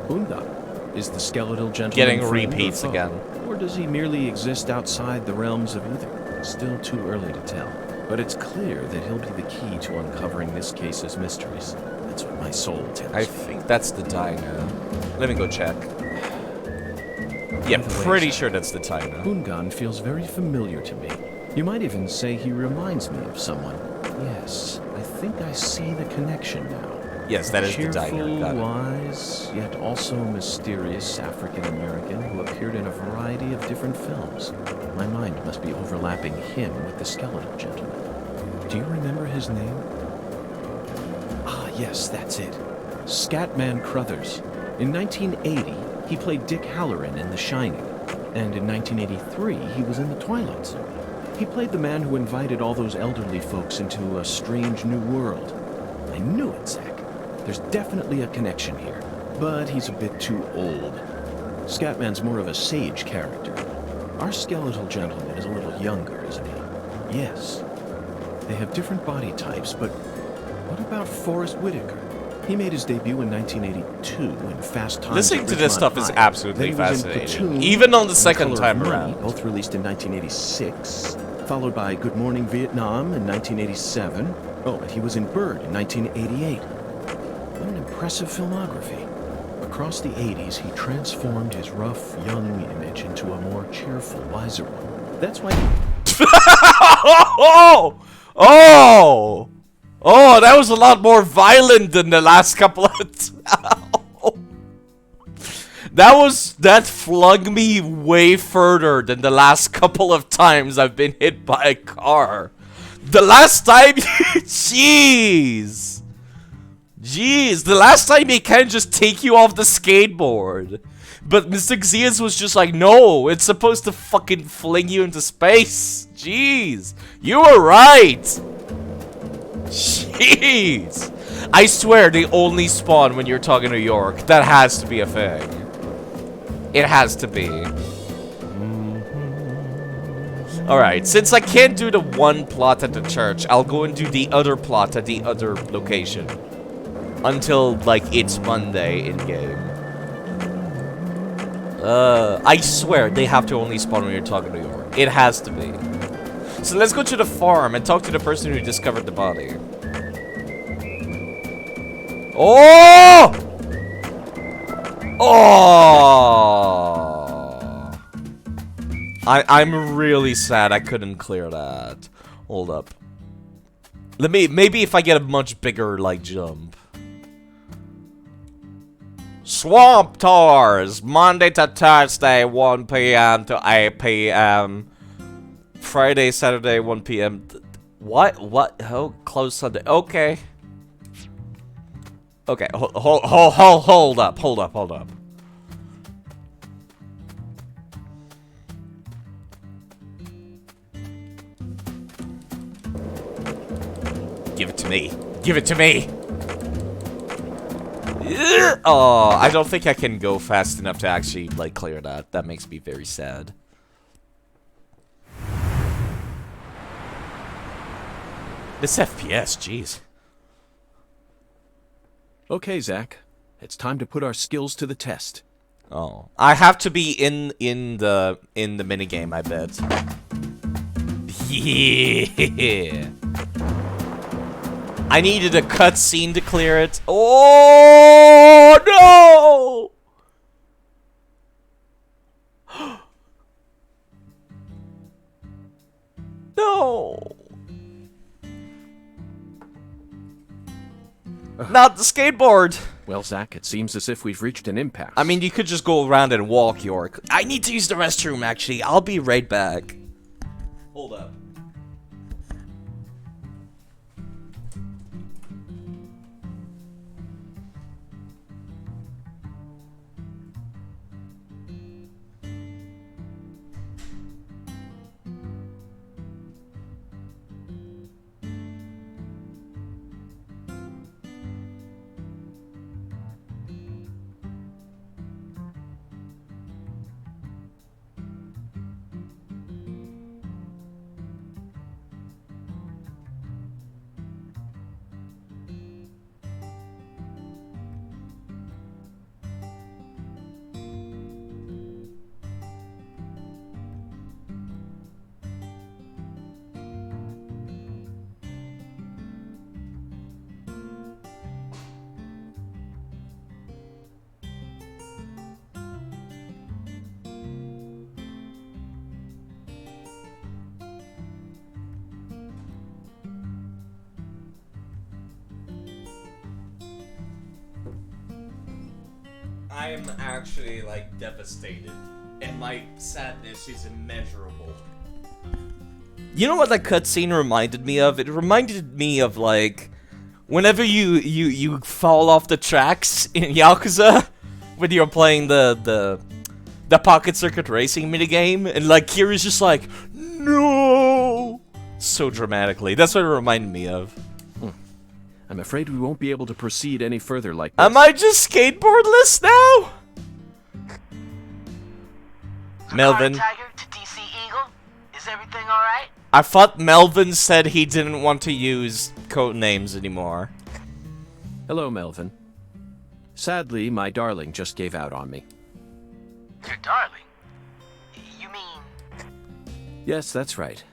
B: Boondock. Is the skeletal gentleman
A: Getting
B: friend or
A: repeats
B: foe?
A: again.
B: Or does he merely exist outside the realms of either? Still too early to tell. But it's clear that he'll be the key to uncovering this case's mysteries. That's what my soul tells me.
A: I think that's the diner. Let me go check. Yeah,
B: By the way,
A: pretty
B: Zach,
A: sure that's the diner.
B: Boongon feels very familiar to me. You might even say he reminds me of someone. Yes, I think I see the connection now.
A: Yes, that is the diner.
B: Cheerful,
A: Got it.
B: wise, yet also mysterious African-American who appeared in a variety of different films. My mind must be overlapping him with the skeletal gentleman. Do you remember his name? Ah, yes, that's it. Scatman Crothers. In 1980, he played Dick Halloran in The Shining. And in 1983, he was in The Twilight Zone. He played the man who invited all those elderly folks into a strange new world. I knew it, Zach. There's definitely a connection here, but he's a bit too old. Scatman's more of a sage character. Our skeletal gentleman is a little younger, isn't he? Yes. They have different body types, but what about Forrest Whitaker? He made his debut in 1982 in Fast Times
A: Listening
B: at
A: to this
B: Ridgemont
A: stuff is
B: High.
A: absolutely
B: Then he was in
A: fascinating.
B: Platoon
A: Even on the
B: and
A: second
B: Color of
A: time
B: Money,
A: around.
B: both released in 1986, followed by Good Morning Vietnam in 1987. Oh, and he was in Bird in 1988. What an impressive filmography. Across the 80s, he transformed his rough, young image into a more cheerful, wiser one. That's why
A: Oh, that was a lot more violent than the last couple of That flung me way further than the last couple of times I've been hit by a car. The last time, jeez, the last time he can't just take you off the skateboard. But Mr. Xeus was just like, no, it's supposed to fucking fling you into space. Jeez, you were right. Jeez. I swear they only spawn when you're talking to York. That has to be a thing. It has to be. Alright, since I can't do the one plot at the church, I'll go and do the other plot at the other location. Until, like, it's Monday in-game. I swear, they have to only spawn when you're talking to York. It has to be. So let's go to the farm and talk to the person who discovered the body. Oh! Oh! I'm really sad I couldn't clear that. Hold up. Maybe if I get a much bigger, like, jump. Swamp Tours, Monday to Thursday, 1 p.m. to 8 p.m. Friday, Saturday, 1 p.m. What? Oh, close Sunday. Okay. Okay, hold up. Give it to me. Give it to me. Oh, I don't think I can go fast enough to actually, like, clear that. That makes me very sad. This FPS, jeez.
B: Okay, Zach. It's time to put our skills to the test.
A: Oh, I have to be in the minigame, I bet. Yeah. I needed a cutscene to clear it. Oh no! Not the skateboard!
B: Well, Zach, it seems as if we've reached an impasse.
A: I mean, you could just go around and walk, York. I need to use the restroom, actually. I'll be right back. Hold up. I am actually, like, devastated. And my sadness is immeasurable. You know what that cutscene reminded me of? It reminded me of, like, whenever you fall off the tracks in Yakuza, when you're playing the Pocket Circuit Racing minigame, and, like, Kiryu's just like, no! So dramatically. That's what it reminded me of.
B: I'm afraid we won't be able to proceed any further like this.
A: Am I just skateboardless now? Melvin.
R: Tiger to DC Eagle? Is everything alright?
A: I thought Melvin said he didn't want to use code names anymore.
B: Hello, Melvin. Sadly, my darling just gave out on me.
R: Your darling? You mean...
B: Yes, that's right.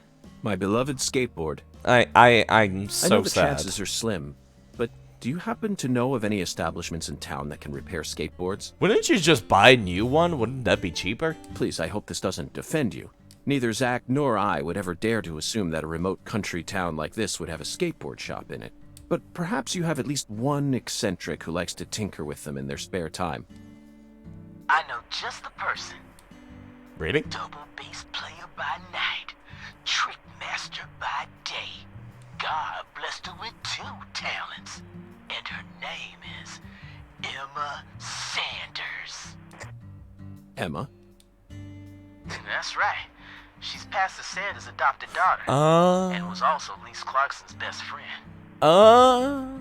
B: My beloved skateboard.
A: I'm so sad.
B: I know the chances are slim, but do you happen to know of any establishments in town that can repair skateboards?
A: Wouldn't you just buy a new one? Wouldn't that be cheaper?
B: Please, I hope this doesn't offend you. Neither Zach nor I would ever dare to assume that a remote country town like this would have a skateboard shop in it. But perhaps you have at least one eccentric who likes to tinker with them in their spare time.
R: I know just the person.
A: Really?
R: Double bass player by night, trick master by day. God blessed her with 2 talents. And her name is Emma Sanders.
B: Emma?
R: That's right. She's Pastor Sanders' adopted daughter. And was also Lise Clarkson's best friend. Emma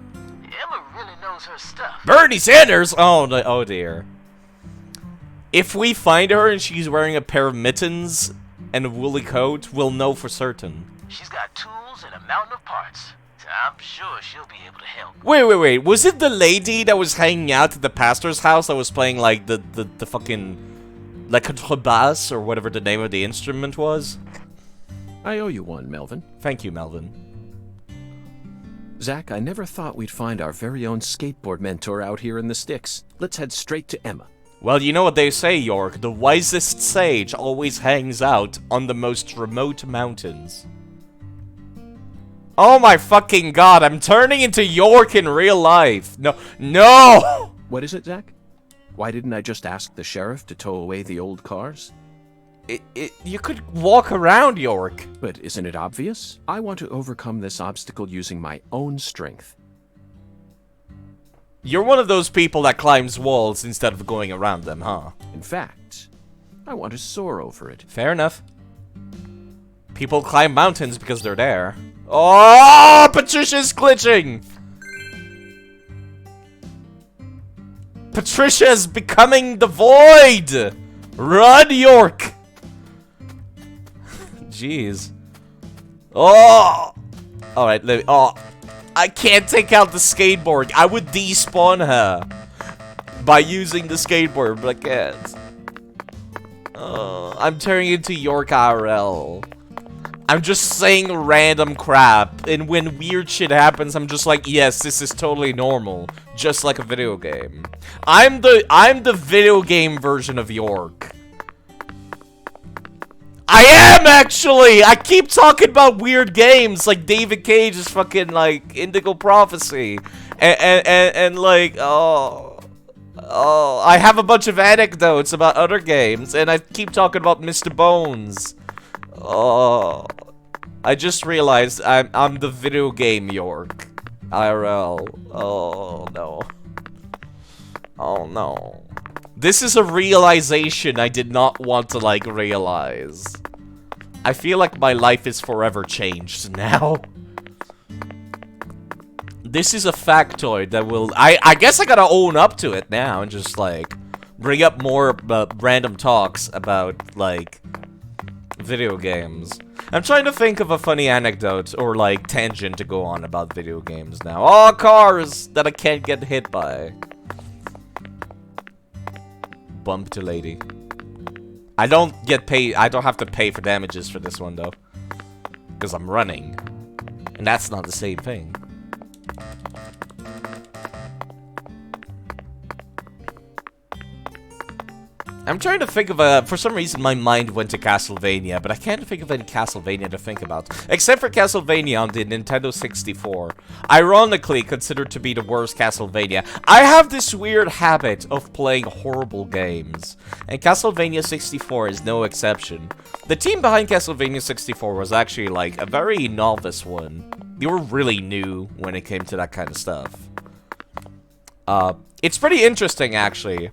R: really knows her stuff.
A: Bernie Sanders? Oh dear. If we find her and she's wearing a pair of mittens and a woolly coat, we'll know for certain.
R: She's got tools and a mountain of parts. So I'm sure she'll be able to help.
A: Wait. Was it the lady that was hanging out at the pastor's house that was playing, like, the fucking... like, contrebass, or whatever the name of the instrument was?
B: I owe you one, Melvin.
A: Thank you, Melvin.
B: Zach, I never thought we'd find our very own skateboard mentor out here in the sticks. Let's head straight to Emma.
A: Well, you know what they say, York. The wisest sage always hangs out on the most remote mountains. Oh my fucking god, I'm turning into York in real life. No!
B: What is it, Zach? Why didn't I just ask the sheriff to tow away the old cars?
A: You could walk around, York.
B: But isn't it obvious? I want to overcome this obstacle using my own strength.
A: You're one of those people that climbs walls instead of going around them, huh?
B: In fact, I want to soar over it.
A: Fair enough. People climb mountains because they're there. Oh, Patricia's glitching! Patricia's becoming the void! Run, York! Jeez. Oh! Alright, let me... Oh! I can't take out the skateboard. I would despawn her by using the skateboard, but I can't. Oh, I'm turning into York IRL. I'm just saying random crap, and when weird shit happens, I'm just like, yes, this is totally normal, just like a video game. I'm the video game version of York. I am actually! I keep talking about weird games like David Cage's fucking like Indigo Prophecy. And like, oh, I have a bunch of anecdotes about other games, and I keep talking about Mr. Bones. Oh, I just realized I'm the video game York. IRL. Oh no. Oh no. This is a realization I did not want to like realize. I feel like my life is forever changed now. This is a factoid that will... I guess I gotta own up to it now and just, like, bring up more random talks about, like, video games. I'm trying to think of a funny anecdote or, like, tangent to go on about video games now. Oh, cars that I can't get hit by. Bumped a lady. I don't get paid... I don't have to pay for damages for this one, though. Because I'm running. And that's not the same thing. I'm trying to think of a... For some reason, my mind went to Castlevania, but I can't think of any Castlevania to think about. Except for Castlevania on the Nintendo 64. Ironically considered to be the worst Castlevania. I have this weird habit of playing horrible games. And Castlevania 64 is no exception. The team behind Castlevania 64 was actually, like, a very novice one. They were really new when it came to that kind of stuff. It's pretty interesting, actually.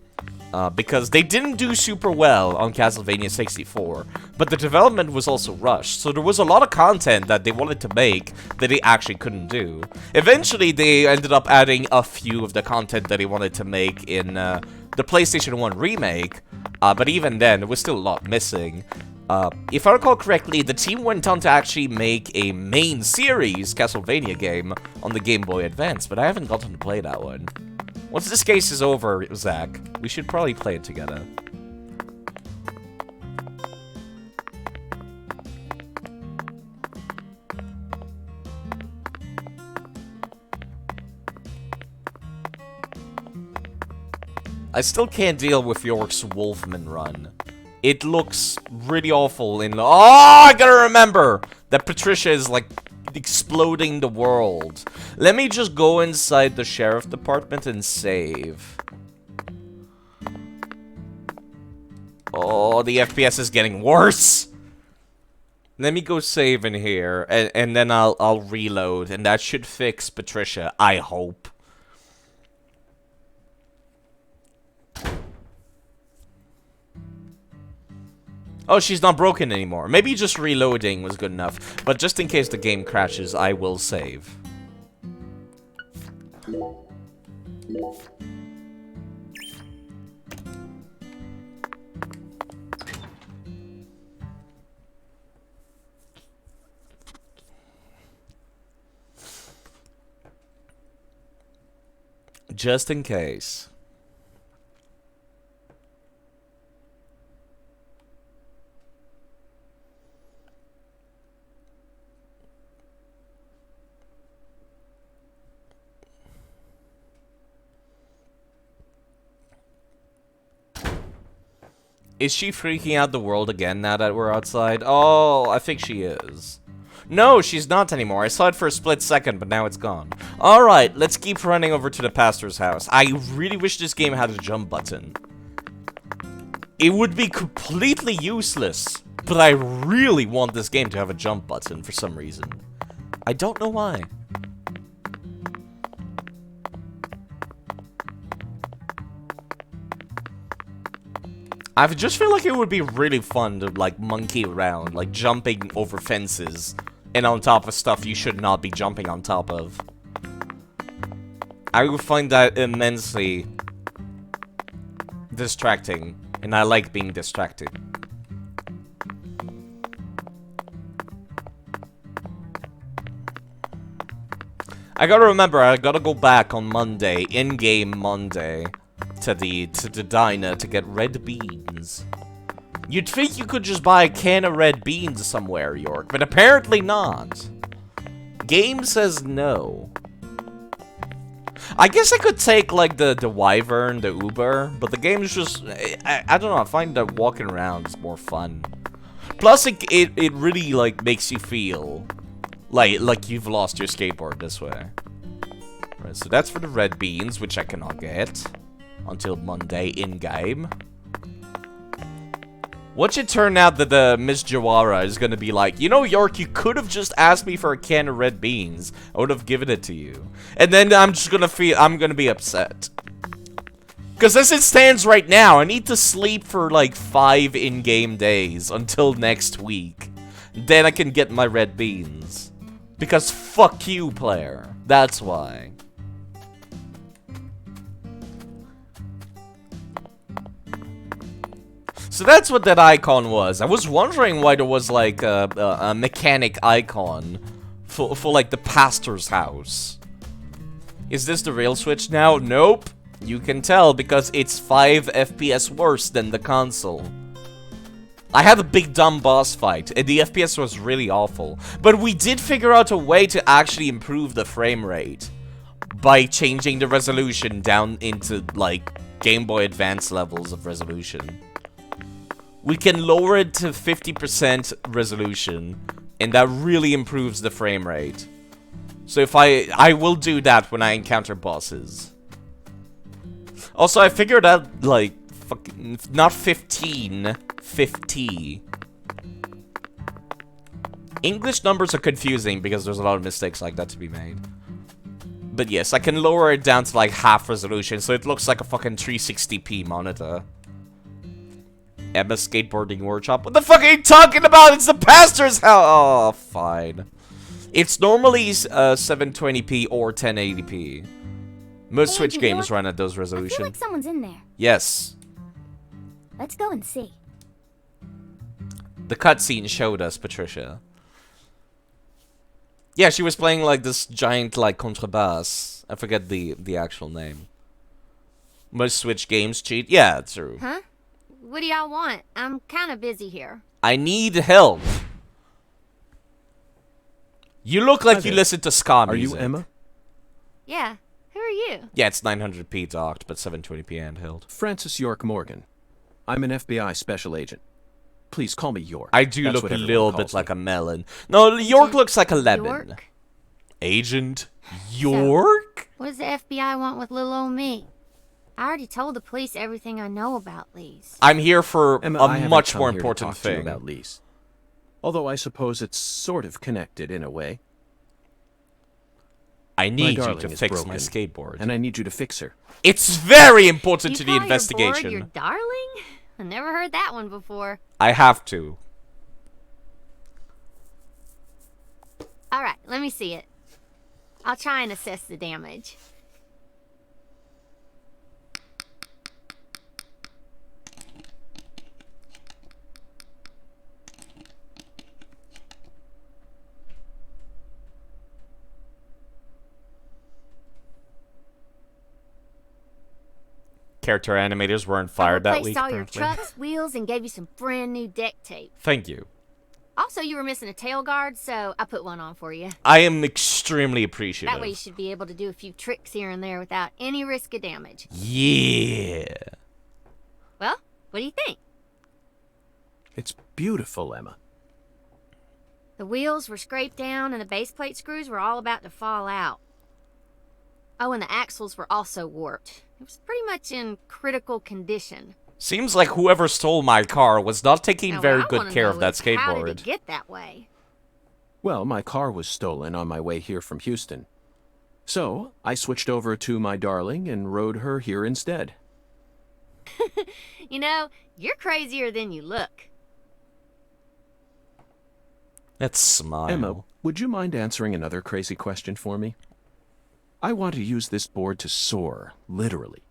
A: Because they didn't do super well on Castlevania 64, but the development was also rushed, so there was a lot of content that they wanted to make that they actually couldn't do. Eventually, they ended up adding a few of the content that they wanted to make in the PlayStation 1 remake, but even then, there was still a lot missing. If I recall correctly, the team went on to actually make a main series Castlevania game on the Game Boy Advance, but I haven't gotten to play that one. Once this case is over, Zach, we should probably play it together. I still can't deal with York's Wolfman run. It looks really awful in... Oh, I gotta remember that Patricia is, like, exploding the world. Let me just go inside the sheriff department and save. Oh, the FPS is getting worse. Let me go save in here, and then I'll reload, and that should fix Patricia, I hope. Oh, she's not broken anymore. Maybe just reloading was good enough. But just in case the game crashes, I will save. Just in case. Is she freaking out the world again now that we're outside? Oh, I think she is. No, she's not anymore. I saw it for a split second, but now it's gone. Alright, let's keep running over to the pastor's house. I really wish this game had a jump button. It would be completely useless, but I really want this game to have a jump button for some reason. I don't know why. I just feel like it would be really fun to, like, monkey around, like, jumping over fences and on top of stuff you should not be jumping on top of. I would find that immensely distracting, and I like being distracted. I gotta remember, I gotta go back on Monday, in-game Monday, to the diner to get red beans. You'd think you could just buy a can of red beans somewhere, York, but apparently not. Game says no. I guess I could take, like, the Wyvern, the Uber, but the game's just... I don't know, I find that walking around is more fun. Plus, it really, like, makes you feel like you've lost your skateboard this way. Right, so that's for the red beans, which I cannot get until Monday in-game. Watch it turn out that Miss Jawara is gonna be like, you know, York, you could have just asked me for a can of red beans. I would have given it to you. And then I'm gonna be upset. Because as it stands right now, I need to sleep for like 5 in-game days until next week. Then I can get my red beans. Because fuck you, player. That's why. So that's what that icon was. I was wondering why there was like a mechanic icon for like the pastor's house. Is this the real Switch now? Nope. You can tell because it's 5 FPS worse than the console. I had a big dumb boss fight and the FPS was really awful. But we did figure out a way to actually improve the frame rate by changing the resolution down into like Game Boy Advance levels of resolution. We can lower it to 50% resolution, and that really improves the frame rate. So if I will do that when I encounter bosses. Also, I figured out, like, fucking, not 15, 50. English numbers are confusing because there's a lot of mistakes like that to be made. But yes, I can lower it down to, like, half resolution, so it looks like a fucking 360p monitor. Emma Skateboarding Workshop. What the fuck are you talking about? It's the pastor's house! Oh, fine. It's normally 720p or 1080p. Most Switch games run at those resolutions.
I: I feel like someone's in there.
A: Yes.
I: Let's go and see.
A: The cutscene showed us, Patricia. Yeah, she was playing like this giant like contrabass. I forget the actual name. Most Switch games cheat. Yeah, true.
S: Huh? What do y'all want? I'm kind of busy here.
A: I need help. You look like you listen to ska music.
B: Are you Emma?
S: Yeah. Who are you?
A: Yeah, it's 900p docked, but 720p handheld.
B: Francis York Morgan. I'm an FBI special agent. Please call me York.
A: I do
B: That's
A: look
B: what
A: a
B: everyone
A: little
B: calls
A: bit like
B: me.
A: a melon. No, York looks like a lemon.
S: York?
A: Agent York?
S: What does the FBI want with little old me? I already told the police everything I know about Lise.
A: I'm here for
B: Emma,
A: a
B: I haven't
A: much
B: come
A: more
B: here to
A: important
B: talk to you
A: thing.
B: about Lise. Although I suppose it's sort of connected in a way.
A: I need you
B: darling
A: to
B: is
A: fix
B: broken,
A: my skateboard.
B: And I need you to fix her.
A: It's very important to the
S: You call
A: investigation.
S: your board your darling? I never heard that one before.
A: I have to.
S: Alright, let me see it. I'll try and assess the damage.
A: Character animators weren't fired that week,
S: Replaced all your
A: apparently.
S: trucks, wheels, and gave you some brand new deck tape.
A: Thank you.
S: Also, you were missing a tail guard, so I put one on for you.
A: I am extremely appreciative.
S: That way you should be able to do a few tricks here and there without any risk of damage.
A: Yeah.
S: Well, what do you think?
B: It's beautiful, Emma.
S: The wheels were scraped down and the base plate screws were all about to fall out. Oh, and the axles were also warped. It was pretty much in critical condition.
A: Seems like whoever stole my car was not taking
S: Now,
A: very
S: what I
A: good
S: wanna
A: care
S: know
A: of that
S: is, how did
A: skateboard.
S: it get that way?
B: Well, my car was stolen on my way here from Houston. So, I switched over to my darling and rode her here instead.
S: You know, you're crazier than you look.
A: Let's smile.
B: Emma, would you mind answering another crazy question for me? I want to use this board to soar, literally.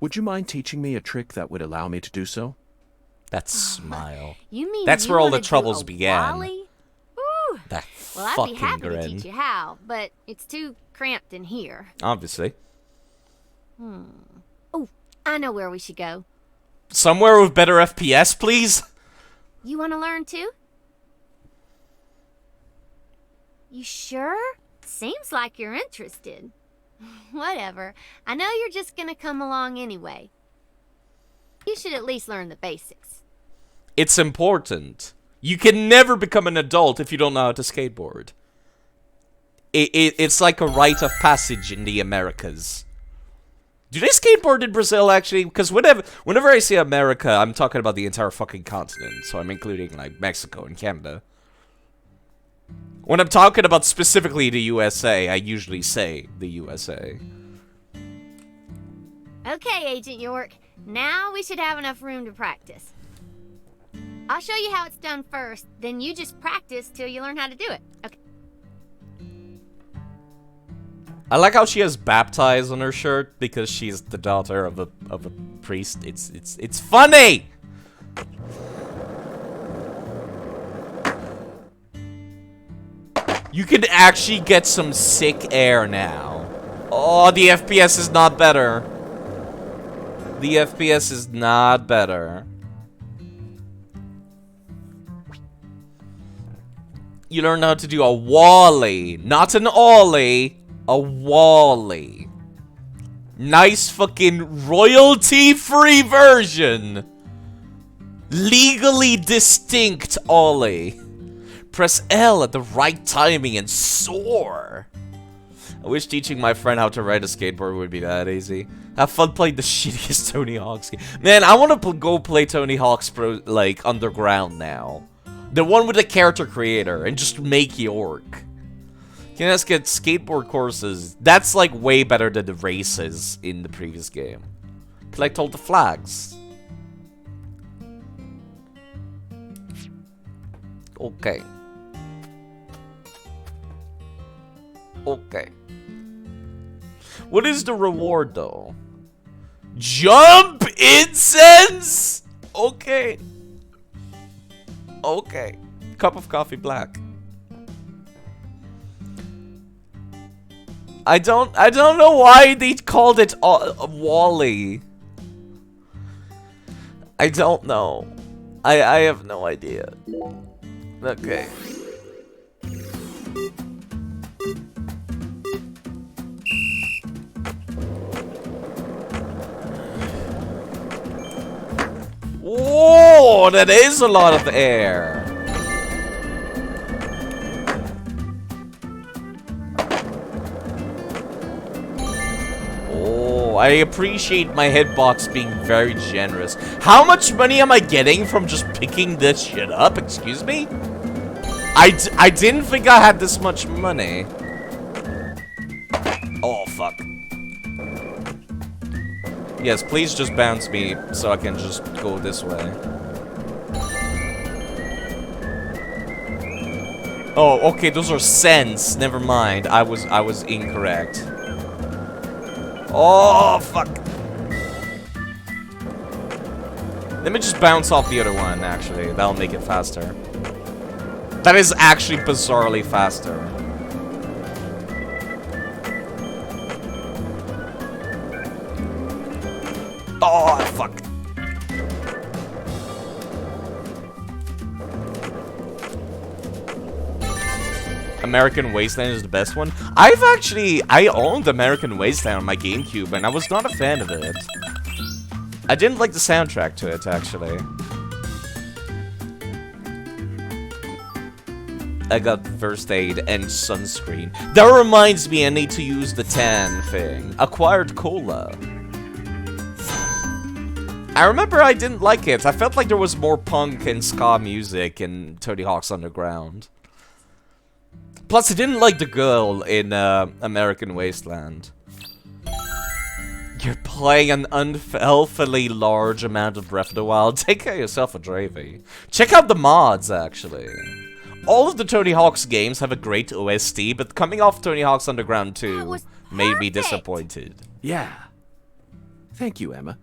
B: Would you mind teaching me a trick that would allow me to do so?
A: That smile.
S: You mean
A: That's
S: you
A: where all the
S: wanna do
A: troubles
S: a
A: began.
S: Wally? Woo!
A: That
S: Well, I'd
A: fucking
S: be happy
A: grin.
S: to teach you how, but it's too cramped in here.
A: Obviously.
S: Oh, I know where we should go.
A: Somewhere with better FPS, please?
S: You want to learn too? You sure? Seems like you're interested. Whatever. I know you're just gonna come along anyway. You should at least learn the basics.
A: It's important. You can never become an adult if you don't know how to skateboard. It's like a rite of passage in the Americas. Do they skateboard in Brazil, actually? Because whenever I say America, I'm talking about the entire fucking continent. So I'm including, like, Mexico and Canada. When I'm talking about specifically the USA, I usually say the USA.
S: Okay, Agent York. Now we should have enough room to practice. I'll show you how it's done first, then you just practice till you learn how to do it. Okay.
A: I like how she has baptized on her shirt because she's the daughter of a priest. It's funny. You can actually get some sick air now. Oh, the FPS is not better. The FPS is not better. You learn how to do a wally, not an ollie, a wally. Nice fucking royalty-free version. Legally distinct ollie. Press L at the right timing and soar. I wish teaching my friend how to ride a skateboard would be that easy. Have fun playing the shittiest Tony Hawk's game. Man, I want to go play Tony Hawk's Pro, like, Underground now. The one with the character creator, and just make York. Can us get skateboard courses? That's, like, way better than the races in the previous game. Collect all the flags. Okay. Okay. What is the reward, though? Jump incense? Okay. Okay. Cup of coffee black. I don't know why they called it Wally. I don't know. I have no idea. Okay. Whoa, that is a lot of air. Oh, I appreciate my hitbox being very generous. How much money am I getting from just picking this shit up? Excuse me? I didn't think I had this much money. Oh, fuck. Yes, please just bounce me so I can just go this way. Oh, okay, those are cents. Never mind. I was incorrect. Oh, fuck. Let me just bounce off the other one, actually. That'll make it faster. That is actually bizarrely faster. Oh, fuck. American Wasteland is the best one. I owned American Wasteland on my GameCube, and I was not a fan of it. I didn't like the soundtrack to it, actually. I got first aid and sunscreen. That reminds me I need to use the tan thing. Acquired cola. I remember I didn't like it. I felt like there was more punk and ska music in Tony Hawk's Underground. Plus, I didn't like the girl in American Wasteland. You're playing an unhealthily large amount of Breath of the Wild. Take care of yourself, a Dravey. Check out the mods, actually. All of the Tony Hawk's games have a great OST, but coming off Tony Hawk's Underground 2 made me disappointed.
B: Yeah. Thank you, Emma.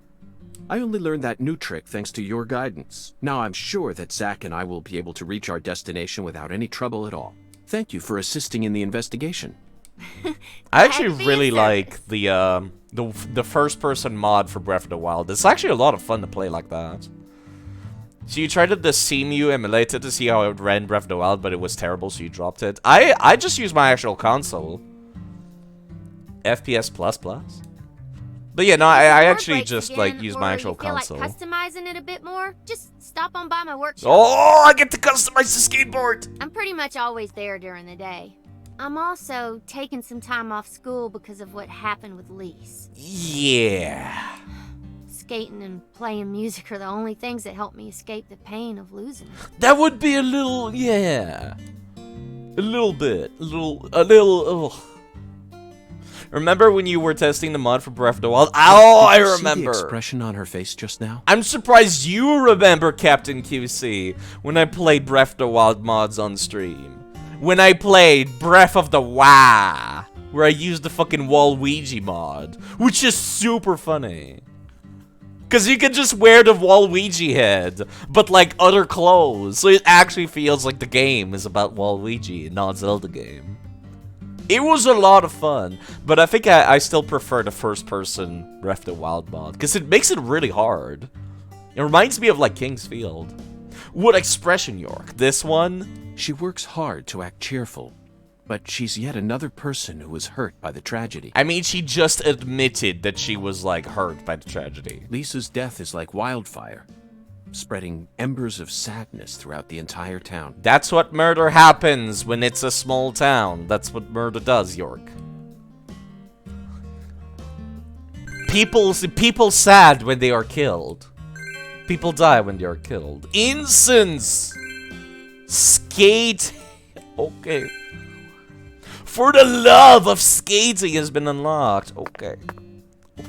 B: I only learned that new trick thanks to your guidance. Now I'm sure that Zack and I will be able to reach our destination without any trouble at all. Thank you for assisting in the investigation.
A: I actually really like the first-person mod for Breath of the Wild. It's actually a lot of fun to play like that. So you tried the CMU emulator to see how it ran Breath of the Wild, but it was terrible, so you dropped it. I just used my actual console. FPS++. But yeah, no, I
S: If the
A: actually
S: board
A: just
S: breaks
A: like
S: again,
A: use
S: or
A: my actual
S: you feel
A: console.
S: like customizing it a bit more, just stop on by my workshop.
A: Oh, I get to customize the skateboard.
S: I'm pretty much always there during the day. I'm also taking some time off school because of what happened with Lise.
A: Yeah.
S: Skating and playing music are the only things that help me escape the pain of losing her.
A: That would be a little, yeah. A little bit. A little, ugh. Remember when you were testing the mod for Breath of the Wild? Oh, I
B: Did you see
A: remember.
B: the expression on her face just now?
A: I'm surprised you remember, Captain QC, when I played Breath of the Wild mods on stream. When I played Breath of the Wild, where I used the fucking Waluigi mod, which is super funny. Because you can just wear the Waluigi head, but like other clothes, so it actually feels like the game is about Waluigi, not Zelda game. It was a lot of fun, but I think I still prefer the first-person Breath of the Wild mod, because it makes it really hard. It reminds me of, like, King's Field. What expression, York? This one?
B: She works hard to act cheerful, but she's yet another person who was hurt by the tragedy.
A: I mean, she just admitted that she was, like, hurt by the tragedy.
B: Lisa's death is like wildfire, spreading embers of sadness throughout the entire town.
A: That's what murder happens when it's a small town. That's what murder does, York. People sad when they are killed. People die when they are killed. Incense! Skate! Okay. For the love of skating has been unlocked. Okay.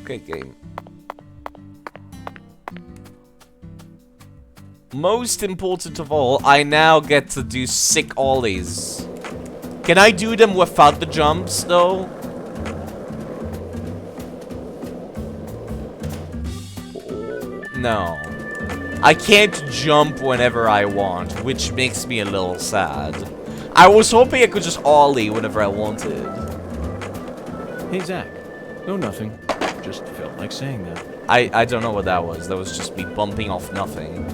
A: Okay, game. Most important of all, I now get to do sick ollies. Can I do them without the jumps, though? No. I can't jump whenever I want, which makes me a little sad. I was hoping I could just ollie whenever I wanted.
B: Hey, Zach. No, nothing. Just felt like saying that.
A: I don't know what that was. That was just me bumping off nothing.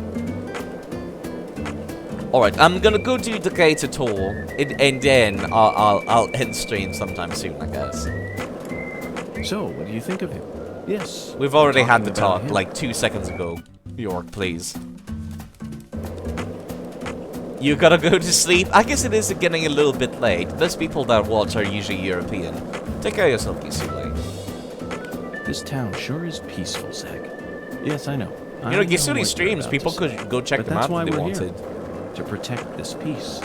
A: Alright, I'm gonna go do the gator tour, and then I'll end stream sometime soon, I guess.
B: So, what do you think of him? Yes.
A: We've already had the
B: talk
A: talk, like 2 seconds ago. York, please. You gotta go to sleep? I guess it is getting a little bit late. Those people that watch are usually European. Take care of yourself, Gisule.
B: This town sure is peaceful, Zach. Yes, I know.
A: You know, Gisule streams, people could go check them out if they wanted.
B: To protect this peace.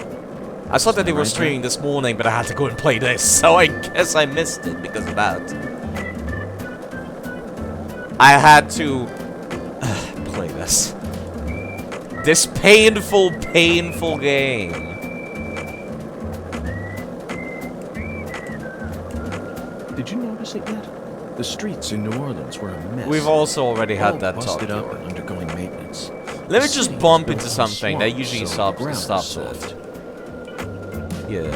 A: I saw that they were streaming this morning, but I had to go and play this, so I guess I missed it because of that. I had to play this. This painful, painful game.
B: Did you notice it yet? The streets in New Orleans were a mess.
A: We've also already had that talk.
B: Busted up and undergoing maintenance.
A: Let me just bump into something. That usually stops it. Yeah.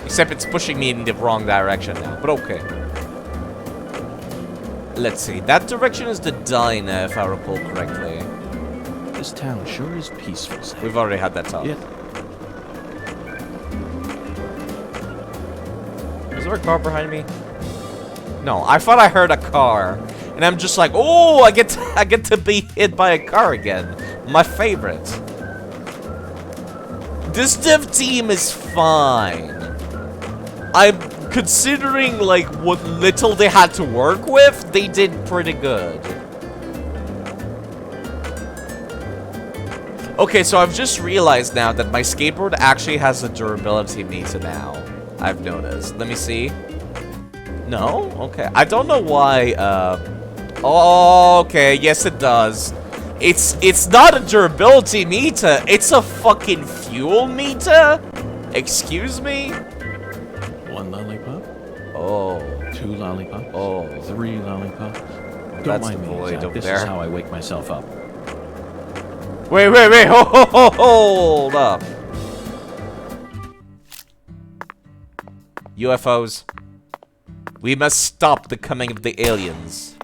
A: Except it's pushing me in the wrong direction now. But okay. Let's see. That direction is the diner, if I recall correctly.
B: This town sure is peaceful, Zach.
A: We've already had that talk.
B: Yeah.
A: Is there a car behind me? No, I thought I heard a car. And I'm just like, oh, I get to be hit by a car again. My favorite. This dev team is fine. I'm considering like what little they had to work with, they did pretty good. Okay, so I've just realized now that my skateboard actually has a durability meter now. I've noticed. Let me see. No? Okay. I don't know why, okay, yes it does. It's not a durability meter, it's a fucking fuel meter? Excuse me?
B: 1 lollipop?
A: Oh.
B: 2 lollipops?
A: Oh.
B: 3 lollipops? Don't
A: That's
B: mind
A: the
B: me,
A: void
B: Zach.
A: over
B: This
A: there.
B: is how I wake myself up.
A: Wait, hold up. UFOs. We must stop the coming of the aliens.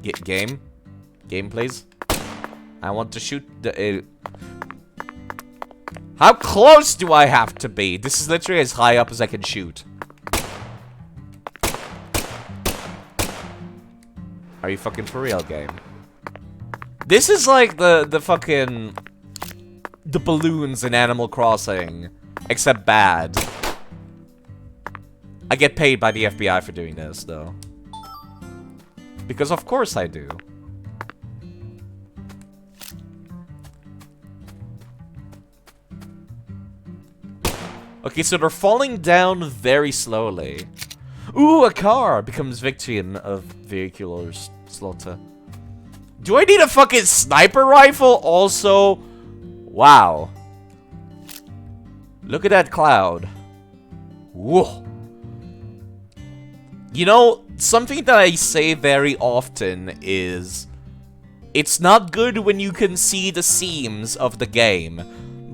A: Game? Game, please? I want to shoot the... How close do I have to be? This is literally as high up as I can shoot. Are you fucking for real, game? This is like the fucking... the balloons in Animal Crossing. Except bad. I get paid by the FBI for doing this, though. Because of course I do. Okay, so they're falling down very slowly. Ooh, a car becomes victim of vehicular slaughter. Do I need a fucking sniper rifle? Also, wow. Look at that cloud. Whoa. You know, something that I say very often is... it's not good when you can see the seams of the game.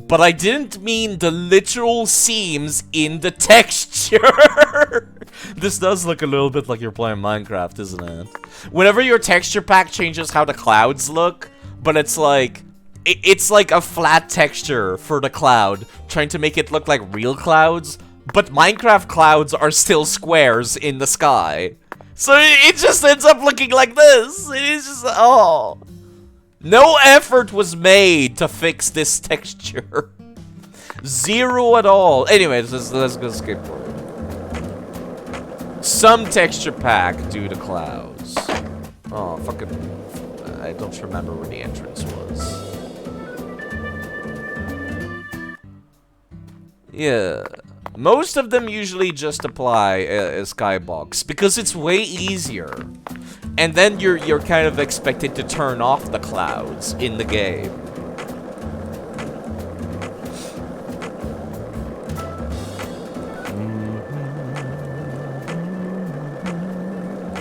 A: But I didn't mean the literal seams in the texture. This does look a little bit like you're playing Minecraft, isn't it? Whenever your texture pack changes how the clouds look, but it's like... it's like a flat texture for the cloud, trying to make it look like real clouds, but Minecraft clouds are still squares in the sky. So it just ends up looking like this. It is just... oh... no effort was made to fix this texture. Zero at all. Anyways, let's go skateboard. Some texture pack due to clouds. Oh, fucking... I don't remember where the entrance was. Yeah. Most of them usually just apply a skybox because it's way easier. And then you're kind of expected to turn off the clouds in the game.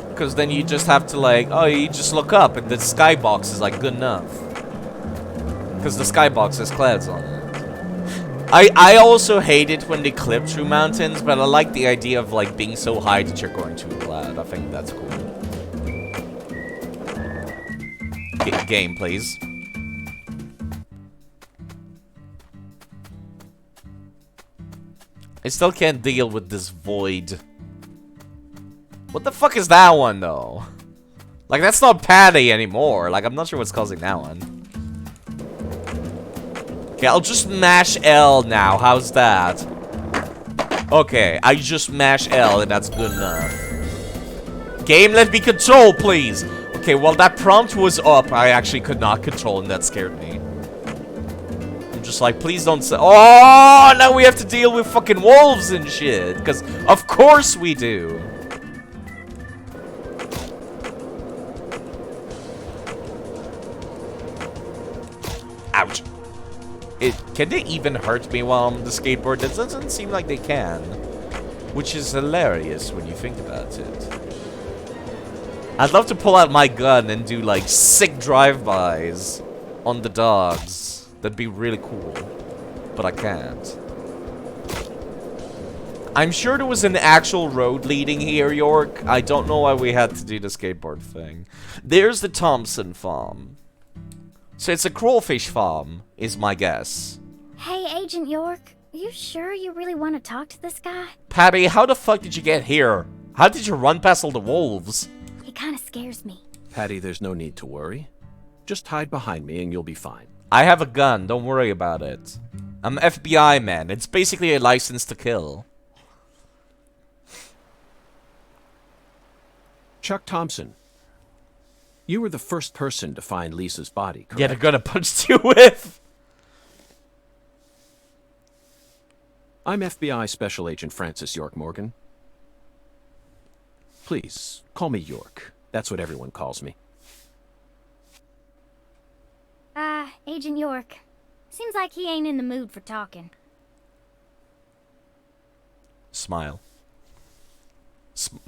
A: Because then you just have to like, oh, you just look up and the skybox is like good enough. Because the skybox has clouds on it. I also hate it when they clip through mountains, but I like the idea of like being so high that you're going to a cloud. I think that's cool. Game, please. I still can't deal with this void. What the fuck is that one, though? Like, that's not Patty anymore. Like, I'm not sure what's causing that one. Okay, I'll just mash L now. How's that? Okay, I just mash L and that's good enough. Game, let me control, please. Okay, well, that prompt was up. I actually could not control and that scared me. I'm just like, please don't say... oh, now we have to deal with fucking wolves and shit. Because, of course we do. Ouch. Can they even hurt me while I'm on the skateboard? That doesn't seem like they can. Which is hilarious when you think about it. I'd love to pull out my gun and do like sick drive-bys on the dogs. That'd be really cool. But I can't. I'm sure there was an actual road leading here, York. I don't know why we had to do the skateboard thing. There's the Thompson farm. So it's a crawfish farm, is my guess.
I: Hey, Agent York, are you sure you really want to talk to this guy?
A: Patty, how the fuck did you get here? How did you run past all the wolves?
I: He kind of scares me.
B: Patty, there's no need to worry. Just hide behind me and you'll be fine.
A: I have a gun, don't worry about it. I'm FBI, man. It's basically a license to kill.
B: Chuck Thompson. You were the first person to find Lisa's body, correct?
A: Yeah, they're gonna punch you with.
B: I'm FBI Special Agent Francis York Morgan. Please, call me York. That's what everyone calls me.
I: Agent York. Seems like he ain't in the mood for talking.
A: Smile.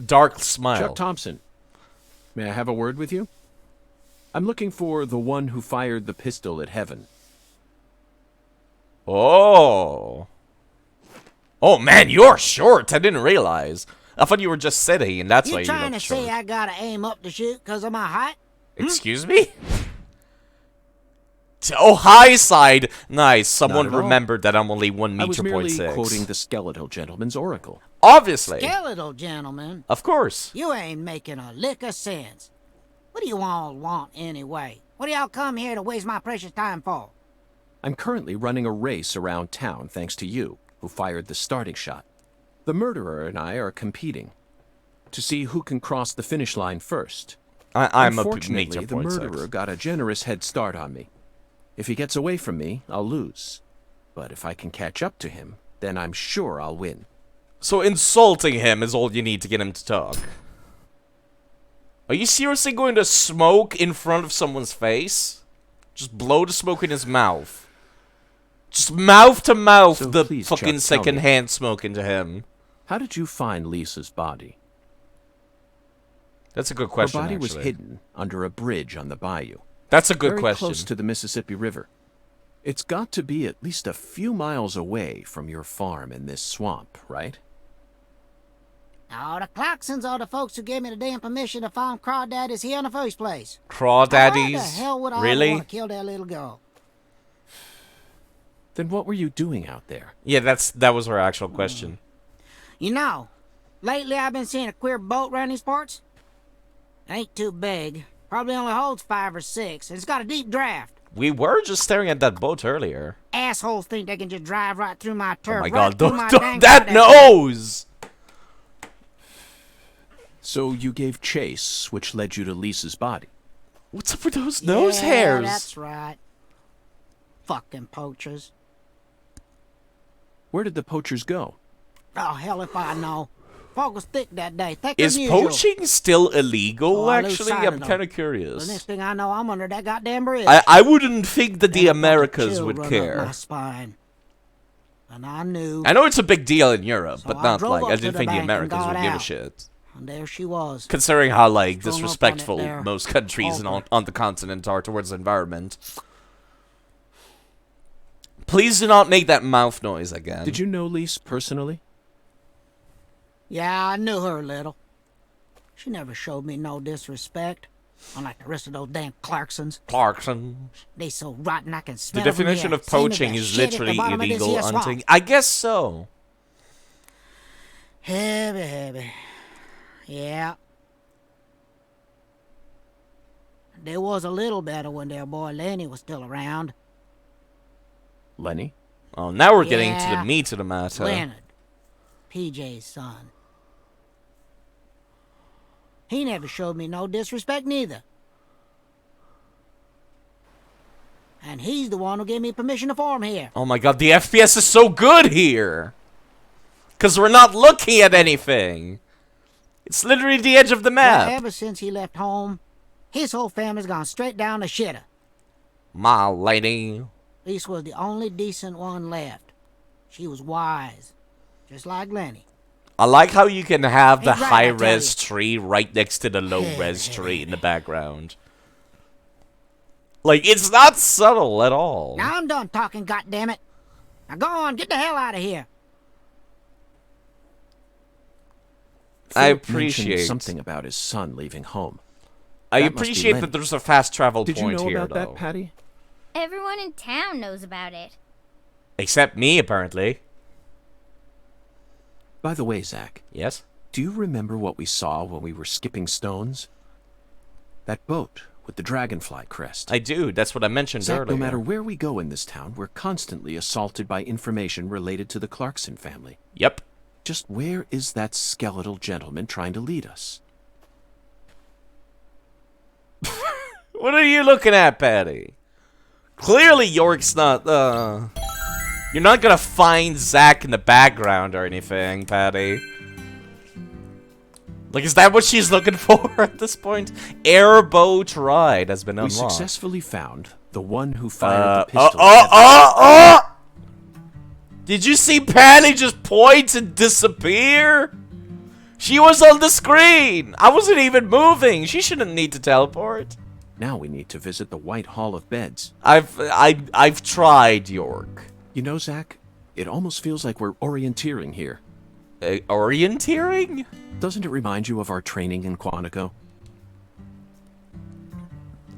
A: Dark smile.
B: Chuck Thompson. May I have a word with you? I'm looking for the one who fired the pistol at Heaven.
A: Oh. Oh, man, you're short. I didn't realize. I thought you were just sitting, and that's why you look short.
T: You trying to say I gotta aim up to shoot because of my height?
A: Excuse me? Oh, high side. Nice. Someone
B: all.
A: remembered that I'm only 1 meter.
B: I was merely
A: 0.6.
B: quoting the skeletal gentleman's oracle.
A: Obviously.
T: Skeletal gentleman?
A: Of course.
T: You ain't making a lick of sense. What do you all want anyway? What do y'all come here to waste my precious time for?
B: I'm currently running a race around town thanks to you, who fired the starting shot. The murderer and I are competing to see who can cross the finish line first.
A: I'm
B: Unfortunately,
A: a
B: the murderer got a generous head start on me. If he gets away from me, I'll lose. But if I can catch up to him, then I'm sure I'll win.
A: So insulting him is all you need to get him to talk. Are you seriously going to smoke in front of someone's face? Just blow the smoke in his mouth. Just mouth to mouth the fucking second-hand smoke into him.
B: How did you find Lisa's body?
A: That's a good question,
B: Her body
A: actually.
B: was hidden under a bridge on the bayou.
A: That's a good
B: Very
A: question.
B: close to the Mississippi River. It's got to be at least a few miles away from your farm in this swamp, right?
T: Oh, the Clarksons are the folks who gave me the damn permission to farm crawdaddies here in the first place.
A: Crawdaddies?
T: Why the hell would I
A: Really?
T: want to kill that little girl?
B: Then what were you doing out there?
A: Yeah, that was our actual question.
T: You know, lately I've been seeing a queer boat around these parts. It ain't too big. Probably only holds 5 or 6, and it's got a deep draft.
A: We were just staring at that boat earlier.
T: Assholes think they can just drive right through my turf.
A: Oh my
T: right
A: god,
T: through my
A: don't
T: dang
A: that
T: goddamn-
A: nose!
B: So you gave chase, which led you to Lisa's body.
A: What's up with those nose
T: Yeah,
A: hairs?
T: that's right. Fucking poachers.
B: Where did the poachers go?
T: Oh, hell if I know. Fog was thick that day. Thicker
A: Is
T: than usual.
A: poaching still illegal,
T: Oh, I lose
A: actually?
T: sight of
A: I'm
T: them.
A: kind of
T: The
A: curious.
T: next thing I know, I'm under that goddamn bridge.
A: I wouldn't think that the
T: And a fucking
A: Americas
T: chill
A: would
T: run up
A: care.
T: my spine. And I knew.
A: I know it's a big deal in Europe,
T: So
A: but
T: I
A: not
T: drove
A: like,
T: up
A: I
T: to
A: didn't
T: the
A: think the
T: bank and
A: Americans
T: got
A: would give a
T: out.
A: shit.
T: And there she was.
A: Considering how, like,
T: Strung up on it
A: disrespectful
T: there.
A: most countries on the continent are towards the environment. Please do not make that mouth noise again.
B: Did you know Lise personally?
T: Yeah, I knew her a little. She never showed me no disrespect. Unlike the rest of those damn Clarksons.
A: Clarksons.
T: They so rotten I can
A: The
T: smell 'em from
A: definition
T: here.
A: of
T: Same as
A: poaching
T: that
A: is
T: shit at the
A: literally
T: bottom of this
A: illegal
T: here swamp.
A: hunting. I guess so.
T: Heavy. Yeah. There was a little better when their boy Lenny was still around.
B: Lenny?
A: Oh, now we're getting to the
T: Yeah.
A: meat of the matter.
T: Leonard. PJ's son. He never showed me no disrespect neither. And he's the one who gave me permission to farm here.
A: Oh my god, the FPS is so good here! Because we're not looking at anything! It's literally the edge of the
T: But
A: map!
T: ever since he left home, his whole family's gone straight down the shitter.
A: My lady.
T: Lisa was the only decent one left. She was wise, just like Lenny.
A: I like how you can have the
T: Ain't right, I tell
A: high-res
T: you.
A: tree right next to the low-res tree in the background. Like, it's not subtle at all.
T: Now I'm done talking, goddammit. Now go on, get the hell out of here.
A: I
B: Philip mentioned
A: appreciate
B: something about his son leaving home.
A: I
B: That must be
A: appreciate
B: Lenny.
A: that there's a fast travel
B: Did you
A: point
B: know
A: here,
B: about
A: though.
B: that, Patty?
I: Everyone in town knows about it.
A: Except me, apparently.
B: By the way, Zach.
A: Yes?
B: Do you remember what we saw when we were skipping stones? That boat with the dragonfly crest.
A: I do. That's what I mentioned
B: Zach,
A: earlier.
B: no matter where we go in this town, we're constantly assaulted by information related to the Clarkson family.
A: Yep.
B: Just where is that skeletal gentleman trying to lead us?
A: What are you looking at, Patty? Clearly, York's not, You're not gonna find Zach in the background or anything, Patty. Like, is that what she's looking for at this point? Airboat ride has been
B: We
A: unlocked.
B: successfully found the one who fired the pistol.
A: Did you see Patty just point and disappear? She was on the screen. I wasn't even moving. She shouldn't need to teleport.
B: Now we need to visit the White Hall of Beds.
A: I've tried, York.
B: You know, Zach, it almost feels like we're orienteering here.
A: Orienteering?
B: Doesn't it remind you of our training in Quantico?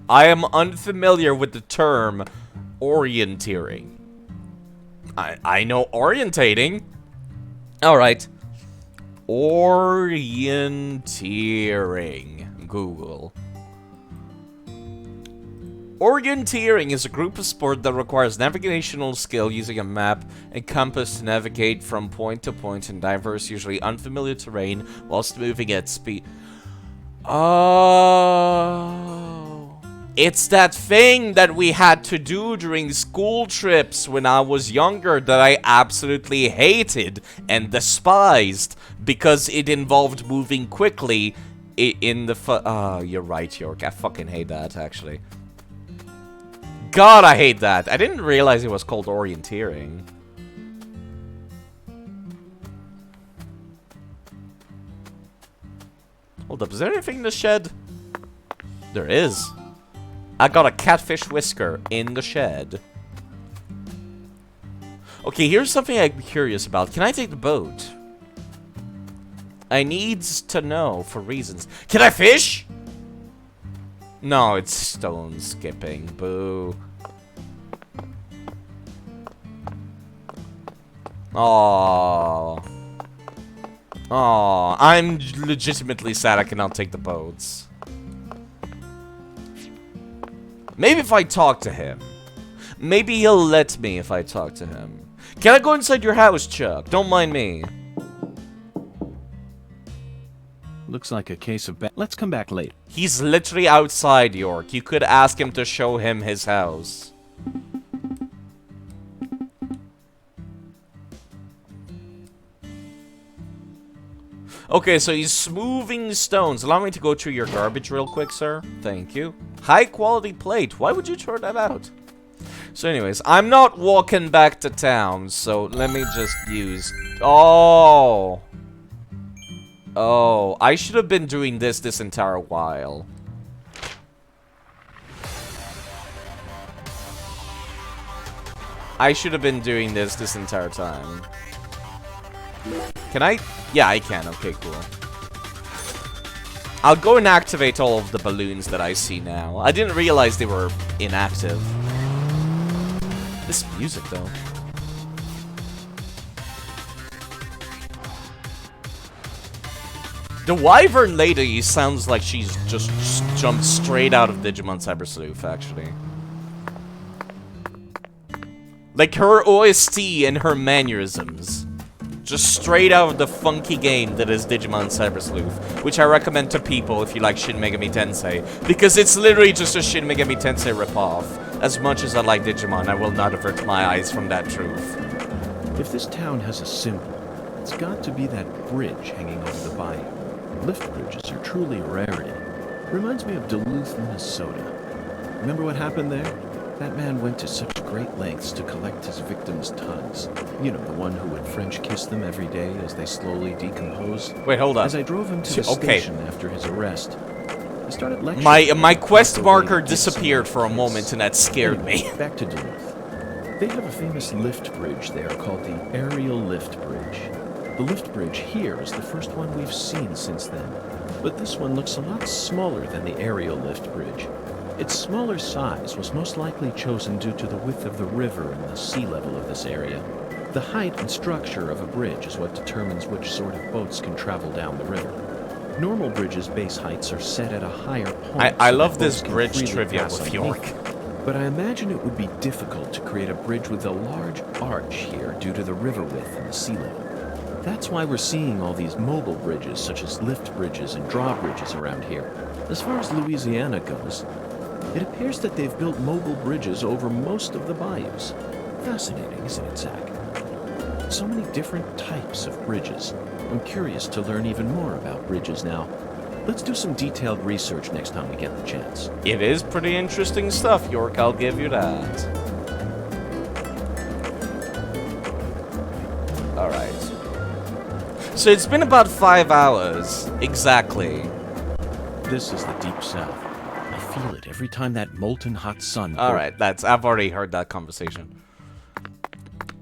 A: I am unfamiliar with the term orienteering. I know orientating. Alright. Orienteering. Google. Orienteering is a group of sport that requires navigational skill using a map and compass to navigate from point to point in diverse, usually unfamiliar terrain whilst moving at speed. Oh. It's that thing that we had to do during school trips when I was younger that I absolutely hated and despised because it involved moving quickly in the you're right, York. I fucking hate that, actually. God, I hate that. I didn't realize it was called orienteering. Hold up, is there anything in the shed? There is. I got a catfish whisker in the shed. Okay, here's something I'm curious about. Can I take the boat? I needs to know for reasons. Can I fish? No, it's stone skipping. Boo. Aww. Aww. I'm legitimately sad I cannot take the boats. Maybe if I talk to him. Maybe he'll let me if I talk to him. Can I go inside your house, Chuck? Don't mind me.
B: Looks like a case of let's come back later.
A: He's literally outside, York. You could ask him to show him his house. Okay, so he's moving stones. Allow me to go through your garbage real quick, sir. Thank you. High quality plate. Why would you throw that out? So anyways, I'm not walking back to town, so let me just use... Oh! Oh, I should have been doing this entire while. I should have been doing this entire time. Can I? Yeah, I can. Okay, cool. I'll go and activate all of the balloons that I see now. I didn't realize they were inactive. This music, though. The Wyvern lady sounds like she's just jumped straight out of Digimon Cyber Sleuth, actually. Like her OST and her mannerisms. Just straight out of the funky game that is Digimon Cyber Sleuth. Which I recommend to people if you like Shin Megami Tensei. Because it's literally just a Shin Megami Tensei ripoff. As much as I like Digimon, I will not avert my eyes from that truth.
B: If this town has a symbol, it's got to be that bridge hanging over the bayou. Lift bridges are truly a rarity. Reminds me of Duluth, Minnesota. Remember what happened there? That man went to such great lengths to collect his victims' tongues. You know, the one who would French kiss them every day as they slowly decomposed.
A: Wait, hold on.
B: As I drove him to the station after his arrest, I started lecturing.
A: My quest marker disappeared for a moment and that scared me.
B: Back to Duluth. They have a famous lift bridge there called the Aerial Lift Bridge. The lift bridge here is the first one we've seen since then, but this one looks a lot smaller than the aerial lift bridge. Its smaller size was most likely chosen due to the width of the river and the sea level of this area. The height and structure of a bridge is what determines which sort of boats can travel down the river. Normal bridges' base heights are set at a higher point.
A: I love this bridge trivia with York.
B: But I imagine it would be difficult to create a bridge with a large arch here due to the river width and the sea level. That's why we're seeing all these mobile bridges, such as lift bridges and drawbridges around here. As far as Louisiana goes, it appears that they've built mobile bridges over most of the bayous. Fascinating, isn't it, Zach? So many different types of bridges. I'm curious to learn even more about bridges now. Let's do some detailed research next time we get the chance.
A: It is pretty interesting stuff, York, I'll give you that. Alright. So it's been about 5 hours, exactly.
B: This is the Deep South. I feel it every time that molten hot sun...
A: Alright, I've already heard that conversation.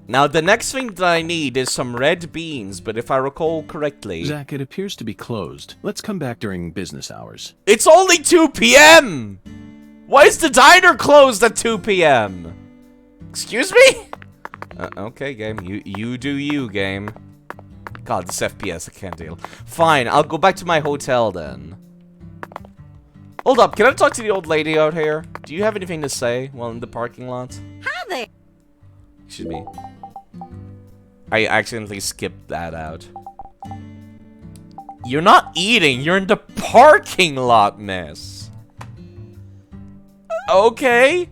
A: Now, the next thing that I need is some red beans, but if I recall correctly...
B: Zach, it appears to be closed. Let's come back during business hours.
A: It's only 2 p.m.! Why is the diner closed at 2 p.m.? Excuse me? Okay, game. You do you, game. God, this FPS I can't deal. Fine, I'll go back to my hotel then. Hold up, can I talk to the old lady out here? Do you have anything to say while in the parking lot?
L: Hi there.
A: Excuse me. I accidentally skipped that out. You're not eating, you're in the parking lot, miss. Okay.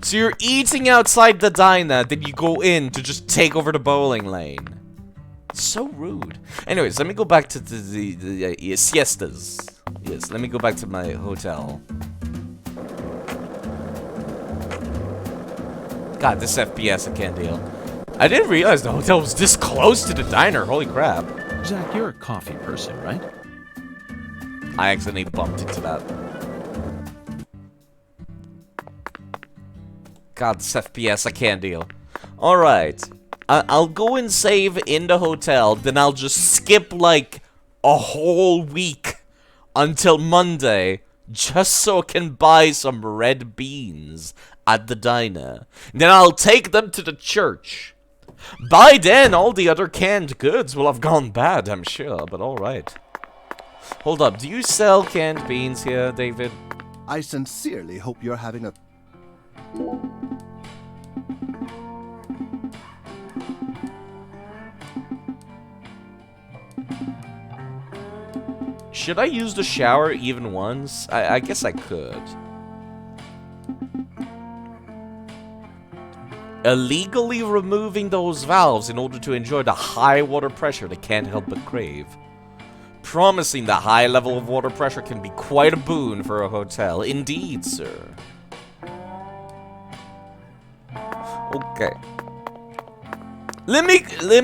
A: So you're eating outside the diner, then you go in to just take over the bowling lane. So rude. Anyways, let me go back to the siestas. Yes, let me go back to my hotel. God, this FPS I can't deal. I didn't realize the hotel was this close to the diner. Holy crap.
B: Zach, you're a coffee person, right?
A: I accidentally bumped into that. God, this FPS I can't deal. Alright. I'll go and save in the hotel, then I'll just skip like a whole week until Monday, just so I can buy some red beans at the diner. Then I'll take them to the church. By then, all the other canned goods will have gone bad, I'm sure, but alright. Hold up, do you sell canned beans here, David?
D: I sincerely hope you're having a...
A: Should I use the shower even once? I guess I could. Illegally removing those valves in order to enjoy the high water pressure they can't help but crave. Promising the high level of water pressure can be quite a boon for a hotel. Indeed, sir. Okay. Let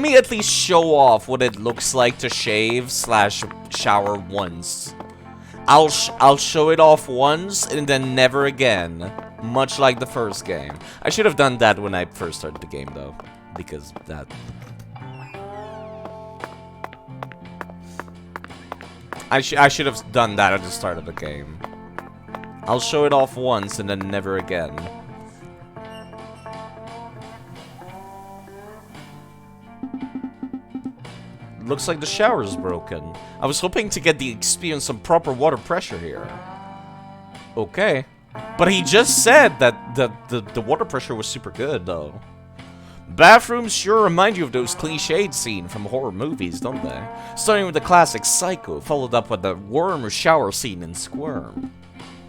A: me at least show off what it looks like to shave / shower once. I'll show it off once and then never again, much like the first game. I should have done that when I first started the game though, because that. I should have done that at the start of the game. I'll show it off once and then never again. Looks like the shower's broken. I was hoping to experience some proper water pressure here. Okay. But he just said that the water pressure was super good, though. Bathrooms sure remind you of those cliched scenes from horror movies, don't they? Starting with the classic Psycho, followed up with the worm shower scene in Squirm.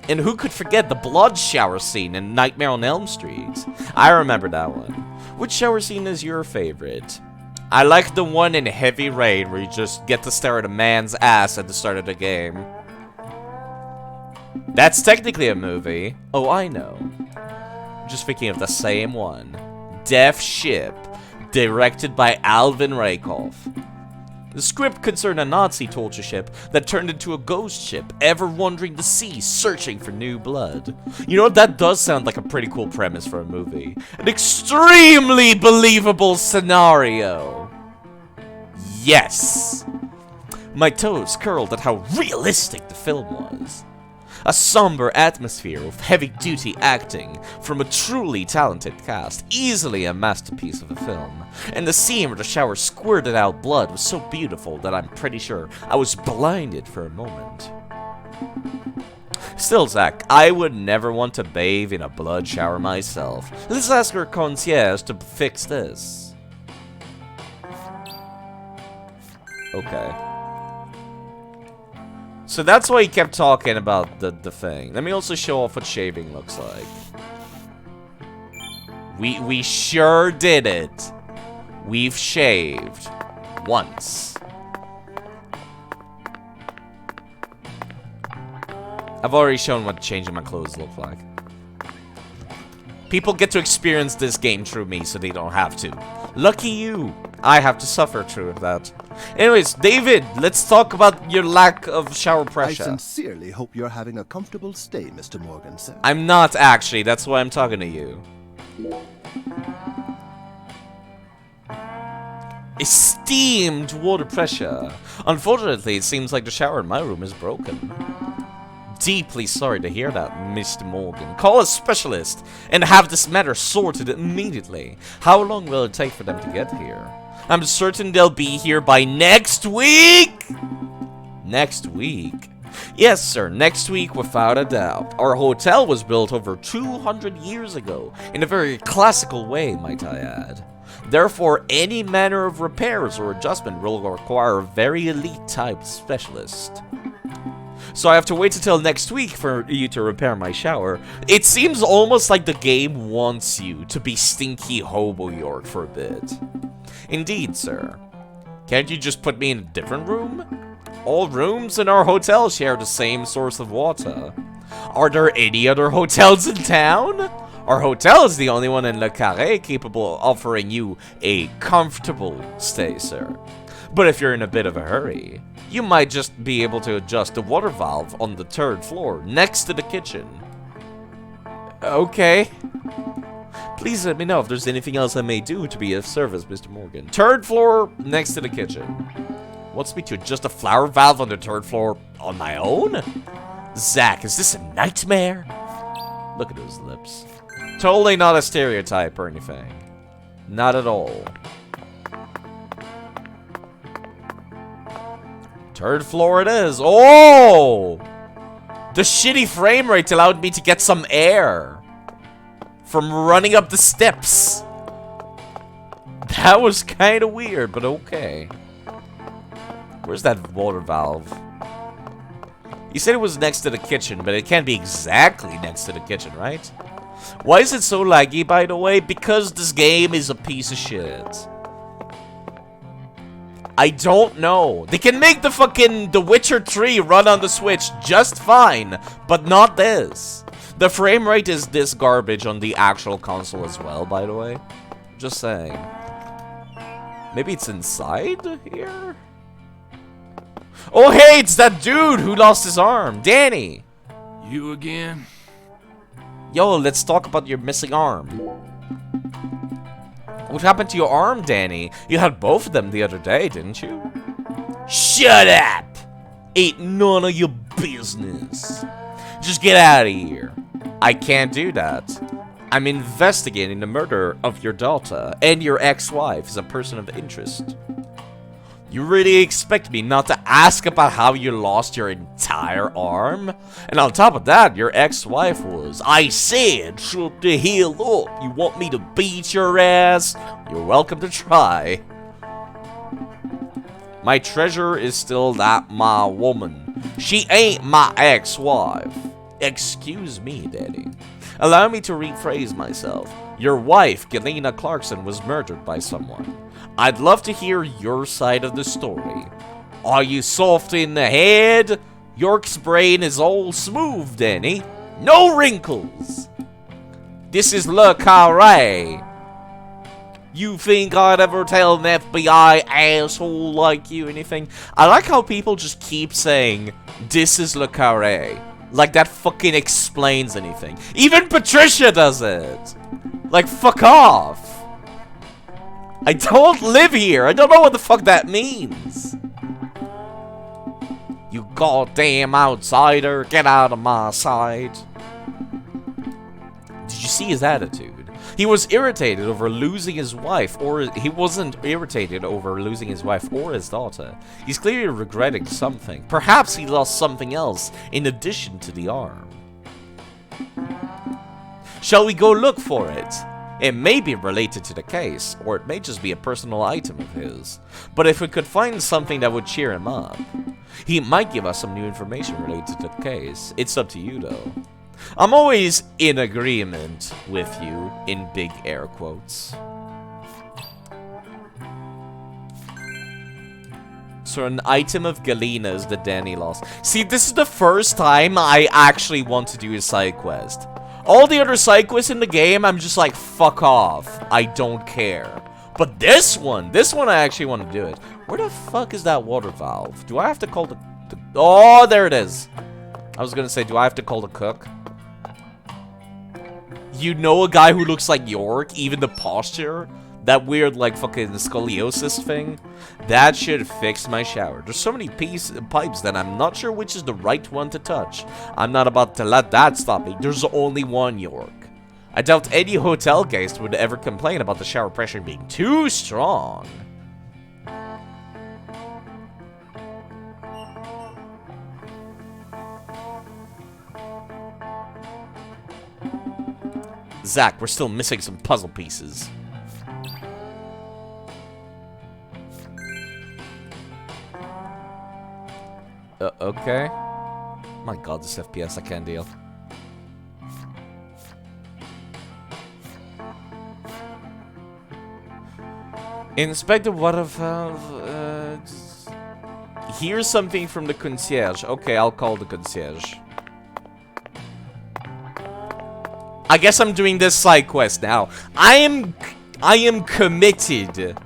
A: And who could forget the blood shower scene in Nightmare on Elm Street? I remember that one. Which shower scene is your favorite? I like the one in Heavy Rain where you just get to stare at a man's ass at the start of the game. That's technically a movie. Oh, I know. I'm just thinking of the same one. Death Ship, directed by Alvin Rakoff. The script concerned a Nazi torture ship that turned into a ghost ship, ever wandering the sea, searching for new blood. You know, that does sound like a pretty cool premise for a movie. An extremely believable scenario. Yes! My toes curled at how realistic the film was. A somber atmosphere of heavy-duty acting from a truly talented cast, easily a masterpiece of a film. And the scene where the shower squirted out blood was so beautiful that I'm pretty sure I was blinded for a moment. Still, Zach, I would never want to bathe in a blood shower myself. Let's ask our concierge to fix this. Okay. So that's why he kept talking about the thing. Let me also show off what shaving looks like. We sure did it. We've shaved. Once. I've already shown what changing my clothes look like. People get to experience this game through me so they don't have to. Lucky you. I have to suffer through that. Anyways, David, let's talk about your lack of shower pressure.
D: I sincerely hope you're having a comfortable stay, Mr. Morganson.
A: I'm not actually, that's why I'm talking to you. Esteemed water pressure. Unfortunately, it seems like the shower in my room is broken. Deeply sorry to hear that, Mr. Morgan. Call a specialist and have this matter sorted immediately. How long will it take for them to get here? I'm certain they'll be here by next week! Next week? Yes, sir, next week without a doubt. Our hotel was built over 200 years ago, in a very classical way, might I add. Therefore, any manner of repairs or adjustment will require a very elite type specialist. So I have to wait until next week for you to repair my shower. It seems almost like the game wants you to be stinky hobo York for a bit. Indeed, sir. Can't you just put me in a different room? All rooms in our hotel share the same source of water. Are there any other hotels in town? Our hotel is the only one in Le Carré capable of offering you a comfortable stay, sir. But if you're in a bit of a hurry, you might just be able to adjust the water valve on the 3rd floor next to the kitchen. Okay. Please let me know if there's anything else I may do to be of service, Mr. Morgan. 3rd floor next to the kitchen. Wants me to adjust a flower valve on the 3rd floor on my own? Zach, is this a nightmare? Look at those lips. Totally not a stereotype or anything. Not at all. 3rd floor it is. Oh! The shitty frame rate allowed me to get some air from running up the steps. That was kind of weird, but okay. Where's that water valve? You said it was next to the kitchen, but it can't be exactly next to the kitchen, right? Why is it so laggy, by the way? Because this game is a piece of shit. I don't know. They can make The Witcher 3 run on the Switch just fine, but not this. The frame rate is this garbage on the actual console as well, by the way. Just saying. Maybe it's inside here? Oh, hey, it's that dude who lost his arm. Danny.
H: You again?
A: Yo, let's talk about your missing arm. What happened to your arm, Danny? You had both of them the other day, didn't you? Shut up! Ain't none of your business. Just get out of here. I can't do that. I'm investigating the murder of your daughter and your ex-wife as a person of interest. You really expect me not to ask about how you lost your entire arm? And on top of that, your ex-wife was, I said, shut the hell up. You want me to beat your ass? You're welcome to try. My treasure is still that my woman. She ain't my ex-wife. Excuse me, Daddy. Allow me to rephrase myself. Your wife, Galena Clarkson, was murdered by someone. I'd love to hear your side of the story. Are you soft in the head? York's brain is all smooth, Danny. No wrinkles. This is Le Carré. You think I'd ever tell an FBI asshole like you anything? I like how people just keep saying, this is Le Carré. Like that fucking explains anything. Even Patricia does it. Like, fuck off. I don't live here. I don't know what the fuck that means. You goddamn outsider. Get out of my sight. Did you see his attitude? He was irritated over losing his wife, or he wasn't irritated over losing his wife or his daughter. He's clearly regretting something. Perhaps he lost something else in addition to the arm. Shall we go look for it? It may be related to the case, or it may just be a personal item of his. But if we could find something that would cheer him up, he might give us some new information related to the case. It's up to you, though. I'm always in agreement with you, in big air quotes. So an item of Galena's that Danny lost. See, this is the first time I actually want to do a side quest. All the other side quests in the game, I'm just like, fuck off. I don't care. But this one I actually want to do it. Where the fuck is that water valve? Do I have to call the... Oh, there it is. I was gonna say, do I have to call the cook? You know a guy who looks like York? Even the posture? That weird, like, fucking scoliosis thing? That should fix my shower. There's so many pipes that I'm not sure which is the right one to touch. I'm not about to let that stop me. There's only one, York. I doubt any hotel guest would ever complain about the shower pressure being too strong. Zach, we're still missing some puzzle pieces. Okay. My god, this FPS I can't deal. Inspector Watervalve, here's something from the concierge. Okay, I'll call the concierge. I guess I'm doing this side quest now. I am committed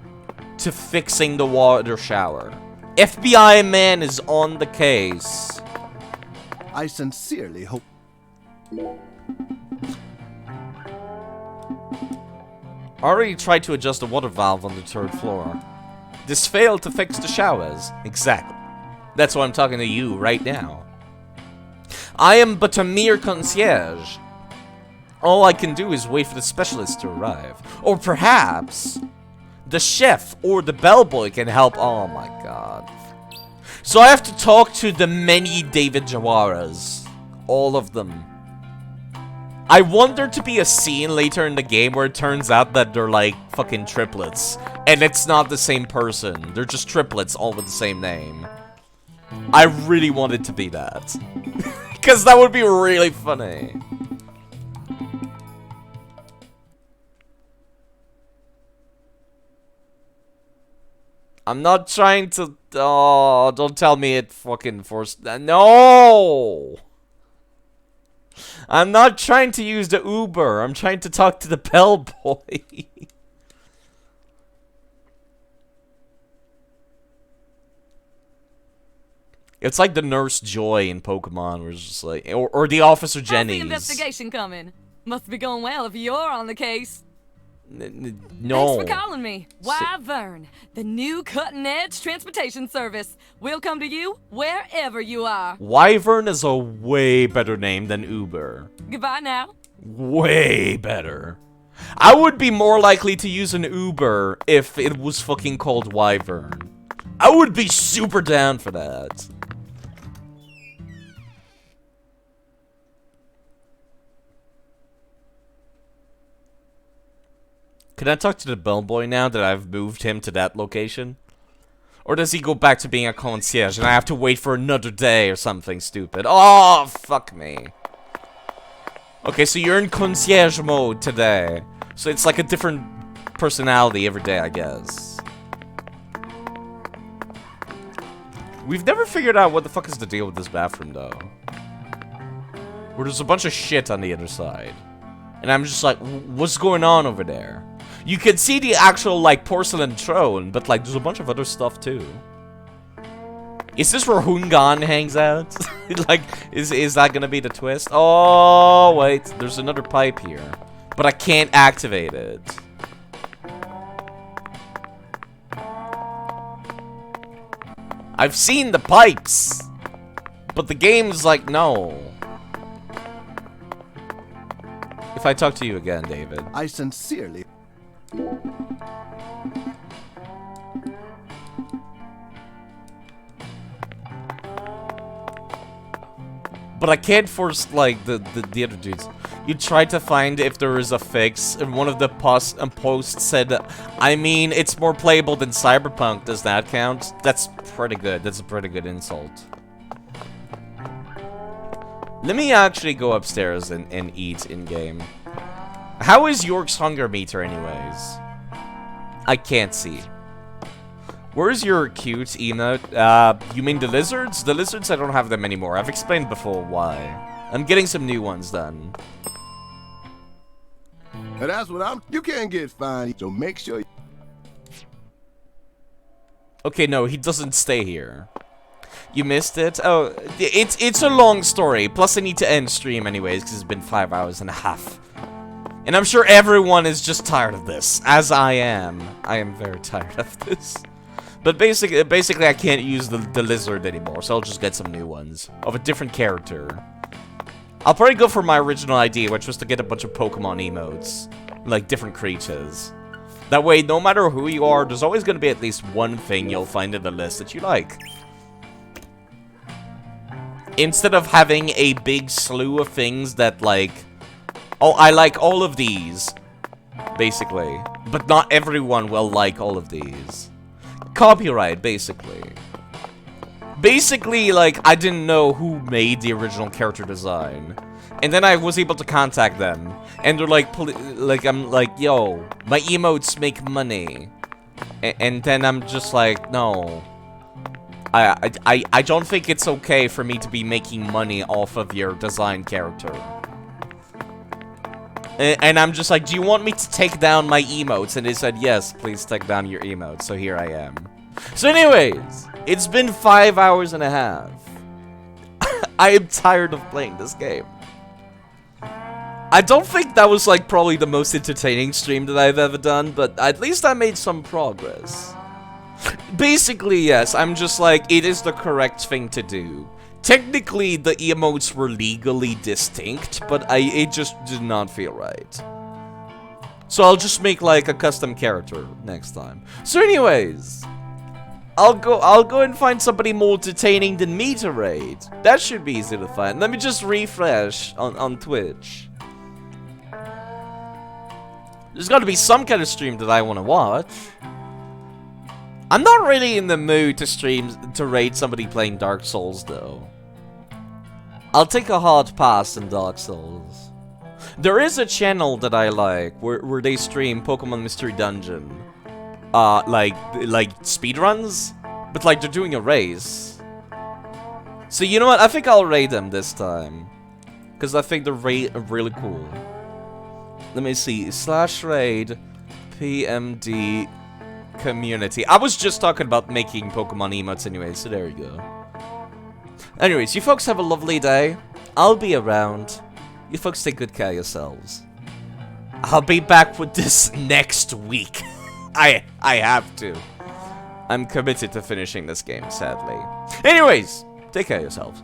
A: to fixing the water shower. FBI man is on the case.
D: I sincerely hope...
A: Already tried to adjust the water valve on the 3rd floor. This failed to fix the showers. Exactly. That's why I'm talking to you right now. I am but a mere concierge. All I can do is wait for the specialist to arrive. Or perhaps the chef or the bellboy can help. Oh my god. So I have to talk to the many David Jawaras. All of them. I want there to be a scene later in the game where it turns out that they're like fucking triplets. And it's not the same person. They're just triplets all with the same name. I really want it to be that. Because that would be really funny. I'm not trying to... Oh, don't tell me it fucking forced... No! I'm not trying to use the Uber. I'm trying to talk to the bellboy. It's like the Nurse Joy in Pokemon, where it's just like... Or the Officer Jenny's.
U: How's the investigation coming? Must be going well if you're on the case.
A: No.
U: Thanks for calling me. Wyvern, the new cutting-edge transportation service. We'll come to you wherever you are.
A: Wyvern is a way better name than Uber.
U: Goodbye now.
A: Way better. I would be more likely to use an Uber if it was fucking called Wyvern. I would be super down for that. Can I talk to the bellboy now that I've moved him to that location? Or does he go back to being a concierge and I have to wait for another day or something stupid? Oh, fuck me. Okay, so you're in concierge mode today. So it's like a different personality every day, I guess. We've never figured out what the fuck is the deal with this bathroom, though. Where there's a bunch of shit on the other side. And I'm just like, what's going on over there? You can see the actual, like, porcelain throne, but, like, there's a bunch of other stuff, too. Is this where Hungan hangs out? Like, is that gonna be the twist? Oh, wait, there's another pipe here. But I can't activate it. I've seen the pipes! But the game's like, no. If I talk to you again, David.
D: I sincerely...
A: But I can't force, like, the other dudes. You tried to find if there is a fix, and one of the posts said, I mean, it's more playable than Cyberpunk. Does that count? That's pretty good. That's a pretty good insult. Let me actually go upstairs and eat in-game. How is York's hunger meter, anyways? I can't see. Where's your cute emote? You mean the lizards? The lizards, I don't have them anymore. I've explained before why. I'm getting some new ones done.
D: And that's what I'm... You can't get fined, so make sure...
A: Okay, no, he doesn't stay here. You missed it? Oh, it's a long story. Plus, I need to end stream anyways, because it's been 5 hours and a half. And I'm sure everyone is just tired of this, as I am. I am very tired of this. But basically I can't use the lizard anymore, so I'll just get some new ones. Of a different character. I'll probably go for my original idea, which was to get a bunch of Pokemon emotes. Like, different creatures. That way, no matter who you are, there's always going to be at least one thing you'll find in the list that you like. Instead of having a big slew of things that, like, Oh, I like all of these, basically. But not everyone will like all of these. Copyright, basically. Basically, like, I didn't know who made the original character design. And then I was able to contact them. And they're like, I'm like, yo, my emotes make money. And then I'm just like, no. I don't think it's okay for me to be making money off of your design character. And I'm just like, do you want me to take down my emotes? And they said, yes, please take down your emotes. So here I am. So anyways, it's been 5 hours and a half. I am tired of playing this game. I don't think that was like probably the most entertaining stream that I've ever done, but at least I made some progress. Basically, yes, I'm just like, it is the correct thing to do. Technically, the emotes were legally distinct, but it just did not feel right. So I'll just make like a custom character next time. So anyways, I'll go and find somebody more entertaining than me to raid. That should be easy to find. Let me just refresh on Twitch. There's got to be some kind of stream that I want to watch. I'm not really in the mood to raid somebody playing Dark Souls though. I'll take a hard pass in Dark Souls. There is a channel that I like where they stream Pokemon Mystery Dungeon. Like speedruns, but like they're doing a race. So you know what? I think I'll raid them this time, because I think they're really cool. Let me see. /raid PMD community. I was just talking about making Pokemon emotes anyway, so there you go. Anyways, you folks have a lovely day. I'll be around. You folks take good care of yourselves. I'll be back with this next week. I have to. I'm committed to finishing this game, sadly. Anyways, take care of yourselves.